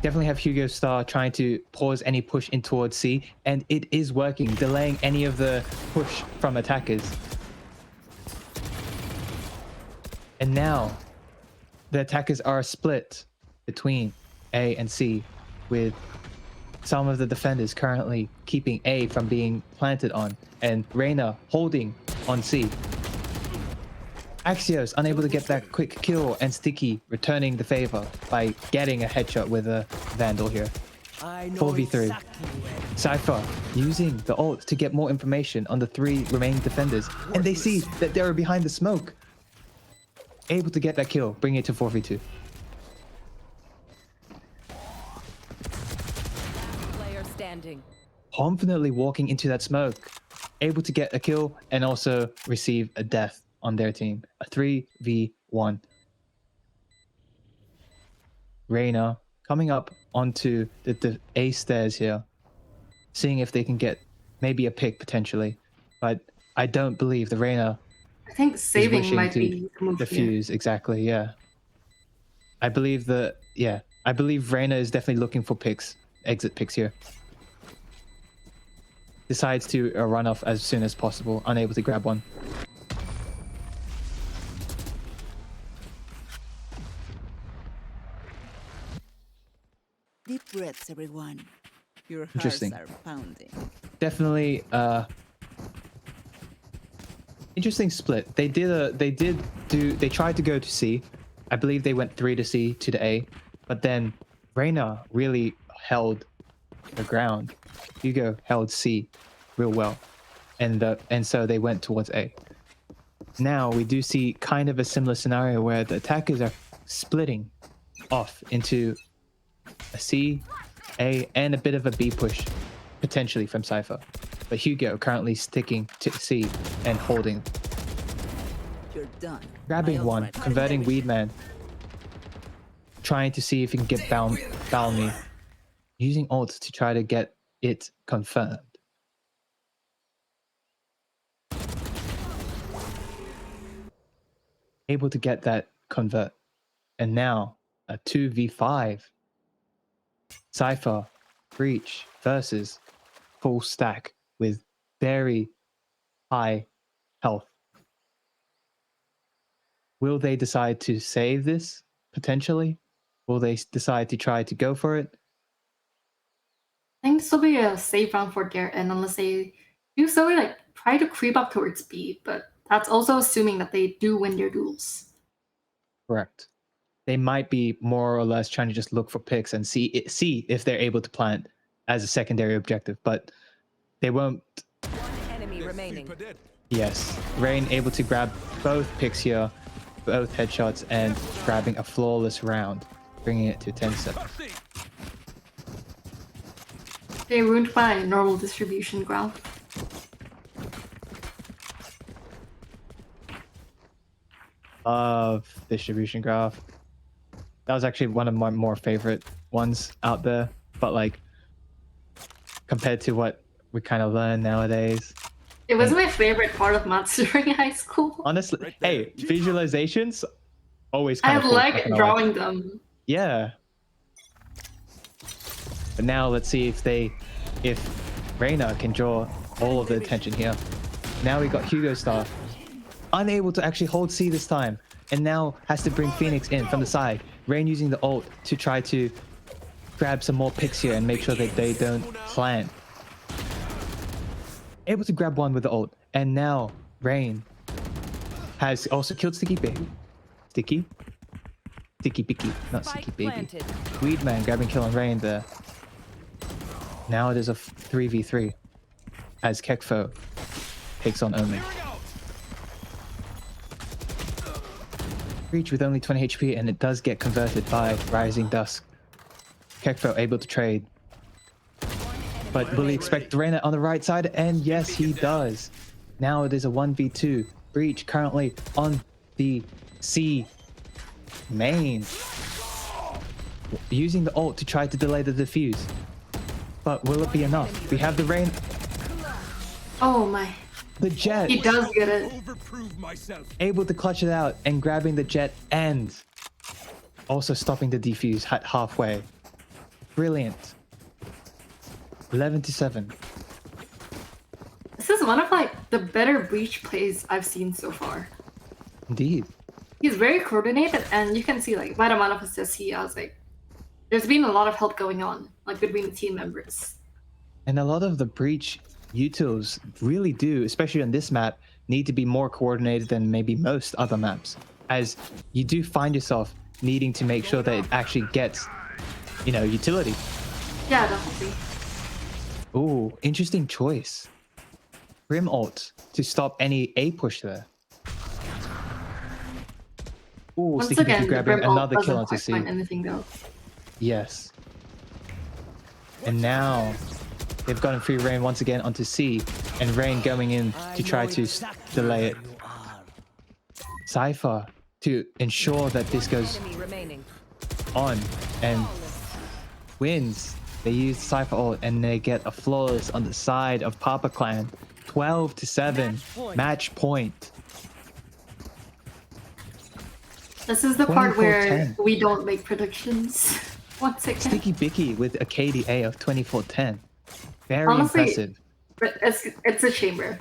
Definitely have Hugo Star trying to pause any push in towards C, and it is working, delaying any of the push from attackers. And now, the attackers are split between A and C, with some of the defenders currently keeping A from being planted on, and Reyna holding on C. Axios unable to get that quick kill, and Sticky returning the favor by getting a headshot with a Vandal here. 4v3. Cypher using the ult to get more information on the 3 remaining defenders, and they see that they're behind the smoke. Able to get that kill, bring it to 4v2. Player standing. Confidently walking into that smoke, able to get a kill and also receive a death on their team. A 3v1. Reyna coming up onto the A stairs here, seeing if they can get maybe a pick potentially, but I don't believe the Reyna I think saving might be the move defuse here. Exactly, yeah. I believe Reyna is definitely looking for picks, exit picks here. Decides to run off as soon as possible, unable to grab one. Deep breaths, everyone. Your hearts Interesting. are pounding. Definitely interesting split. They tried to go to C. I believe they went 3 to C to the A, but then Reyna really held the ground. Hugo held C real well, and so they went towards A. Now we do see kind of a similar scenario where the attackers are splitting off into a C, A, and a bit of a B push, potentially from Cypher. But Hugo currently sticking to C and holding. You're done. Grabbing one, converting Weedman. Trying to see if he can get Balmy. Using ult to try to get it confirmed. Able to get that convert. And now a 2v5. Cypher, Breach versus full stack with very high health. Will they decide to save this potentially? Will they decide to try to go for it? I think this will be a safe round for their end unless they do slowly try to creep up towards B, but that's also assuming that they do win their duels. Correct. They might be more or less trying to just look for picks and see if they're able to plant as a secondary objective, but they won't. One enemy remaining. Yes, Rain able to grab both picks here, both headshots, and grabbing a flawless round, bringing it to 10-7. They ruined my normal distribution graph. Of distribution graph. That was actually one of my more favorite ones out there, but like compared to what we kind of learn nowadays. It was my favorite part of maths during high school. Honestly, hey, visualizations always I kind of cool, like drawing them. Yeah. But now let's see if Reyna can draw all of the attention here. Now we got Hugo Star, unable to actually hold C this time, and now has to bring Phoenix in from the side. Rain using the ult to try to grab some more picks here and make sure that they don't plant. Able to grab one with the ult, and now Rain has also killed Sticky Baby. Sticky Sticky Picky, not Spike Sticky Baby. planted. Weedman grabbing kill on Rain there. Now it is a 3v3 as Kekfo takes on Omen. Breach with only 20 HP, and it does get converted by Rising Dusk. Kekfo able to trade. But will he expect Reyna on the right side? And yes, he does. Now it is a 1v2. Breach currently on the C main. Using the ult to try to delay the defuse. But will it be enough? We have the Rain. Oh my. The Jet. He does get it. Able to clutch it out and grabbing the Jet and also stopping the defuse at halfway. Brilliant. 11-7. This is one of like the better Breach plays I've seen so far. Indeed. He's very coordinated, and you can see like by the amount of assists he has, like there's been a lot of help going on like between the team members. And a lot of the Breach utils really do, especially on this map, need to be more coordinated than maybe most other maps, as you do find yourself needing to make sure that it actually gets, you know, utility. Yeah, definitely. Ooh, interesting choice. Grim ult to stop any A push there. Ooh, Once Sticky Picky again, grabbing Grim ult another kill doesn't onto quite C. find anything though. Yes. And now they've gotten free Rain once again onto C, and Rain going in to try to delay it. Cypher to ensure that this goes on and wins. They use Cypher ult and they get a flawless on the side of Papa Clan. 12-7. Match point. This is the part where 24-10. we don't make predictions. Once again. Sticky Bicky with a KDA of 24-10. Very Honestly, impressive. But it's a chamber.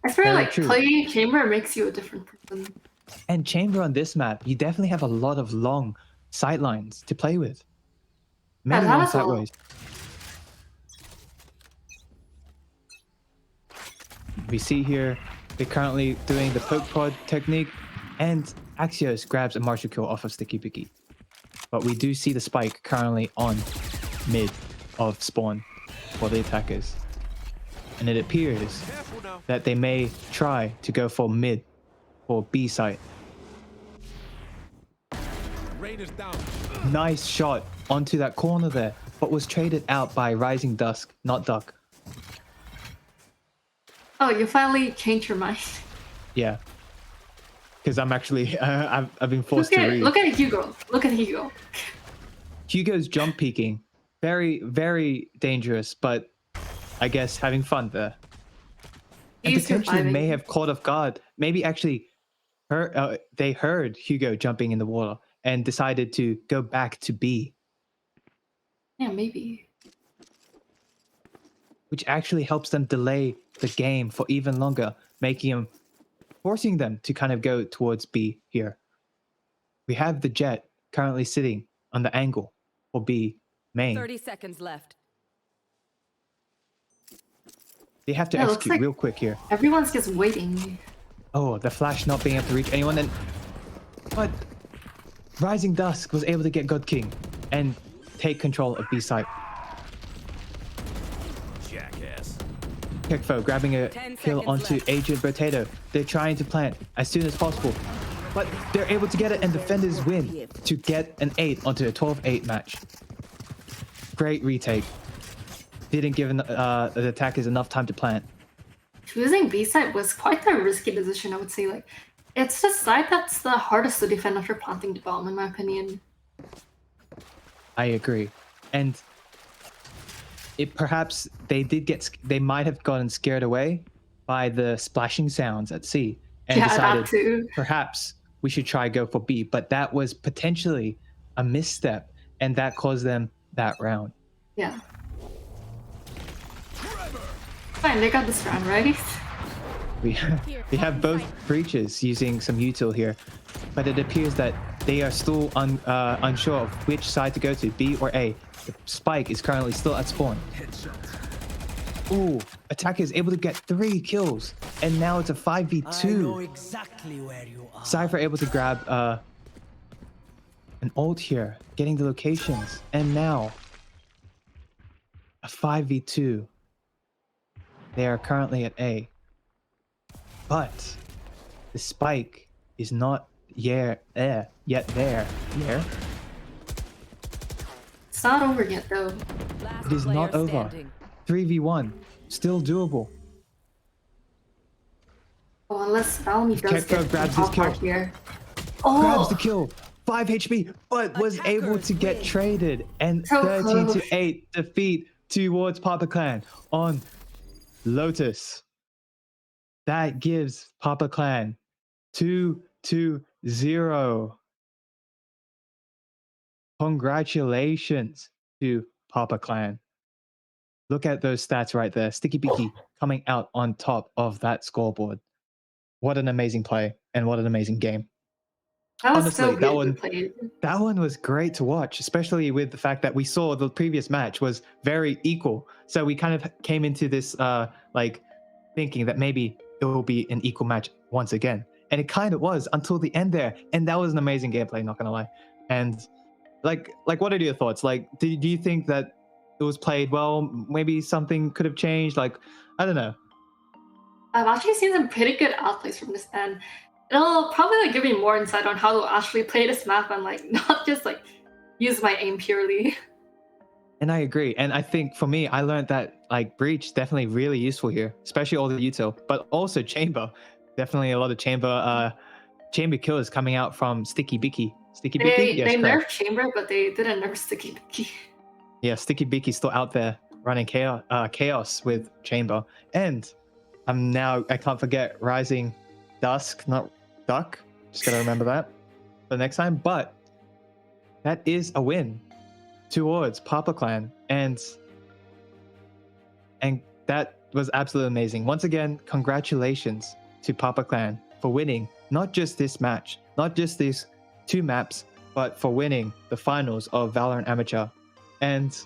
I swear, Very like true. playing chamber makes you a different person. And Chamber on this map, you definitely have a lot of long sightlines to play with. Many that long as well. sightways. We see here they're currently doing the poke prod technique, and Axios grabs a martial kill off of Sticky Picky. But we do see the spike currently on mid of spawn for the attackers. And it appears that they may try to go for mid or B site. Nice shot onto that corner there, but was traded out by Rising Dusk, not Duck. Oh, you finally changed your mind. Yeah. Because I'm actually, I've been forced to read. Look at Hugo. Look at Hugo. Hugo's jump peeking. Very, very dangerous, but I guess having fun there. And He's potentially surviving. may have caught off guard. Maybe actually they heard Hugo jumping in the water and decided to go back to B, Yeah, maybe. which actually helps them delay the game for even longer, forcing them to kind of go towards B here. We have the Jet currently sitting on the angle for B main. 30 seconds left. They have to Yeah, looks execute like real quick here. Everyone's just waiting. Oh, the flash not being able to reach anyone, but Rising Dusk was able to get God King and take control of B site. Jackass. Kekfo grabbing a 10 kill seconds onto left. Agent Potato. They're trying to plant as soon as possible, but they're able to get it, and defenders win to get an 8 onto a 12-8 match. Great retake. Didn't give the attackers enough time to plant. Choosing B side was quite a risky decision, I would say. Like, it's the side that's the hardest to defend after planting the bomb, in my opinion. I agree, and perhaps they might have gotten scared away by the splashing sounds at C and Yeah, decided that too. perhaps we should try go for B, but that was potentially a misstep, and that caused them that round. Yeah. Fine, they got this round, right? We have both breaches using some util here, but it appears that they are still unsure of which side to go to, B or A. The spike is currently still at spawn. Ooh, attacker is able to get 3 kills, and now it's a 5v2. exactly where you are. Cypher able to grab an ult here, getting the locations, and now a 5v2. They are currently at A. But the spike is not yet there. Yeah? It's not over yet, though. Last It is player not over. standing. 3v1. Still doable. Oh, unless Valmy does Kekko get grabs the his top kill. part here. Grabs the Oh, kill. 5 HP, but was able to get traded. And So 13 to close. 8 defeat towards Papa Clan on Lotus. That gives Papa Clan 2-0. Congratulations to Papa Clan. Look at those stats right there. Sticky Beaky coming out on top of that scoreboard. What an amazing play and what an amazing game. that was Honestly, so that beautifully one played. that one was great to watch, especially with the fact that we saw the previous match was very equal. So we kind of came into this like thinking that maybe it will be an equal match once again. And it kind of was until the end there. And that was an amazing gameplay, not gonna lie. And like what are your thoughts? Like do you think that it was played well? Maybe something could have changed? Like, I don't know. I've actually seen some pretty good outplays from this, and it'll probably like give me more insight on how to actually play this map and like not just like use my aim purely. And I agree. And I think for me, I learned that like Breach definitely really useful here, especially all the util, but also Chamber. Definitely a lot of Chamber kills coming out from Sticky Bicky. Sticky Bicky? Yes, They correct. nerfed Chamber, but they didn't nerf Sticky Bicky. Yeah, Sticky Bicky's still out there running chaos with Chamber. And I can't forget Rising Dusk, not Duck. Just gotta remember that for the next time. But that is a win towards Papa Clan, and that was absolutely amazing. Once again, congratulations to Papa Clan for winning not just this match, not just these 2 maps, but for winning the finals of Valorant Amateur. And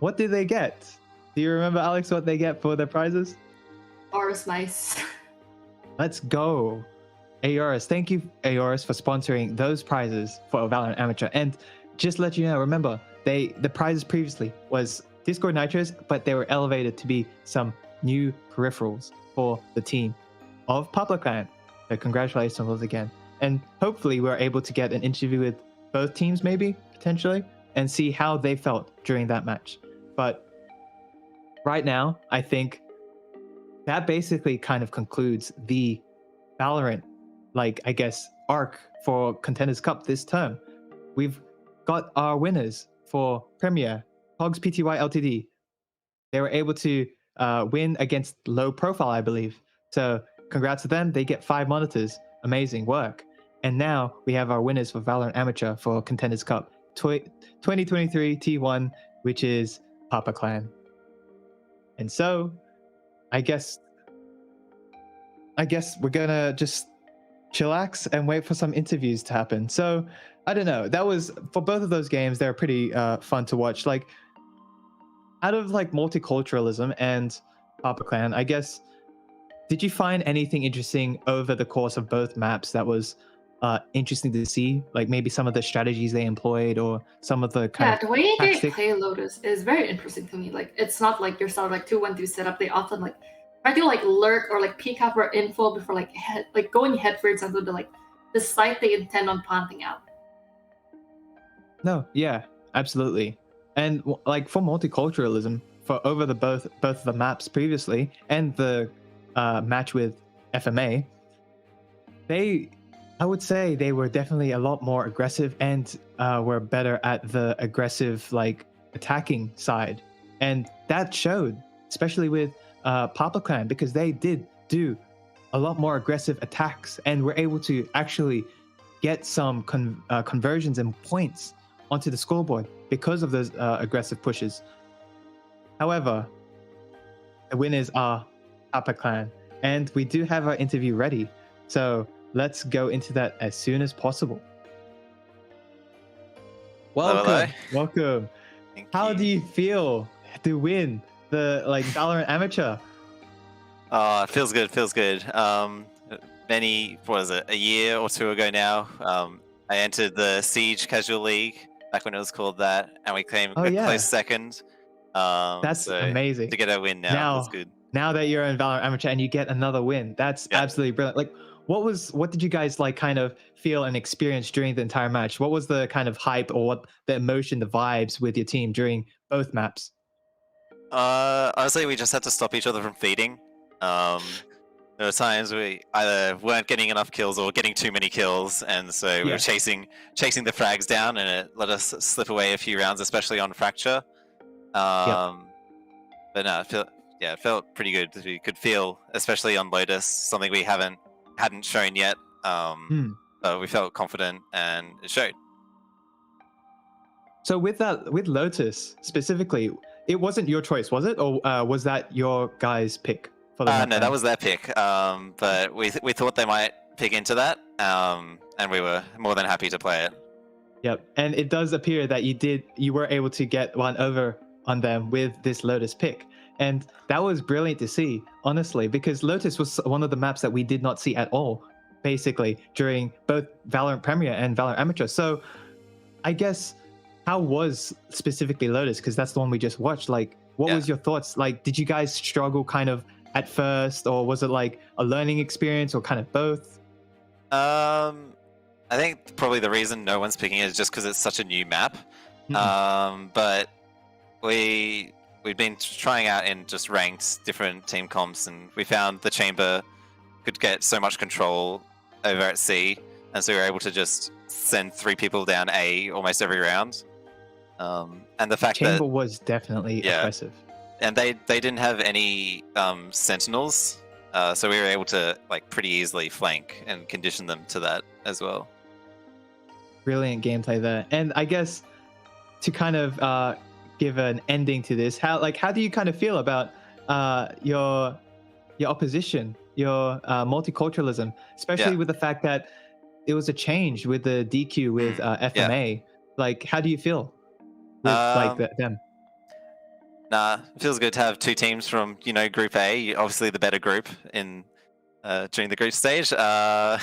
what did they get? Do you remember, Alex, what they get for their prizes? Aura's nice. Let's go. Aorus, thank you, Aorus, for sponsoring those prizes for Valorant Amateur. And just to let you know, remember, the prizes previously was Discord Nitros, but they were elevated to be some new peripherals for the team of Papa Clan. So congratulations once again. And hopefully we're able to get an interview with both teams, maybe, potentially, and see how they felt during that match. But right now, I think that basically kind of concludes the Valorant, like, I guess, arc for Contenders Cup this term. We've got our winners for Premier, Hogs PTY Ltd. They were able to win against low profile, I believe. So congrats to them. They get 5 monitors. Amazing work. And now we have our winners for Valorant Amateur for Contenders Cup 2023 T1, which is Papa Clan. And so I guess we're gonna just chillax and wait for some interviews to happen. So I don't know. That was for both of those games. They're pretty fun to watch. Like out of like multiculturalism and Papa Clan, I guess. Did you find anything interesting over the course of both maps that was interesting to see? Like maybe some of the strategies they employed or some of the kind of The way they tactic? play Lotus is very interesting to me. Like it's not like your style like 2-1-2 setup. They often like try to like lurk or like peek out for info before like going headfirst into the site they intend on planting out. No, yeah, absolutely. And like for multiculturalism, for over the both of the maps previously and the match with FMA, I would say they were definitely a lot more aggressive and were better at the aggressive like attacking side, and that showed, especially with Papa Clan, because they did do a lot more aggressive attacks and were able to actually get some conversions and points onto the scoreboard because of those aggressive pushes. However, the winners are Papa Clan, and we do have our interview ready. So let's go into that as soon as possible. Welcome. How do you feel to win the Valorant Amateur? It feels good. A year or 2 ago now, I entered the Siege Casual League back when it was called that, and we came Oh, a yeah. close second. That's So amazing. to get a win now, that's good. Now that you're in Valorant Amateur and you get another win, that's absolutely brilliant. Like, what did you guys like kind of feel and experience during the entire match? What was the kind of hype or what the emotion, the vibes with your team during both maps? Honestly, we just had to stop each other from feeding. There were times we either weren't getting enough kills or getting too many kills, and so we were chasing the frags down, and it let us slip away a few rounds, especially on Fracture. But no, it felt pretty good. We could feel, especially on Lotus, something we hadn't shown yet. We felt confident, and it showed. So with Lotus specifically, it wasn't your choice, was it, or was that your guys' pick for the map? No, that was their pick. But we thought they might pick into that, and we were more than happy to play it. Yep, and it does appear that you were able to get one over on them with this Lotus pick, and that was brilliant to see, honestly, because Lotus was one of the maps that we did not see at all, basically, during both Valorant Premier and Valorant Amateur. So, I guess, how was specifically Lotus? Because that's the one we just watched. Like, what was your thoughts? Like, did you guys struggle kind of at first, or was it like a learning experience, or kind of both? I think probably the reason no one's picking it is just because it's such a new map. But we'd been trying out in just ranked different team comps, and we found the chamber could get so much control over at C, and so we were able to just send 3 people down A almost every round. And the fact that chamber was definitely impressive. And they didn't have any sentinels, so we were able to like pretty easily flank and condition them to that as well. Brilliant gameplay there. And I guess to kind of give an ending to this, how do you kind of feel about your opposition, your multiculturalism, especially with the fact that it was a change with the DQ with FMA? Like, how do you feel with them? Nah, it feels good to have 2 teams from Group A, obviously the better group in during the group stage. I'll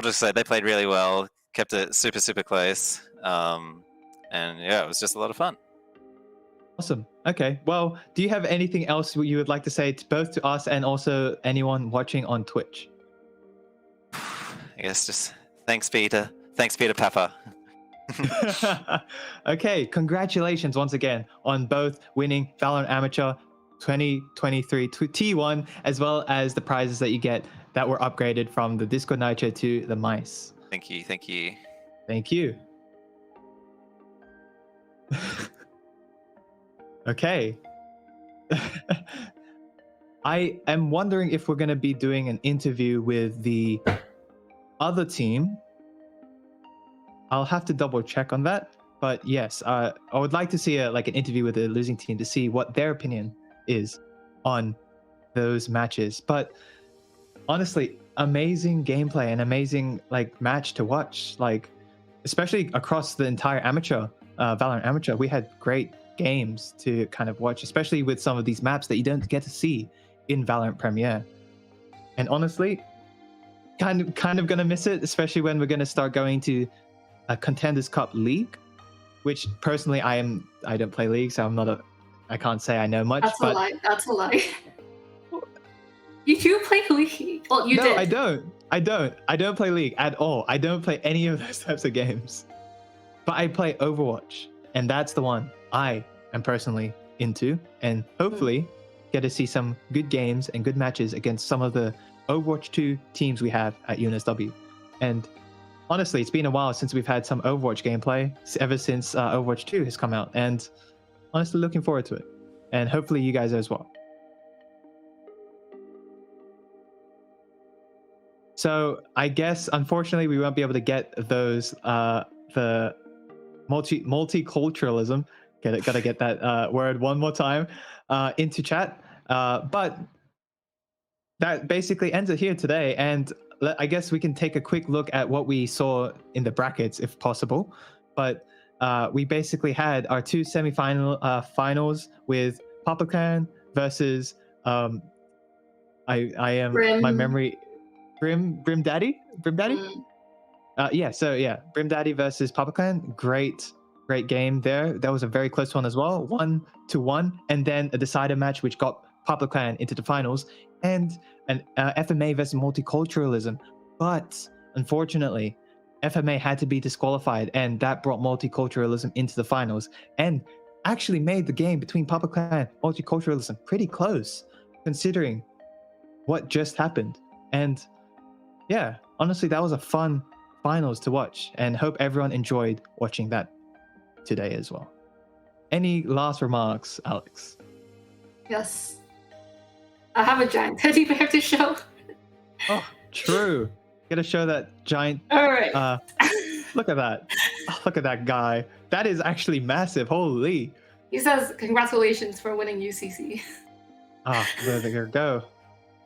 just say they played really well, kept it super close, and it was just a lot of fun. Awesome. Okay. Well, do you have anything else you would like to say both to us and also anyone watching on Twitch? I guess just thanks, Peter. Thanks, Peter Papa. Okay. Congratulations once again on both winning Valorant Amateur 2023 T1, as well as the prizes that you get that were upgraded from the Disco Nitro to the Mice. Thank you. Thank you. Thank you. Okay. I am wondering if we're going to be doing an interview with the other team. I'll have to double check on that. But yes, I would like to see an interview with the losing team to see what their opinion is on those matches. But honestly, amazing gameplay and amazing match to watch. Especially across the entire amateur, Valorant Amateur, we had great games to kind of watch, especially with some of these maps that you don't get to see in Valorant Premiere. And honestly, kind of gonna miss it, especially when we're gonna start going to a Contenders Cup League, which personally I don't play League, so I can't say I know much. That's a lie. That's a lie. You do play League? Well, you did. No, I don't play League at all. I don't play any of those types of games. But I play Overwatch, and that's the one I am personally into, and hopefully get to see some good games and good matches against some of the Overwatch 2 teams we have at UNSW. And honestly, it's been a while since we've had some Overwatch gameplay, ever since Overwatch 2 has come out, and honestly looking forward to it. And hopefully you guys are as well. So I guess, unfortunately, we won't be able to get those, the multiculturalism, gotta get that word one more time, into chat. But that basically ends it here today. And I guess we can take a quick look at what we saw in the brackets, if possible. But we basically had our 2 finals with Papa Clan versus Brim Daddy. Brim Daddy versus Papa Clan, great game there. That was a very close one as well, 1-1, and then a decider match which got Papa Clan into the finals, and an FMA versus multiculturalism. But unfortunately, FMA had to be disqualified, and that brought multiculturalism into the finals, and actually made the game between Papa Clan and multiculturalism pretty close, considering what just happened. And yeah, honestly, that was a fun finals to watch, and hope everyone enjoyed watching that today as well. Any last remarks, Alex? Yes. I have a giant teddy bear to show. Oh, true. Gotta show that giant. All right. Look at that. Oh, look at that guy. That is actually massive. Holy. He says, "Congratulations for winning UCC." There they go.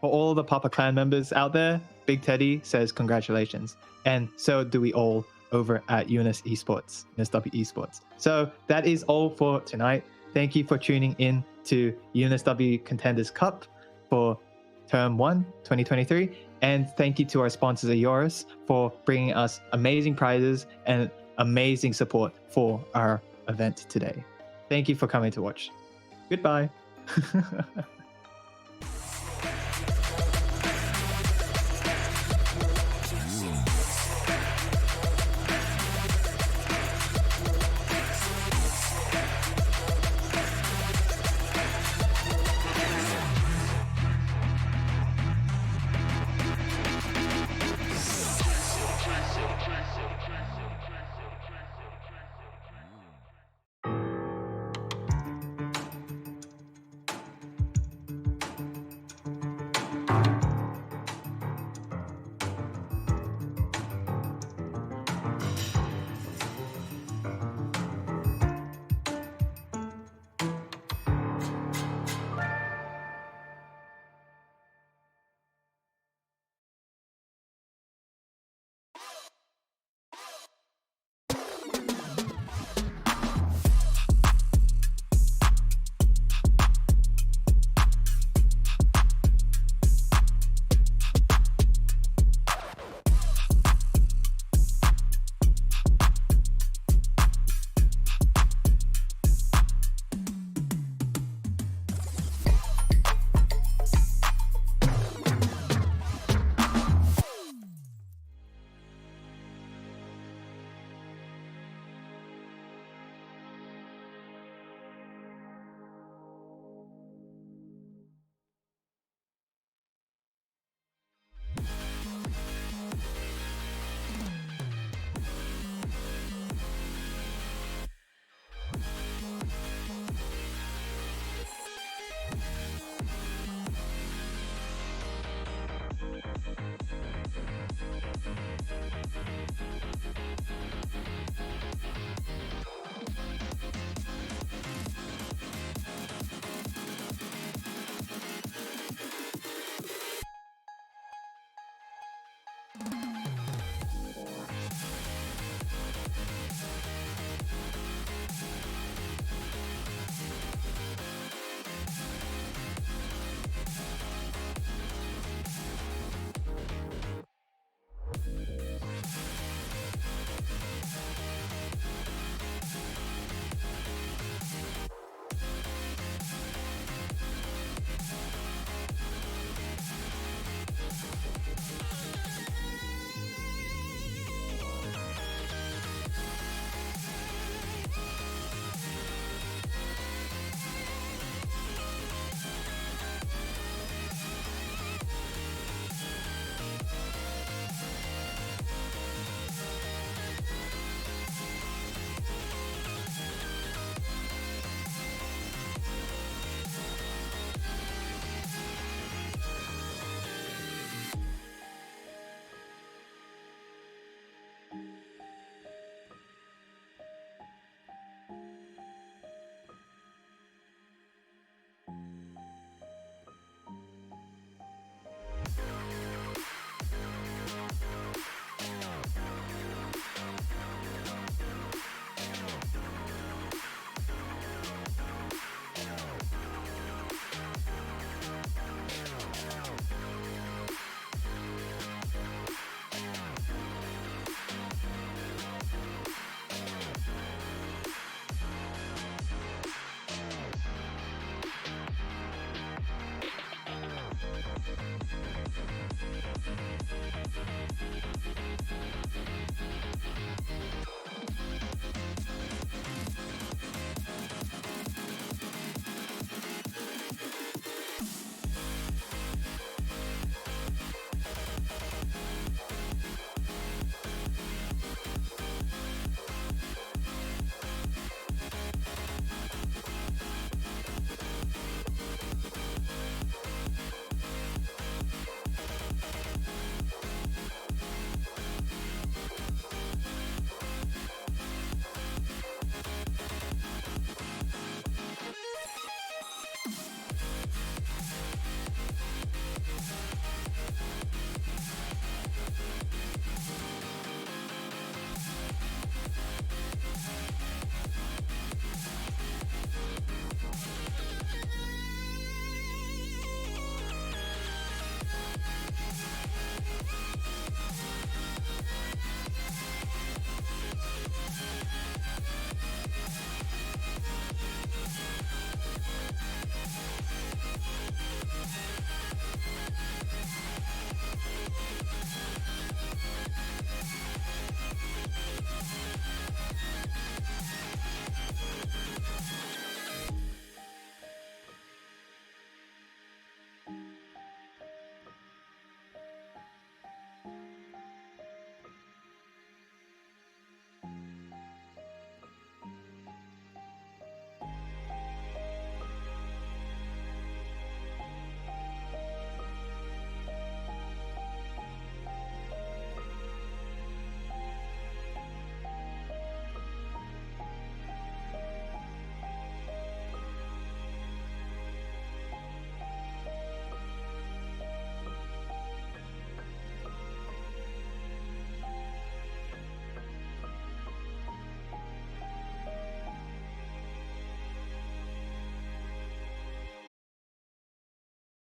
For all the Papa Clan members out there, Big Teddy says congratulations. And so do we all over at UNSW Esports. So that is all for tonight. Thank you for tuning in to UNSW Contenders Cup for Term 1, 2023. And thank you to our sponsors, Aorus, for bringing us amazing prizes and amazing support for our event today. Thank you for coming to watch. Goodbye.